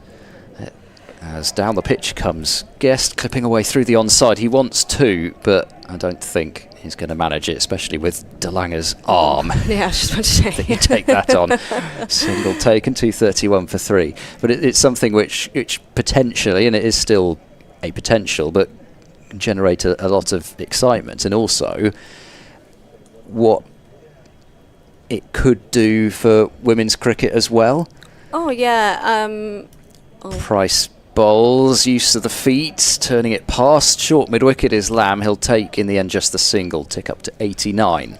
as down the pitch comes Guest, clipping away through the onside. He wants to, but I don't think he's going to manage it, especially with Delanger's arm. Yeah, I was just about to say. I think you take that on. Single taken, 231 for 3. But it's something which potentially, and it is still a potential, but can generate a lot of excitement, and also what it could do for women's cricket as well. Oh, yeah. Price bowls, use of the feet, turning it past short mid-wicket is Lamb. He'll take, in the end, just the single, tick up to 89.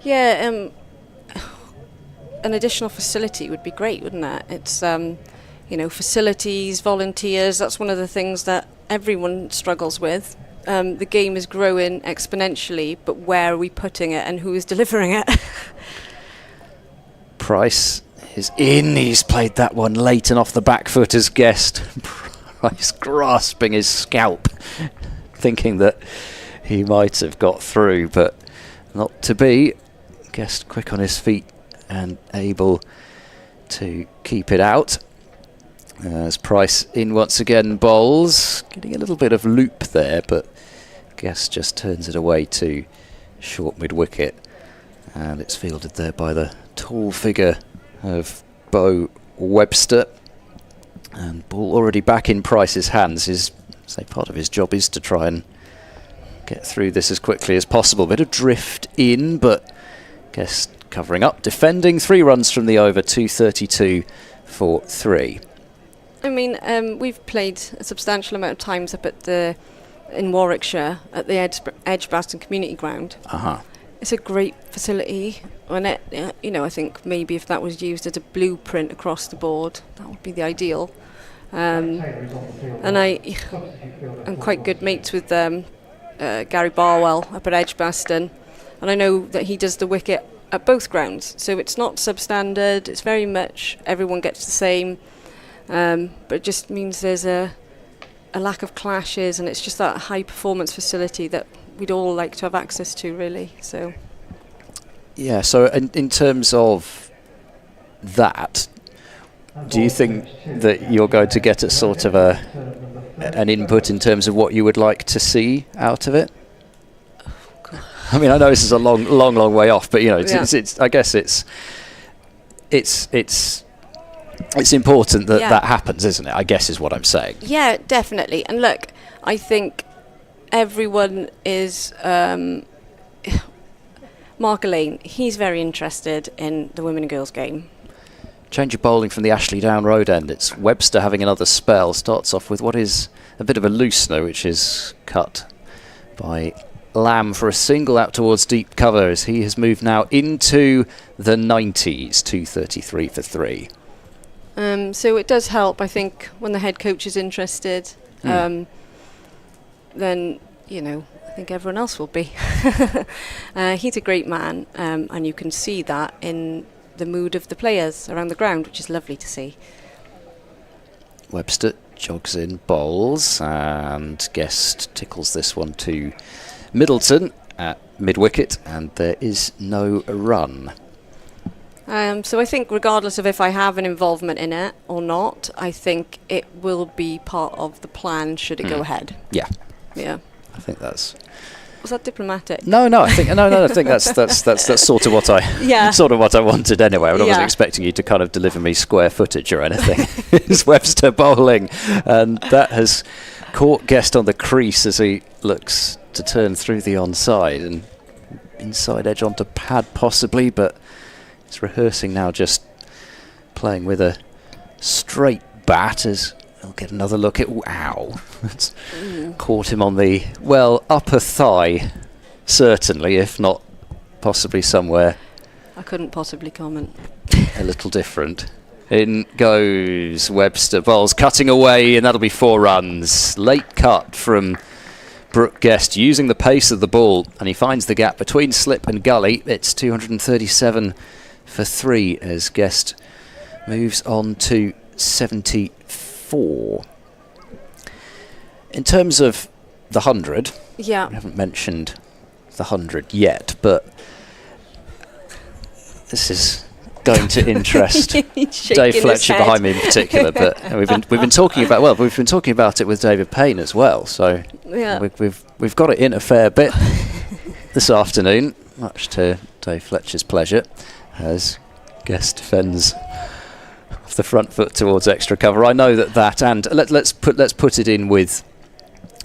Yeah, an additional facility would be great, wouldn't it? It's, facilities, volunteers, that's one of the things that everyone struggles with. The game is growing exponentially, but where are we putting it and who is delivering it? Price is in. He's played that one late and off the back foot as Guest. Price grasping his scalp, thinking that he might have got through, but not to be. Guest quick on his feet and able to keep it out. As Price in once again bowls, getting a little bit of loop there, but Guest just turns it away to short mid-wicket, and it's fielded there by the tall figure of Bo Webster. And ball already back in Price's hands. Part of his job is to try and get through this as quickly as possible. Bit of drift in, but Guest covering up, defending. 3 runs from the over, 232 for 3. I mean, we've played a substantial amount of times up in Warwickshire at the Edgbaston Community Ground. It's a great facility, and I think maybe if that was used as a blueprint across the board, that would be the ideal. And I'm quite good mates with Gary Barwell up at Edgbaston, and I know that he does the wicket at both grounds, so it's not substandard. It's very much everyone gets the same, but it just means there's a lack of clashes, and it's just that high performance facility that we'd all like to have access to, really. So yeah, so in terms of that, do you think that you're going to get a sort of an input in terms of what you would like to see out of it? I mean, I know this is a long way off, but it's I guess it's important that that happens, isn't it? I guess is what I'm saying. Yeah, definitely. And look, I think everyone is Mark Elaine, he's very interested in the women and girls game. Change of bowling from the Ashley Down Road end. It's Webster having another spell. Starts off with what is a bit of a loosener, which is cut by Lamb for a single out towards deep cover as he has moved now into the 90s, 233 for 3. So it does help, I think, when the head coach is interested. Then, I think everyone else will be. He's a great man, and you can see that in the mood of the players around the ground, which is lovely to see. Webster jogs in, bowls, and Guest tickles this one to Middleton at mid-wicket, and there is no run. So I think regardless of if I have an involvement in it or not, I think it will be part of the plan should it go ahead. Yeah. Yeah. I think that's... Was that diplomatic? No. I think that's sort of what I sort of what I wanted anyway. I wasn't expecting you to kind of deliver me square footage or anything. It's Webster bowling, and that has caught Guest on the crease as he looks to turn through the onside and inside edge onto pad possibly, but it's rehearsing now, just playing with a straight bat as we'll get another look at... Wow. It's caught him on the, upper thigh, certainly, if not possibly somewhere... I couldn't possibly comment. ...a little different. In goes Webster, bowls cutting away, and that'll be 4 runs. Late cut from Brooke Guest, using the pace of the ball, and he finds the gap between slip and gully. It's 237 for 3 as Guest moves on to 74. In terms of the 100, we haven't mentioned the 100 yet, but this is going to interest Dave Fletcher behind me in particular. But we've been talking about it with David Payne as well. So we've got it in a fair bit this afternoon, much to Dave Fletcher's pleasure, as Guest defends off the front foot towards extra cover. I know that and let's put it in with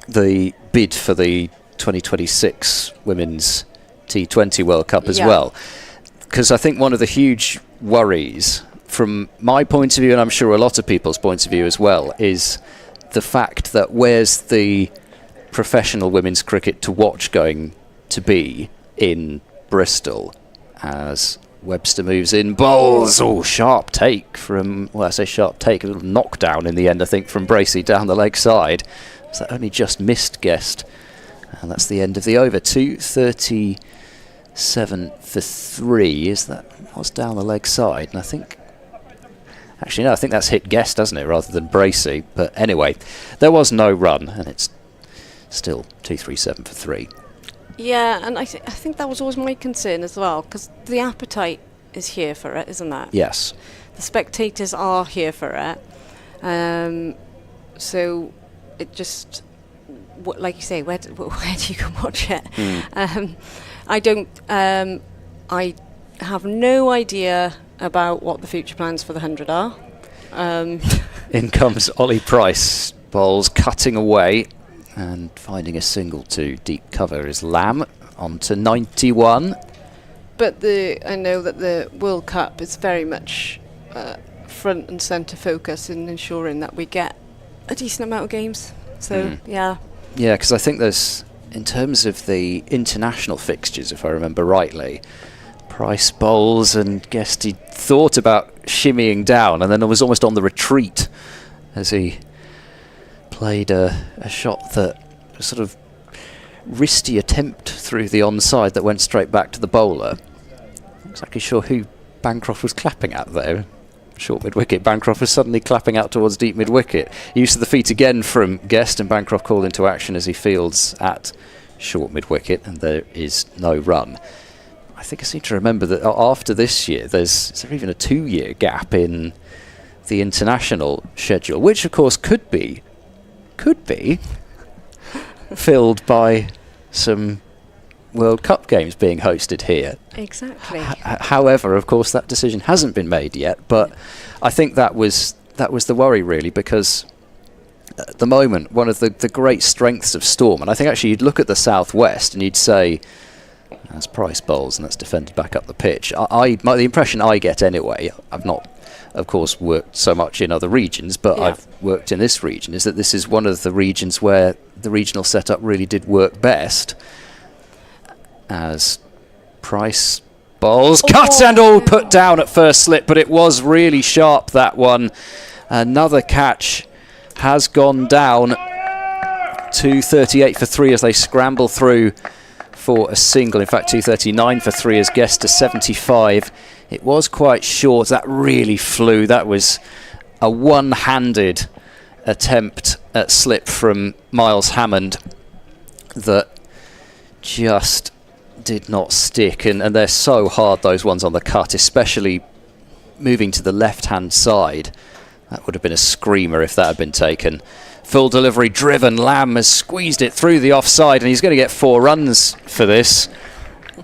the bid for the 2026 Women's T20 World Cup as well, because I think one of the huge worries from my point of view, and I'm sure a lot of people's points of view as well, is the fact that where's the professional women's cricket to watch going to be in Bristol as Webster moves in, bowls. Sharp take from, I say sharp take, a little knockdown in the end, I think, from Bracey down the leg side. So that only just missed Guest. And that's the end of the over. 237 for 3. That was down the leg side. And I think... Actually, no, I think that's hit Guest, doesn't it, rather than Bracey. But anyway, there was no run, and it's still 237 for 3. Yeah, and I think that was always my concern as well, because the appetite is here for it, isn't that? Yes. The spectators are here for it. So it just, like you say, where do you go watch it? I have no idea about what the future plans for the 100 are. In comes Ollie Price, bowls cutting away. And finding a single to deep cover is Lamb on to 91. But I know that the World Cup is very much front and centre focus in ensuring that we get a decent amount of games. So, Yeah, because I think there's, in terms of the international fixtures, if I remember rightly, Price bowls and Guest he thought about shimmying down and then it was almost on the retreat as he played a shot that was sort of wristy attempt through the onside that went straight back to the bowler. Not exactly sure who Bancroft was clapping at there. Short mid-wicket. Bancroft was suddenly clapping out towards deep mid-wicket. Use of the feet again from Guest, and Bancroft called into action as he fields at short mid-wicket, and there is no run. I think I seem to remember that after this year, is there even a 2-year gap in the international schedule, which of course could be filled by some World Cup games being hosted here. Exactly. However, of course, that decision hasn't been made yet, but I think that was the worry really, because at the moment one of the great strengths of Storm, and I think actually you'd look at the Southwest and you'd say that's Price bowls and that's defended back up the pitch. The impression I get anyway, I've not of course worked so much in other regions, but I've worked in this region, is that this is one of the regions where the regional setup really did work best. as Price bowls. Cut and all put down at first slip, but it was really sharp, that one. Another catch has gone down. 238 for 3 as they scramble through for a single. In fact, 239 for 3 as Guest to 75. It was quite short. That really flew. That was a one-handed attempt at slip from Miles Hammond that just did not stick. And they're so hard, those ones on the cut, especially moving to the left-hand side. That would have been a screamer if that had been taken. Full delivery driven. Lamb has squeezed it through the offside, and he's going to get 4 runs for this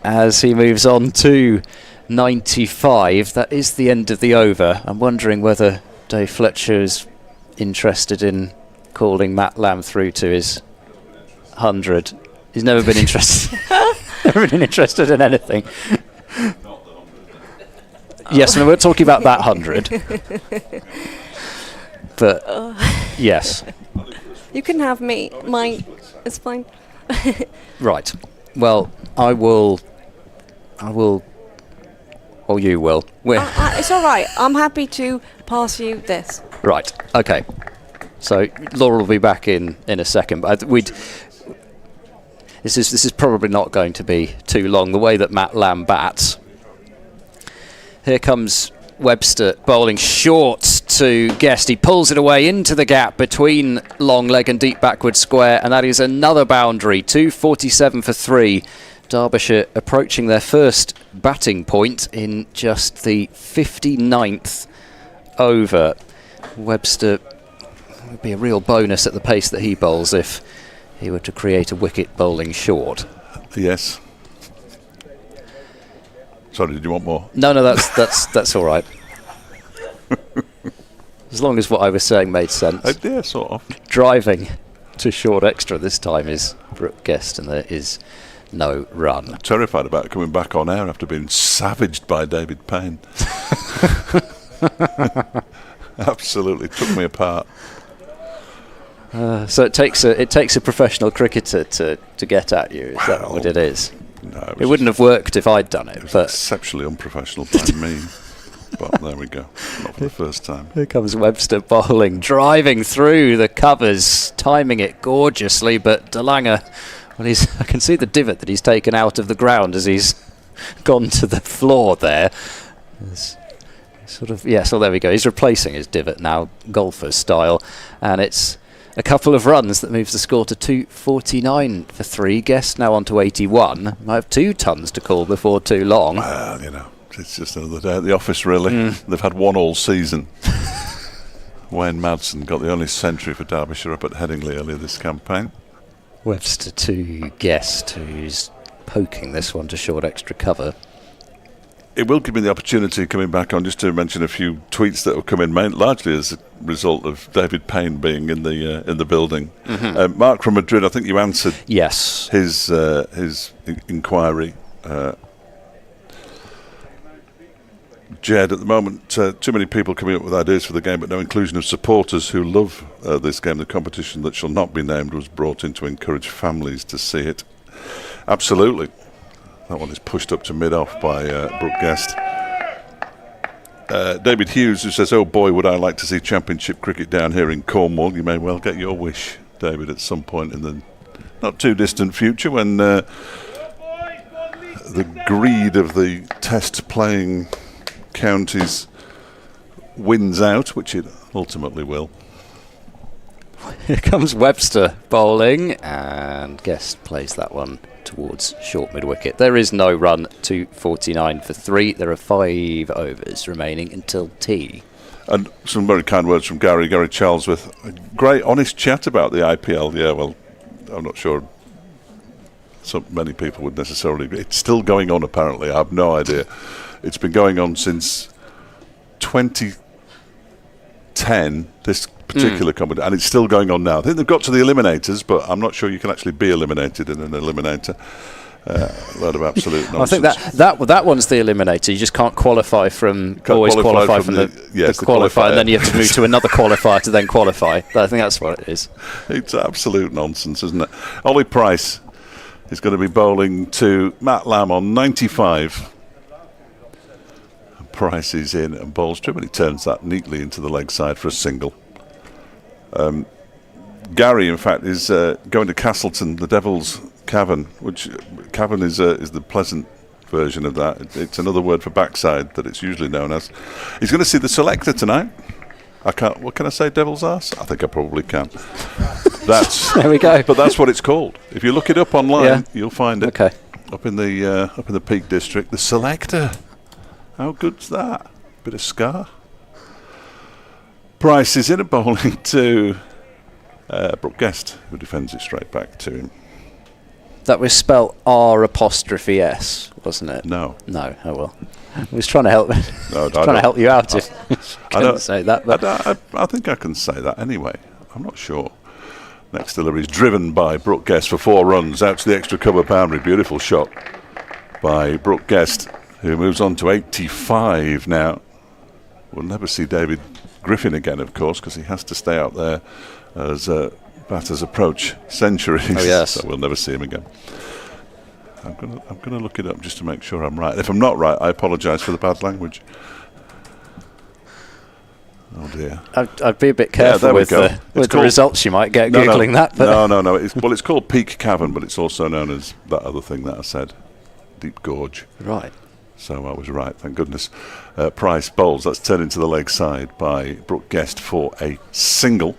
as he moves on to 95. That is the end of the over. I'm wondering whether Dave Fletcher is interested in calling Matt Lamb through to his 100. He's never been interested. Never been interested in anything. Yes, and we're talking about that 100. But yes, You can have me. Mine. It's fine. right. Well, I will. Or you will. It's all right. I'm happy to pass you this. Right. Okay. So Laura will be back in a second. But this is probably not going to be too long. The way that Matt Lamb bats. Here comes Webster bowling short to Guest. He pulls it away into the gap between long leg and deep backward square, and that is another boundary. 247 for 3. Derbyshire approaching their first batting point in just the 59th over. Webster would be a real bonus at the pace that he bowls if he were to create a wicket bowling short. Yes. Sorry, did you want more? No, that's all right. As long as what I was saying made sense. Yeah, sort of. Driving to short extra this time is Brooke Guest, and there is no run. I'm terrified about coming back on air after being savaged by David Payne. Absolutely took me apart. So it takes a professional cricketer to get at you. Is that what it is? No, it wouldn't have worked if I'd done it. But exceptionally unprofessional by me. But there we go. Not for the first time. Here comes Webster bowling, driving through the covers, timing it gorgeously. But DeLange, well, I can see the divot that he's taken out of the ground as he's gone to the floor there. So there we go. He's replacing his divot now, golfer style, and it's a couple of runs that moves the score to 249 for 3. Guest now on to 81. Might have 2 tons to call before too long. Well, it's just another day at the office, really. They've had one all season. Wayne Madsen got the only century for Derbyshire up at Headingley earlier this campaign. Webster to Guest, who's poking this one to short extra cover. It will give me the opportunity coming back on just to mention a few tweets that have come in, largely as a result of David Payne being in the building. Mm-hmm. Mark from Madrid, I think you answered yes his inquiry. Jed, at the moment, too many people coming up with ideas for the game, but no inclusion of supporters who love this game. The competition that shall not be named was brought in to encourage families to see it. Absolutely. That one is pushed up to mid-off by Brooke Guest. David Hughes, who says, "Oh boy, would I like to see Championship cricket down here in Cornwall." You may well get your wish, David, at some point in the not too distant future when the greed of the Test playing counties wins out, which it ultimately will. Here comes Webster bowling, and Guest plays that one towards short mid-wicket. There is no run. 249 for 3. There are 5 overs remaining until tea. And some very kind words from Gary Charles with a great honest chat about the IPL. Yeah, well, I'm not sure so many people would necessarily agree. It's still going on, apparently. I have no idea. It's been going on since 2010, this particular company, and it's still going on now. I think they've got to the eliminators, but I'm not sure you can actually be eliminated in an eliminator. A load of absolute nonsense. I think that one's the eliminator. You just can't qualify from qualify from the qualifier, and then you have to move to another qualifier to then qualify. I think that's what it is. It's absolute nonsense, isn't it? Ollie Price is going to be bowling to Matt Lamb on 95. And Price is in and bowls to him, and he turns that neatly into the leg side for a single. Gary, in fact, is going to Castleton, the Devil's Cavern, which Cavern is the pleasant version of that. It's another word for backside that it's usually known as. He's going to see the selector tonight. I can't. What can I say? Devil's Arse? I think I probably can. That's there we go. But that's what it's called. If you look it up online, you'll find it. Okay. Up in the Peak District, the selector. How good's that? Bit of scar. Price is in a bowling to Brooke Guest, who defends it straight back to him. That was spelt R''S, wasn't it? No. No. Oh well. I was trying to help. No, trying to help you out. If I don't say that, but I think I can say that anyway. I'm not sure. Next delivery is driven by Brooke Guest for 4 runs out to the extra cover boundary. Beautiful shot by Brooke Guest, who moves on to 85 now. We'll never see David Griffin again, of course, because he has to stay out there as batters approach centuries. Oh yes. So we'll never see him again. I'm gonna look it up just to make sure I'm right. If I'm not right, I apologise for the bad language. Oh dear. I'd be a bit careful with the results you might get googling that. But No. It's called Peak Cavern, but it's also known as that other thing that I said, Deep Gorge. Right. So I was right, thank goodness. Price bowls. That's turned into the leg side by Brooke Guest for a single.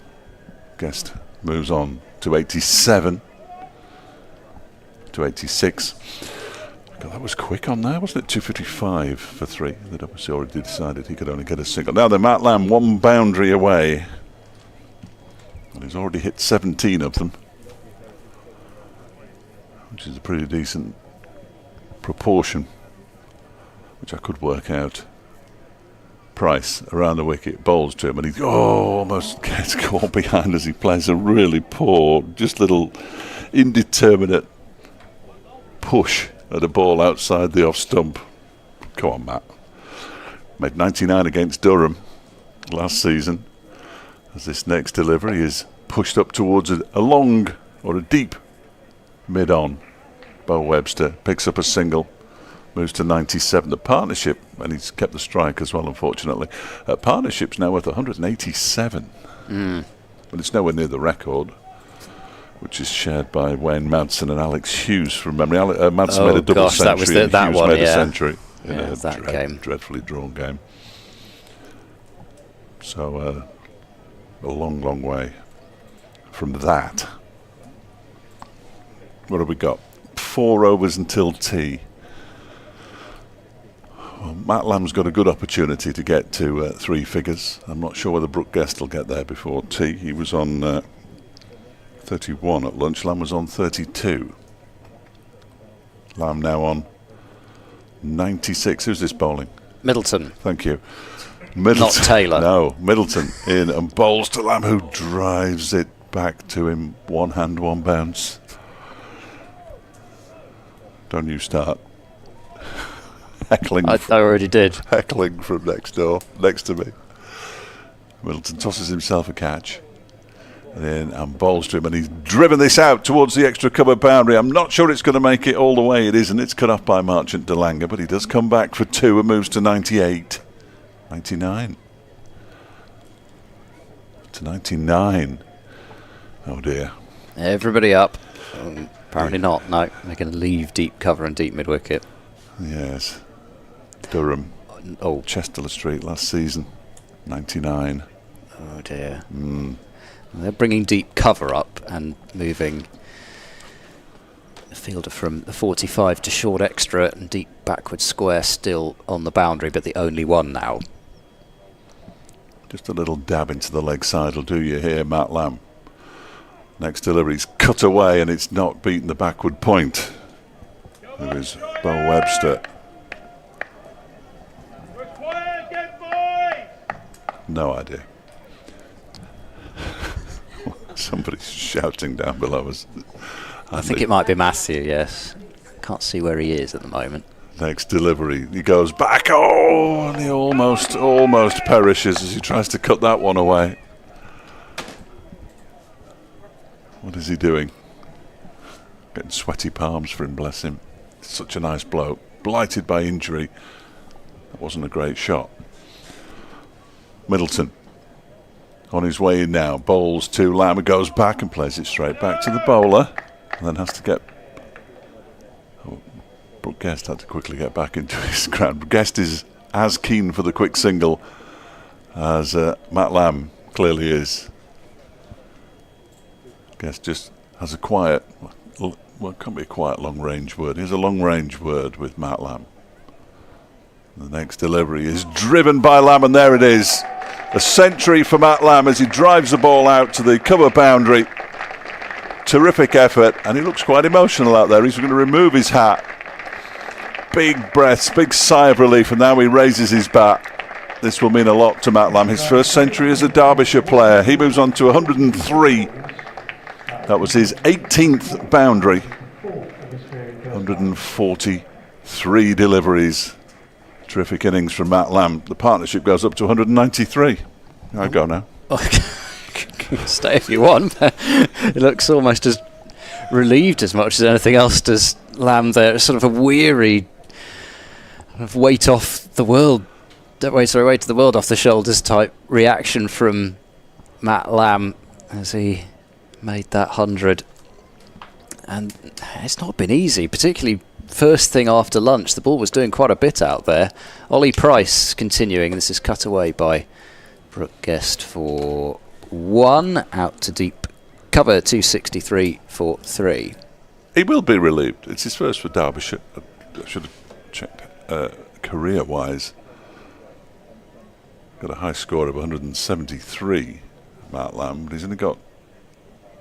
Guest moves on to 87. To 86. God, that was quick on there, wasn't it? 255 for 3. The Derbyshire already decided he could only get a single. Now, the Matt Lamb 1 boundary away. And he's already hit 17 of them, which is a pretty decent proportion, which I could work out. Price around the wicket, bowls to him, and he almost gets caught behind as he plays a really poor, just little indeterminate push at a ball outside the off stump. Come on, Matt. Made 99 against Durham last season. As this next delivery is pushed up towards a long or a deep mid-on. Bo Webster picks up a single, moves to 97. The partnership, and he's kept the strike as well, unfortunately. Partnership's now worth 187. But it's nowhere near the record, which is shared by Wayne Madsen and Alex Hughes from memory. Madsen made a double century, that was and that Hughes one, made a century in a that game. Dreadfully drawn game. So a long way from that. What have we got? 4 overs until tea. Well, Matt Lamb's got a good opportunity to get to 3 figures. I'm not sure whether Brooke Guest will get there before tea. He was on 31 at lunch. Lamb was on 32. Lamb now on 96. Who's this bowling? Middleton. Thank you. Middleton. Not Taylor. No, Middleton in and bowls to Lamb, who drives it back to him. 1 hand, 1 bounce. Don't you start heckling. I already did. Heckling from next door, next to me. Middleton tosses himself a catch. And then bowls to him, and he's driven this out towards the extra cover boundary. I'm not sure it's going to make it all the way. It isn't. It's cut off by Marchant de Lange, but he does come back for 2 and moves to 98. 99. To 99. Oh dear. Everybody up. Apparently not. No, they're going to leave deep cover and deep mid wicket. Yes. Durham. Oh, Chester Street last season. 99. Oh dear. They're bringing deep cover up and moving the fielder from the 45 to short extra and deep backward square still on the boundary, but the only one now. Just a little dab into the leg side will do you here, Matt Lamb. Next delivery's cut away and it's not beaten the backward point. There is Bo Webster. No idea. Somebody's shouting down below us. I think it might be Matthew, yes. Can't see where he is at the moment. Next delivery, he goes back. Oh, and he almost perishes as he tries to cut that one away. What is he doing? Getting sweaty palms for him, bless him. Such a nice bloke. Blighted by injury. That wasn't a great shot. Middleton on his way in now. Bowls to Lamb, goes back and plays it straight back to the bowler. And then has to get... Brooke Guest had to quickly get back into his ground. Guest is as keen for the quick single as Matt Lamb clearly is. Guest just has a quiet... Well, it can't be a quiet long-range word. Here's a long-range word with Matt Lamb. The next delivery is driven by Lamb, and there it is. A century for Matt Lamb as he drives the ball out to the cover boundary. Terrific effort, and he looks quite emotional out there. He's going to remove his hat. Big breaths, big sigh of relief, and now he raises his bat. This will mean a lot to Matt Lamb. His first century as a Derbyshire player. He moves on to 103. That was his 18th boundary. 143 deliveries. Terrific innings from Matt Lamb. The partnership goes up to 193. I go now. Stay if you want. It looks almost as relieved as much as anything else does Lamb there. It's sort of a weary weight off the world. Weight to the world off the shoulders type reaction from Matt Lamb as he made that 100. And it's not been easy, particularly first thing after lunch. The ball was doing quite a bit out there. Ollie Price continuing. This is cut away by Brooke Guest for 1, out to deep cover, 263 for 3. He will be relieved. It's his first for Derbyshire. I should have checked career-wise. Got a high score of 173, Matt Lamb, but he's only got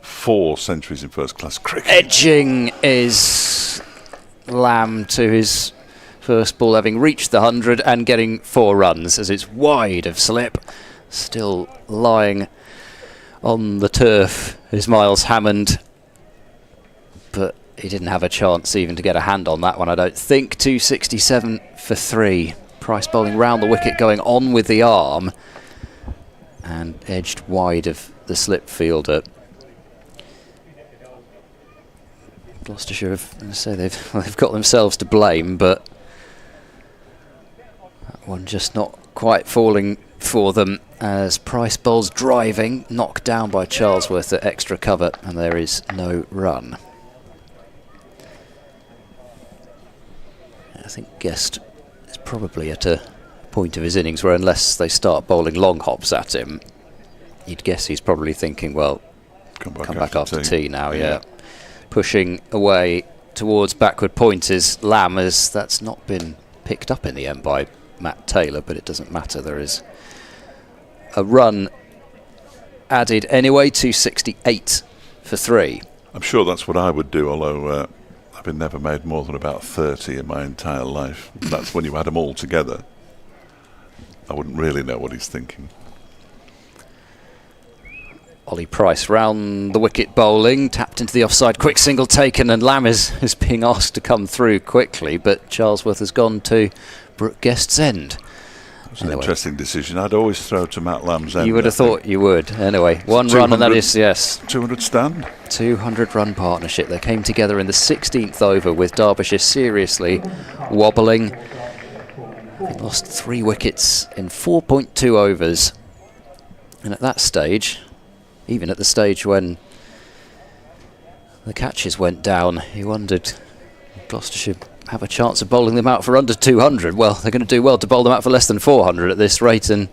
4 centuries in first-class cricket. Edging is Lamb to his first ball, having reached the 100 and getting 4 runs as it's wide of slip. Still lying on the turf is Miles Hammond, but he didn't have a chance even to get a hand on that one, I don't think. 267 for 3. Price bowling round the wicket, going on with the arm and edged wide of the slip fielder. Gloucestershire, they've got themselves to blame, but that one just not quite falling for them as Price bowls driving, knocked down by Charlesworth at extra cover, and there is no run. I think Guest is probably at a point of his innings where, unless they start bowling long hops at him, you'd guess he's probably thinking, well, come back after tea now, yeah. Pushing away towards backward pointers, Lamb, as that's not been picked up in the end by Matt Taylor, but it doesn't matter. There is a run added anyway, 268 for 3. I'm sure that's what I would do, although I've never made more than about 30 in my entire life. That's when you add them all together. I wouldn't really know what he's thinking. Ollie Price round the wicket bowling, tapped into the offside, quick single taken, and Lamb is being asked to come through quickly, but Charlesworth has gone to Brooke Guest's end. It was an interesting decision. I'd always throw to Matt Lamb's end. You would have thought you would. Anyway, 1 run, and that is, yes. 200 stand. 200 run partnership. They came together in the 16th over with Derbyshire seriously wobbling. They lost 3 wickets in 4.2 overs. And at that stage, even at the stage when the catches went down, you wondered, Gloucestershire have a chance of bowling them out for under 200. Well, they're going to do well to bowl them out for less than 400 at this rate, and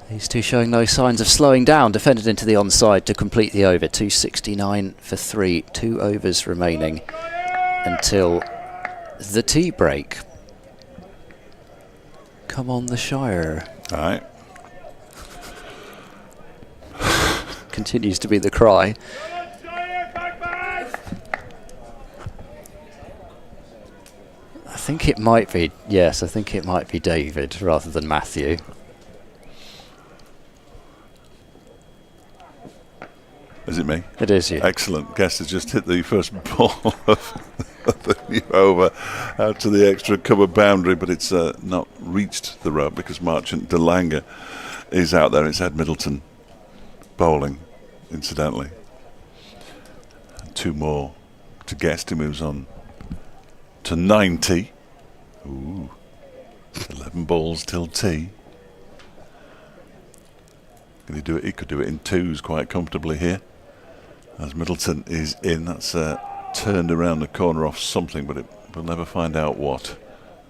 these two showing no signs of slowing down. Defended into the onside to complete the over. 269 for 3. 2 overs remaining until the tea break. Come on, the Shire. All right. Continues to be the cry. I think it might be, yes, I think it might be David rather than Matthew. Is it me? It is you. Excellent. Guest has just hit the first ball of the new over out to the extra cover boundary, but it's not reached the rope because Marchant de Lange is out there. It's Ed Middleton bowling, incidentally. 2 more to Guest, who moves on to 90. Ooh, 11 balls till tee. Can he do it? He could do it in 2s quite comfortably here. As Middleton is in, that's turned around the corner off something, but we'll never find out what,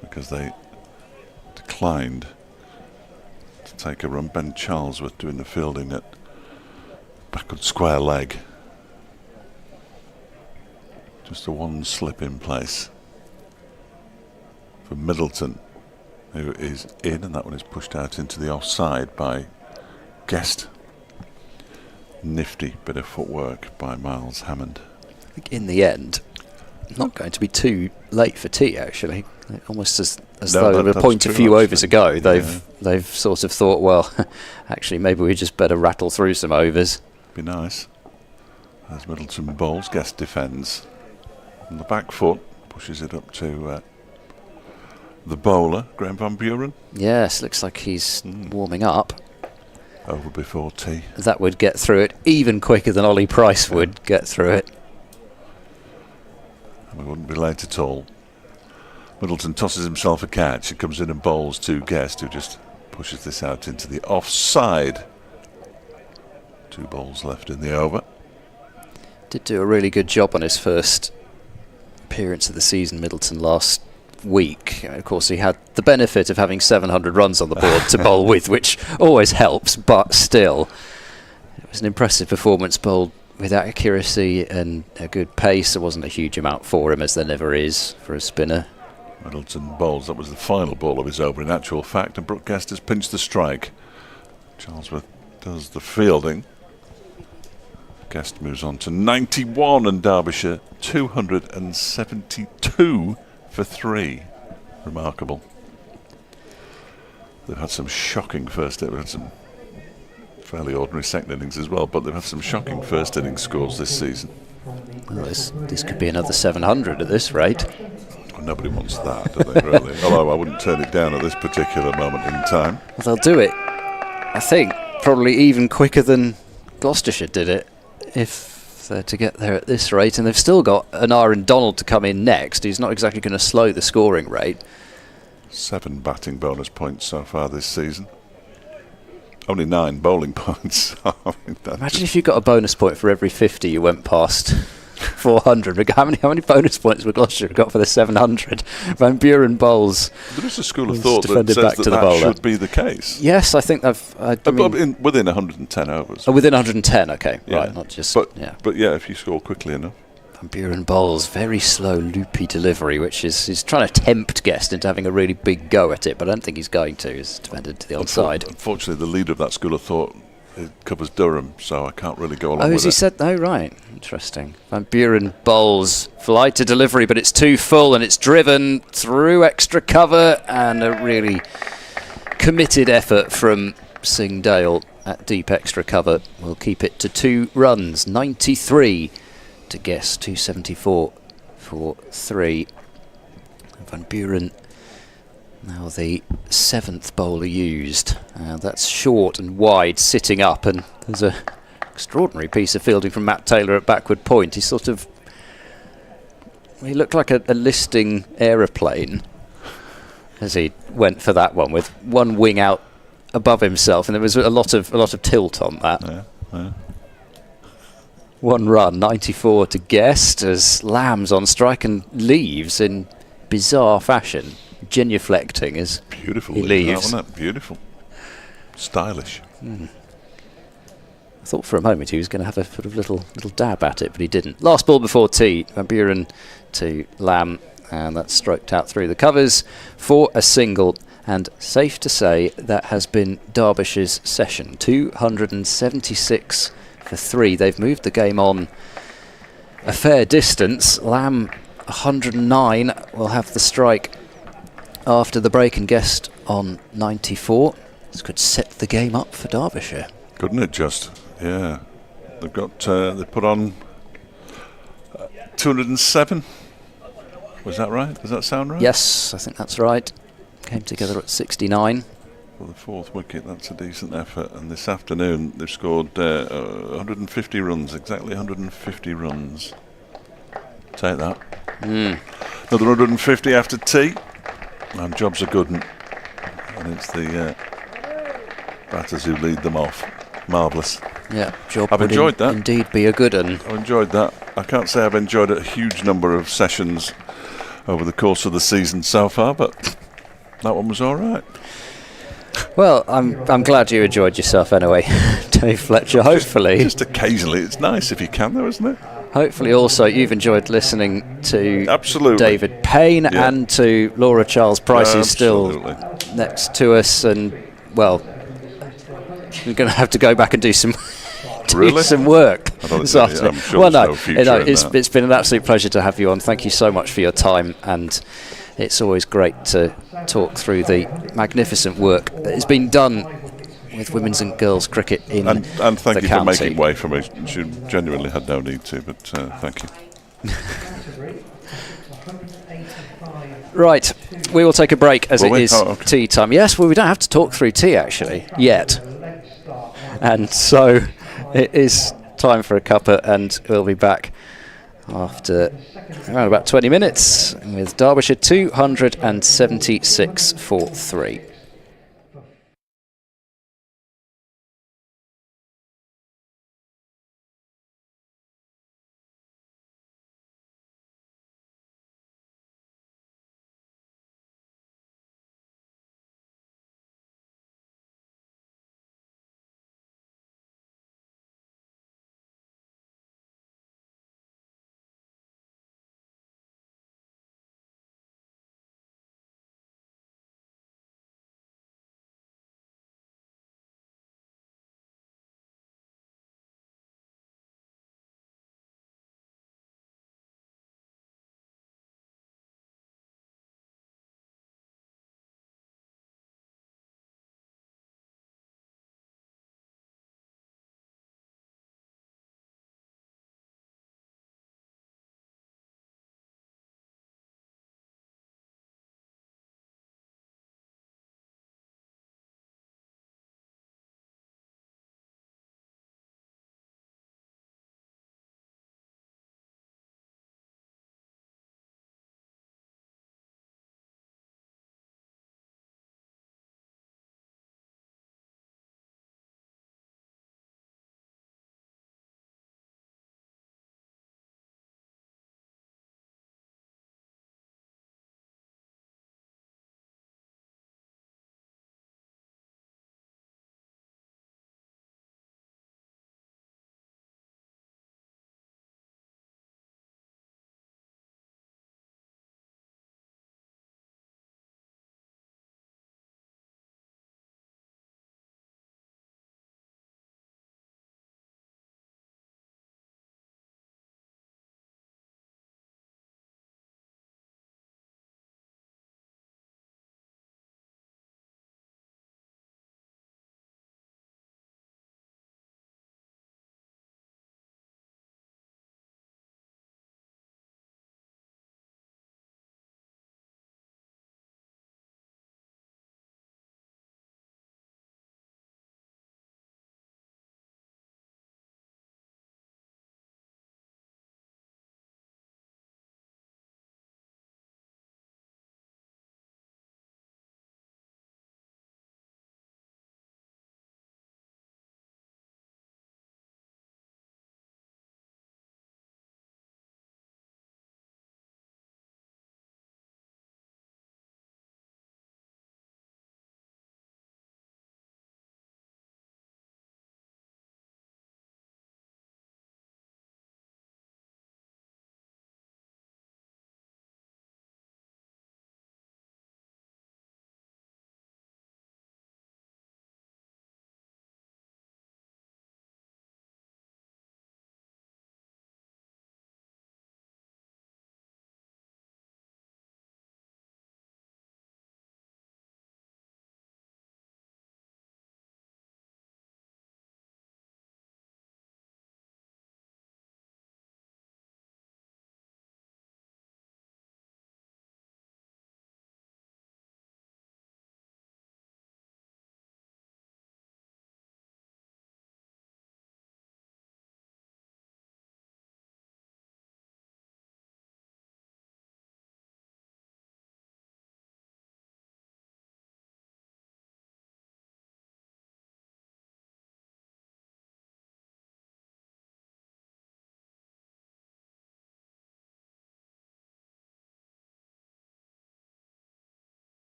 because they declined to take a run. Ben Charlesworth doing the fielding at backward square leg. Just a 1 slip in place for Middleton, who is in, and that one is pushed out into the offside by Guest. Nifty bit of footwork by Miles Hammond. I think in the end, not going to be too late for tea, actually. Almost as though at a point a few overs ago, they've sort of thought, well, actually maybe we just better rattle through some overs. Be nice. As Middleton bowls, Guest defends. On the back foot, pushes it up to the bowler, Graham Van Buren. Yes, looks like he's warming up. Over before tea. That would get through it even quicker than Ollie Price would get through it. We wouldn't be late at all. Middleton tosses himself a catch. He comes in and bowls to Guest, who just pushes this out into the offside. 2 balls left in the over. Did do a really good job on his first appearance of the season, Middleton, last week. Of course, he had the benefit of having 700 runs on the board to bowl with, which always helps, but still, it was an impressive performance, bowled with accuracy and a good pace. There wasn't a huge amount for him, as there never is for a spinner. Middleton bowls. That was the final ball of his over, in actual fact, and Brooke Guest has pinched the strike. Charlesworth does the fielding. Guest moves on to 91, and Derbyshire 272 for 3. Remarkable. They've had some shocking first. They've had some fairly ordinary second innings as well, but they've had some shocking first innings scores this season. Well, this could be another 700 at this rate. Well, nobody wants that, do they, really? Although I wouldn't turn it down at this particular moment in time. Well, they'll do it, I think, probably even quicker than Gloucestershire did it, if they're to get there at this rate. And they've still got an Aaron Donald to come in next. He's not exactly going to slow the scoring rate. 7 batting bonus points so far this season. Only 9 bowling points. Imagine if you got a bonus point for every 50 you went past 400. How many bonus points would Gloucestershire got for the 700? Van Buren bowls. There is a school of thought that says that should be the case. Yes, I think within 110 overs. Oh, within 110, okay. Yeah. Right, not just... But yeah, if you score quickly enough. Van Buren bowls, very slow, loopy delivery, which is trying to tempt Guest into having a really big go at it, but I don't think he's going to. He's defended to the onside. Unfortunately, the leader of that school of thought covers Durham, so I can't really go along with it. Oh, as he said? Oh, right. Interesting. Van Buren bowls, flight to delivery, but it's too full, and it's driven through extra cover, and a really committed effort from Singh Dale at deep extra cover will keep it to 2 runs, 93 to Guest, 274 for 3. Van Buren now the 7th bowler used. That's short and wide, sitting up, and there's an extraordinary piece of fielding from Matt Taylor at backward point. He looked like a listing aeroplane as he went for that one, with one wing out above himself, and there was a lot of tilt on that. Yeah. 1 run, 94 to Guest, as Lamb's on strike and leaves in bizarre fashion, genuflecting as beautiful he leaves. Wasn't that beautiful? Stylish. I thought for a moment he was going to have a sort of little dab at it, but he didn't. Last ball before tea, Van Buren to Lamb, and that's stroked out through the covers for a single. And safe to say that has been Derbyshire's session. 276 for 3. They've moved the game on a fair distance. Lamb 109 will have the strike after the break, and Guest on 94. This could set the game up for Derbyshire. Couldn't it just? Yeah. They've got, they put on 207. Was that right? Does that sound right? Yes, I think that's right. Came together at 69. For the 4th wicket, that's a decent effort. And this afternoon, they've scored 150 runs, exactly 150 runs. Take that. Another 150 after tea. And jobs are good. And it's the batters who lead them off. Marvellous. Yeah, job I've would enjoyed that. Indeed be a good one. I've enjoyed that. I can't say I've enjoyed a huge number of sessions over the course of the season so far, but that one was all right. Well, I'm glad you enjoyed yourself anyway, Dave Fletcher. Hopefully, Just occasionally, it's nice if you can, though, isn't it? hopefully also you've enjoyed listening to Absolutely. David Payne and to Laura Charles Price, who's still Absolutely. next to us, and well, you're going to have to go back and do some Really? some work I don't this think- afternoon. I'm sure Well, there's no, no future in that. it's been an absolute pleasure to have you on. Thank you so much for your time, and it's always great to talk through the magnificent work that has been done with women's and girls cricket in And thank the you county. for making way for me. She genuinely had no need to, but thank you. Right, we will take a break as Will it we? is Oh, okay. tea time. Yes, well, we don't have to talk through tea actually yet, and so it is time for a cuppa, and we'll be back after around about 20 minutes with Derbyshire 276 for 3.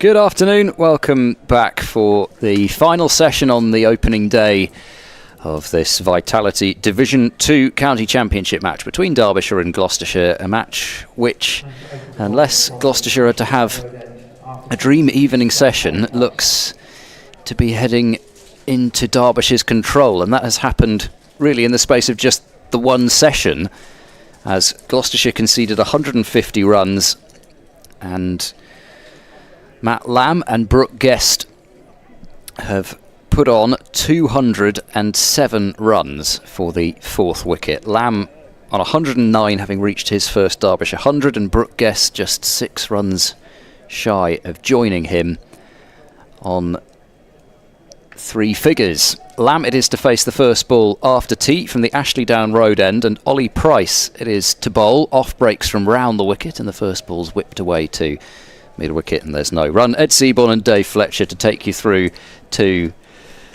Good afternoon. Welcome back for the final session on the opening day of this Vitality Division 2 County Championship match between Derbyshire and Gloucestershire. A match which, unless Gloucestershire are to have a dream evening session, looks to be heading into Derbyshire's control. And that has happened really in the space of just the one session, as Gloucestershire conceded 150 runs and Matt Lamb and Brooke Guest have put on 207 runs for the fourth wicket. Lamb on 109, having reached his first Derbyshire 100, and Brooke Guest just 6 runs shy of joining him on 3 figures. Lamb it is to face the first ball after tea from the Ashley Down road end, and Ollie Price it is to bowl. Off breaks from round the wicket, and the first ball's whipped away to mid-wicket, and there's no run. Ed Seaborn and Dave Fletcher to take you through to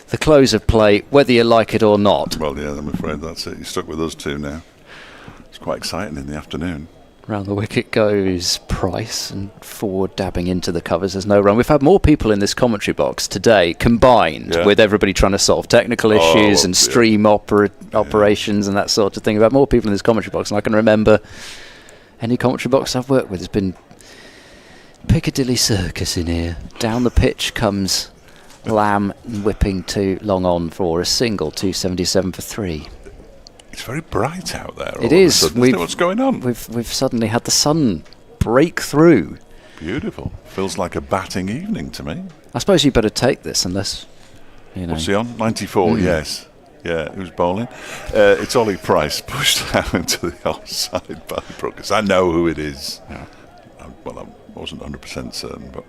the close of play, whether you like it or not. Well, yeah, I'm afraid that's it. You're stuck with us two now. It's quite exciting in the afternoon. Round the wicket goes Price, and forward dabbing into the covers. There's no run. We've had more people in this commentary box today, combined with everybody trying to solve technical issues and stream operations and that sort of thing. We've had more people in this commentary box than I can remember any commentary box I've worked with. It's been Piccadilly Circus in here. Down the pitch comes Lamb, whipping to long on for a single, 277 for 3. It's very bright out there. It is. Isn't it? What's going on? We've suddenly had the sun break through. Beautiful. Feels like a batting evening to me. I suppose you better take this unless, you know. What's he on? 94, yes. Yeah, who's bowling? It's Ollie Price, pushed out into the offside by Brooks. I know who it is. Yeah. I wasn't 100% certain, but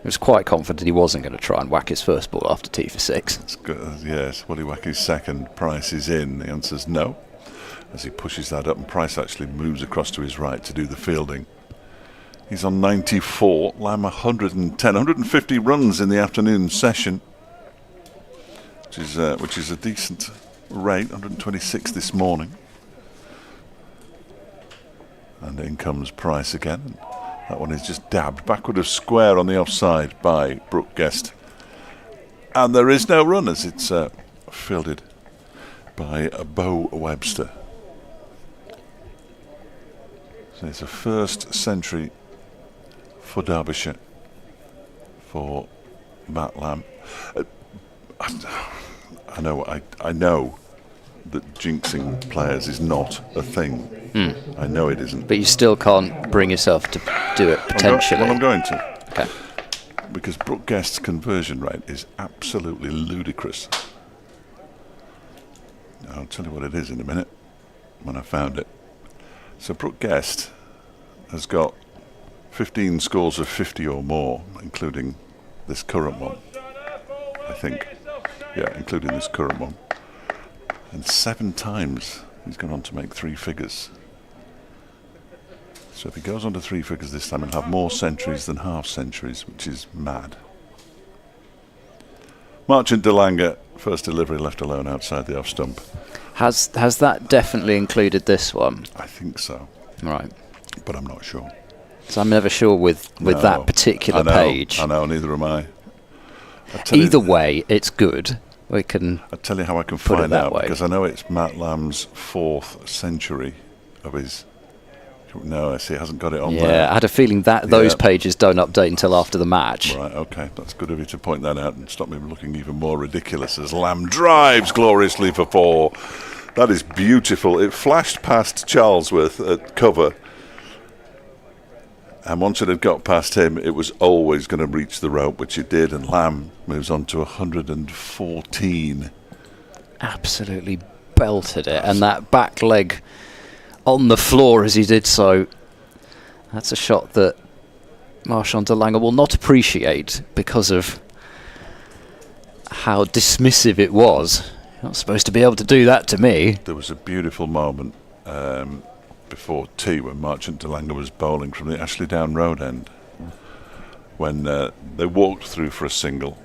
he was quite confident he wasn't going to try and whack his first ball after tea for 6. it's good. Yes, will he whack his second? Price is in. The answer's no, as he pushes that up, and Price actually moves across to his right to do the fielding. He's on 94. Lamb 150 runs in the afternoon session, which is a decent rate. 126 this morning. And in comes Price again. That one is just dabbed backward of square on the offside by Brooke Guest. And there is no run as it's fielded by Bo Webster. So it's a first century for Derbyshire for Matt Lamb. I know that jinxing players is not a thing. I know it isn't. But you still can't bring yourself to do it potentially. I'm going to. Okay. Because Brooke Guest's conversion rate is absolutely ludicrous. I'll tell you what it is in a minute when I found it. So Brooke Guest has got 15 scores of 50 or more, including this current one, I think. Yeah, including this current one. And 7 times he's gone on to make 3 figures. So if he goes on to 3 figures this time, he'll have more centuries than half centuries, which is mad. Marchant DeLange, first delivery left alone outside the off stump. Has that definitely included this one? I think so. Right. But I'm not sure. So I'm never sure with that particular page. I know, neither am I. Either way, it's good. I'll tell you how I can find out, because I know it's Matt Lamb's 4th century of his. No, I see, it hasn't got it on there. Yeah, I had a feeling that those pages don't update until after the match. Right, okay, that's good of you to point that out and stop me looking even more ridiculous as Lamb drives gloriously for 4. That is beautiful. It flashed past Charlesworth at cover, and once it had got past him, it was always going to reach the rope, which it did, and Lamb moves on to 114. Absolutely belted it, and that back leg on the floor as he did so. That's a shot that Marchant DeLange will not appreciate because of how dismissive it was. You're not supposed to be able to do that to me. There was a beautiful moment before tea when Marchant DeLange was bowling from the Ashley Down road end, when they walked through for a single,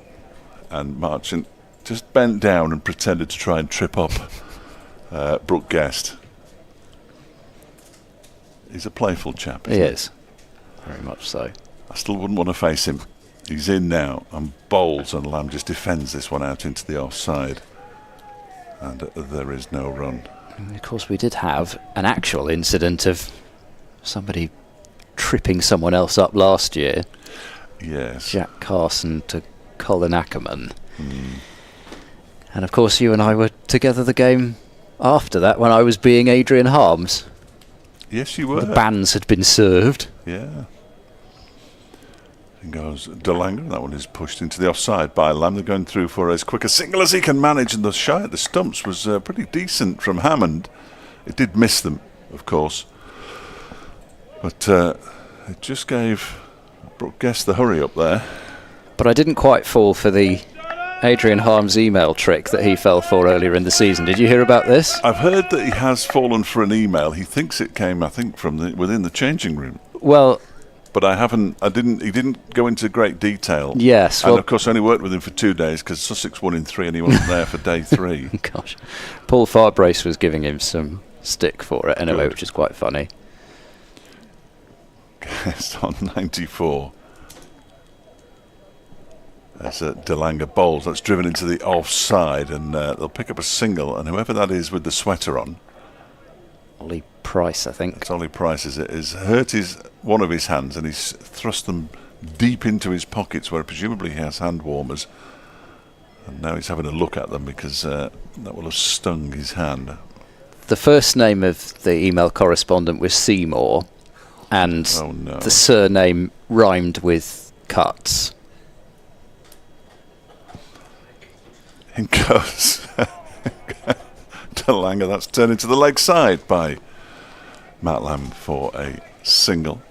and Marchant just bent down and pretended to try and trip up Brooke Guest. He's a playful chap. He is. Very much so. I still wouldn't want to face him. He's in now and bowls, and Lamb just defends this one out into the offside. And there is no run. And of course, we did have an actual incident of somebody tripping someone else up last year. Yes. Jack Carson to Colin Ackerman. And of course, you and I were together the game after that when I was being Adrian Harms. Yes, you were. The bans had been served. Yeah. And goes DeLanger. That one is pushed into the offside by Lamb. They're going through for as quick a single as he can manage, and the shy at the stumps was pretty decent from Hammond. It did miss them, of course, but it just gave Brooke Guest the hurry up there. But I didn't quite fall for the Adrian Harms email trick that he fell for earlier in the season. Did you hear about this? I've heard that he has fallen for an email. He thinks it came, I think, from within the changing room. Well, but he didn't go into great detail. Yes. And well, of course I only worked with him for 2 days because Sussex won in 3 and he wasn't there for day 3. Gosh. Paul Farbrace was giving him some stick for it anyway, Good. which is quite funny. Guest on 94. As DeLanger bowls, that's driven into the offside, and they'll pick up a single, and whoever that is with the sweater on, Ollie Price, I think. that's Ollie Price, is hurt one of his hands, and he's thrust them deep into his pockets where presumably he has hand warmers, and now he's having a look at them because that will have stung his hand. The first name of the email correspondent was Seymour, and the surname rhymed with Cuts. In goes DeLanger. That's turned into the leg side by Matt Lamb for a single.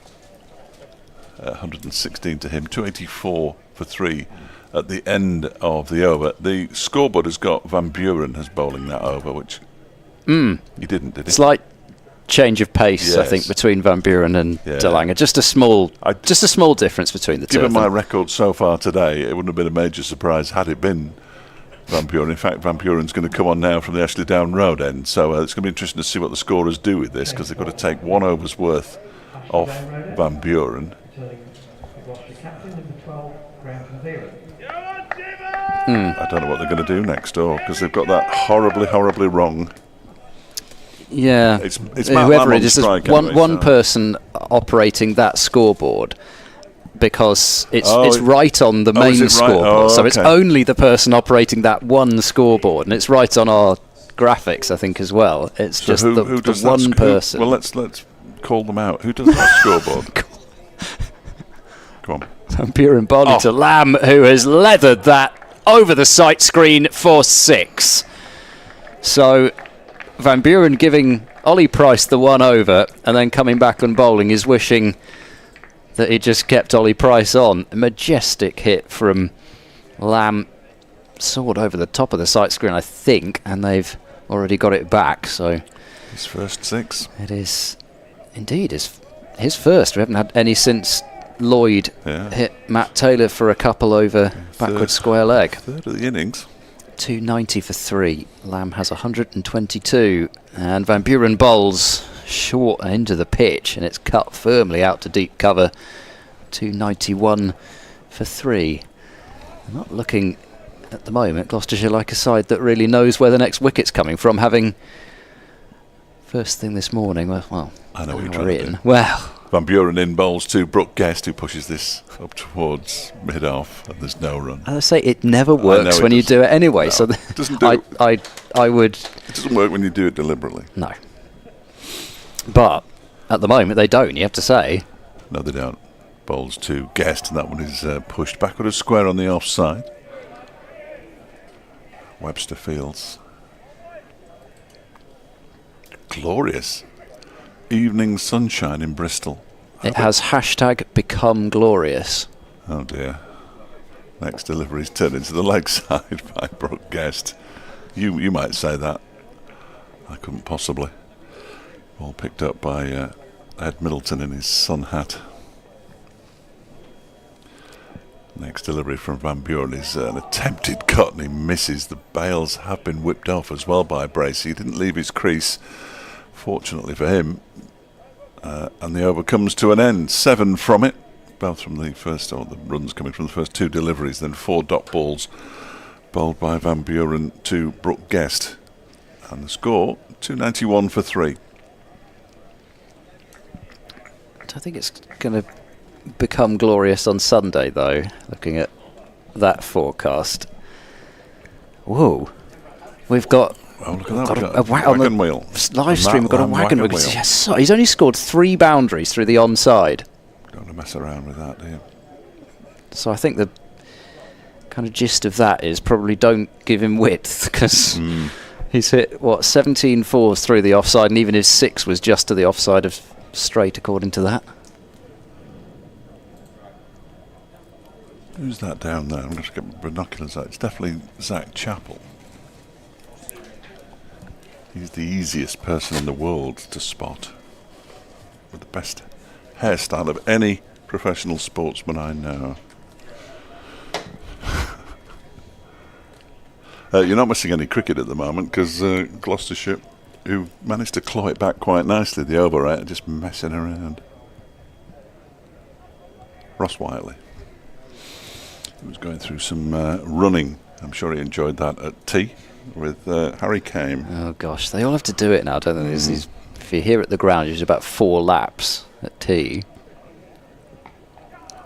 116 to him, 284 for 3 at the end of the over. The scoreboard has got Van Buren as bowling that over, which he didn't, did he? Slight change of pace, Yes. I think, between Van Buren and DeLanger. Just a small difference between the two. Given of them. my record so far today, it wouldn't have been a major surprise had it been Van Buren. In fact, Van Buren's going to come on now from the Ashley Down Road end, so it's going to be interesting to see what the scorers do with this, because they've got to take 1 over's worth off Van Buren. I don't know what they're going to do next door, because they've got that horribly wrong. Yeah, It's Matt whoever Lamb it on is, strike there's one anyway, so. person operating that scoreboard, because it's right on the is main it right? scoreboard. Oh, So it's okay. only the person operating that one scoreboard, and it's right on our graphics, I think, as well. It's So just who the does one that person. Well, let's call them out. Who does that scoreboard? Come on. Van Buren bowling to Lamb, who has leathered that over the sight screen for 6. So Van Buren giving Ollie Price the 1 over, and then coming back and bowling is wishing that he just kept Ollie Price on. A majestic hit from Lamb, soared over the top of the sight screen, I think, and they've already got it back. So His first 6. it is indeed his first. We haven't had any since Lloyd hit Matt Taylor for a couple over backward square leg. Third of the innings. 290 for 3. Lamb has 122, and Van Buren bowls short into the pitch, and it's cut firmly out to deep cover. 291 for 3. Not looking at the moment, Gloucestershire, like a side that really knows where the next wicket's coming from, having first thing this morning. Well, I know what you're we're trying to in. do. Well, Van Buren in bowls to Brooke Guest, who pushes this up towards mid-off, and there's no run. as I say, it never works it when you doesn't. do it anyway. No, So it doesn't do I would. It doesn't work when you do it deliberately. No. But at the moment they don't, you have to say. No, they don't. Bowls to Guest, and that one is pushed backward a square on the offside. Webster Fields. Glorious evening sunshine in Bristol. It has hashtag become glorious. Oh dear. Next delivery's turned into the leg side by Brooke Guest. You might say that. I couldn't possibly. All picked up by Ed Middleton in his sun hat. Next delivery from Van Buren is an attempted cut, and he misses. The bails have been whipped off as well by Brace. He didn't leave his crease, fortunately for him. And the over comes to an end. 7 from it. both from the first, or the runs coming from the first 2 deliveries, then 4 dot balls bowled by Van Buren to Brooke Guest. And the score, 291 for 3. I don't think it's going to become glorious on Sunday, though, looking at that forecast. Whoa. We've got... Oh, look at that. Got We've a wagon wheel. Live stream, we've got a wagon wheel. wheel. Yes, so he's only scored 3 boundaries through the onside. Don't want to mess around with that, do you? So I think the kind of gist of that is probably don't give him width, because he's hit, 17 fours through the offside, and even his 6 was just to the offside of straight, according to that. Who's that down there? I'm going to get binoculars out. It's definitely Zach Chappell. He's the easiest person in the world to spot, with the best hairstyle of any professional sportsman I know. You're not missing any cricket at the moment, because Gloucestershire, who managed to claw it back quite nicely, the over rate, are just messing around. Ross Whiteley, he was going through some running. I'm sure he enjoyed that at tea with Harry Kame. Oh gosh, they all have to do it now, don't they? If you're here at the ground, it's about 4 laps at tea.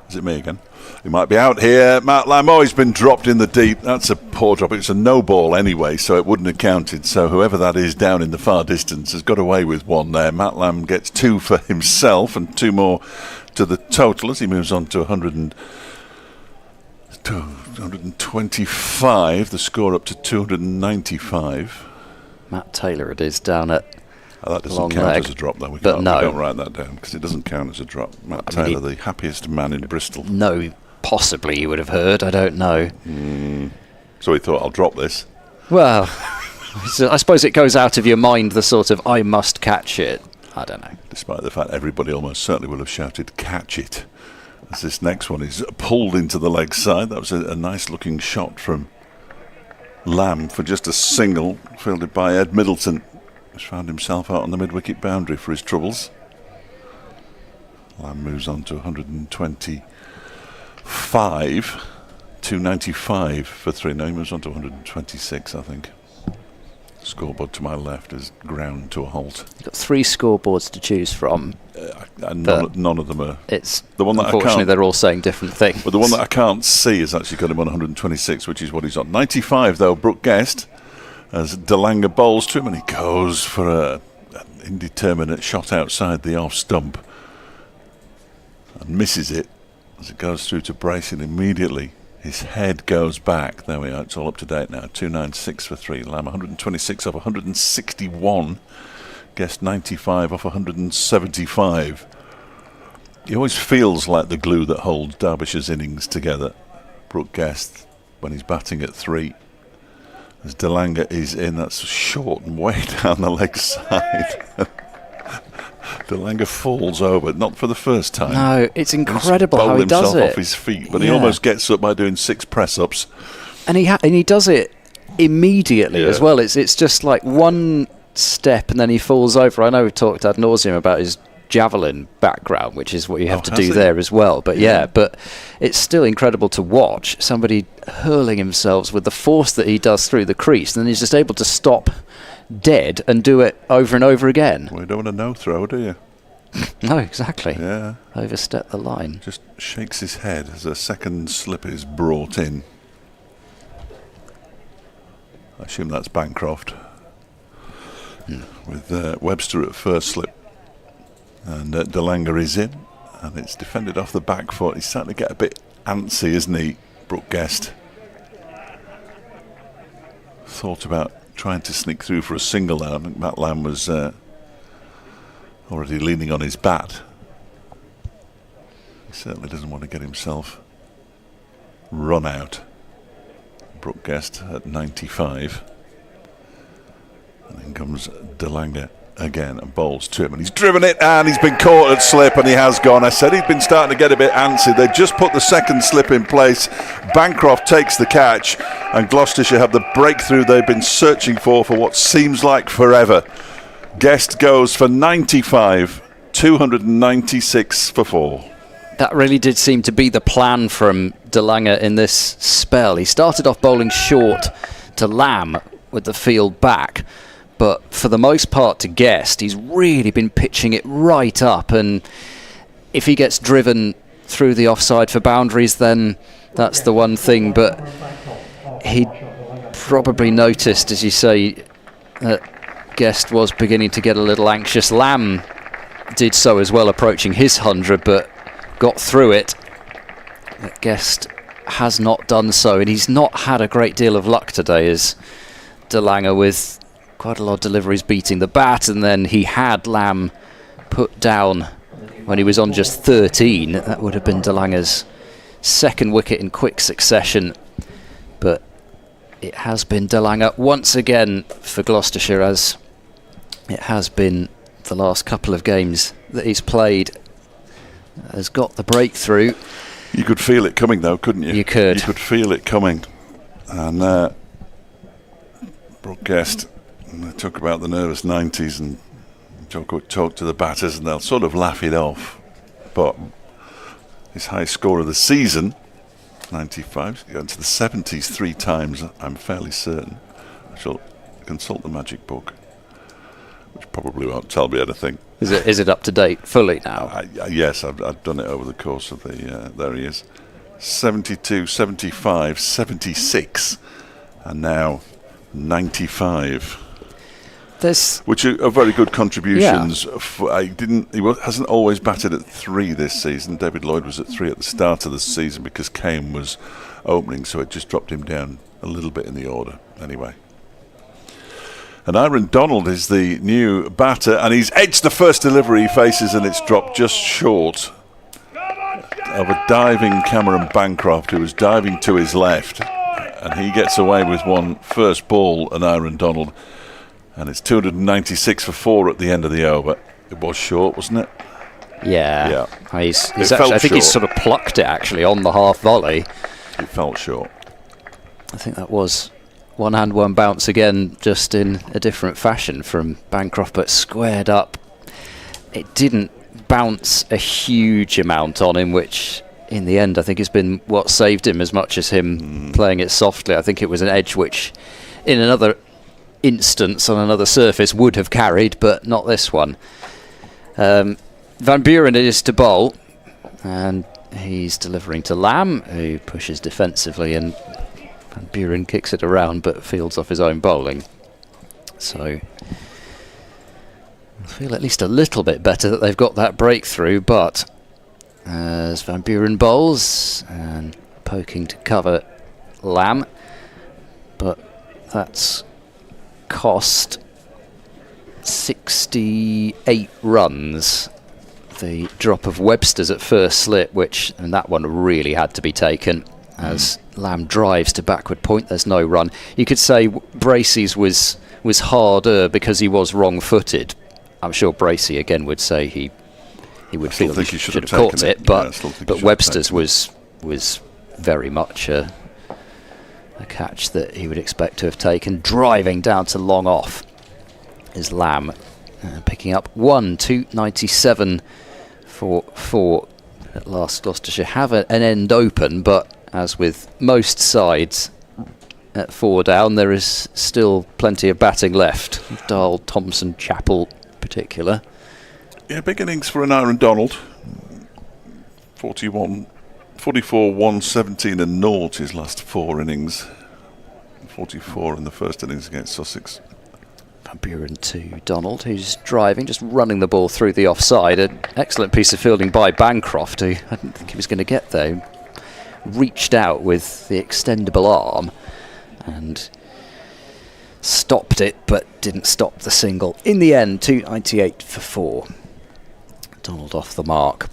Is it me again? He might be out here. Matt Lamb, he's been dropped in the deep. That's a poor drop. It's a no ball anyway, so it wouldn't have counted. So whoever that is down in the far distance has got away with 1 there. Matt Lamb gets 2 for himself and 2 more to the total as he moves on to 225. The score up to 295. Matt Taylor it is down at that doesn't long count leg. as a drop, though. We But no. don't write that down because it doesn't count as a drop. Matt Taylor, the happiest man in Bristol. No, possibly you would have heard. I don't know. So he thought, I'll drop this. Well, I suppose it goes out of your mind, the sort of I must catch it. I don't know. Despite the fact everybody almost certainly will have shouted, catch it. As this next one is pulled into the leg side. That was a nice looking shot from Lamb for just a single, fielded by Ed Middleton, who's found himself out on the mid-wicket boundary for his troubles. Lamb moves on to 125, 295 for 3. Now he moves on to 126, I think. Scoreboard to my left is ground to a halt. You've got 3 scoreboards to choose from. And none of them are. It's the one that unfortunately they're all saying different things. But the one that I can't see has actually got him on 126, which is what he's on. 95 though, Brooke Guest, as Delanga bowls to him, and he goes for an indeterminate shot outside the off stump and misses it as it goes through to Bracing immediately. His head goes back. There we are. It's all up to date now. 296 for 3. Lamb 126 off 161. Guest 95 off 175. He always feels like the glue that holds Derbyshire's innings together. Brooke Guest, when he's batting at 3. As Delanga is in, that's short and way down the leg side. Delanga falls over, not for the first time. No, it's incredible how he does it. Off his feet, but he almost gets up by doing 6 press-ups. And he does it immediately as well. It's just like one step and then he falls over. I know we've talked ad nauseum about his javelin background, which is what you have to do there as well. But but it's still incredible to watch somebody hurling themselves with the force that he does through the crease, and then he's just able to stop dead and do it over and over again. Well, you don't want a no-throw, do you? No, exactly. Yeah. Overstep the line. Just shakes his head as a second slip is brought in. I assume that's Bancroft. With Webster at first slip. And Delanga is in. And it's defended off the back foot. He's starting to get a bit antsy, isn't he, Brooke Guest? Thought about trying to sneak through for a single there. I think Matt Lamb was already leaning on his bat. He certainly doesn't want to get himself run out. Brooke Guest at 95. And then comes Delanga again and bowls to him, and he's driven it, and he's been caught at slip, and he has gone. I said he'd been starting to get a bit antsy. They just put the second slip in place. Bancroft takes the catch, and Gloucestershire have the breakthrough they've been searching for what seems like forever. Guest goes for 95, 296 for 4. That really did seem to be the plan from De Lange in this spell. He started off bowling short to Lamb with the field back, but for the most part to Guest, he's really been pitching it right up, and if he gets driven through the offside for boundaries, then that's the one thing. But he probably noticed, as you say, that Guest was beginning to get a little anxious. Lamb did so as well, approaching his 100, but got through it. But Guest has not done so, and he's not had a great deal of luck today, as De Lange, with quite a lot of deliveries beating the bat, and then he had Lamb put down when he was on just 13. That would have been De Lange's second wicket in quick succession, but it has been De Lange once again for Gloucestershire, as it has been the last couple of games that he's played, has got the breakthrough. You could feel it coming, though, couldn't you? You could. You could feel it coming. And Brooke Guest, they talk about the nervous 90s and talk to the batters, and they'll sort of laugh it off. But his highest score of the season, 95, going to the 70s 3 times, I'm fairly certain. I shall consult the magic book, which probably won't tell me anything. Is it up to date fully now? Yes, I've done it over the course of the... there he is. 72, 75, 76, and now 95. Which are very good contributions. Yeah. Hasn't always batted at 3 this season. David Lloyd was at 3 at the start of the season because Kane was opening, so it just dropped him down a little bit in the order. Anyway. And Aaron Donald is the new batter, and he's edged the first delivery he faces, and it's dropped just short of a diving Cameron Bancroft, who was diving to his left, and he gets away with one first ball, and Aaron Donald, and it's 296 for 4 at the end of the over. It was short, wasn't it? Yeah. He's actually, I think he's sort of plucked it actually on the half volley. It felt short. I think that was one hand, one bounce again, just in a different fashion from Bancroft, but squared up. It didn't bounce a huge amount on him, which in the end I think has been what saved him as much as him playing it softly. I think it was an edge which in another instance on another surface would have carried, but not this one. Van Buren is to bowl, and he's delivering to Lamb, who pushes defensively, and Van Buren kicks it around but fields off his own bowling. So I feel at least a little bit better that they've got that breakthrough, but as Van Buren bowls and poking to cover Lamb, but that's cost 68 runs. The drop of Webster's at first slip, and that one really had to be taken, as Lamb drives to backward point. There's no run. You could say Bracey's was harder because he was wrong-footed. I'm sure Bracey again would say he would feel he should have caught it, but Webster's was very much a catch that he would expect to have taken. Driving down to long off is Lamb, picking up 297 for 4. At last, Gloucestershire have an end open, but as with most sides at 4 down, there is still plenty of batting left. Dahl, Thompson, Chappell in particular. Yeah, big innings for an Aaron Donald. 44, 117 and 0 his last 4 innings. 44 in the first innings against Sussex. Van Buren to Donald, who's driving, just running the ball through the offside. An excellent piece of fielding by Bancroft, who I didn't think he was going to get there. Reached out with the extendable arm and stopped it, but didn't stop the single. In the end, 298 for 4. Donald off the mark.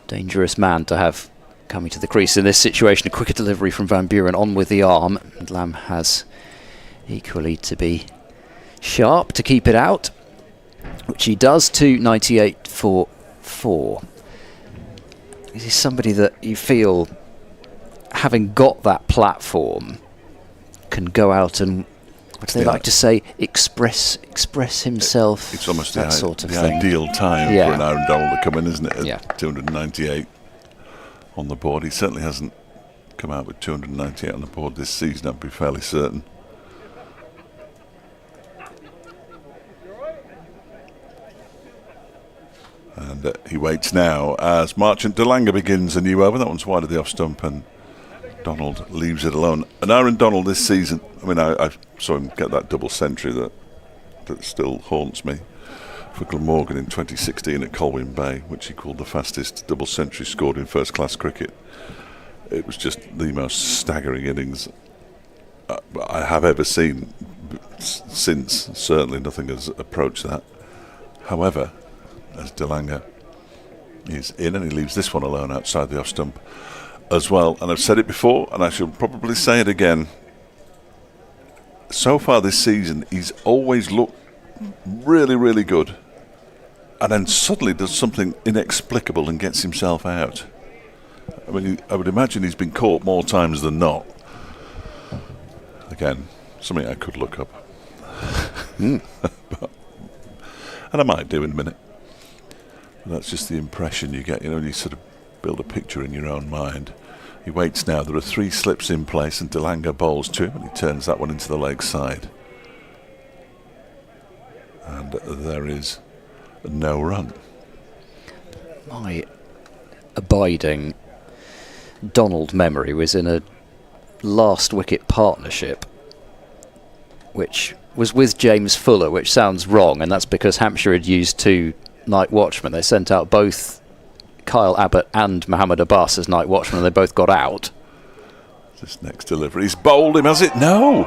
Dangerous man to have coming to the crease in this situation. A quicker delivery from Van Buren on with the arm, and Lamb has equally to be sharp to keep it out, which he does. 298 for 4. He's somebody that you feel, having got that platform, can go out and What do they like to say? Express himself. It's almost that the, sort of the thing. ideal time Yeah. for an Aaron Donald to come in, isn't it? At Yeah. 298 on the board. He certainly hasn't come out with 298 on the board this season, I'd be fairly certain. And he waits now as Marchant de Lange begins a new over. That one's wide of the off stump, and Donald leaves it alone. And Aaron Donald this season, I mean, I saw him get that double century that still haunts me for Glamorgan in 2016 at Colwyn Bay, which he called the fastest double century scored in first class cricket. It was just the most staggering innings I have ever seen since. Certainly nothing has approached that. However, as de Lange is in, and he leaves this one alone outside the off stump as well. And I've said it before, and I shall probably say it again. So far this season, he's always looked really, really good, and then suddenly does something inexplicable and gets himself out. I mean, I would imagine he's been caught more times than not. Again, something I could look up. And I might do in a minute. But that's just the impression you get, when you sort of build a picture in your own mind. He waits now. There are 3 slips in place, and de Lange bowls to him, and he turns that one into the leg side. And there is no run. My abiding Donald memory was in a last wicket partnership, which was with James Fuller, which sounds wrong, and that's because Hampshire had used 2 night watchmen. They sent out both Kyle Abbott and Mohammed Abbas as night watchmen, and they both got out. This next delivery, he's bowled him, has it? No!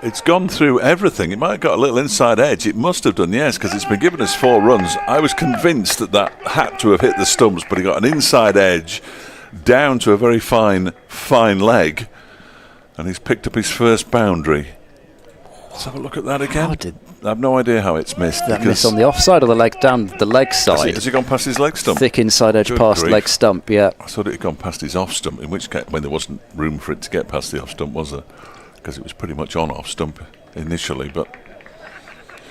It's gone through everything. It might have got a little inside edge. It must have done, yes, because it's been given us 4 runs. I was convinced that had to have hit the stumps, but he got an inside edge down to a very fine leg, and he's picked up his first boundary. Let's have a look at that again. I have no idea how it's missed. That miss on the offside or the leg down the leg side? Has he gone past his leg stump? Thick inside edge. Good past grief. Leg stump, yeah. I thought it had gone past his off stump, in which case, when there wasn't room for it to get past the off stump, was there? Because it was pretty much on off stump initially, but...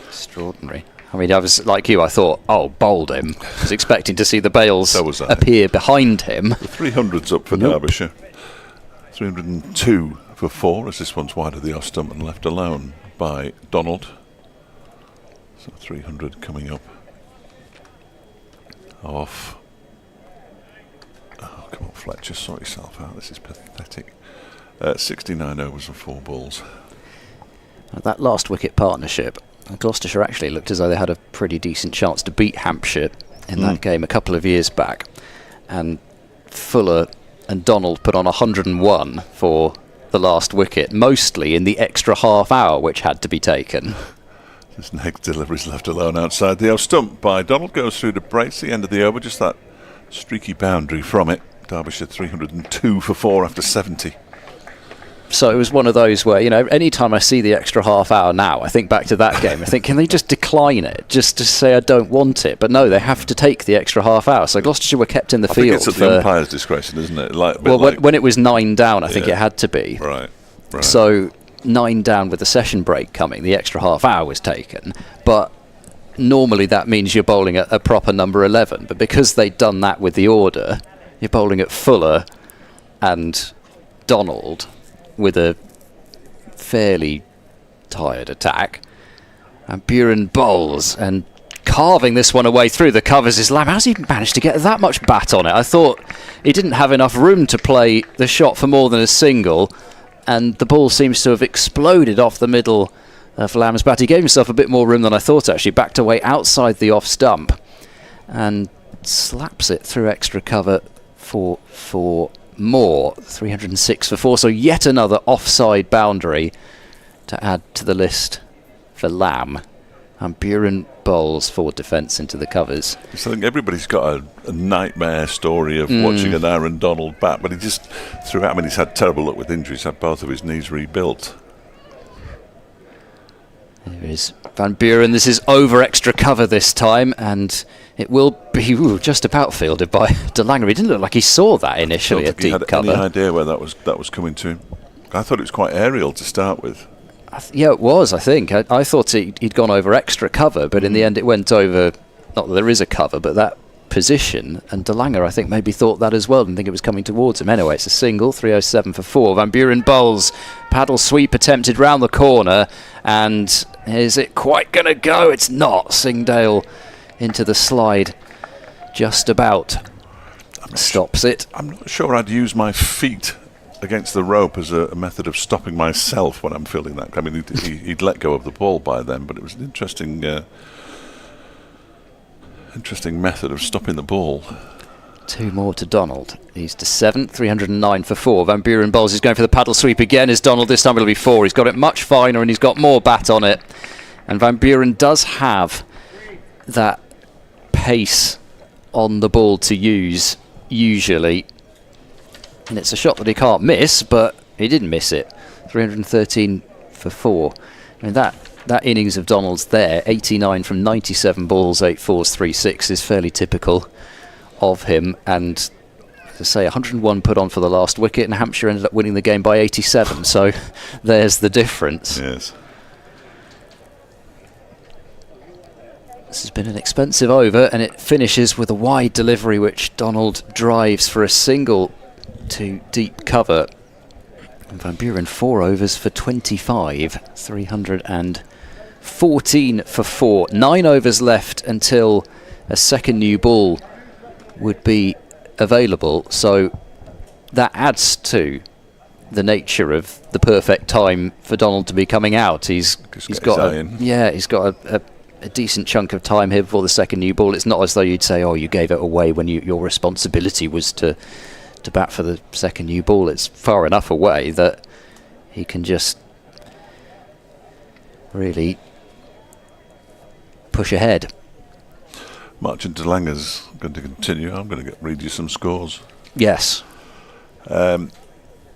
Extraordinary. I mean, I was like you, I thought, bowled him. I was expecting to see the bails appear behind him. The 300's up for Derbyshire. 302 for 4, as this one's wide of the off stump and left alone by Donald. So 300 coming up off. Oh, come on, Fletcher, sort yourself out. This is pathetic. 69 overs and 4 balls. That last wicket partnership, Gloucestershire actually looked as though they had a pretty decent chance to beat Hampshire in that game a couple of years back. And Fuller and Donald put on 101 for the last wicket, mostly in the extra half hour which had to be taken. This next delivery is left alone outside the off stump by Donald. Goes through to brace the end of the over, just that streaky boundary from it. Derbyshire 302 for 4 after 70. So it was one of those where, any time I see the extra half hour now, I think back to that game. I think, can they just decline it? Just to say I don't want it? But no, they have to take the extra half hour. So Gloucestershire were kept in the field. It's at the umpire's discretion, isn't it? When it was 9 down, I think it had to be. Right. So 9 down with the session break coming, the extra half hour was taken. But normally that means you're bowling at a proper number 11. But because they'd done that with the order, you're bowling at Fuller and Donald with a fairly tired attack, and Buren bowls and carving this one away through the covers is Lamb. How's he managed to get that much bat on it? I thought he didn't have enough room to play the shot for more than a single, and the ball seems to have exploded off the middle of Lamb's bat. He gave himself a bit more room than I thought, actually, backed away outside the off stump and slaps it through extra cover for more. 306 for 4, so yet another offside boundary to add to the list for Lamb. And Buren bowls for defence into the covers. I think everybody's got a nightmare story of watching an Aaron Donald bat, but he just threw out. I mean, he's had terrible luck with injuries, had both of his knees rebuilt. There is Van Buren. This is over extra cover this time, and it will be just about fielded by de Lange. He didn't look like he saw that initially at deep cover. Any idea where that was coming to him? I thought it was quite aerial to start with. Yeah, it was, I think. I thought he'd gone over extra cover, but in the end it went over, not that there is a cover, but that position, and De Lange, I think, maybe thought that as well, didn't think it was coming towards him. Anyway, it's a single, 307 for 4. Van Buren bowls, paddle sweep attempted round the corner, and is it quite going to go? It's not. Singdale into the slide, just about stops it. I'm not sure I'd use my feet against the rope as a method of stopping myself when I'm feeling that. I mean, he'd let go of the ball by then, but it was an interesting method of stopping the ball. 2 more to Donald. He's to 7, 309 for 4. Van Buren bowls. He's going for the paddle sweep again. Is Donald? This time it'll be 4. He's got it much finer and he's got more bat on it. And Van Buren does have that pace on the ball to use usually. And it's a shot that he can't miss, but he didn't miss it. 313 for 4. I mean, that innings of Donald's there, 89 from 97 balls, 8 fours, 3 sixes, fairly typical of him. And to say 101 put on for the last wicket, and Hampshire ended up winning the game by 87. So there's the difference. Yes. This has been an expensive over, and it finishes with a wide delivery, which Donald drives for a single to deep cover. And Van Buren 4 overs for 25, 314 for 4. 9 overs left until a second new ball would be available, so that adds to the nature of the perfect time for Donald to be coming out. He's got a decent chunk of time here before the second new ball. It's not as though you'd say, oh, you gave it away when your responsibility was to bat for the second new ball. It's far enough away that he can just really push ahead. March and De Lange's going to continue. I'm going to read you some scores. Yes.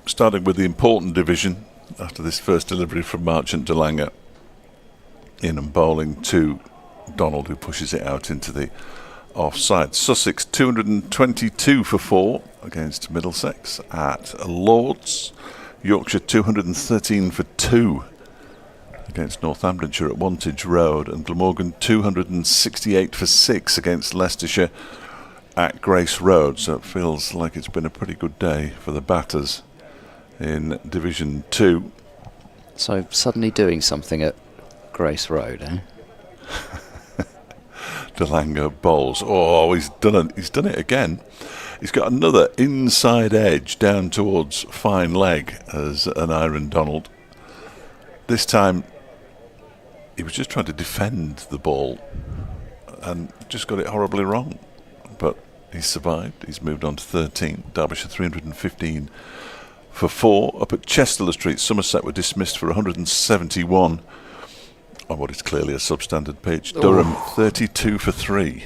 Starting with the important division, after this first delivery from Marchant De Lange, in and bowling to Donald, who pushes it out into the offside. Sussex 222 for 4 against Middlesex at Lords. Yorkshire 213 for 2 against Northamptonshire at Wantage Road, and Glamorgan 268 for 6 against Leicestershire at Grace Road. So it feels like it's been a pretty good day for the batters in Division 2. So suddenly doing something at Grace Road, eh? De Lange bowls. Oh, he's done it again. He's got another inside edge down towards fine leg as an iron Donald. This time he was just trying to defend the ball and just got it horribly wrong. But he's survived. He's moved on to 13. Derbyshire 315 for 4. Up at Chester Street, Somerset were dismissed for 171 on what is clearly a substandard pitch. Durham 32 for 3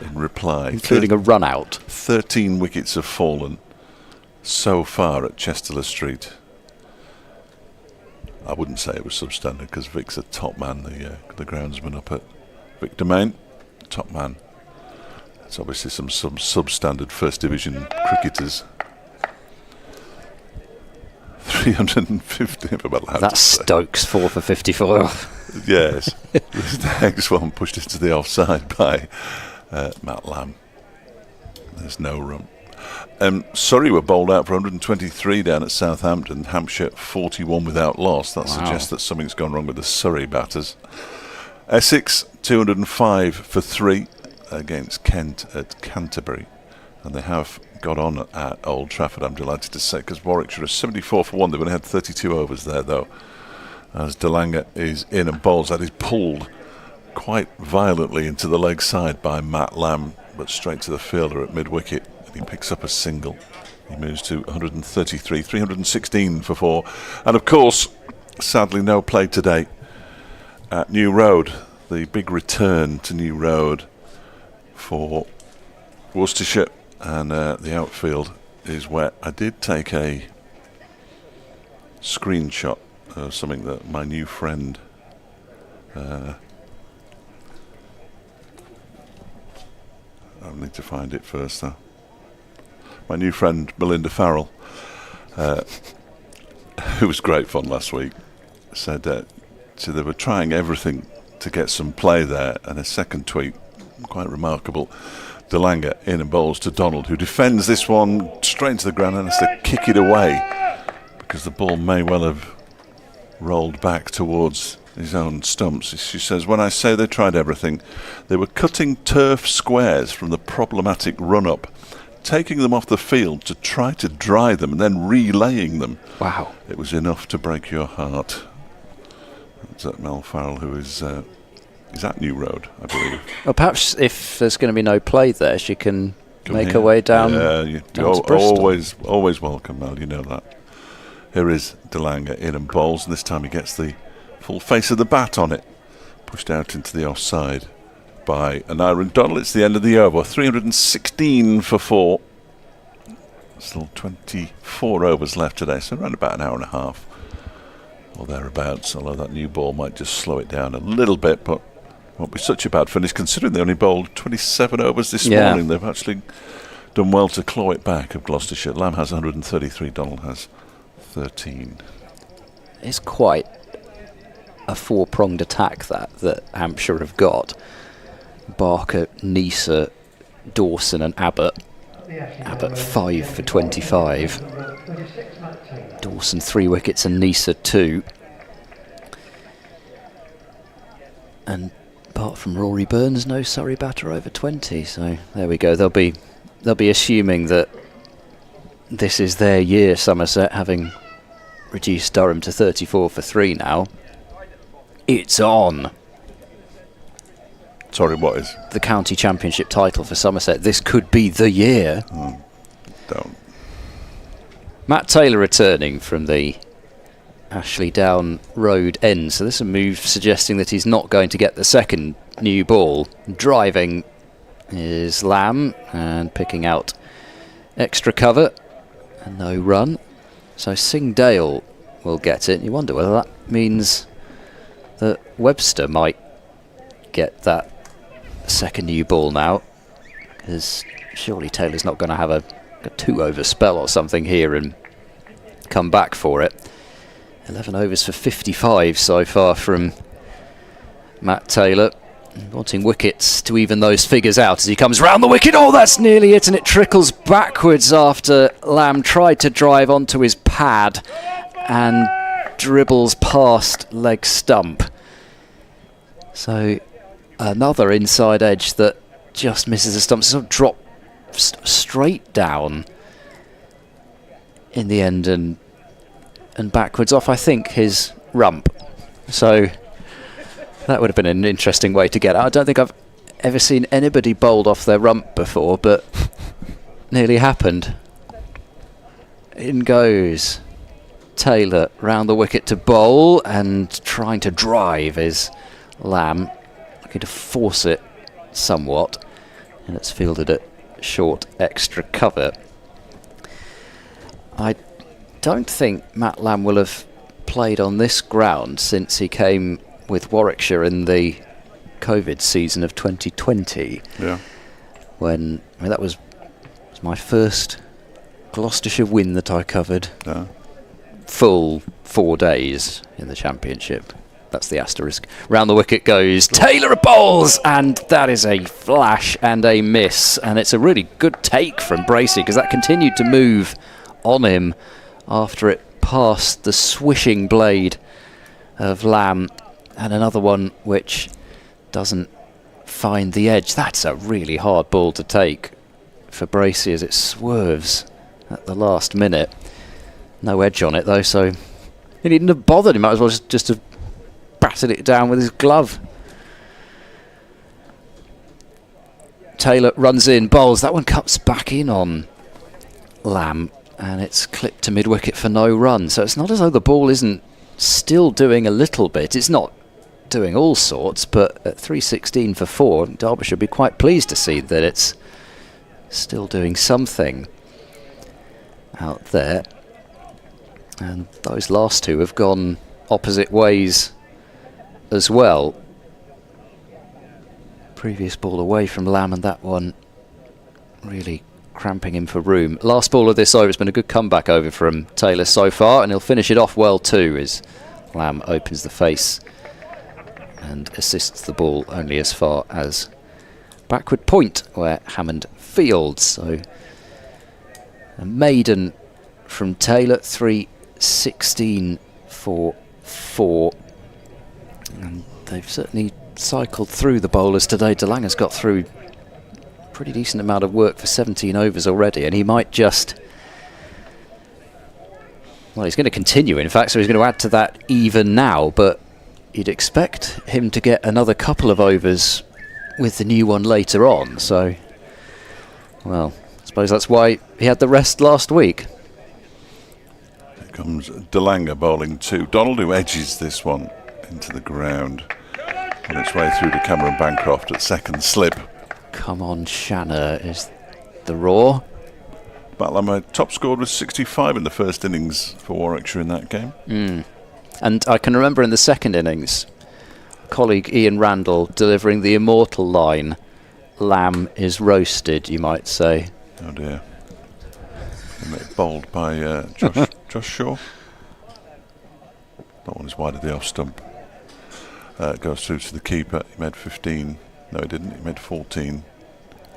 in reply. Including a run out. 13 wickets have fallen so far at Chester Street. I wouldn't say it was substandard because Vic's a top man, the groundsman up at Vic Domain. Top man. It's obviously some substandard first division cricketers. 350 for about That's Stokes 4 for 54. Yes. The next one pushed into the offside by Matt Lamb. There's no run. Surrey were bowled out for 123 down at Southampton. Hampshire 41 without loss. That suggests that something's gone wrong with the Surrey batters. Essex 205 for 3 against Kent at Canterbury. And they have got on at Old Trafford, I'm delighted to say, because Warwickshire are 74 for 1. They've only had 32 overs there, though. As De Lange is in and bowls, that is pulled quite violently into the leg side by Matt Lamb, but straight to the fielder at mid-wicket, and he picks up a single. He moves to 133, 316 for 4. And of course, sadly no play today at New Road. The big return to New Road for Worcestershire, and the outfield is wet. I did take a screenshot of something that my new friend I'll need to find it first though. My new friend Melinda Farrell, who was great fun last week, said that so they were trying everything to get some play there, and a second tweet, quite remarkable. DeLange in and bowls to Donald, who defends this one straight into the ground and has to kick it away because the ball may well have rolled back towards his own stumps. She says, when I say they tried everything, they were cutting turf squares from the problematic run-up, taking them off the field to try to dry them and then relaying them. Wow. It was enough to break your heart. That's at Mel Farrell, who is at New Road, I believe. Well, perhaps if there's going to be no play there, she can make here. her way down. Yeah, down to Bristol. always welcome, Mel. You know that. Here is DeLange in and bowls, and this time he gets the full face of the bat on it, pushed out into the offside by Aaron Donald. It's the end of the over. 316 for 4. Still 24 overs left today, so around about an hour and a half or thereabouts. Although that new ball might just slow it down a little bit, but won't be such a bad finish considering they only bowled 27 overs this morning. They've actually done well to claw it back of Gloucestershire. Lamb has 133, Donald has 13. It's quite a four-pronged attack that Hampshire have got. Barker, Neser, Dawson and Abbott. Abbott 5 for 25. Dawson 3 wickets and Neser 2. And apart from Rory Burns, no Surrey batter over 20. So there we go. They'll be assuming that this is their year, Somerset, having reduced Durham to 34 for 3 now. It's on. Sorry, what is? The county championship title for Somerset. This could be the year. Don't. Matt Taylor returning from the Ashley Down Road end. So this is a move suggesting that he's not going to get the second new ball. Driving is Lamb and picking out extra cover. And no run. So Singh Dale will get it. You wonder whether that means that Webster might get that second new ball now, because surely Taylor's not going to have a 2-over spell or something here and come back for it. 11 overs for 55 so far from Matt Taylor, wanting wickets to even those figures out as he comes round the wicket. Oh, that's nearly it, and it trickles backwards after Lamb tried to drive onto his pad and dribbles past leg stump. So another inside edge that just misses the stump, sort of drop straight down in the end and backwards off, I think, his rump. So that would have been an interesting way to get out. I don't think I've ever seen anybody bowled off their rump before, but nearly happened. In goes Taylor round the wicket to bowl, and trying to drive is Lamb, looking to force it somewhat, and it's fielded at short extra cover. I don't think Matt Lamb will have played on this ground since he came with Warwickshire in the COVID season of 2020. Yeah. When that was my first Gloucestershire win that I covered. Yeah. Full 4 days in the championship. That's the asterisk. Round the wicket goes Taylor bowls, and that is a flash and a miss, and it's a really good take from Bracey, because that continued to move on him after it passed the swishing blade of Lamb, and another one which doesn't find the edge. That's a really hard ball to take for Bracey as it swerves at the last minute. No edge on it though, so he needn't have bothered. He might as well just have batted it down with his glove. Taylor runs in, bowls. That one cuts back in on Lamb, and it's clipped to mid-wicket for no run. So it's not as though the ball isn't still doing a little bit. It's not doing all sorts, but at 316 for 4, Derbyshire would be quite pleased to see that it's still doing something out there. And those last two have gone opposite ways as well. Previous ball away from Lamb, and that one really cramping him for room. Last ball of this over. It's been a good comeback over from Taylor so far, and he'll finish it off well too, is Lamb opens the face and assists the ball only as far as backward point where Hammond fields. So a maiden from Taylor, 3:16 for 4. And they've certainly cycled through the bowlers today. DeLange's got through a pretty decent amount of work for 17 overs already, and he might just... Well, he's going to continue, in fact, so he's going to add to that even now, but you'd expect him to get another couple of overs with the new one later on, so... Well, I suppose that's why he had the rest last week. Here comes DeLange bowling 2. Donald, who edges this one into the ground on its way through to Cameron Bancroft at second slip. Come on, Shanna is the roar. Matt top scored with 65 in the first innings for Warwickshire in that game. And I can remember in the second innings, colleague Ian Randall delivering the immortal line, "Lamb is roasted," you might say. Oh dear. Bowled by Josh Shaw. That one is wide of the off stump. It goes through to the keeper. He made 15. No, he didn't. He made 14.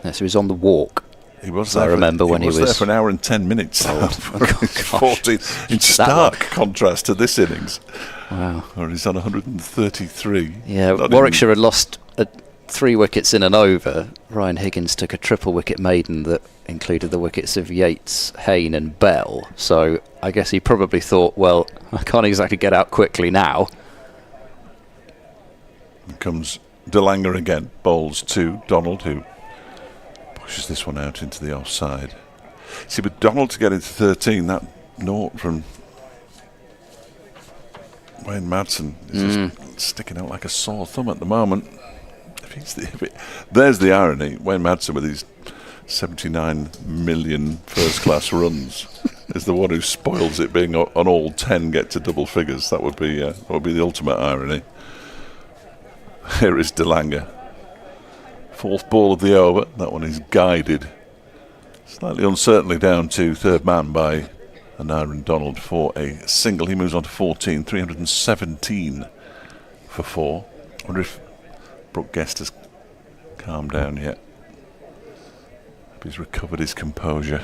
Yes, he was on the walk. He was there. I remember when he was there for an hour and 10 minutes. Oh, 14 in stark contrast to this innings. Wow. Or he's on 133. Yeah, Warwickshire had lost 3 wickets in an over. Ryan Higgins took a triple wicket maiden that included the wickets of Yates, Hayne and Bell. So I guess he probably thought, well, I can't exactly get out quickly now. Here comes DeLange again. Bowls 2. Donald, who pushes this one out into the offside. See, with Donald to get into 13, that naught from Wayne Madsen is just sticking out like a sore thumb at the moment. There's the irony. Wayne Madsen with his 79 million first-class runs is the one who spoils it, being on all 10 get to double figures. That would be the ultimate irony. Here is DeLange. 4th ball of the over. That one is guided slightly uncertainly down to third man by Aaron Donald for a single. He moves on to 14, 317 for 4. I wonder if Brooke Guest has calmed down yet. Hope he's recovered his composure.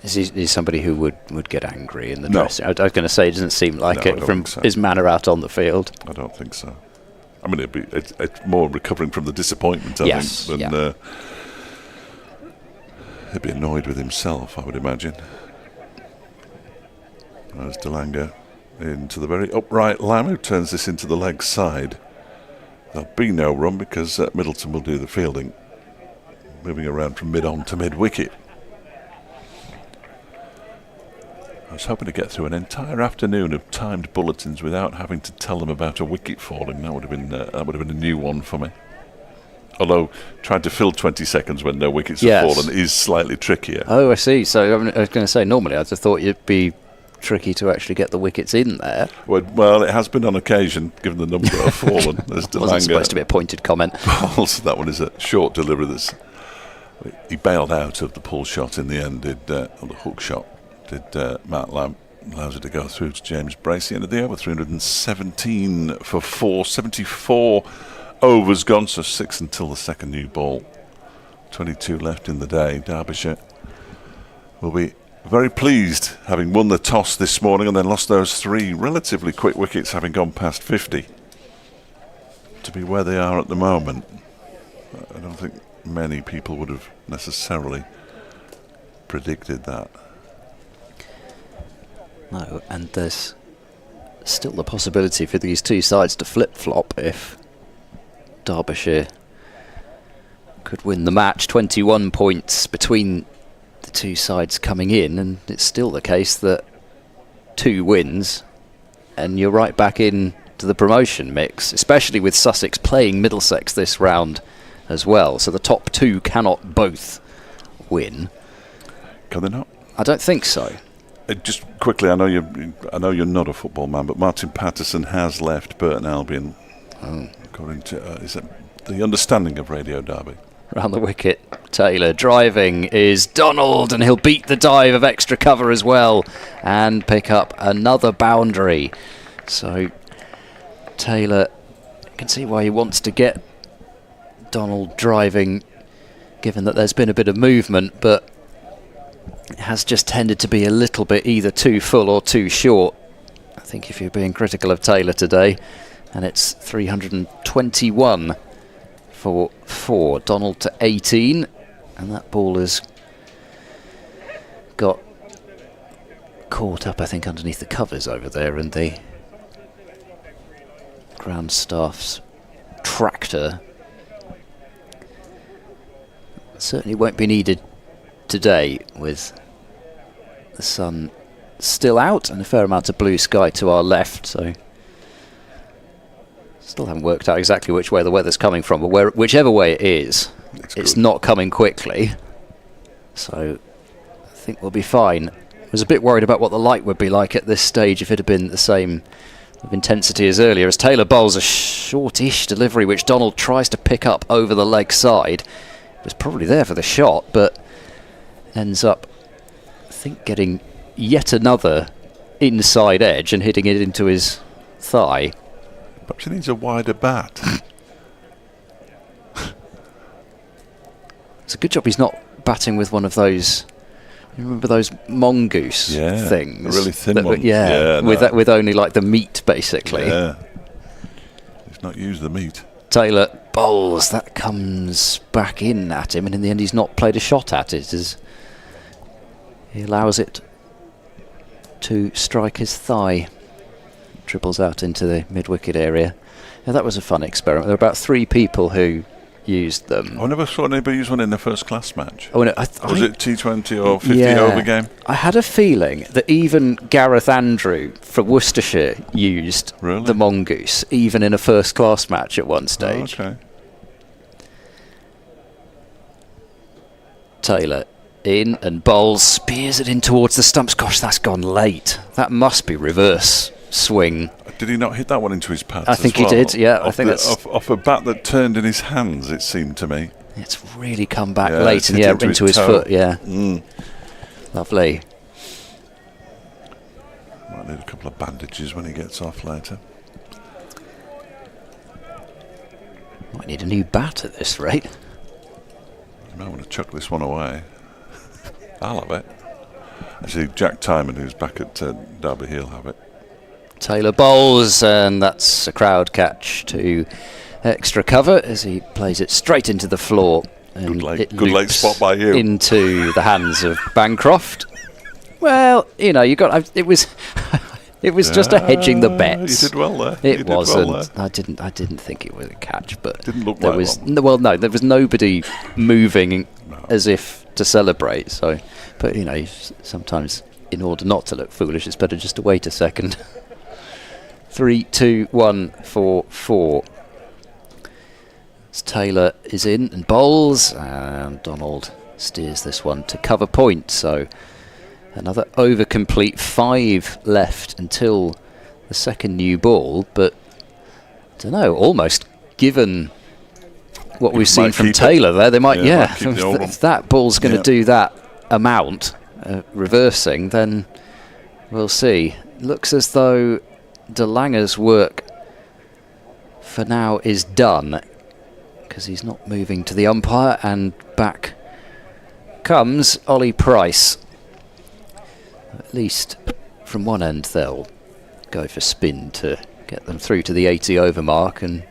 Is he somebody who would get angry in the dressing? I was going to say, it doesn't seem like it from his manner out on the field. I don't think so. I mean, it's more recovering from the disappointment, I think, than he'd be annoyed with himself, I would imagine. There's DeLange into the very upright Lamb, who turns this into the leg side. There'll be no run because Middleton will do the fielding, moving around from mid-on to mid-wicket. I was hoping to get through an entire afternoon of timed bulletins without having to tell them about a wicket falling. That would have been a new one for me. Although trying to fill 20 seconds when no wickets have fallen is slightly trickier. Oh, I see. So I was going to say, normally I just thought it'd be tricky to actually get the wickets in there. Well, it has been on occasion, given the number that have fallen. There's DeLange. Wasn't supposed to be a pointed comment. That one is a short delivery. He bailed out of the pull shot in the end, or the hook shot. Did Matt Lamb. Allows it to go through to James Bracey. End of the over, 317 for 4. 74 overs gone, so 6 until the second new ball. 22 left in the day. Derbyshire will be very pleased, having won the toss this morning and then lost those 3 relatively quick wickets, having gone past 50, to be where they are at the moment. I don't think many people would have necessarily predicted that. No, and there's still the possibility for these two sides to flip-flop if Derbyshire could win the match. 21 points between the two sides coming in, and it's still the case that 2 wins and you're right back in to the promotion mix, especially with Sussex playing Middlesex this round as well. So the top 2 cannot both win. Can they not? I don't think so. Just quickly, I know you're not a football man, but Martin Patterson has left Burton Albion, according to is it the understanding of Radio Derby. Round the wicket, Taylor driving is Donald, and he'll beat the dive of extra cover as well and pick up another boundary. So Taylor, you can see why he wants to get Donald driving, given that there's been a bit of movement, but it has just tended to be a little bit either too full or too short. I think if you're being critical of Taylor today, and it's 321 for 4, Donald to 18, and that ball has got caught up, I think, underneath the covers over there, and the ground staff's tractor certainly won't be needed today, with the sun still out and a fair amount of blue sky to our left. So still haven't worked out exactly which way the weather's coming from, but whichever way it is, it's not coming quickly, so I think we'll be fine. I was a bit worried about what the light would be like at this stage if it had been the same intensity as earlier, as Taylor bowls a shortish delivery which Donald tries to pick up over the leg side. It was probably there for the shot, but ends up, I think, getting yet another inside edge and hitting it into his thigh. Perhaps he needs a wider bat. It's a good job he's not batting with one of those, you remember those mongoose things? The really thin ones. With only like the meat, basically. Yeah. He's not used the meat. Taylor bowls, that comes back in at him, and in the end he's not played a shot at it, as he allows it to strike his thigh. Dribbles out into the mid-wicket area. Now, that was a fun experiment. There were about 3 people who used them. I never saw anybody use one in the first class match. Oh, no, was it T20 or 50 over game? I had a feeling that even Gareth Andrew from Worcestershire used the mongoose, even in a first class match at one stage. Oh, okay. Taylor in and bowls, spears it in towards the stumps. Gosh, that's gone late. That must be reverse swing. Did he not hit that one into his pads? I think he did, yeah. I think that's off a bat that turned in his hands, it seemed to me. It's really come back late and into his foot, Lovely. Might need a couple of bandages when he gets off later. Might need a new bat at this rate. You might want to chuck this one away. I'll have it. Actually, Jack Timon, who's back at Derby, he'll have it. Taylor bowls, and that's a crowd catch to extra cover as he plays it straight into the floor. And good late spot by you. Into the hands of Bancroft. Well, you know, it was just a hedging the bets. You did well there. It wasn't. I didn't think it was a catch, but didn't look there like was one. there was nobody moving as if to celebrate. So, but you know, sometimes in order not to look foolish, it's better just to wait a second. 3, 2, 1 for 4. As Taylor is in and bowls, and Donald steers this one to cover point. So another over complete, 5 left until the second new ball. But I don't know, almost given what we've seen from Taylor there, they might, if that ball's going to do that amount, reversing, then we'll see. Looks as though De Lange's work for now is done, because he's not moving to the umpire, and back comes Ollie Price. At least from one end they'll go for spin to get them through to the 80 over mark, and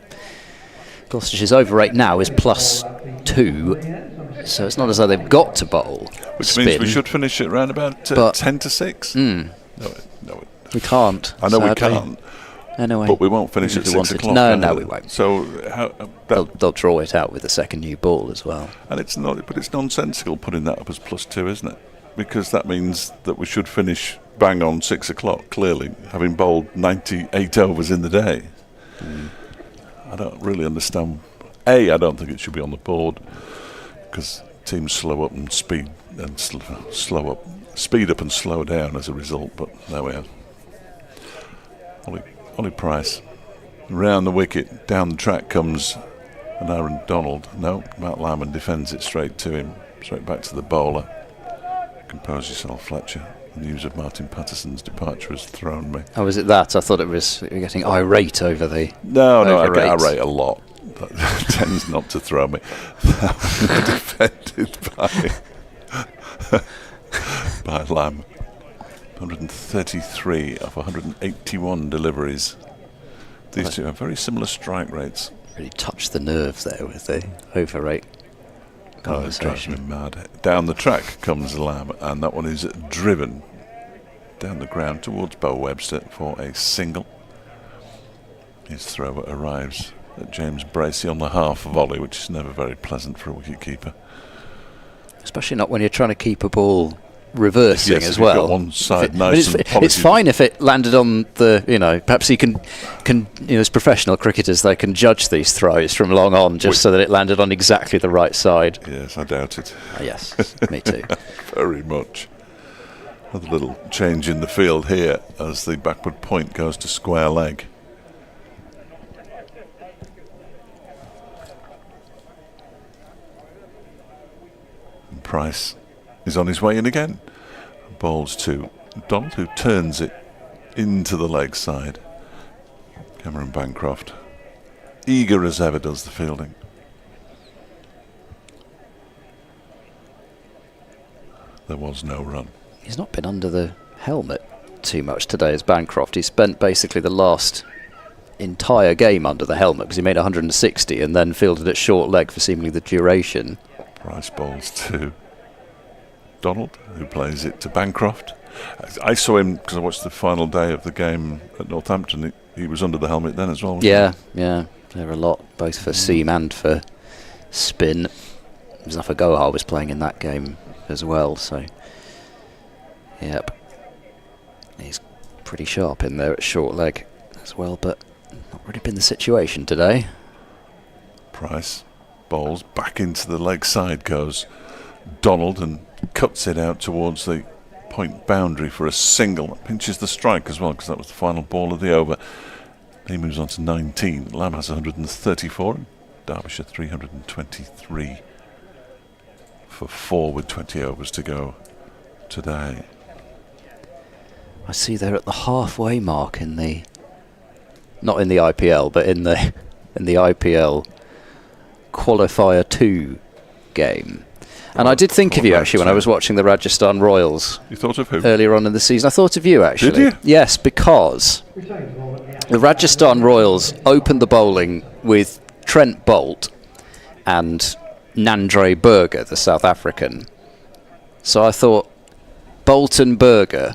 Gloucestershire's over rate now is +2, so it's not as though they've got to bowl. Which spin, means we should finish it around about 10 to 6. No, we can't. I know sadly. we can't. Anyway, but we won't finish at 6 o'clock. No, we won't. So they'll draw it out with the second new ball as well. And it's nonsensical putting that up as +2, isn't it? Because that means that we should finish bang on 6 o'clock. Clearly, having bowled 98 overs in the day. I don't really understand. I don't think it should be on the board, because teams slow up and speed and speed up and slow down as a result. But there we are. Ollie Price round the wicket, down the track comes an Aaron Donald. No, Matt Lyman defends it straight to him, straight back to the bowler. Compose yourself, Fletcher. The news of Martin Patterson's departure has thrown me. Oh, was it that? I thought it was you were getting irate over the. No, I overrate. get irate a lot. That tends not to throw me. Defended by Lamb. 133 of 181 deliveries. These two have very similar strike rates. Really touched the nerve there with the overrate Oh, it drives me conversation. mad. Down the track comes Lamb, and that one is driven down the ground towards Bo Webster for a single. His throw arrives at James Bracey on the half volley, which is never very pleasant for a wicketkeeper. Especially not when you're trying to keep a ball reversing Yes, as if you've well. got one side If it- nice it's, and it's polished. fine if it landed on the, perhaps he can, as professional cricketers, they can judge these throws from long on just so that it landed on exactly the right side. Yes, I doubt it. Yes, me too. Very much. Another little change in the field here as the backward point goes to square leg. And Price is on his way in again. Bowls to Donald, who turns it into the leg side. Cameron Bancroft, eager as ever, does the fielding. There was no run. He's not been under the helmet too much today as Bancroft. He spent basically the last entire game under the helmet because he made 160 and then fielded at short leg for seemingly the duration. Price bowls to Donald, who plays it to Bancroft. I saw him because I watched the final day of the game at Northampton. He was under the helmet then as well, wasn't Yeah, there were a lot, both for seam and for spin. Zafar Gohar was playing in that game as well, so yep, he's pretty sharp in there at short leg as well, but not really been the situation today. he? Price bowls back into the leg side goes Donald and cuts it out towards the point boundary for a single. That pinches the strike as well because that was the final ball of the over. He moves on to 19. Lamb has 134 and Derbyshire 323 for 4 with 20 overs to go today. I see they're at the halfway mark in the, not in the IPL, but in the IPL qualifier 2 game. And I did think of you actually when I was watching the Rajasthan Royals You thought of who? earlier on in the season. I thought of you actually. Did you? Yes, because the Rajasthan Royals opened the bowling with Trent Boult and Nandre Berger, the South African. So I thought Boult and Berger,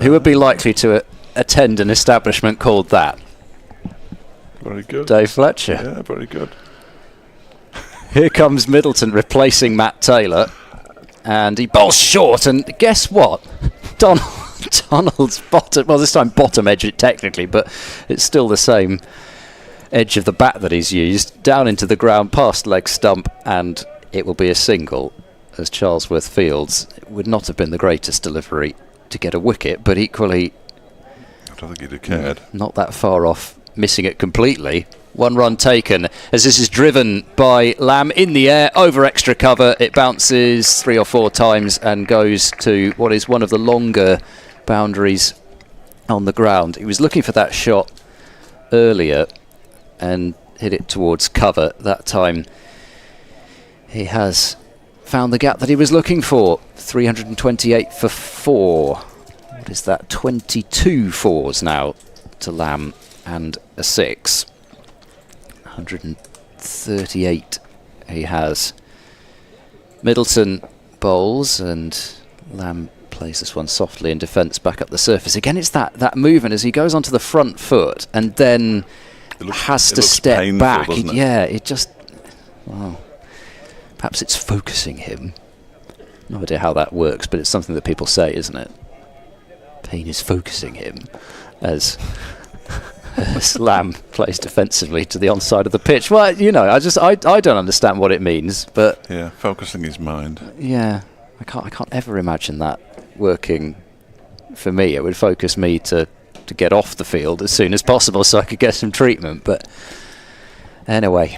who would be likely to attend an establishment called that? Very good. Dave Fletcher. Yeah, very good. Here comes Middleton replacing Matt Taylor, and he bowls short, and guess what? Donald's bottom, well this time bottom edge it technically, but it's still the same edge of the bat that he's used, down into the ground past leg stump, and it will be a single as Charlesworth fields. It would not have been the greatest delivery to get a wicket, but equally I don't think he'd have cared. not that far off missing it completely. 1 run taken as this is driven by Lamb in the air over extra cover. It bounces 3 or 4 times and goes to what is one of the longer boundaries on the ground. He was looking for that shot earlier and hit it towards cover. That time he has found the gap that he was looking for. 328 for 4. What is that? 22 fours now to Lamb and a 6. 138 he has. Middleton bowls and Lamb plays this one softly in defence back up the surface. Again, it's that movement as he goes onto the front foot and then has to step painful, back. doesn't it? Yeah, it just... Well, perhaps it's focusing him. No idea how that works, but it's something that people say, isn't it? Pain is focusing him as Lamb plays defensively to the onside of the pitch. Well, I don't understand what it means, but Yeah, focusing his mind. yeah, I can't ever imagine that working for me. It would focus me to get off the field as soon as possible so I could get some treatment. But anyway,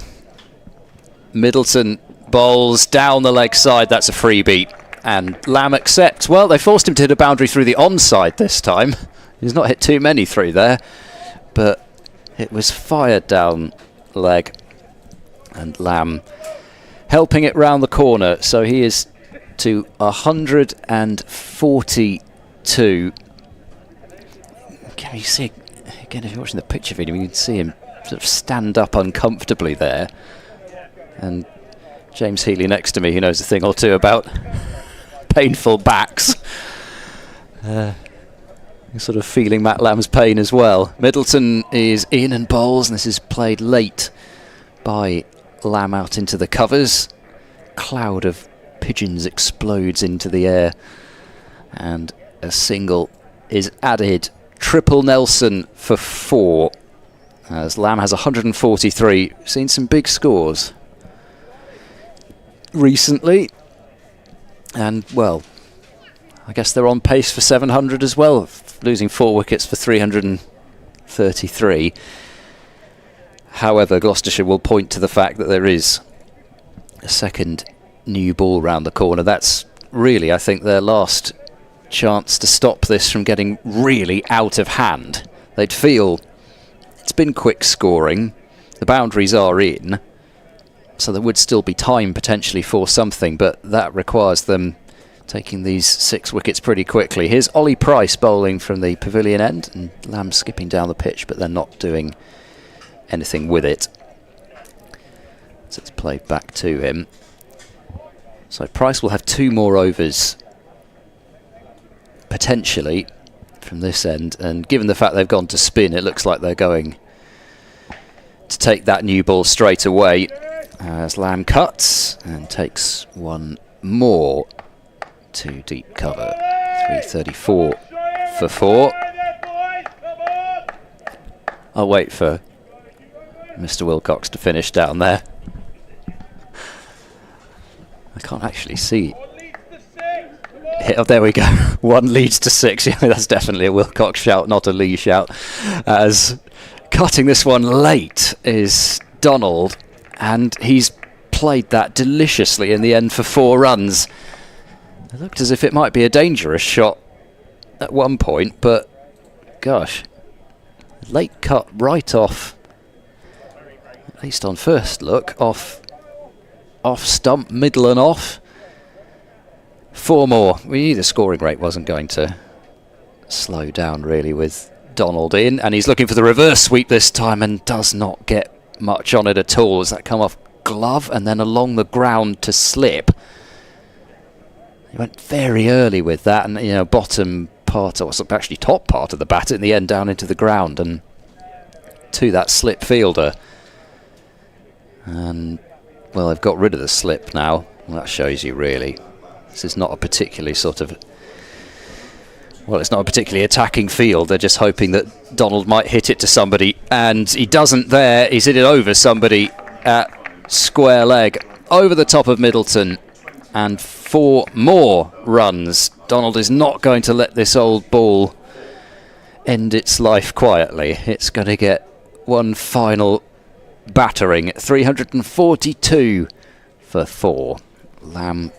Middleton bowls down the leg side. That's a free beat. and Lamb accepts. Well, they forced him to hit a boundary through the onside this time. He's not hit too many through there, but it was fired down leg, and Lamb helping it round the corner. So he is to 142. Can you see, again, if you're watching the picture video, you can see him sort of stand up uncomfortably there. And James Healy next to me, who knows a thing or two about painful backs. Sort of feeling Matt Lamb's pain as well. Middleton is in and bowls, and this is played late by Lamb out into the covers. Cloud of pigeons explodes into the air, and a single is added. Triple Nelson for 4, as Lamb has 143. Seen some big scores recently, and well, I guess they're on pace for 700 as well, losing 4 wickets for 333. However, Gloucestershire will point to the fact that there is a second new ball round the corner. That's really, I think, their last chance to stop this from getting really out of hand. They'd feel it's been quick scoring, the boundaries are in, so there would still be time potentially for something, but that requires them taking these 6 wickets pretty quickly. Here's Ollie Price bowling from the pavilion end, and Lamb skipping down the pitch, but they're not doing anything with it. So it's played back to him. So Price will have 2 more overs potentially from this end, and given the fact they've gone to spin, it looks like they're going to take that new ball straight away, as Lamb cuts and takes 1 more to deep cover. 334 for 4. I'll wait for Mr. Wilcox to finish down there. I can't actually see. Oh, there we go. 1 leads to 6. Yeah, that's definitely a Wilcox shout, not a Lee shout. As cutting this one late is Donald, and he's played that deliciously in the end for 4 runs. It looked as if it might be a dangerous shot at one point, but gosh, late cut right off, at least on first look, off stump, middle and off. 4 more. We knew the scoring rate wasn't going to slow down really with Donald in, and he's looking for the reverse sweep this time and does not get much on it at all. As that come off glove and then along the ground to slip. He went very early with that, and bottom part, or actually top part of the bat in the end down into the ground and to that slip fielder. And well, they've got rid of the slip now. Well, that shows you really. This is not a particularly it's not a particularly attacking field. They're just hoping that Donald might hit it to somebody, and he doesn't there. He's hit it over somebody at square leg, over the top of Middleton, and 4 more runs. Donald is not going to let this old ball end its life quietly. It's going to get one final battering. 342 for 4. Lamb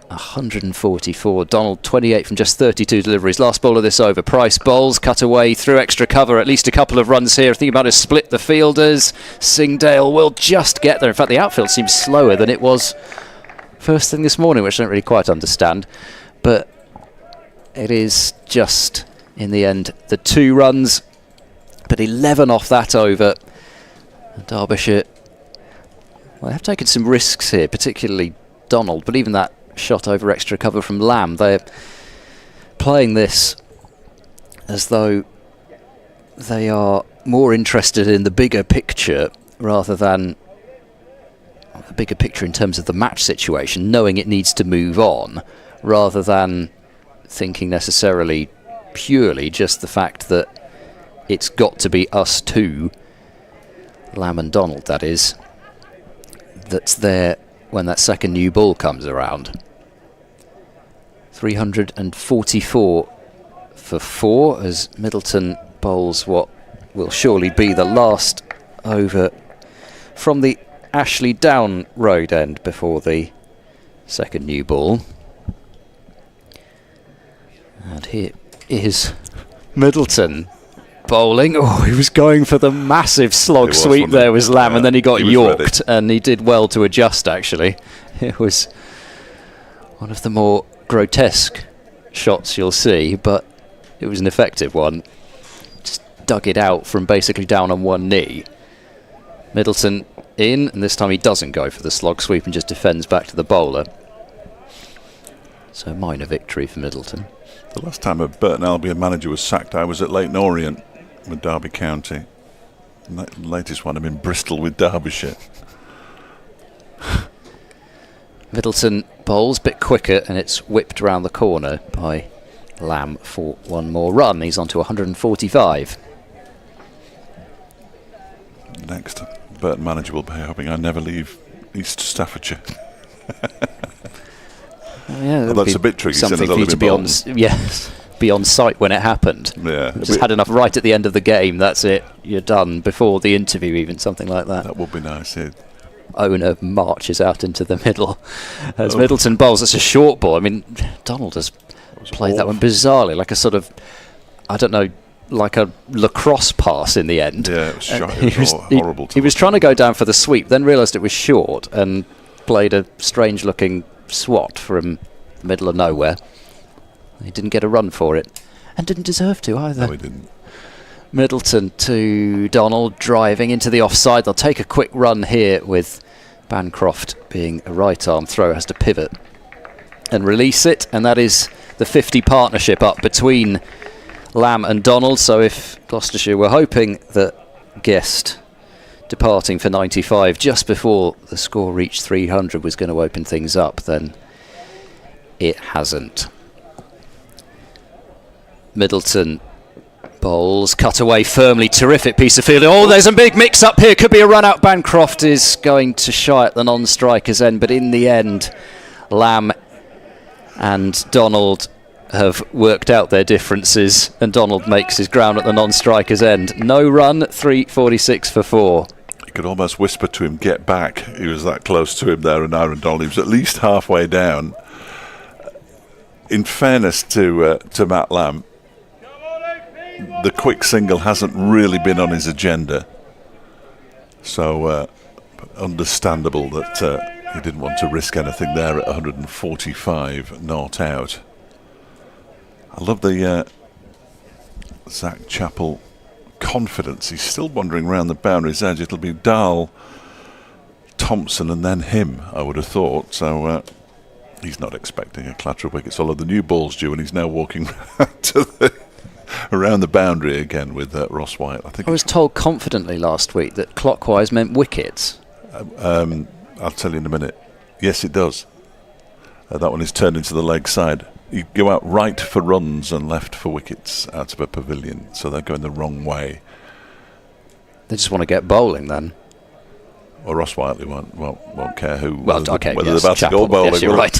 144. Donald 28 from just 32 deliveries. Last ball of this over. Price bowls, cut away through extra cover. At least a couple of runs here. I think about to split the fielders. Singdale will just get there. In fact, the outfield seems slower than it was first thing this morning, which I don't really quite understand. But it is just, in the end, the 2 runs, but 11 off that over. Derbyshire, well, they have taken some risks here, particularly Donald, but even that shot over extra cover from Lamb, they're playing this as though they are more interested in the bigger picture rather than the bigger picture in terms of the match situation, knowing it needs to move on, rather than thinking necessarily purely just the fact that it's got to be us 2, Lamb and Donald that is, that's there when that second new ball comes around. 344 for 4 as Middleton bowls what will surely be the last over from the Ashley Down Road end before the second new ball. And here is Middleton bowling. Oh, he was going for the massive slog sweep there with Lamb, and then he got yorked, and he did well to adjust, actually. It was one of the more grotesque shots you'll see, but it was an effective one. Just dug it out from basically down on one knee. Middleton in, and this time he doesn't go for the slog sweep and just defends back to the bowler. So minor victory for Middleton. The last time a Burton Albion manager was sacked, I was at Leighton Orient with Derby County. And the latest one, I'm in Bristol with Derbyshire. Middleton bowls a bit quicker, and it's whipped round the corner by Lamb for one more run. He's on to 145. Next, Burton manager will be hoping I never leave East Staffordshire. Yeah, well, that's a bit tricky. Something for you to be on, be on site when it happened. Yeah, just had enough right at the end of the game. That's it. You're done before the interview, even something like that. That would be nice. Yeah. Owner marches out into the middle as Middleton bowls. It's a short ball. I mean, Donald has played that one bizarrely, like a sort of, I don't know, like a lacrosse pass in the end. Yeah, it was short. It was horrible. He was trying to go down for the sweep, then realised it was short and played a strange-looking swat from the middle of nowhere. He didn't get a run for it, and didn't deserve to either. No, he didn't. Middleton to Donald, driving into the offside. They'll take a quick run here with Bancroft being a right-arm throw, has to pivot and release it, and that is the 50 partnership up between Lamb and Donald. So if Gloucestershire were hoping that Guest departing for 95 just before the score reached 300 was going to open things up, then it hasn't. Middleton bowls, cut away firmly, terrific piece of fielding. Oh, there's a big mix up here, could be a run out. Bancroft is going to shy at the non-striker's end, but in the end Lamb and Donald have worked out their differences, and Donald makes his ground at the non-striker's end. No run, 346 for 4. You could almost whisper to him, get back. He was that close to him there, and Aaron Donald, he was at least halfway down. In fairness to Matt Lamb, the quick single hasn't really been on his agenda, so understandable that he didn't want to risk anything there at 145 not out. I love the Zach Chappell confidence. He's still wandering around the boundary's edge. It'll be Dahl, Thompson and then him, I would have thought. So he's not expecting a clatter of wickets, although the new ball's due, and he's now walking around the boundary again with Ross White. I was told confidently last week that clockwise meant wickets. I'll tell you in a minute. Yes, it does. That one is turned into the leg side. You go out right for runs and left for wickets out of a pavilion, so they're going the wrong way. They just want to get bowling then. Well, Ross Whiteley won't care who. Well, whether yes, they're batting or bowling. Yes, you're right.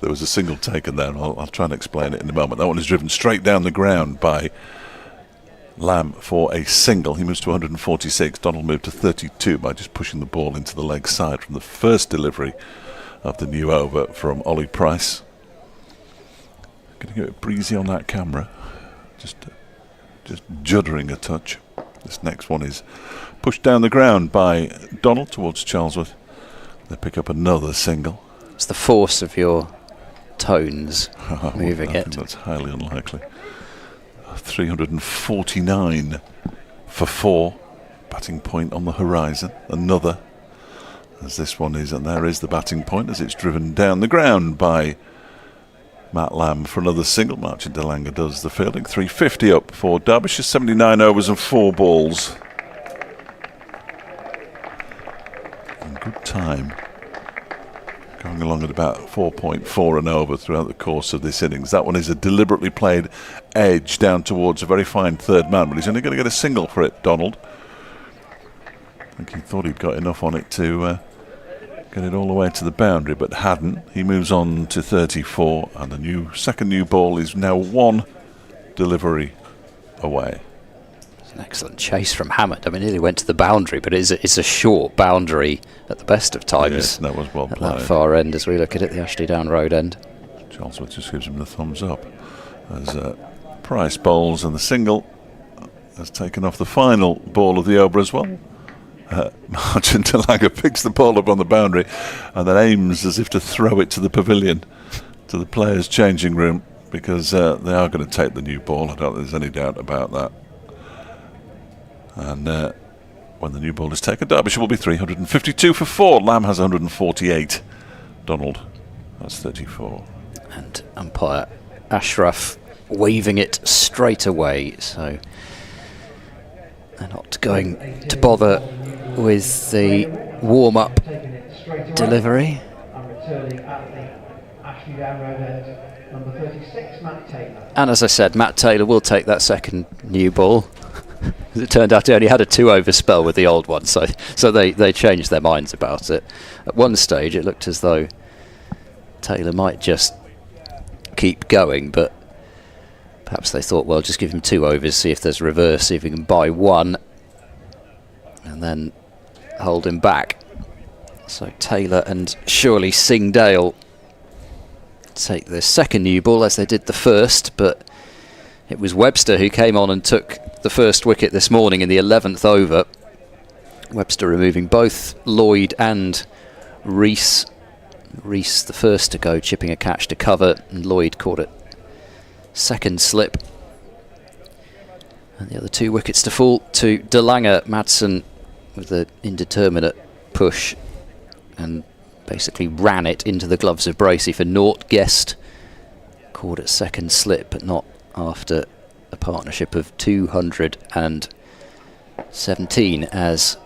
There was a single taken there, and I'll try and explain it in a moment. That one is driven straight down the ground by Lamb for a single. He moves to 146. Donald moved to 32 by just pushing the ball into the leg side from the first delivery of the new over from Ollie Price. Going to get it breezy on that camera. Just juddering a touch. This next one is pushed down the ground by Donald towards Charlesworth. They pick up another single. It's the force of your tones moving I think that's highly unlikely. 349 for 4. Batting point on the horizon. Another. As this one is, and there is the batting point as it's driven down the ground by Matt Lamb for another single. Martin DeLanga does the fielding. 350 up for Derbyshire. 79 overs and 4 balls. And good time. Going along at about 4.4 and over throughout the course of this innings. That one is a deliberately played edge down towards a very fine third man, but he's only going to get a single for it, Donald. I think he thought he'd got enough on it to get it all the way to the boundary, but hadn't. He moves on to 34, and the second new ball is now 1 delivery away. It's an excellent chase from Hammett. I mean, nearly went to the boundary, but it's a short boundary at the best of times. Yes, that was well played. At that far end, as we look at it, the Ashley Down Road end. Charlesworth just gives him the thumbs up as Price bowls, and the single has taken off the final ball of the over as well. Martin Delanger picks the ball up on the boundary and then aims as if to throw it to the pavilion, to the players' changing room, because they are going to take the new ball. I don't think there's any doubt about that. And when the new ball is taken, Derbyshire will be 352 for 4. Lamb has 148. Donald has 34. And umpire Ashraf waving it straight away, so they're not going to bother with the warm-up delivery. And as I said, Matt Taylor will take that second new ball. As it turned out, he only had a 2-over spell with the old one, so they changed their minds about it. At one stage, it looked as though Taylor might just keep going, but perhaps they thought, well, just give him 2 overs, see if there's reverse, see if he can buy one, and then hold him back. So Taylor and surely Singdale take the second new ball as they did the first, but it was Webster who came on and took the first wicket this morning in the 11th over. Webster removing both Lloyd and Rees. Rees the first to go, chipping a catch to cover, and Lloyd caught it second slip. And the other 2 wickets to fall to Delanger. Madsen with an indeterminate push and basically ran it into the gloves of Bracey for naught. Guest caught it second slip, but not after a partnership of 217, as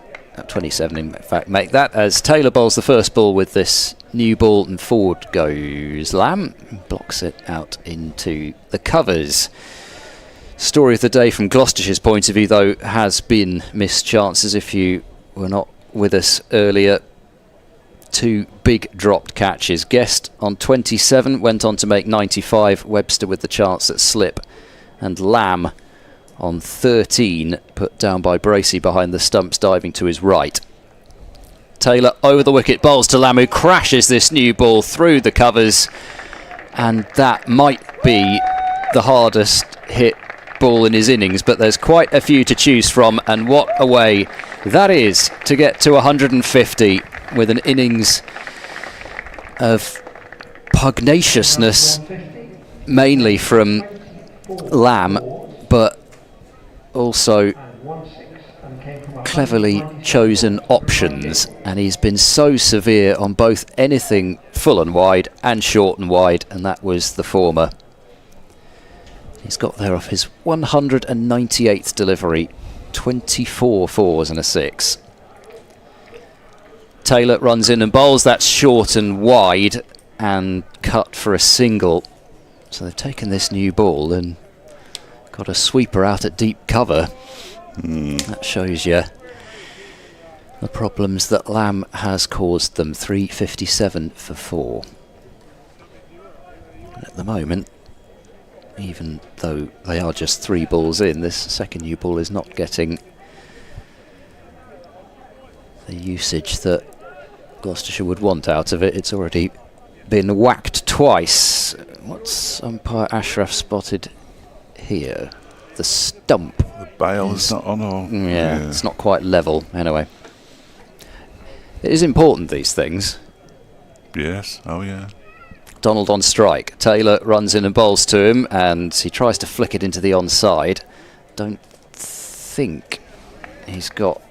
27 in fact make that, as Taylor bowls the first ball with this new ball, and forward goes Lamb, blocks it out into the covers. Story of the day from Gloucestershire's point of view, though, has been missed chances. If you were not with us earlier, 2 big dropped catches. Guest on 27 went on to make 95, Webster with the chance at slip, and Lamb on 13 put down by Bracey behind the stumps, diving to his right. Taylor over the wicket, bowls to Lamb, who crashes this new ball through the covers, and that might be the hardest hit ball in his innings, but there's quite a few to choose from, and what a way that is to get to 150 with an innings of pugnaciousness, mainly from Lamb, but also cleverly chosen options, and he's been so severe on both anything full and wide and short and wide, and that was the former. He's got there off his 198th delivery, 24 fours and a 6. Taylor runs in and bowls, that's short and wide and cut for a single. So they've taken this new ball and got a sweeper out at deep cover. That shows you the problems that Lamb has caused them. 357 for 4. And at the moment, even though they are just 3 balls in, this second new ball is not getting the usage that Gloucestershire would want out of it. It's already been whacked twice. What's umpire Ashraf spotted here? The stump. The bail is not on, or yeah, it's not quite level. Anyway, it is important, these things. Yes, oh yeah. Donald on strike. Taylor runs in and bowls to him, and he tries to flick it into the onside. Don't think he's got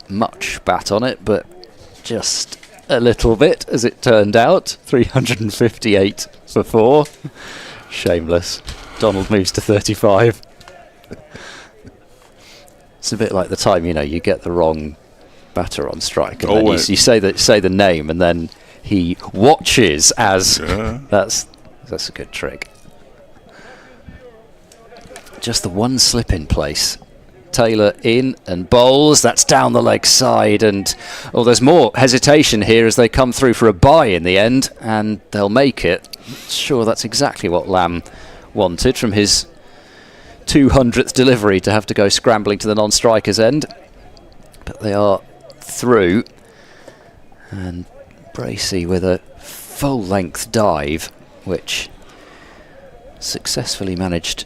much bat on it, but just a little bit, as it turned out. 358 for 4. Shameless. Donald moves to 35. It's a bit like the time, you get the wrong batter on strike, and then you say the name, and then he watches as that's a good trick. Just the one slip in place. Taylor in and bowls, that's down the leg side, and there's more hesitation here as they come through for a bye in the end, and they'll make it. Sure, that's exactly what Lamb wanted from his 200th delivery, to have to go scrambling to the non-striker's end, but they are through, and Bracey with a full-length dive, which successfully managed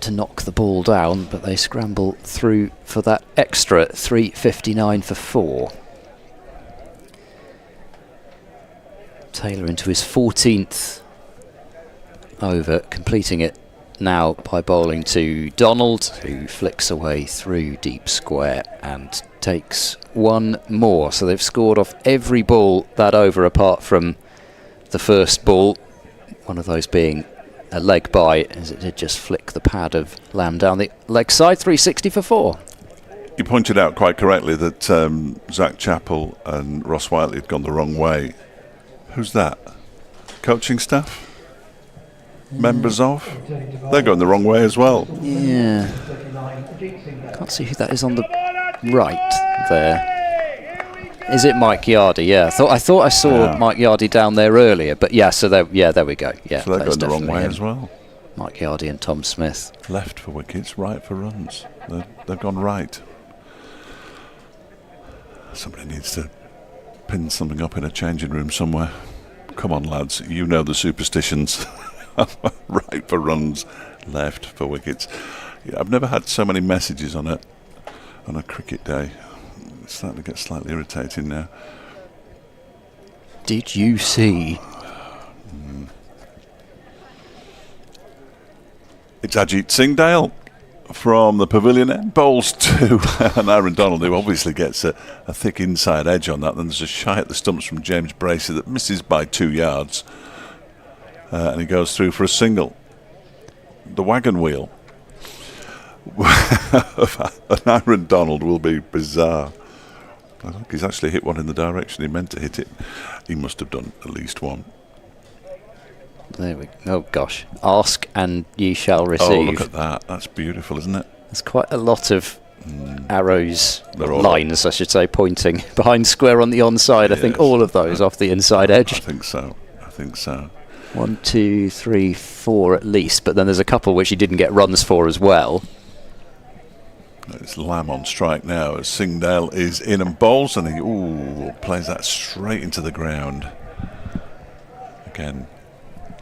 to knock the ball down, but they scramble through for that extra 3.59 for 4. Taylor into his 14th over, completing it now by bowling to Donald, who flicks away through deep square and takes one more. So they've scored off every ball that over apart from the first ball, one of those being a leg by, as it did just flick the pad of Lamb down the leg side. 360 for 4. You pointed out quite correctly that Zach Chappell and Ross Whiteley had gone the wrong way. Who's that? Coaching staff? Members of? They're going the wrong way as well. Yeah. Can't see who that is on the right there. Is it Mike Yardy? Yeah. I thought I saw Mike Yardy down there earlier, but yeah. So there we go. Yeah. So they're going the wrong way as well. Mike Yardy and Tom Smith. Left for wickets, right for runs. They've gone right. Somebody needs to pin something up in a changing room somewhere. Come on, lads. You know the superstitions. Right for runs, left for wickets. Yeah, I've never had so many messages on a cricket day. It's starting to get slightly irritating now. Did you see? It's Ajit Singh Dale from the pavilion end. Bowls to and Aaron Donald, who obviously gets a thick inside edge on that. Then there's a shy at the stumps from James Bracey that misses by 2 yards. And he goes through for a single. The wagon wheel of Aaron Donald will be bizarre. I think he's actually hit one in the direction he meant to hit it. He must have done at least one. There we go. Oh gosh. Ask and ye shall receive. Oh, look at that. That's beautiful, isn't it? There's quite a lot of arrows, lines I should say, pointing behind square on the onside. Yes. I think all of those off the inside edge. I think so. 1, 2, 3, 4 at least, but then there's a couple which he didn't get runs for as well. It's Lamb on strike now as Singdale is in and bowls, and he plays that straight into the ground. Again,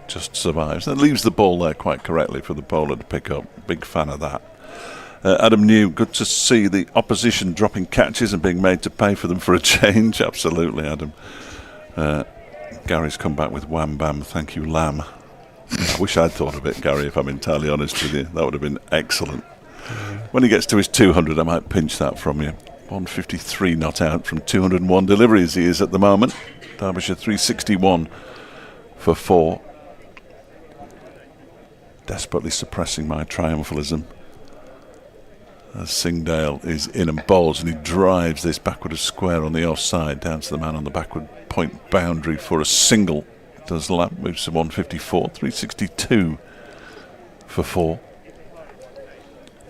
just survives. And leaves the ball there quite correctly for the bowler to pick up. Big fan of that. Adam New, good to see the opposition dropping catches and being made to pay for them for a change. Absolutely, Adam. Gary's come back with wham bam, thank you, Lamb. I wish I'd thought of it, Gary, if I'm entirely honest with you. That would have been excellent. When he gets to his 200, I might pinch that from you. 153 not out from 201 deliveries he is at the moment. Derbyshire 361 for 4. Desperately suppressing my triumphalism. As Singdale is in and bowls, and he drives this backward of square on the offside down to the man on the backward point boundary for a single. Does Lamb, moves to 154, 362 for 4.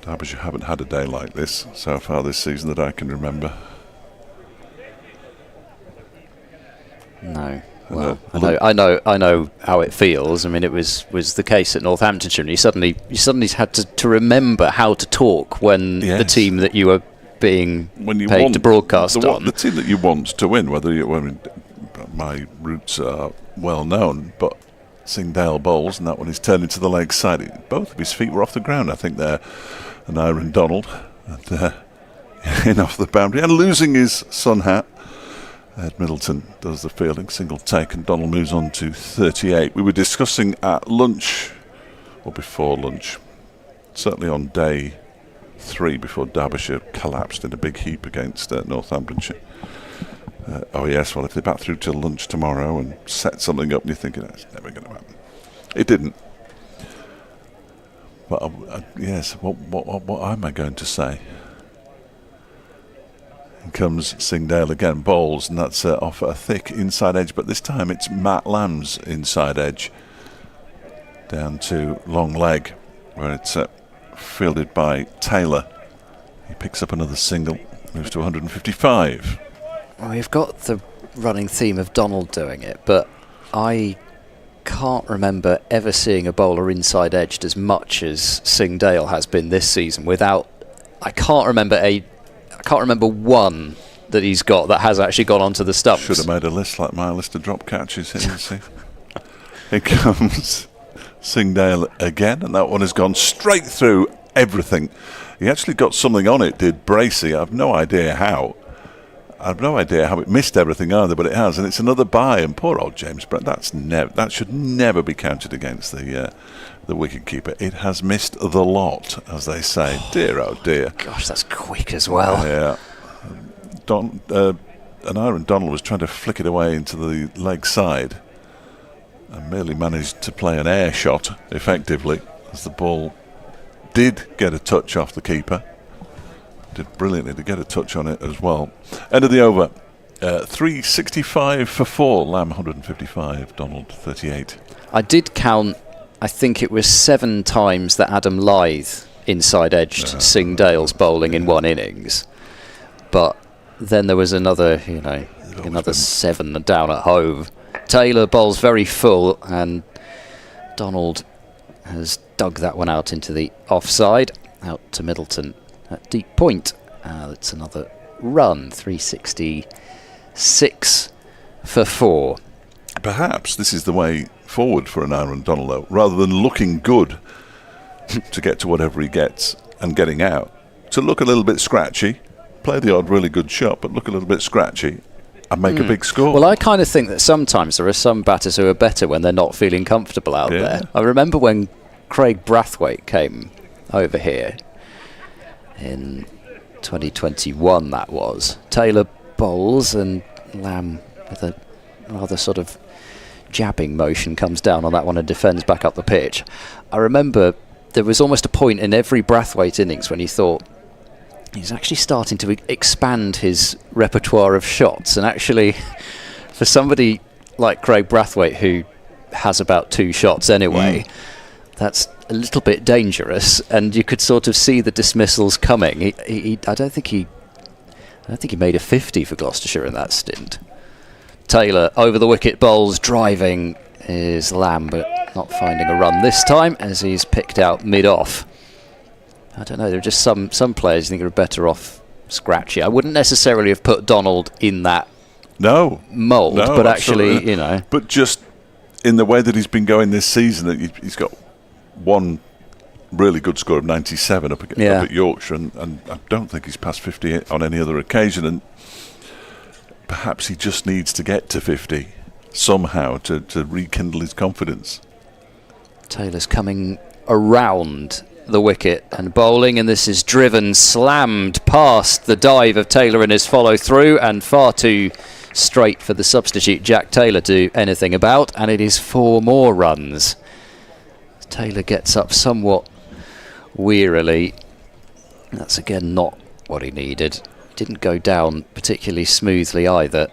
Derbyshire haven't had a day like this so far this season that I can remember. No. Well, I know how it feels. I mean, it was the case at Northamptonshire, and you suddenly had to remember how to talk when the team that you were being paid to broadcast on. The team that you want to win, my roots are well known, but Singdale bowls, and that one is turned into the leg side. Both of his feet were off the ground, I think, there. And Aaron Donald, in off the boundary, and losing his sun hat. Ed Middleton does the fielding, single take, and Donald moves on to 38. We were discussing at lunch, or before lunch, certainly on day 3 before Derbyshire collapsed in a big heap against Northamptonshire. If they bat through till lunch tomorrow and set something up and you're thinking that's never going to happen. It didn't. But what am I going to say? In comes Singdale again, bowls, and that's off a thick inside edge, but this time it's Matt Lamb's inside edge down to long leg, where it's fielded by Taylor. He picks up another single, moves to 155. Well, we've got the running theme of Donald doing it, but I can't remember ever seeing a bowler inside edged as much as Singdale has been this season. I can't remember one that he's got that has actually gone onto the stumps. Should have made a list like my list of drop catches here. See, here comes Singdale again, and that one has gone straight through everything. He actually got something on it, did Bracey. I've no idea how. It missed everything either, but it has, and it's another bye. And poor old James Brent, that should never be counted against the wicketkeeper. It has missed the lot, as they say. Dear, oh dear. Gosh, that's quick as well. Yeah. And Aaron Donald was trying to flick it away into the leg side and merely managed to play an air shot effectively, as the ball did get a touch off the keeper. Did brilliantly to get a touch on it as well. End of the over. 365 for 4. Lamb 155. Donald 38. I did count, I think it was 7 times that Adam Lyth inside edged Singdale's bowling in one innings. But then there was another 7 down at home. Taylor bowls very full, and Donald has dug that one out into the offside, out to Middleton at deep point. That's another run, 366 for 4. Perhaps this is the way forward for an Aaron Donald, though. Rather than looking good to get to whatever he gets and getting out, to look a little bit scratchy, play the odd really good shot, but look a little bit scratchy and make a big score. Well, I kind of think that sometimes there are some batters who are better when they're not feeling comfortable out there. I remember when Craig Brathwaite came over here in 2021, that was. Taylor bowls and Lamb with a rather sort of jabbing motion comes down on that one and defends back up the pitch. I remember there was almost a point in every Brathwaite innings when you thought, he's actually starting to expand his repertoire of shots, and actually for somebody like Craig Brathwaite, who has about 2 shots anyway, that's a little bit dangerous, and you could sort of see the dismissals coming. I don't think he made a 50 for Gloucestershire in that stint. Taylor over the wicket bowls, driving is Lamb, but not finding a run this time as he's picked out mid-off. I don't know, there are just some players I think are better off scratchy. I wouldn't necessarily have put Donald in that mould, but actually, But just in the way that he's been going this season, he's got one really good score of 97 up at Yorkshire, and I don't think he's passed 50 on any other occasion, and perhaps he just needs to get to 50 somehow to rekindle his confidence. Taylor's coming around the wicket and bowling, and this is driven, slammed past the dive of Taylor in his follow through, and far too straight for the substitute Jack Taylor to do anything about, and it is 4 more runs. Taylor gets up somewhat wearily. That's again not what he needed. Didn't go down particularly smoothly either.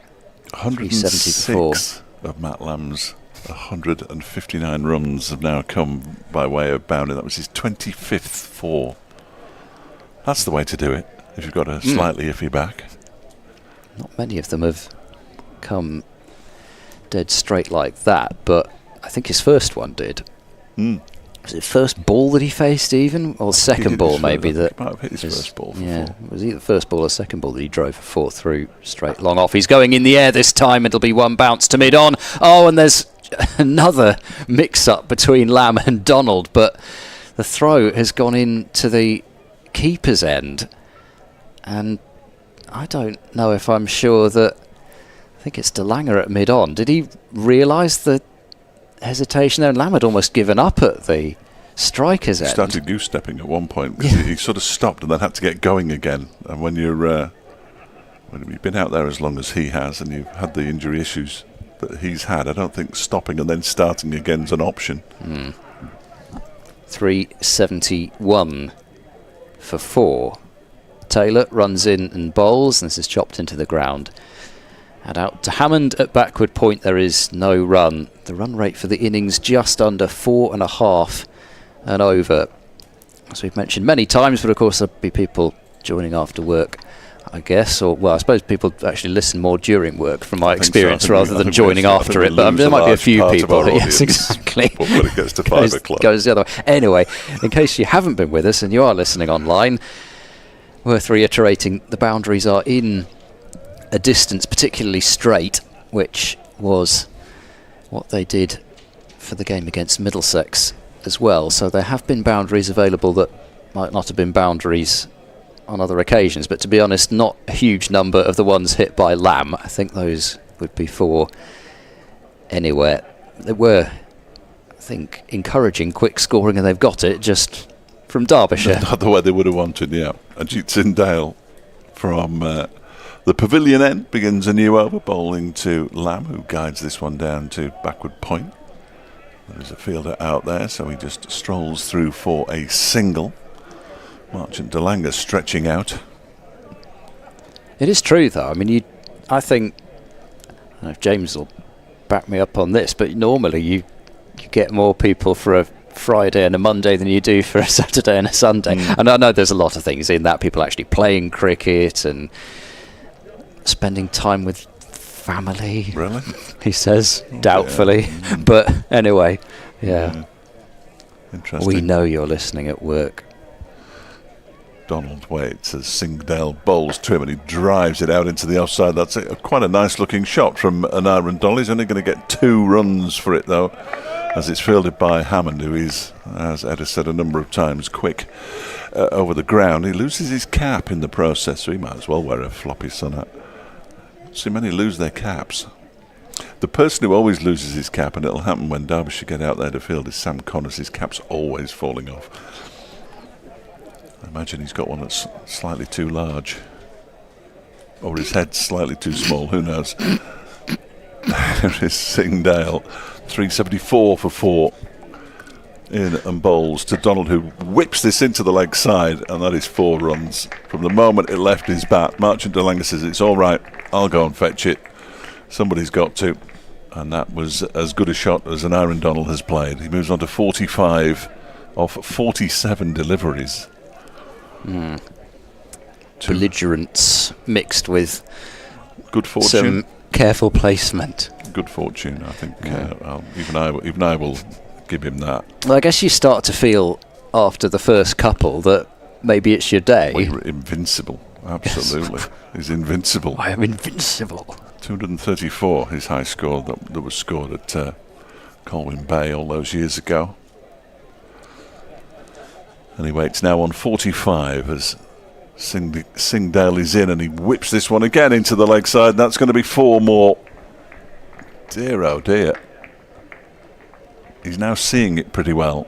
106 of Matt Lamb's 159 runs have now come by way of bounding. That was his 25th 4. That's the way to do it if you've got a slightly iffy back. Not many of them have come dead straight like that, but I think his first one did. Was it first ball that he faced even? Or second ball maybe? That might have hit his first ball for 4. It was either first ball or second ball that he drove for 4 through straight long off. He's going in the air this time. It'll be 1 bounce to mid-on. Oh, and there's another mix-up between Lamb and Donald, but the throw has gone into the keeper's end, and I don't know if I'm sure that... I think it's DeLanger at mid-on. Did he realise the hesitation there? And Lamb had almost given up at the striker's end. Started goose-stepping at one point, because he sort of stopped and then had to get going again. And when you've been out there as long as he has, and you've had the injury issues that he's had, I don't think stopping and then starting again is an option. 371 for 4. Taylor runs in and bowls, and this is chopped into the ground. And out to Hammond at backward point, there is no run. The run rate for the innings just under 4.5 and over. As we've mentioned many times, but of course there'll be people joining after work, I guess, or well, I suppose people actually listen more during work from my experience rather than joining after it, but there might be a few people. Yes, exactly. When it gets to 5 o'clock. Goes the other way. Anyway, in case you haven't been with us and you are listening online, worth reiterating, the boundaries are in a distance particularly straight, which was what they did for the game against Middlesex as well, so there have been boundaries available that might not have been boundaries on other occasions, but to be honest, not a huge number of the ones hit by Lamb. I think those would be 4 anywhere. They were, I think, encouraging quick scoring, and they've got it just from Derbyshire. Not the way they would have wanted, yeah. Ajit Sindale from the pavilion end begins a new over, bowling to Lamb, who guides this one down to backward point. There's a fielder out there, so he just strolls through for a single. Marchant de Lange stretching out. It is true, though. I mean, I think, I don't know if James will back me up on this, but normally you get more people for a Friday and a Monday than you do for a Saturday and a Sunday. And I know there's a lot of things in that, people actually playing cricket and spending time with family. Really? He says, doubtfully. But anyway, yeah. Interesting. We know you're listening at work. Donald waits as Singdale bowls to him and he drives it out into the offside. That's quite a nice looking shot from an Aaron Donald. He's only going to get 2 runs for it, though, as it's fielded by Hammond, who is, as Ed has said a number of times, quick over the ground. He loses his cap in the process, so he might as well wear a floppy sun hat. See many lose their caps. The person who always loses his cap, and it'll happen when Derbyshire get out there to field, is Sam Connors. His cap's always falling off. I imagine he's got one that's slightly too large. Or his head's slightly too small, who knows. There is Singdale, 374 for 4. In and bowls to Donald, who whips this into the leg side, and that is 4 runs. From the moment it left his bat, Marchant de Lange says, it's all right, I'll go and fetch it. Somebody's got to. And that was as good a shot as an Aaron Donald has played. He moves on to 45 off 47 deliveries. Belligerence mixed with good fortune, some careful placement. Good fortune, I think. Even I will give him that. Well, I guess you start to feel after the first couple that maybe it's your day. Well, you're invincible, absolutely. Yes. He's invincible. I am invincible. 234, his high score that was scored at Colwyn Bay all those years ago. And he waits now on 45 as Singdale is in, and he whips this one again into the leg side, and that's going to be 4 more. Dear, oh dear. He's now seeing it pretty well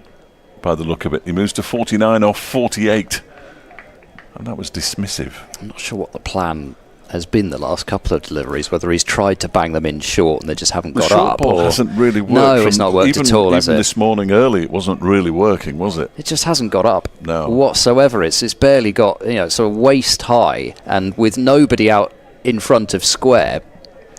by the look of it. He moves to 49 off 48, and that was dismissive. I'm not sure what the plan has been the last couple of deliveries, whether he's tried to bang them in short and they just haven't got up. The short ball hasn't really worked. No, it's not worked at all, has it? Even this morning early, it wasn't really working, was it? It just hasn't got up no. whatsoever. It's barely got, sort of waist high, and with nobody out in front of square,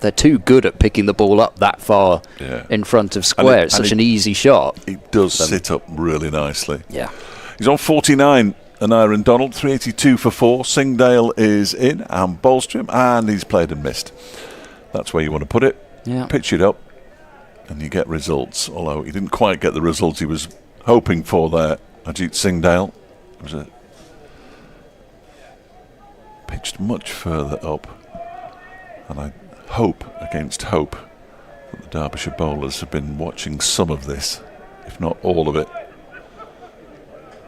they're too good at picking the ball up that far in front of square. It's such an easy shot. It does sit up really nicely. Yeah. He's on 49. And Aaron Donald, 382 for 4. Singdale is in and bowls to him, and he's played and missed. That's where you want to put it. Yeah. Pitch it up, and you get results. Although he didn't quite get the results he was hoping for there. Ajit Singdale was pitched much further up, and I hope against hope that the Derbyshire bowlers have been watching some of this, if not all of it.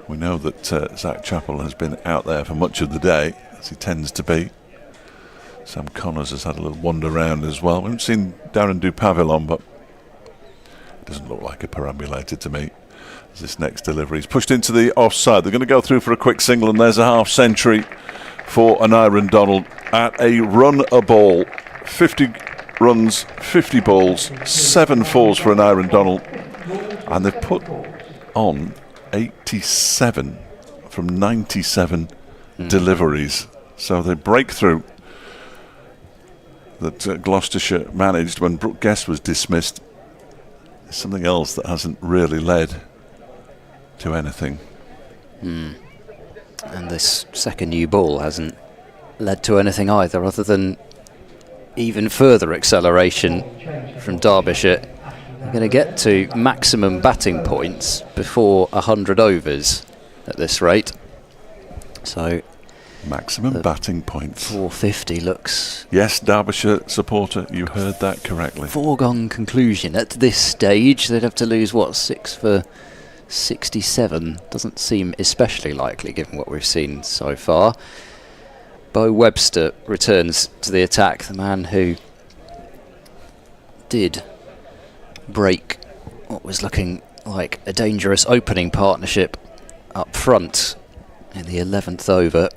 We know that Zach Chappell has been out there for much of the day, as he tends to be. Sam Connors has had a little wander around as well. We haven't seen Darren Dupavillon, but it doesn't look like a perambulator to me. As this next delivery is pushed into the offside. They're going to go through for a quick single, and there's a half century for an Aaron Donald at a run a ball. 50 runs, 50 balls, 7 fours for an Aaron Donald. And they've put on 87 from 97 deliveries. So the breakthrough that Gloucestershire managed when Brooke Guest was dismissed is something else that hasn't really led to anything. And this second new ball hasn't led to anything either, other than even further acceleration from Derbyshire. They're going to get to maximum batting points before 100 overs at this rate. So maximum batting points. 450 looks... Yes, Derbyshire supporter, you heard that correctly. Foregone conclusion. At this stage, they'd have to lose, 6 for 67 doesn't seem especially likely given what we've seen so far. Bo Webster returns to the attack, the man who did break what was looking like a dangerous opening partnership up front in the 11th over.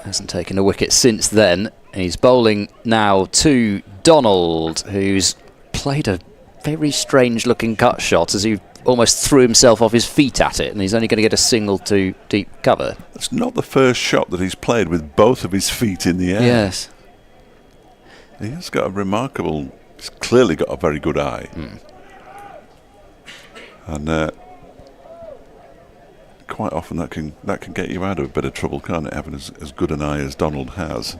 Hasn't taken a wicket since then. He's bowling now to Donald, who's played a very strange looking cut shot as he almost threw himself off his feet at it, and he's only going to get a single to deep cover. It's not the first shot that he's played with both of his feet in the air. Yes. He has got a remarkable... He's clearly got a very good eye. And quite often that can get you out of a bit of trouble, can't it, having as good an eye as Donald has.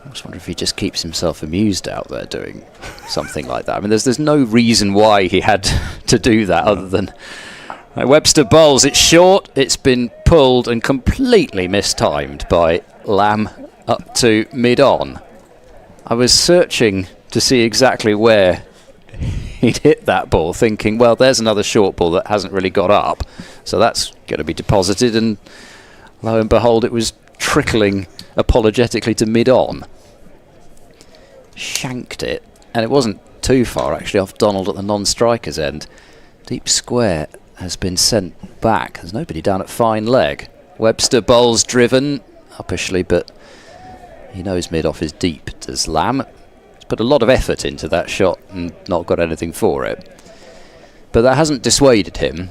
I just wonder if he just keeps himself amused out there doing something like that. I mean, there's no reason why he had to do that other than... Webster bowls, it's short, it's been pulled and completely mistimed by Lamb up to mid-on. I was searching to see exactly where he'd hit that ball, thinking, well, there's another short ball that hasn't really got up, so that's going to be deposited, and lo and behold, it was trickling apologetically to mid-on. Shanked it, and it wasn't too far actually off Donald at the non-striker's end. Deep square has been sent back. There's nobody down at fine leg. Webster bowls driven uppishly, but he knows mid-off is deep, does Lamb. He's put a lot of effort into that shot and not got anything for it. But that hasn't dissuaded him.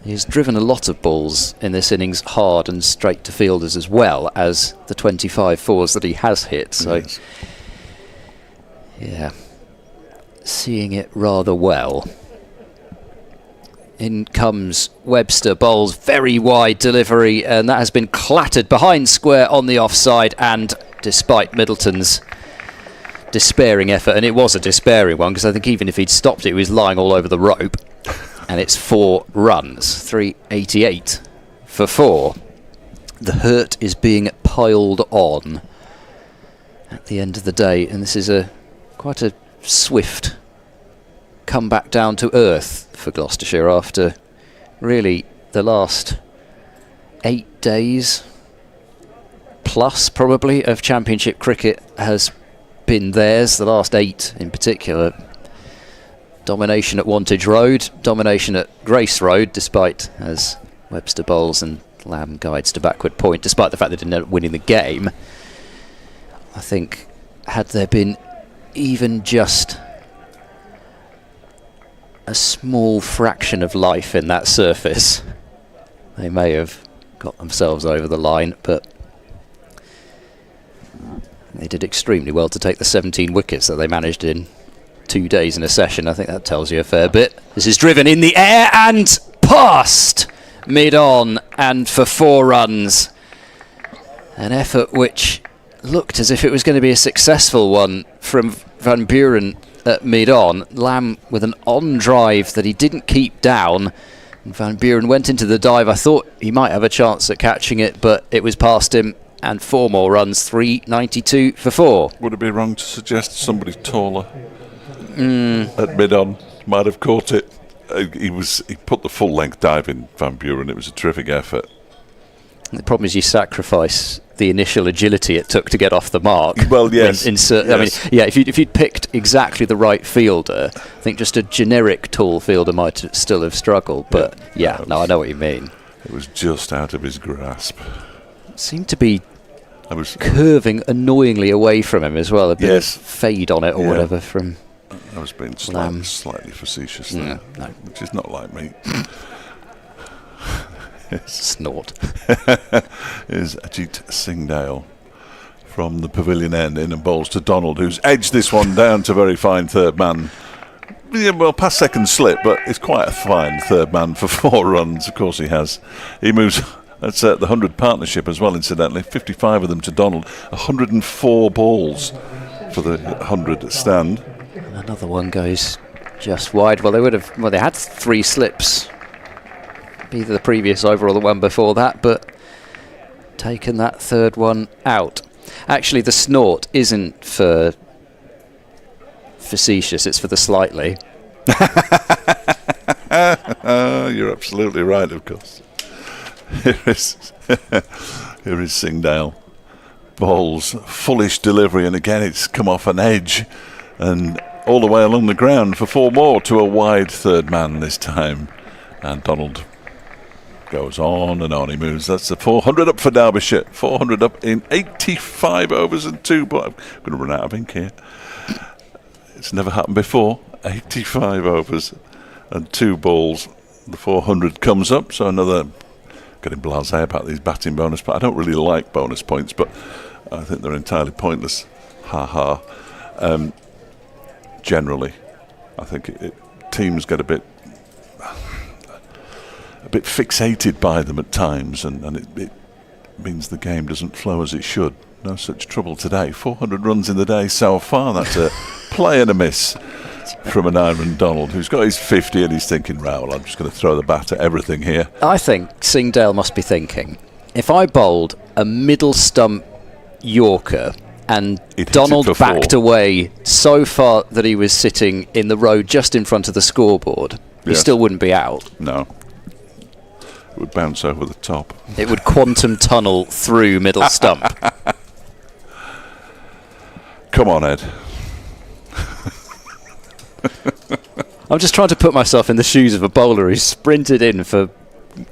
He's driven a lot of balls in this innings hard and straight to fielders as well as the 25 fours that he has hit. So, Yes. Yeah, seeing it rather well. In comes Webster, bowls very wide delivery, and that has been clattered behind square on the offside, and despite Middleton's despairing effort, and it was a despairing one, because I think even if he'd stopped it, he was lying all over the rope. And it's 4 runs, 388 for 4. The hurt is being piled on at the end of the day, and this is quite a swift come back down to earth for Gloucestershire after really the last 8 days plus probably of Championship cricket has been theirs, the last 8 in particular. Domination at Wantage Road, domination at Grace Road, despite, as Webster bowls and Lamb guides to backward point, despite the fact they didn't end up winning the game. I think had there been even just a small fraction of life in that surface, they may have got themselves over the line, but they did extremely well to take the 17 wickets that they managed in 2 days in a session. I think that tells you a fair bit. This is driven in the air and past mid-on, and for 4 runs. An effort which looked as if it was going to be a successful one from Van Buren at mid-on. Lamb with an on-drive that he didn't keep down. And Van Buren went into the dive. I thought he might have a chance at catching it, but it was past him. And 4 more runs, 392 for 4. Would it be wrong to suggest somebody taller at mid-on might have caught it? He put the full-length dive in, Van Buren. It was a terrific effort. The problem is you sacrifice the initial agility it took to get off the mark. Well, yes. Yes. Yes. I mean, yeah, if you'd picked exactly the right fielder, I think just a generic tall fielder might still have struggled. But yeah, no, I know what you mean. It was just out of his grasp. Seemed to be I was curving annoyingly away from him as well. A bit Yes. of fade on it or Yeah. whatever from I was being Lamb. slightly facetious there, no. which is not like me. snort. Is Ajit Singhdale from the pavilion end in and bowls to Donald, who's edged this one down to very fine third man. Yeah, well, past second slip, but it's quite a fine third man for 4 runs. Of course he has. He moves. That's the 100 partnership as well, incidentally. 55 of them to Donald. 104 balls for the 100 stand. And another one goes just wide. Well, they had 3 slips, either the previous over or the one before that, but taken that 3rd one out. Actually, the snort isn't for facetious, it's for the slightly. You're absolutely right, of course. Here is Singdale. Ball's fullish delivery, and again it's come off an edge and all the way along the ground for 4 more to a wide third man this time. And Donald goes on and on. He moves. That's the 400 up for Derbyshire. 400 up in 85 overs and 2. But I'm going to run out of ink here. It's never happened before. 85 overs and 2 balls. The 400 comes up. So another, getting blasé about these batting bonus points. I don't really like bonus points, but I think they're entirely pointless. Ha ha. Generally, I think teams get a bit fixated by them at times, and it means the game doesn't flow as it should. No such trouble today. 400 runs in the day so far. That's a play and a miss from an Aaron Donald, who's got his 50 and he's thinking, right, well, I'm just going to throw the bat at everything here. I think Singdale must be thinking, if I bowled a middle stump Yorker and Donald backed away so far that he was sitting in the road just in front of the scoreboard, he still wouldn't be out. No. It would bounce over the top. It would quantum tunnel through middle stump. Come on, Ed. I'm just trying to put myself in the shoes of a bowler who sprinted in for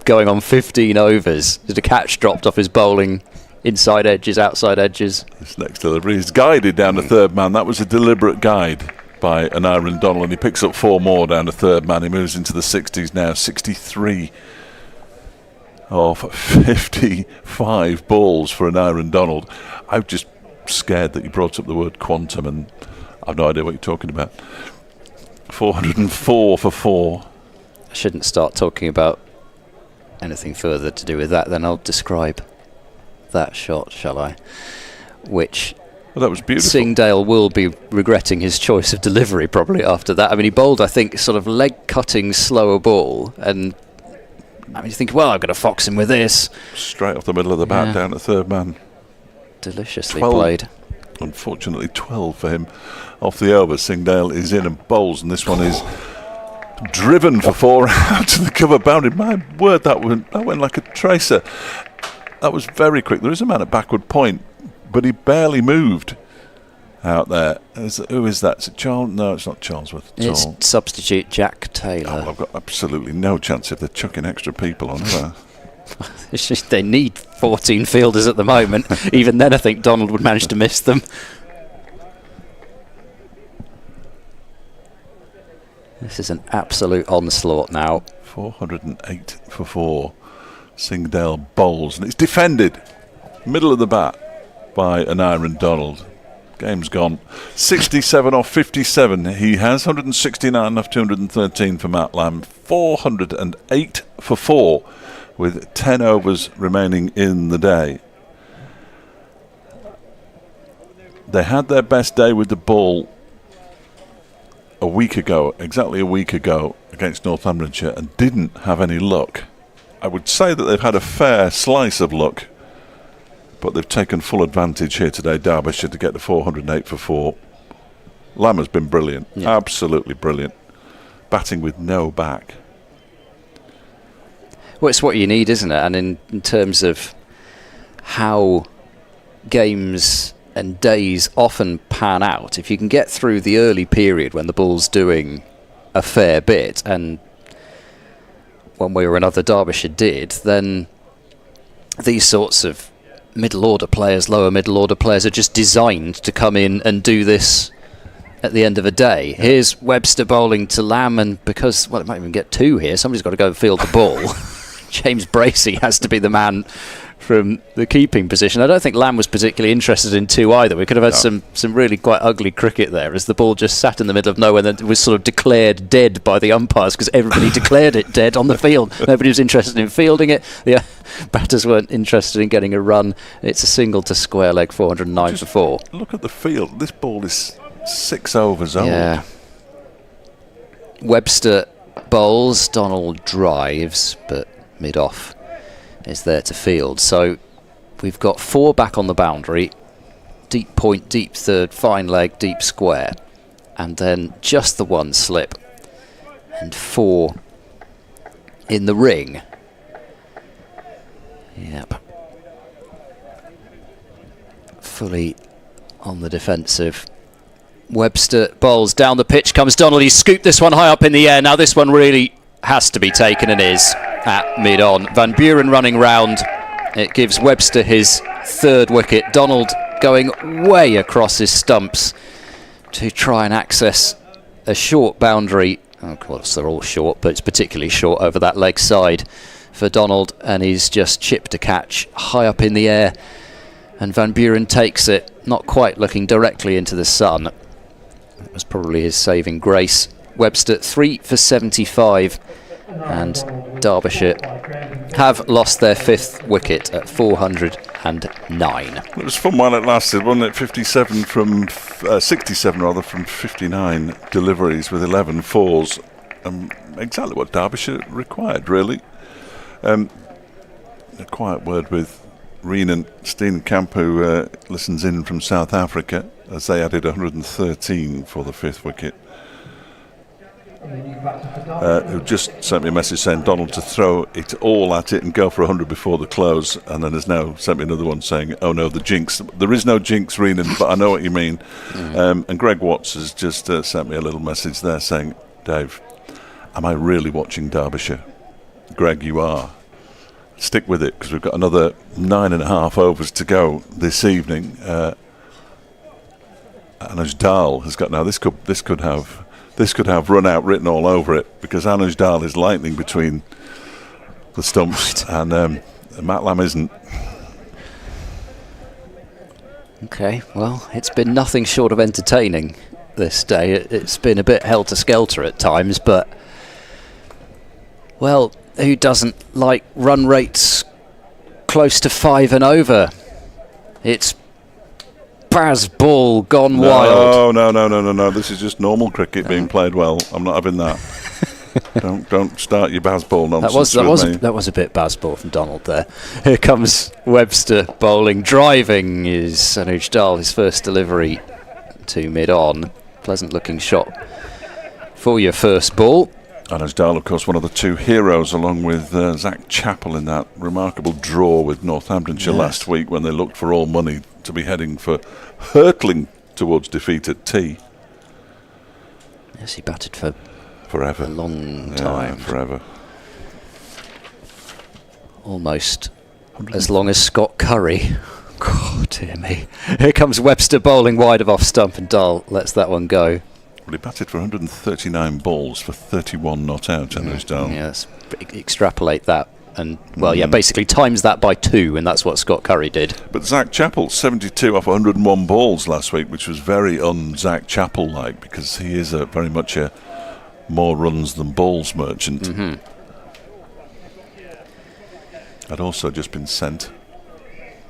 going on 15 overs. Did a catch dropped off his bowling, inside edges, outside edges. This next delivery is guided down to third man. That was a deliberate guide by an Aaron Donald, and he picks up 4 more down to third man. He moves into the 60s now. 63 of 55 balls for an Aaron Donald. I'm just scared that you brought up the word quantum, and I've no idea what you're talking about. 404 for 4. I shouldn't start talking about anything further to do with that. Then I'll describe that shot, shall I? Which, well, that was beautiful. Singdale will be regretting his choice of delivery probably after that. I mean, he bowled, I think, sort of leg-cutting, slower ball, and I mean, you think, well, I've got to fox him with this. Straight off the middle of the bat, down to third man. Deliciously 12. played. Unfortunately, 12 for him off the over. Singdale is in and bowls, and this one is driven for 4 out to the cover boundary. My word, that went like a tracer. That was very quick. There is a man at backward point, but he barely moved out there. Who is that? Is it Charles? No, it's not Charlesworth at all. It's substitute Jack Taylor. Oh, I've got absolutely no chance if they're chucking extra people on there. It's just they need 14 fielders at the moment. Even then, I think Donald would manage to miss them. This is an absolute onslaught now. 408 for 4. Singdale bowls, and it's defended middle of the bat by an Aaron Donald. Game's gone. 67 off 57 he has. 169 off 213 for Matt Lamb. 408 for 4 with 10 overs remaining in the day. They had their best day with the ball a week ago, exactly a week ago, against Northamptonshire, and didn't have any luck. I would say that they've had a fair slice of luck, but they've taken full advantage here today, Derbyshire, to get to 408 for 4. Lamb has been brilliant, absolutely brilliant. Batting with no back. Well, it's what you need, isn't it? And in terms of how games and days often pan out, if you can get through the early period when the ball's doing a fair bit, and one way or another Derbyshire did, then these sorts of middle order players, lower middle order players are just designed to come in and do this at the end of a day. Here's Webster bowling to Lamb, and because, well, it might even get 2 here, somebody's got to go and field the ball. James Bracey has to be the man from the keeping position. I don't think Lamb was particularly interested in 2 either. We could have had some really quite ugly cricket there, as the ball just sat in the middle of nowhere and then was sort of declared dead by the umpires because everybody declared it dead on the field. Nobody was interested in fielding it. The batters weren't interested in getting a run. It's a single to square leg, 409 for 4. Look at the field. This ball is 6 overs old. Yeah. Webster bowls, Donald drives, but mid-off is there to field. So we've got 4 back on the boundary, deep point, deep third, fine leg, deep square, and then just the 1 slip, and 4 in the ring. Yep. Fully on the defensive. Webster bowls down the pitch, comes Donald. He's scooped this one high up in the air. Now this one really has to be taken, and is at mid-on. Van Buren running round. It gives Webster his third wicket. Donald going way across his stumps to try and access a short boundary. Of course, they're all short, but it's particularly short over that leg side for Donald, and he's just chipped a catch high up in the air, and Van Buren takes it, not quite looking directly into the sun. It was probably his saving grace. Webster 3 for 75, and Derbyshire have lost their fifth wicket at 409. It was fun while it lasted, wasn't it? 67 from 67 rather from 59 deliveries with 11 fours. Exactly what Derbyshire required, really. A quiet word with Reenan Steenkamp, who listens in from South Africa, as they added 113 for the fifth wicket. Who just sent me a message saying Donald to throw it all at it and go for 100 before the close, and then has now sent me another one saying, oh no, the jinx. There is no jinx, Reenan, but I know what you mean. And Greg Watts has just sent me a little message there saying, Dave, am I really watching Derbyshire? Greg, you are. Stick with it, because we've got another 9.5 overs to go this evening. Anuj Dal has got, now this could have run out written all over it, because Anuj Dal is lightning between the stumps, and Matt Lamb isn't. Okay, well, it's been nothing short of entertaining this day. It's been a bit helter-skelter at times, but, well, who doesn't like run rates close to 5 and over? It's Baz Ball gone wild. No. This is just normal cricket being played well. I'm not having that. don't start your Baz Ball nonsense with me. That was a bit Baz Ball from Donald there. Here comes Webster bowling. Driving is Anuj Dal, his first delivery to mid-on. Pleasant looking shot for your first ball. Anuj Dal, of course, one of the two heroes, along with Zach Chappell, in that remarkable draw with Northamptonshire last week, when they looked for all money to be heading for hurtling towards defeat at Tea. Yes, he batted for forever, a long time. Forever. Almost as long as Scott Curry. Oh, dear me. Here comes Webster bowling wide of off stump, and Dal lets that one go. Well, he batted for 139 balls for 31 not out, Anuj Dal. Yes, extrapolate that. And, well, basically times that by 2, and that's what Scott Curry did. But Zach Chappell, 72 off 101 balls last week, which was very un-Zach Chappell-like, because he is very much a more runs than balls merchant. Had also just been sent.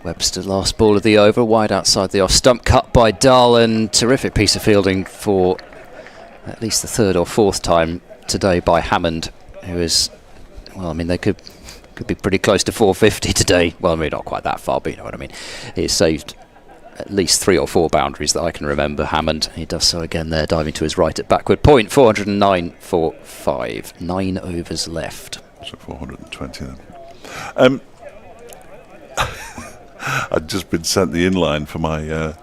Webster, last ball of the over, wide outside the off-stump, cut by Dal, and terrific piece of fielding for at least the third or fourth time today by Hammond, who is, well, I mean, they could be pretty close to 450 today. Well, I mean, not quite that far, but you know what I mean. He's saved at least 3 or 4 boundaries that I can remember, Hammond. He does so again there, diving to his right at backward point. 409 for 5. 9 overs left. So 420 then. I'd just been sent the inline for my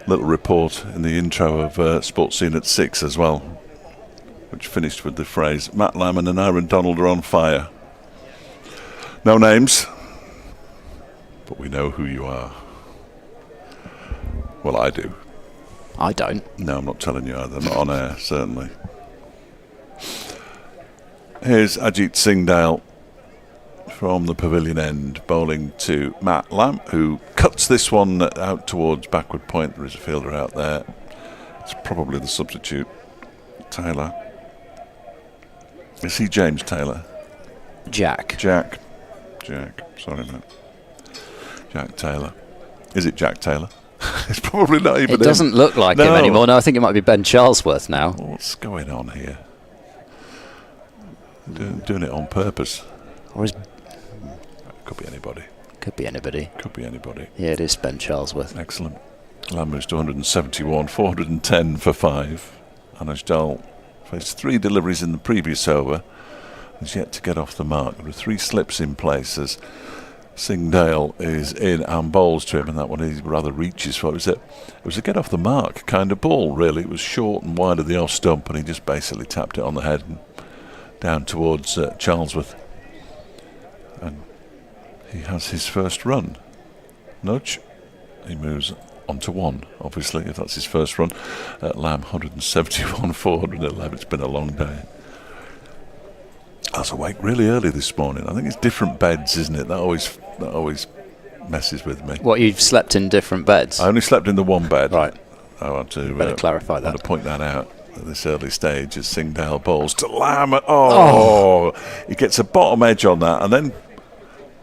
little report in the intro of Sports Scene at 6 as well, which finished with the phrase, Matt Lamb and Aaron Donald are on fire. No names, but we know who you are. Well, I do. I don't. No, I'm not telling you either. Not on air, certainly. Here's Ajit Singhdale from the pavilion end, bowling to Matt Lamb, who cuts this one out towards backward point. There is a fielder out there. It's probably the substitute, Taylor. Is he James Taylor? Jack. Sorry, mate. Jack Taylor. Is it Jack Taylor? It's probably not even him. It doesn't look like him anymore. No, I think it might be Ben Charlesworth now. What's going on here? Doing it on purpose. Or is... Could be anybody. Could be anybody. Yeah, it is Ben Charlesworth. Excellent. Lamb moves to 171, 410 for 5. Anuj Dal faced 3 deliveries in the previous over, has yet to get off the mark. There are 3 slips in place as Singdale is in and bowls to him, and that one he rather reaches for. It was a get off the mark kind of ball, really. It was short and wide of the off stump, and he just basically tapped it on the head and down towards Charlesworth. And he has his first run. Nudge. He moves on to 1, obviously, if that's his first run. Lamb 171, 411. It's been a long day. I was awake really early this morning. I think it's different beds, isn't it? That always messes with me. What, you've slept in different beds? I only slept in the one bed. Right. I want to better clarify that. I want to point that out at this early stage as Singdale bowls to Lamb. He gets a bottom edge on that and then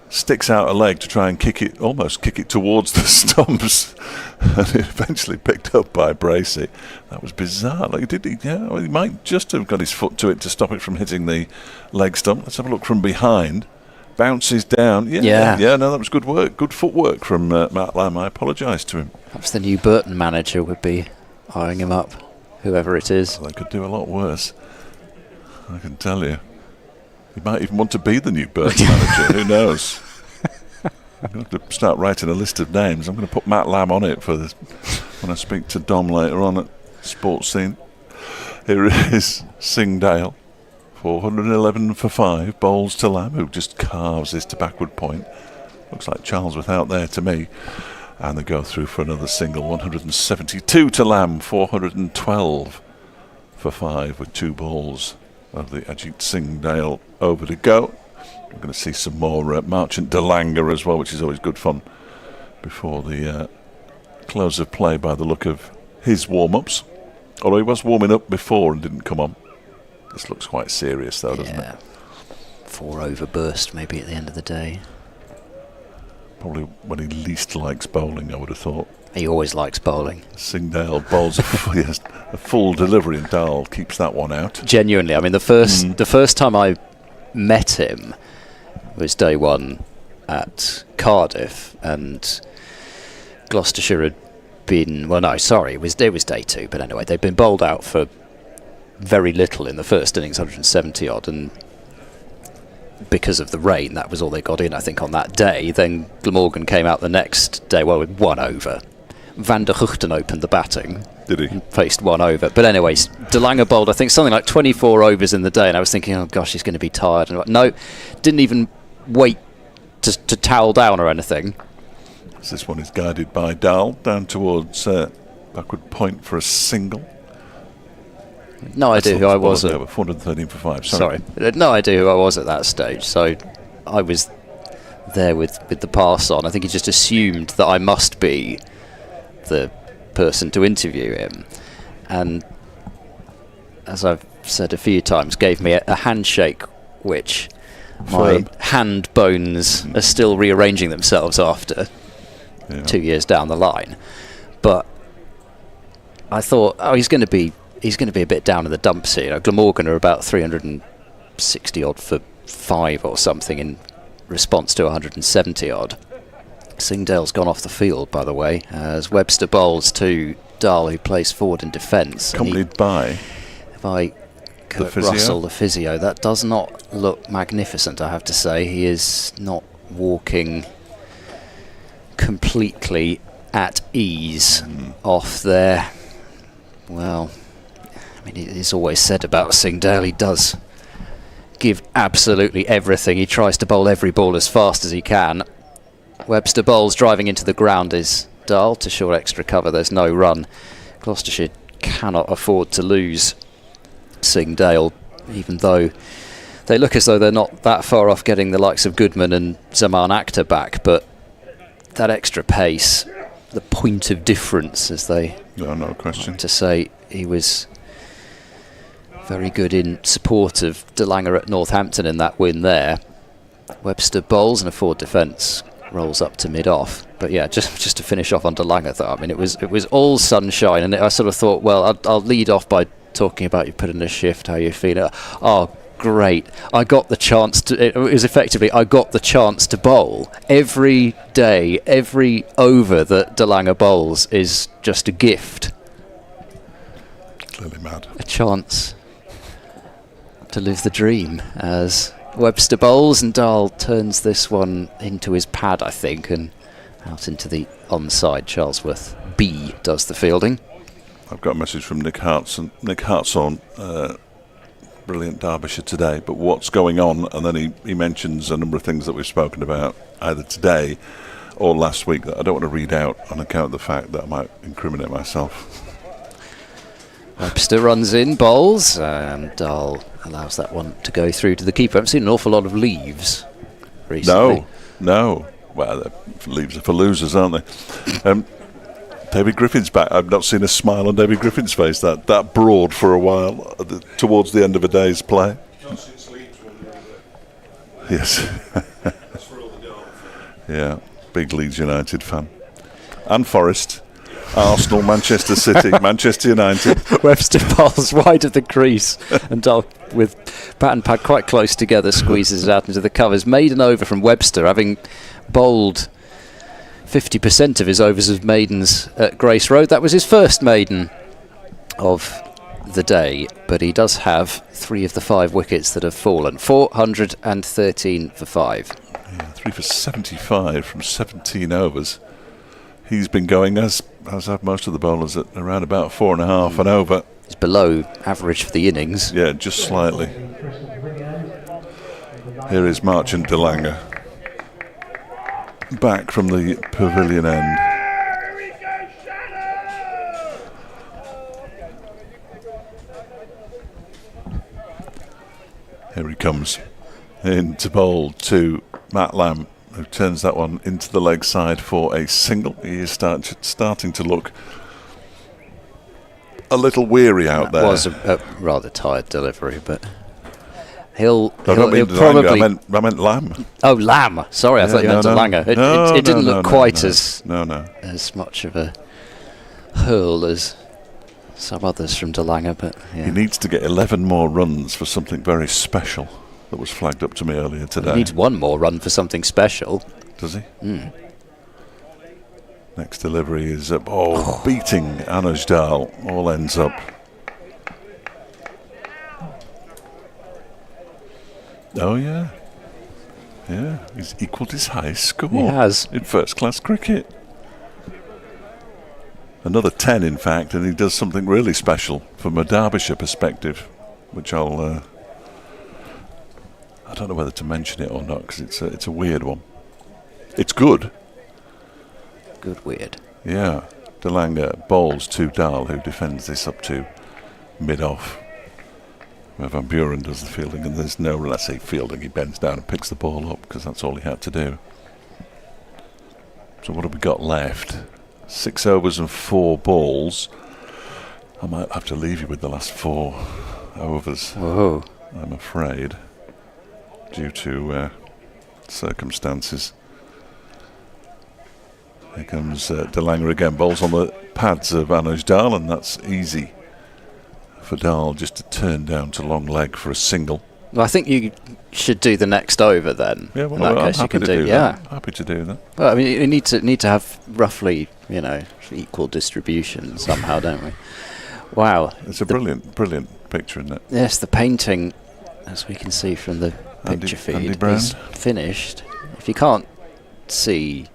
sticks out a leg to try and almost kick it towards the stumps, and it eventually picked up by Bracey. That was bizarre. He might just have got his foot to it to stop it from hitting the leg stump. Let's have a look from behind. Bounces down. Yeah, no, that was good work. Good footwork from Matt Lamb. I apologise to him. Perhaps the new Burton manager would be eyeing him up, whoever it is. They could do a lot worse, I can tell you. He might even want to be the new Burton manager. Who knows? I'm going to have to start writing a list of names. I'm going to put Matt Lamb on it for this when I speak to Dom later on at Sports Scene. Here is Singdale, 411 for 5, bowls to Lamb, who just carves this to backward point. Looks like Charlesworth out there to me. And they go through for another single, 172 to Lamb, 412 for 5 with 2 balls of the Ajit Singdale over to go. We're going to see some more Marchant de Lange as well, which is always good fun before the close of play by the look of his warm-ups. Although he was warming up before and didn't come on. This looks quite serious though, doesn't it? 4 over burst maybe at the end of the day. Probably when he least likes bowling, I would have thought. He always likes bowling. Singdale bowls a full delivery and Dahl keeps that one out. Genuinely, I mean, the first time I met him was day 1 at Cardiff, and Gloucestershire had been, it was day 2, but anyway, they'd been bowled out for very little in the first innings, 170 odd, and because of the rain, that was all they got in, I think, on that day. Then Glamorgan came out the next day, with 1 over. Van der Guchten opened the batting. Did he? Faced 1 over. But anyways, de Lange bowled, I think, something like 24 overs in the day, and I was thinking, oh gosh, he's going to be tired. And no, didn't even wait to towel down or anything. This one is guided by Dahl down towards backward point for a single. No idea who I was. 413 for 5. Sorry. No idea who I was at that stage. So I was there with the pass on. I think he just assumed that I must be the person to interview him. And as I've said a few times, gave me a handshake which my hand bones are still rearranging themselves after 2 years down the line. But I thought, he's going to be a bit down in the dumps here. Glamorgan are about 360 odd for 5 or something in response to 170 odd. Singdale's gone off the field, by the way, as Webster bowls to Dahl, who plays forward in defence. Accompanied by Kurt Russell, the physio. That does not look magnificent, I have to say. He is not walking completely at ease off there. Well, I mean, it's always said about Singdale, he does give absolutely everything. He tries to bowl every ball as fast as he can. Webster bowls driving into the ground is Dahl to short extra cover. There's no run. Gloucestershire cannot afford to lose Singdale, even though they look as though they're not that far off getting the likes of Goodman and Zaman Akhtar back, but that extra pace, the point of difference, as they no question like to say, he was very good in support of de Lange at Northampton in that win there. Webster bowls and a forward defence rolls up to mid-off. But yeah, just to finish off on de Lange, though, I mean, it was all sunshine, and I sort of thought, well, I'll lead off by talking about you put in a shift, how you feeling. Oh, great. I got the chance to, it was effectively, I got the chance to bowl. Every day, every over that de Lange bowls is just a gift. Clearly mad. A chance to live the dream as Webster bowls and Dahl turns this one into his pad, I think, and out into the onside. Charlesworth B does the fielding. I've got a message from Nick Hartson. Nick Hartson, brilliant Derbyshire today, but what's going on? And then he mentions a number of things that we've spoken about either today or last week that I don't want to read out on account of the fact that I might incriminate myself. Webster runs in, bowls, and Dahl allows that one to go through to the keeper. I haven't seen an awful lot of leaves recently. No. Well, leaves are for losers, aren't they? David Griffin's back. I've not seen a smile on David Griffin's face that broad for a while towards the end of a day's play. Yes. Yeah, big Leeds United fan. And Forest. Arsenal, Manchester City, Manchester United. Webster bowls wide of the crease and Dahl, with bat and pad quite close together, squeezes it out into the covers. Maiden over from Webster, having bowled 50% of his overs of maidens at Grace Road. That was his first maiden of the day, but he does have 3 of the 5 wickets that have fallen. 413 for 5. Yeah, 3 for 75 from 17 overs. He's been going, as have most of the bowlers, at around about 4.5 and over. He's below average for the innings. Yeah, just slightly. Here is Marchant de Lange, back from the pavilion end. Here he comes in to bowl to Matt Lamb, who turns that one into the leg side for a single. He is starting to look a little weary out there. That was a rather tired delivery, but he'll probably... I meant Lamb. Oh, Lamb. Sorry, I thought you meant Langer. It didn't look quite as much of a hurl as some others from de Lange, but yeah. He needs to get 11 more runs for something very special that was flagged up to me earlier today. He needs 1 more run for something special. Does he? Next delivery is beating Anuj Dahl. All ends up. Oh yeah, he's equalled his highest score. He has in first-class cricket. Another 10, in fact, and he does something really special from a Derbyshire perspective, which I don't know whether to mention it or not because it's a weird one. It's good. Good weird. Yeah, de Lange bowls to Dahl, who defends this up to mid-off, where Van Buren does the fielding, and there's no, let's say, fielding. He bends down and picks the ball up because that's all he had to do. So what have we got left? 6 overs and 4 balls. I might have to leave you with the last 4 overs. Whoa. I'm afraid, due to circumstances. Here comes de Lange again, bowls on the pads of Anuj Dahl, and that's easy for Dahl just to turn down to long leg for a single. Well, I think you should do the next over then. Yeah, well, I'm happy to do that. Happy to do that. Well, I mean, you need to have roughly, equal distribution somehow, don't we? Wow. It's a brilliant picture, isn't it? Yes, the painting, as we can see from the picture feed, is finished. If you can't see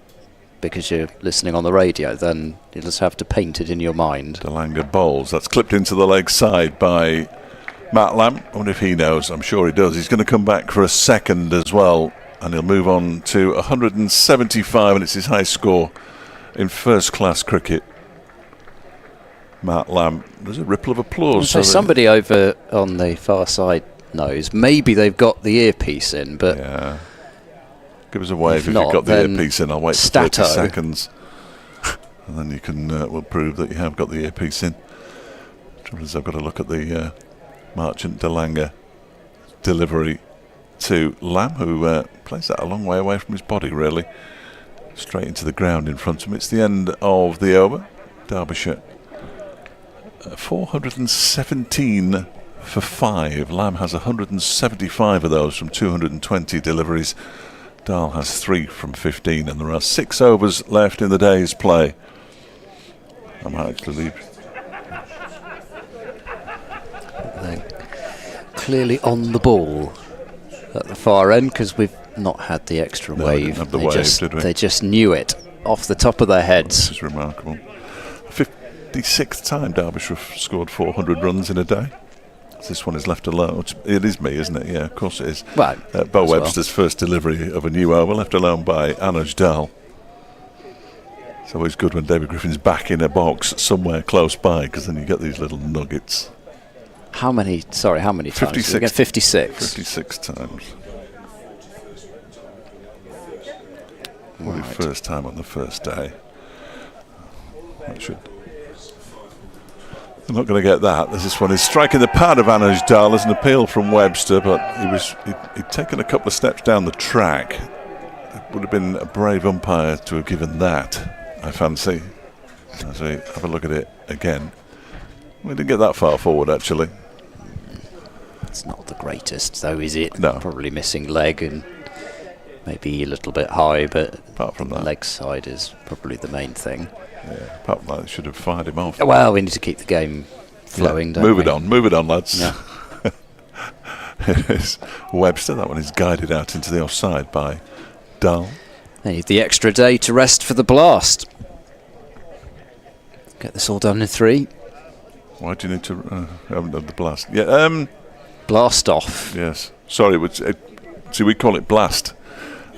because you're listening on the radio, then you'll just have to paint it in your mind. De Lange bowls. That's clipped into the leg side by Matt Lamb. I wonder if he knows. I'm sure he does. He's going to come back for a second as well, and he'll move on to 175, and it's his high score in first-class cricket. Matt Lamb. There's a ripple of applause. So somebody over on the far side knows. Maybe they've got the earpiece in, but yeah. Give us a wave if you've got the earpiece in. I'll wait for 30 seconds, and then you can we'll prove that you have got the earpiece in. The trouble is, I've got to look at the Marchant de Lange delivery to Lamb, who plays that a long way away from his body, really. Straight into the ground in front of him. It's the end of the over. Derbyshire 417 for 5. Lamb has 175 of those from 220 deliveries. Dahl has 3 from 15, and there are 6 overs left in the day's play. I might actually leave. clearly on the ball at the far end because we've not had the extra No, we wave. didn't have the wave, did we? They just knew it off the top of their heads. This is remarkable. 56th time Derbyshire have scored 400 runs in a day. This one is left alone. It is me, isn't it? Yeah, of course it is. Well, Bo as well. Webster's first delivery of a new over, left alone by MATCHDAY. It's always good when David Griffin's back in a box somewhere close by, because then you get these little nuggets. How many times? 56. We get 56. 56 times. Right. First time on the first day. That should. I'm not going to get that. There's this one. He's striking the pad of MATCHDAY. There's an appeal from Webster, but he'd taken a couple of steps down the track. It would have been a brave umpire to have given that, I fancy. As we have a look at it again. We didn't get that far forward, actually. It's not the greatest, though, is it? No. Probably missing leg and maybe a little bit high, but Apart from the that. leg side is probably the main thing. Yeah, apart from that, they should have fired him off. Well, we need to keep the game flowing, don't Move we? it on, lads. Yeah. It's Webster. That one is guided out into the offside by Dahl. They need the extra day to rest for the blast. Get this all done in 3. Why do you need to haven't done the blast? Yeah, Blast off. yes. Sorry, see, we call it blast.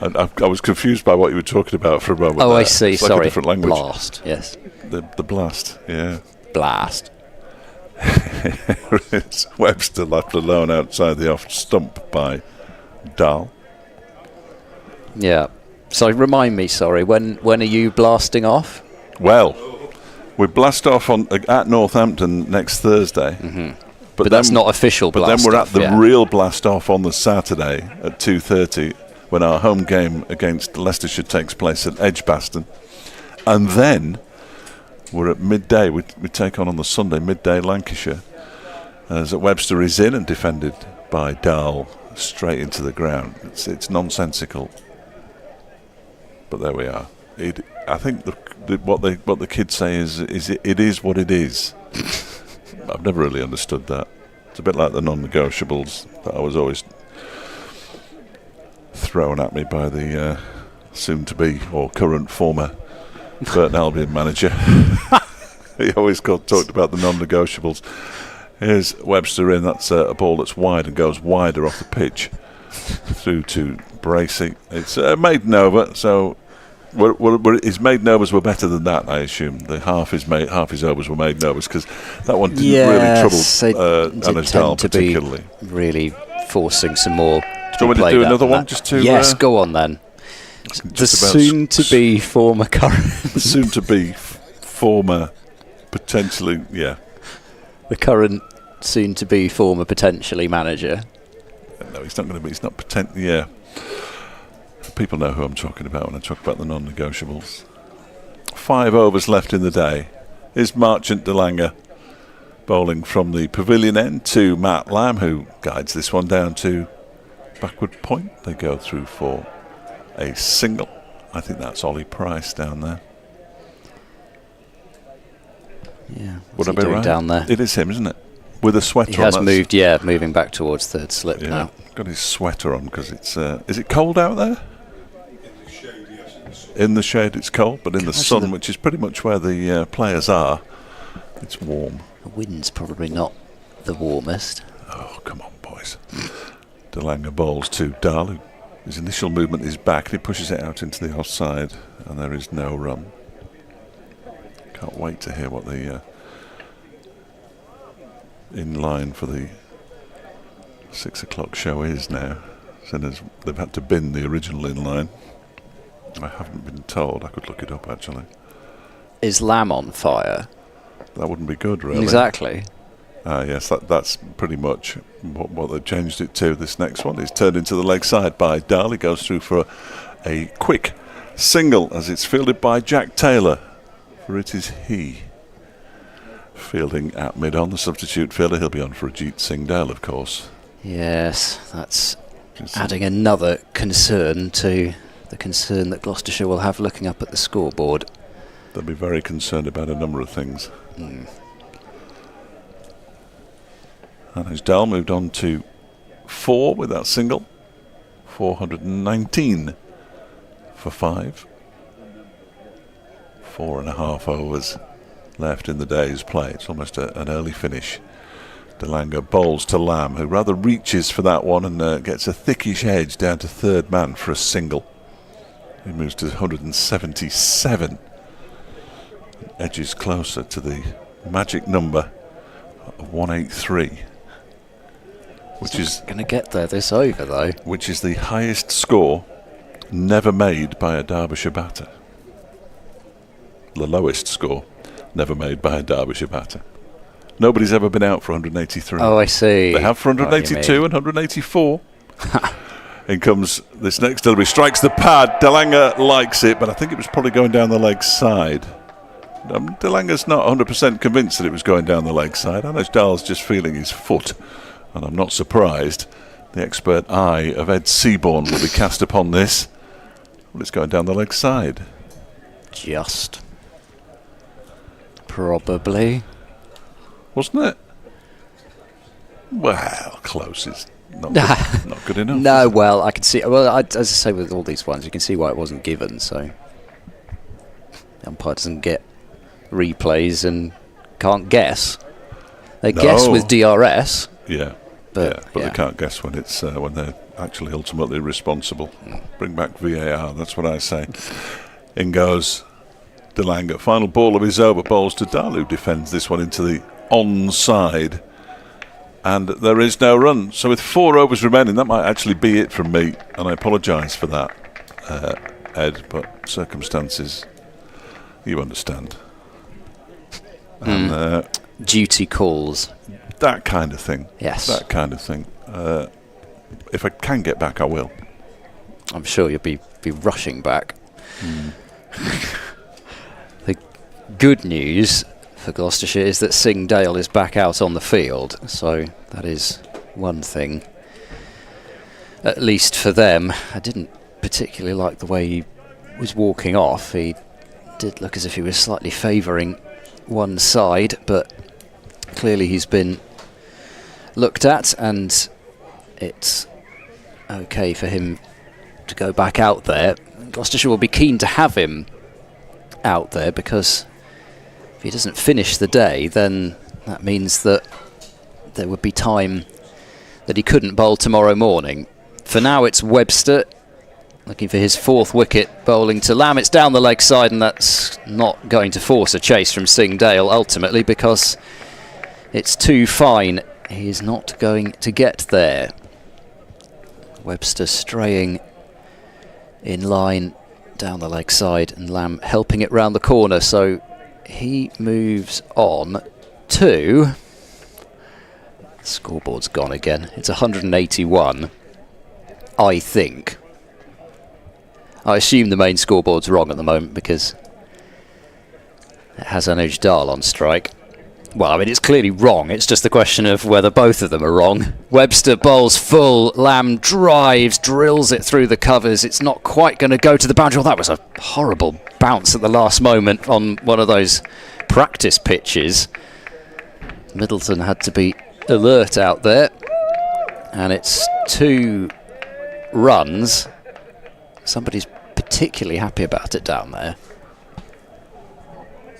I was confused by what you were talking about for a moment. Oh, there. I see. It's like Sorry. a different language. Blast. Yes. The blast. Yeah. Blast. It's Webster left alone outside the off stump by Dahl. Yeah. So remind me, sorry, when are you blasting off? Well, we blast off at Northampton next Thursday. Mm-hmm. But that's then- not official But blast then we're off, at the yeah. real blast off on the Saturday at 2:30 when our home game against Gloucestershire takes place at Edgbaston. And then we're at midday. We take on the Sunday, midday Lancashire. As Webster is in and defended by Dahl straight into the ground. It's nonsensical. But there we are. I think what the kids say is it is what it is. I've never really understood that. It's a bit like the non-negotiables that I was always thrown at me by the soon-to-be or current former Burton Albion manager. He always talked about the non-negotiables. Here's Webster in. That's a ball that's wide and goes wider off the pitch through to Bracey. It's maiden over, so his maiden overs were better than that, I assume. Half his overs were maiden overs because that one didn't really trouble MATCHDAY particularly. Really forcing some more. Do you want me to do another one just to? Yes, go on then. The soon-to-be former current. Soon-to-be former, potentially, yeah. The current soon-to-be former potentially manager. No, he's not going to be. He's not yeah. People know who I'm talking about when I talk about the non-negotiables. 5 overs left in the day. Is Marchant de Lange bowling from the pavilion end to Matt Lamb, who guides this one down to backward point. They go through for a single. I think that's Ollie Price down there. Yeah, Would what's I he be doing right? down there? It is him, isn't it? With a sweater He on. has moved, moving back towards third slip Yeah, now. got his sweater on because it's. Is it cold out there? In the shade it's cold, but in the sun, which is pretty much where the players are, it's warm. The wind's probably not the warmest. Oh, come on, boys. De Lange bowls to Dahl. His initial movement is back, and he pushes it out into the offside, and there is no run. Can't wait to hear what the in line for the 6 o'clock show is now. Seeing as they've had to bin the original in line. I haven't been told. I could look it up, actually. Is Lamb on fire? That wouldn't be good, really. Exactly. Yes, that's pretty much what they've changed it to. This next one is turned into the leg side by Dahl. He goes through for a quick single as it's fielded by Jack Taylor. For it is he fielding at mid-on. The substitute fielder, he'll be on for Ajit Singh Dale, of course. Yes, that's adding another concern to the concern that Gloucestershire will have looking up at the scoreboard. They'll be very concerned about a number of things. And as Dahl moved on to 4 with that single. 419 for 5. 4.5 overs left in the day's play. It's almost an early finish. De Lange bowls to Lamb, who rather reaches for that one and gets a thickish edge down to third man for a single. He moves to 177. Edges closer to the magic number of 183. Which is going to get there this over, though. Which is the highest score never made by a Derbyshire batter. The lowest score never made by a Derbyshire batter. Nobody's ever been out for 183. Oh, I see. They have for 182 and 184. In comes this next delivery. Strikes the pad. De Lange likes it, but I think it was probably going down the leg side. De Lange's not 100% convinced that it was going down the leg side. Anuj Dahl's just feeling his foot. And I'm not surprised the expert eye of Ed Seaborn will be cast upon this. Well, it's going down the leg side. Just. Probably. Wasn't it? Well, close is not good, not good enough. No, well, I can see. Well, as I say with all these ones, you can see why it wasn't given. So, the umpire doesn't get replays and can't guess. They guess with DRS. Yeah, but they can't guess when it's when they're actually ultimately responsible. Bring back VAR. That's what I say. In goes De Lange. Final ball of his over. Bowls to Dahl, who defends this one into the onside. And there is no run. So with 4 overs remaining, that might actually be it from me. And I apologise for that, Ed. But circumstances, you understand. And duty calls. That kind of thing. Yes. That kind of thing. If I can get back, I will. I'm sure you'll be rushing back. The good news for Gloucestershire is that Singh Dale is back out on the field, so that is one thing, at least for them. I didn't particularly like the way he was walking off. He did look as if he was slightly favouring one side, but clearly he's been looked at and it's okay for him to go back out there. Gloucestershire will be keen to have him out there because if he doesn't finish the day, then that means that there would be time that he couldn't bowl tomorrow morning. For now, it's Webster looking for his 4th wicket, bowling to Lamb. It's down the leg side, and that's not going to force a chase from Singh Dale ultimately because it's too fine. He is not going to get there. Webster straying in line down the leg side, and Lamb helping it round the corner. So he moves on to... The scoreboard's gone again. It's 181, I think. I assume the main scoreboard's wrong at the moment because it has Anuj Dahl on strike. Well, I mean, it's clearly wrong. It's just a question of whether both of them are wrong. Webster bowls full. Lamb drives, drills it through the covers. It's not quite going to go to the boundary. Well, that was a horrible bounce at the last moment on one of those practice pitches. Middleton had to be alert out there. And it's 2 runs. Somebody's particularly happy about it down there.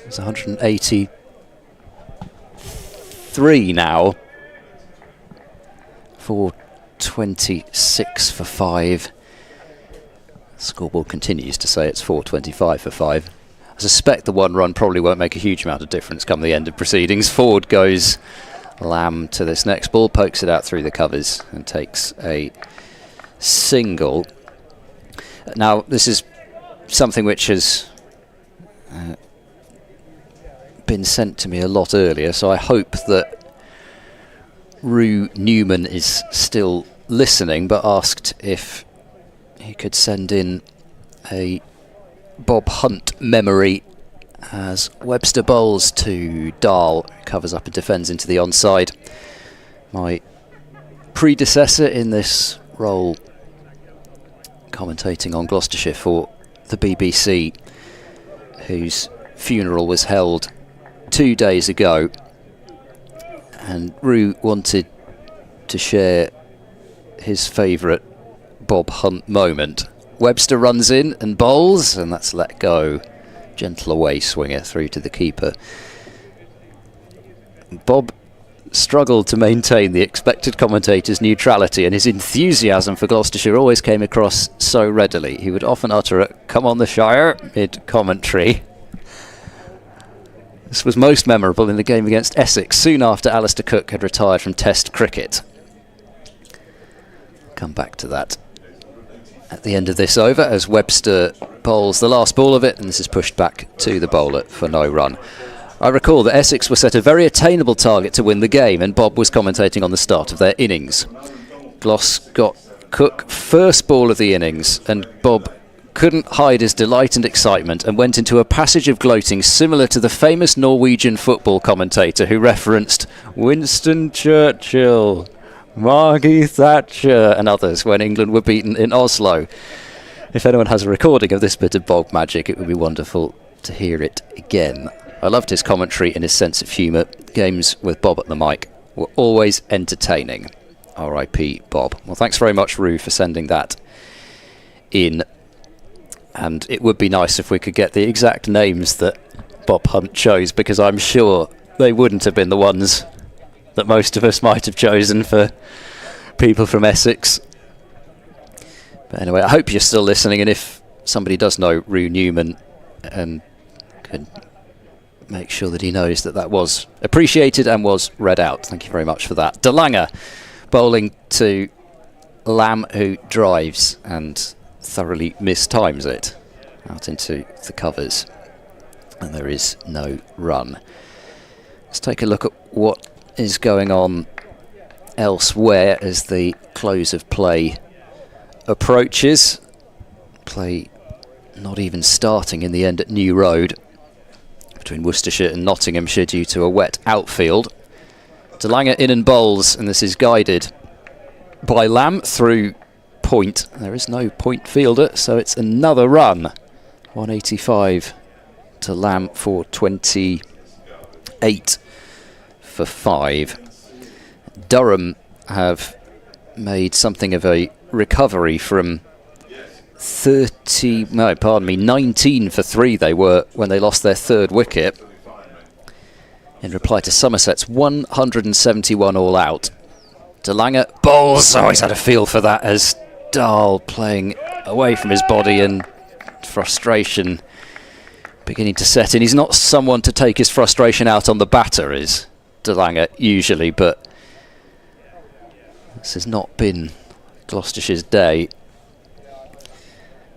It's 183 now. 426 for 5. Scoreboard continues to say it's 425 for 5. I suspect the 1 run probably won't make a huge amount of difference come the end of proceedings. Forward goes Lamb to this next ball, pokes it out through the covers and takes a single. Now, this is something which has been sent to me a lot earlier, so I hope that Rue Newman is still listening, but asked if he could send in a Bob Hunt memory as Webster bowls to Dahl, covers up and defends into the onside. My predecessor in this role, commentating on Gloucestershire for the BBC, whose funeral was held 2 days ago, and Rue wanted to share his favourite Bob Hunt moment. Webster runs in and bowls, and that's let go. Gentle away swinger through to the keeper. Bob struggled to maintain the expected commentator's neutrality, and his enthusiasm for Gloucestershire always came across so readily. He would often utter a "Come on the Shire" mid-commentary. This was most memorable in the game against Essex, soon after Alistair Cook had retired from Test cricket. Come back to that at the end of this over as Webster bowls the last ball of it, and this is pushed back to the bowler for no run. I recall that Essex were set a very attainable target to win the game, and Bob was commentating on the start of their innings. Gloss got Cook first ball of the innings, and Bob couldn't hide his delight and excitement and went into a passage of gloating similar to the famous Norwegian football commentator who referenced Winston Churchill, Margie Thatcher and others when England were beaten in Oslo. If anyone has a recording of this bit of Bob magic, it would be wonderful to hear it again. I loved his commentary and his sense of humour. Games with Bob at the mic were always entertaining. R.I.P. Bob. Well, thanks very much, Roo, for sending that in. And it would be nice if we could get the exact names that Bob Hunt chose, because I'm sure they wouldn't have been the ones that most of us might have chosen for people from Essex. But anyway, I hope you're still listening, and if somebody does know Roo Newman and can make sure that he knows that that was appreciated and was read out. Thank you very much for that. De Lange bowling to Lamb, who drives and thoroughly mistimes it out into the covers, and there is no run. Let's take a look at what is going on elsewhere as the close of play approaches. Play not even starting in the end at New Road between Worcestershire and Nottinghamshire due to a wet outfield. De Lange in and bowls, and this is guided by Lamb through point. There is no point fielder, so it's another run. 185 to Lamb for 28 for 5. Durham have made something of a recovery from 19 for 3 they were when they lost their third wicket. In reply to Somerset's 171 all out. De Lange bowls. Oh, he's had a feel for that as Dahl playing away from his body and frustration beginning to set in. He's not someone to take his frustration out on the batter, is De Lange usually, but this has not been Gloucestershire's day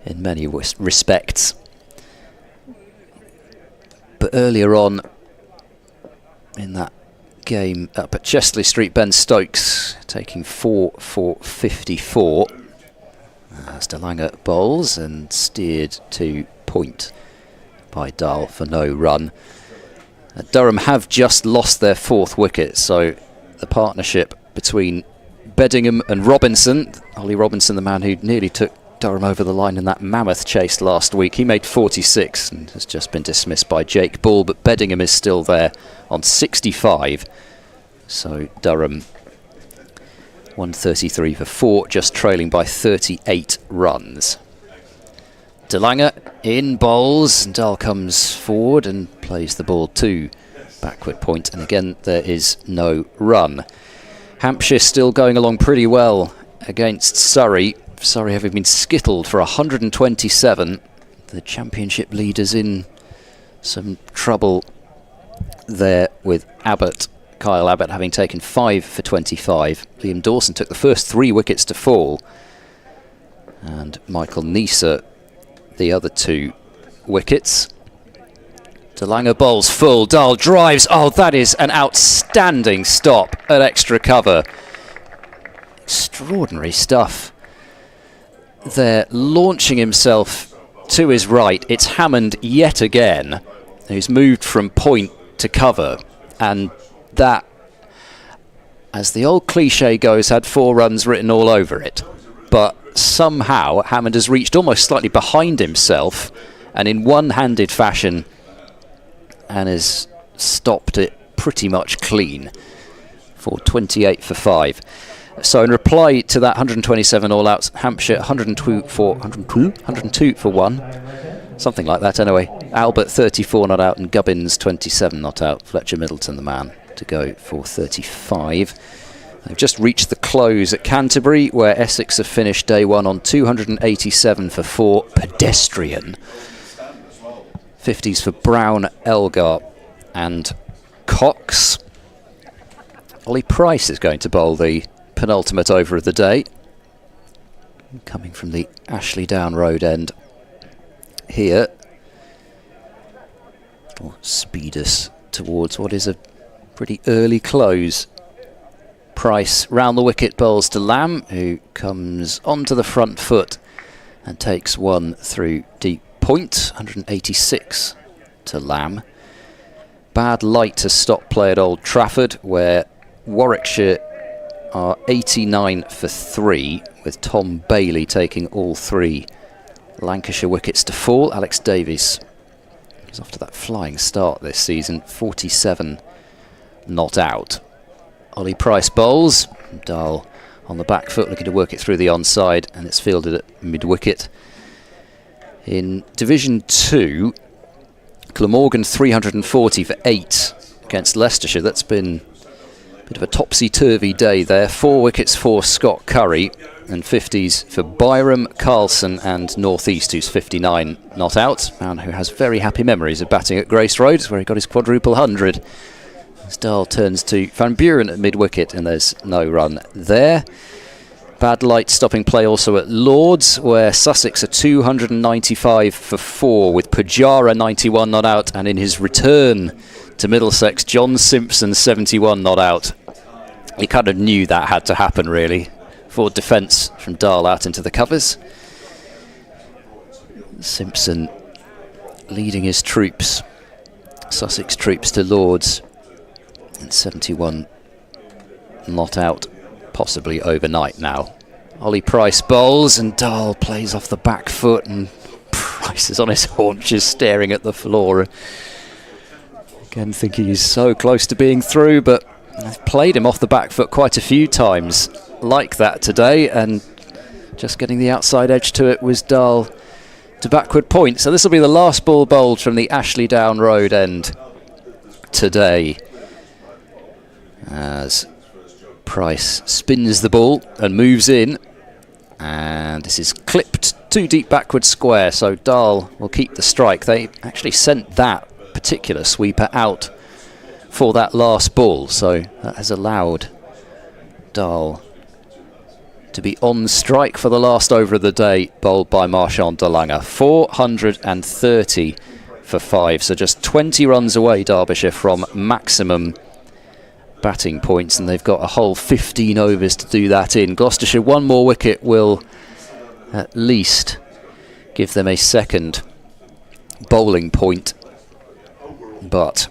in many respects. But earlier on in that game up at Chesley Street, Ben Stokes taking 4 for 54 as De Lange bowls and steered to point by Dahl for no run. Durham have just lost their fourth wicket, so the partnership between Beddingham and Robinson, Ollie Robinson, the man who nearly took Durham over the line in that mammoth chase last week, he made 46 and has just been dismissed by Jake Ball, but Beddingham is still there on 65. So Durham 133 for 4, just trailing by 38 runs. De Lange in bowls, and Dahl comes forward and plays the ball to backward point, and again there is no run. Hampshire still going along pretty well against Surrey. Surrey having been skittled for 127. The championship leaders in some trouble there with Abbott. Kyle Abbott having taken 5 for 25. Liam Dawson took the first 3 wickets to fall, and Michael Neser the other 2 wickets. De Lange bowls full. Dahl drives. Oh, that is an outstanding stop at extra cover. Extraordinary stuff. There, launching himself to his right. It's Hammond yet again, who's moved from point to cover, and that, as the old cliche goes, had 4 runs written all over it. But somehow Hammond has reached almost slightly behind himself and in one-handed fashion and has stopped it pretty much clean for 28 for 5. So in reply to that 127 all-outs, Hampshire 102 for 1, something like that anyway. Albert 34 not out and Gubbins 27 not out. Fletcher Middleton the man to go for 35. They've just reached the close at Canterbury, where Essex have finished day one on 287 for 4, pedestrian. 50s for Brown, Elgar and Cox. Ollie Price is going to bowl the penultimate over of the day, coming from the Ashley Down Road end here. Will speed us towards what is a pretty early close. Price round the wicket bowls to Lamb, who comes onto the front foot and takes one through deep point. 186 to Lamb. Bad light to stop play at Old Trafford, where Warwickshire are 89 for 3, with Tom Bailey taking all 3 Lancashire wickets to fall. Alex Davies is off to that flying start this season, 47 not out. Ollie Price bowls. Dahl on the back foot looking to work it through the onside, and it's fielded at mid-wicket. In Division 2, Glamorgan 340 for 8 against Leicestershire. That's been a bit of a topsy-turvy day there. 4 wickets for Scott Curry and 50s for Byram, Carlson and North East, who's 59 not out. Man who has very happy memories of batting at Grace Road, where he got his quadruple 100. Dahl turns to Van Buren at mid-wicket, and there's no run there. Bad light stopping play also at Lords, where Sussex are 295 for 4, with Pujara 91 not out, and in his return to Middlesex, John Simpson 71 not out. He kind of knew that had to happen, really. Forward defence from Dahl out into the covers. Simpson leading his troops, Sussex troops, to Lords. And 71 not out, possibly overnight now. Ollie Price bowls and Dahl plays off the back foot, and Price is on his haunches staring at the floor. Again, thinking he's so close to being through, but I've played him off the back foot quite a few times like that today, and just getting the outside edge to it was Dahl to backward point. So this will be the last ball bowled from the Ashley Down Road end today, as Price spins the ball and moves in, and this is clipped too deep backward square, so Dahl will keep the strike. They actually sent that particular sweeper out for that last ball, so that has allowed Dahl to be on strike for the last over of the day, bowled by Marchand de Lange. 430 for 5, so just 20 runs away, Derbyshire, from maximum batting points, and they've got a whole 15 overs to do that in. Gloucestershire, one more wicket will at least give them a second bowling point, but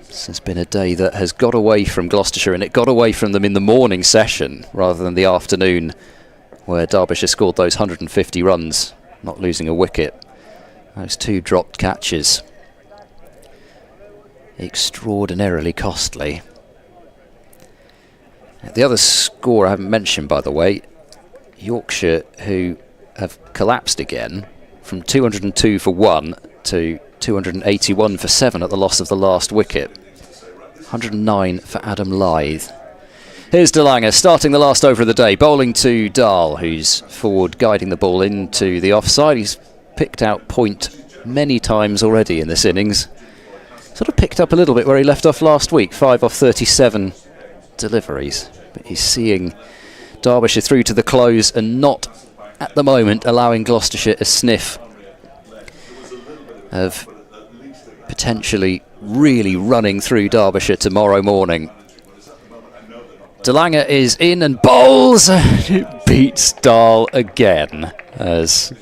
this has been a day that has got away from Gloucestershire, and it got away from them in the morning session rather than the afternoon, where Derbyshire scored those 150 runs, not losing a wicket. Those 2 dropped catches, extraordinarily costly. The other score I haven't mentioned, by the way, Yorkshire, who have collapsed again from 202 for 1 to 281 for 7 at the loss of the last wicket. 109 for Adam Lythe. Here's de Lange starting the last over of the day, bowling to Dahl, who's forward guiding the ball into the offside. He's picked out point many times already in this innings. Sort of picked up a little bit where he left off last week, 5 off 37 deliveries, but he's seeing Derbyshire through to the close and not at the moment allowing Gloucestershire a sniff of potentially really running through Derbyshire tomorrow morning. De Lange is in and bowls, and beats Dahl again as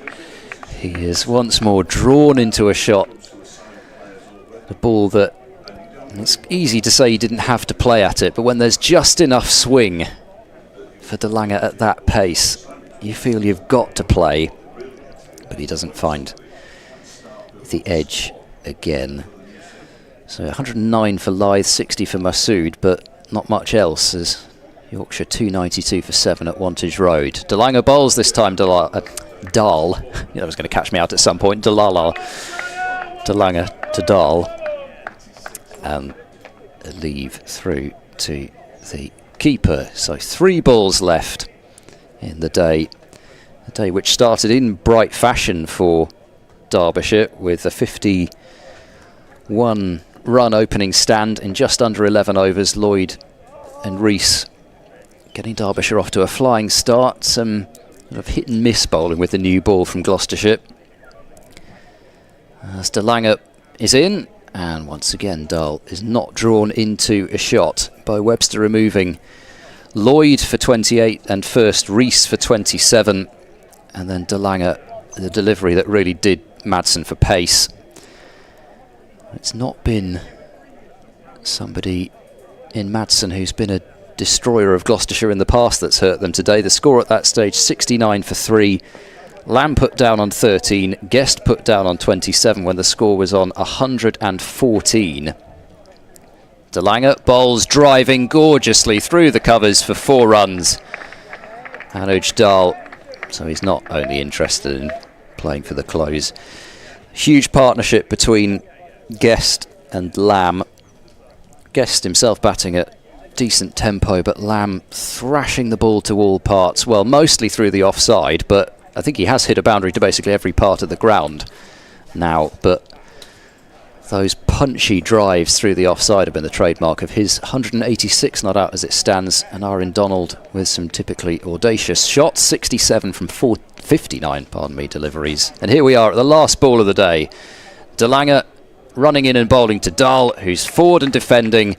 he is once more drawn into a shot. The ball that it's easy to say he didn't have to play at it, but when there's just enough swing for de Lange at that pace, you feel you've got to play, but he doesn't find the edge again. So 109 for Lythe, 60 for Masood, but not much else, as Yorkshire 292 for 7 at Wantage Road. DeLanger bowls this time. Dahl. That was going to catch me out at some point. DeLanger to Dahl. And leave through to the keeper. So 3 balls left in the day. A day which started in bright fashion for Derbyshire with a 51 run opening stand in just under 11 overs. Lloyd and Rees getting Derbyshire off to a flying start. Some sort of hit and miss bowling with the new ball from Gloucestershire. As DeLanger is in, and once again Dahl is not drawn into a shot by Webster removing Lloyd for 28 and first Rees for 27, and then DeLanger, the delivery that really did Madsen for pace. It's not been somebody in Madsen who's been a destroyer of Gloucestershire in the past that's hurt them today. The score at that stage, 69 for 3. Lamb put down on 13, Guest put down on 27 when the score was on 114. DeLanger bowls driving gorgeously through the covers for 4 runs. Anuj Dahl, so he's not only interested in playing for the close. Huge partnership between Guest and Lamb. Guest himself batting at decent tempo, but Lamb thrashing the ball to all parts. Well, mostly through the offside, but I think he has hit a boundary to basically every part of the ground now. But those punchy drives through the offside have been the trademark of his. 186 not out as it stands, and Aaron Donald with some typically audacious shots. 67 from 59 deliveries. And here we are at the last ball of the day. DeLanger running in and bowling to Dahl, who's forward and defending.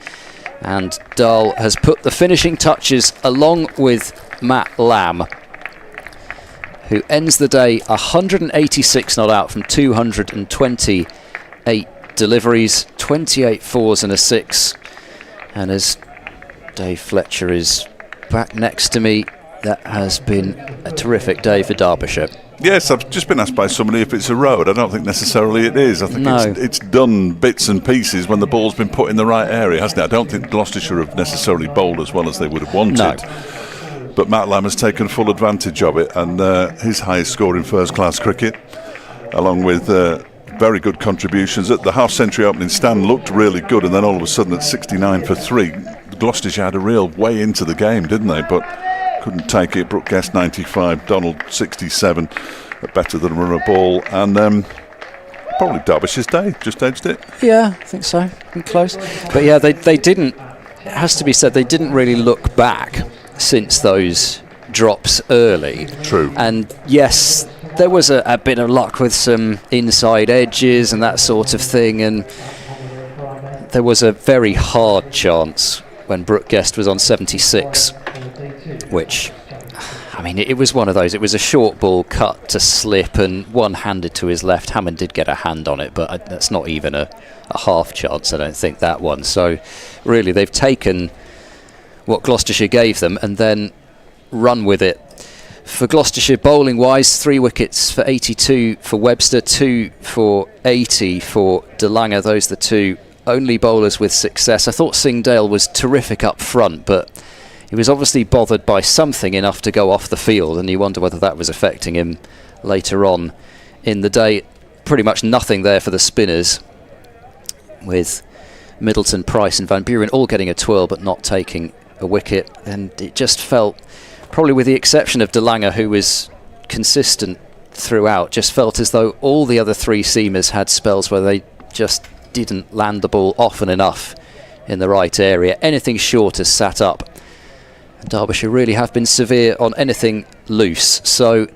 And Dahl has put the finishing touches along with Matt Lamb, who ends the day 186 not out from 228 deliveries, 28 fours and a 6. And as Dave Fletcher is back next to me, that has been a terrific day for Derbyshire. Yes, I've just been asked by somebody if it's a road. I don't think necessarily it is. I think it's done bits and pieces when the ball's been put in the right area, hasn't it? I don't think Gloucestershire have necessarily bowled as well as they would have wanted. No. But Matt Lamb has taken full advantage of it, and his highest score in first-class cricket, along with very good contributions. At the half-century opening stand looked really good, and then all of a sudden at 69 for 3, Gloucestershire had a real way into the game, didn't they? But couldn't take it. Brooke Guest 95, Donald 67, better than a run of ball, and probably Derbyshire's day, just edged it. Yeah, I think so. Close. But yeah, they didn't, it has to be said, they didn't really look back since those drops early. True. And yes, there was a bit of luck with some inside edges and that sort of thing, and there was a very hard chance when Brooke Guest was on 76, which, I mean, it was one of those. It was a short ball cut to slip and one-handed to his left. Hammond did get a hand on it, but that's not even a half chance, I don't think, that one. So really, they've taken what Gloucestershire gave them and then run with it. For Gloucestershire, bowling-wise, 3 wickets for 82 for Webster, 2 for 80 for DeLanger. Those are the 2 only bowlers with success. I thought Singhdale was terrific up front, but he was obviously bothered by something enough to go off the field, and you wonder whether that was affecting him later on in the day. Pretty much nothing there for the spinners, with Middleton, Price and Van Buren all getting a twirl but not taking a wicket. And it just felt, probably with the exception of DeLanger, who was consistent throughout, just felt as though all the other 3 seamers had spells where they just didn't land the ball often enough in the right area. Anything short has sat up. Derbyshire really have been severe on anything loose, so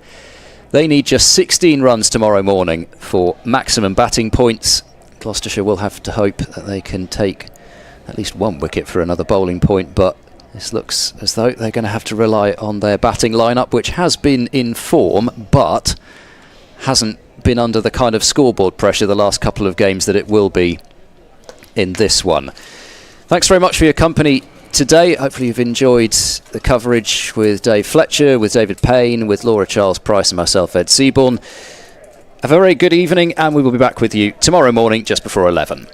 they need just 16 runs tomorrow morning for maximum batting points. Gloucestershire will have to hope that they can take at least 1 wicket for another bowling point, but this looks as though they're going to have to rely on their batting lineup, which has been in form but hasn't been under the kind of scoreboard pressure the last couple of games that it will be in this one. Thanks very much for your company today. Hopefully you've enjoyed the coverage with Dave Fletcher, with David Payne, with Laura Charles Price and myself, Ed Seaborn. Have a very good evening, and we will be back with you tomorrow morning just before 11.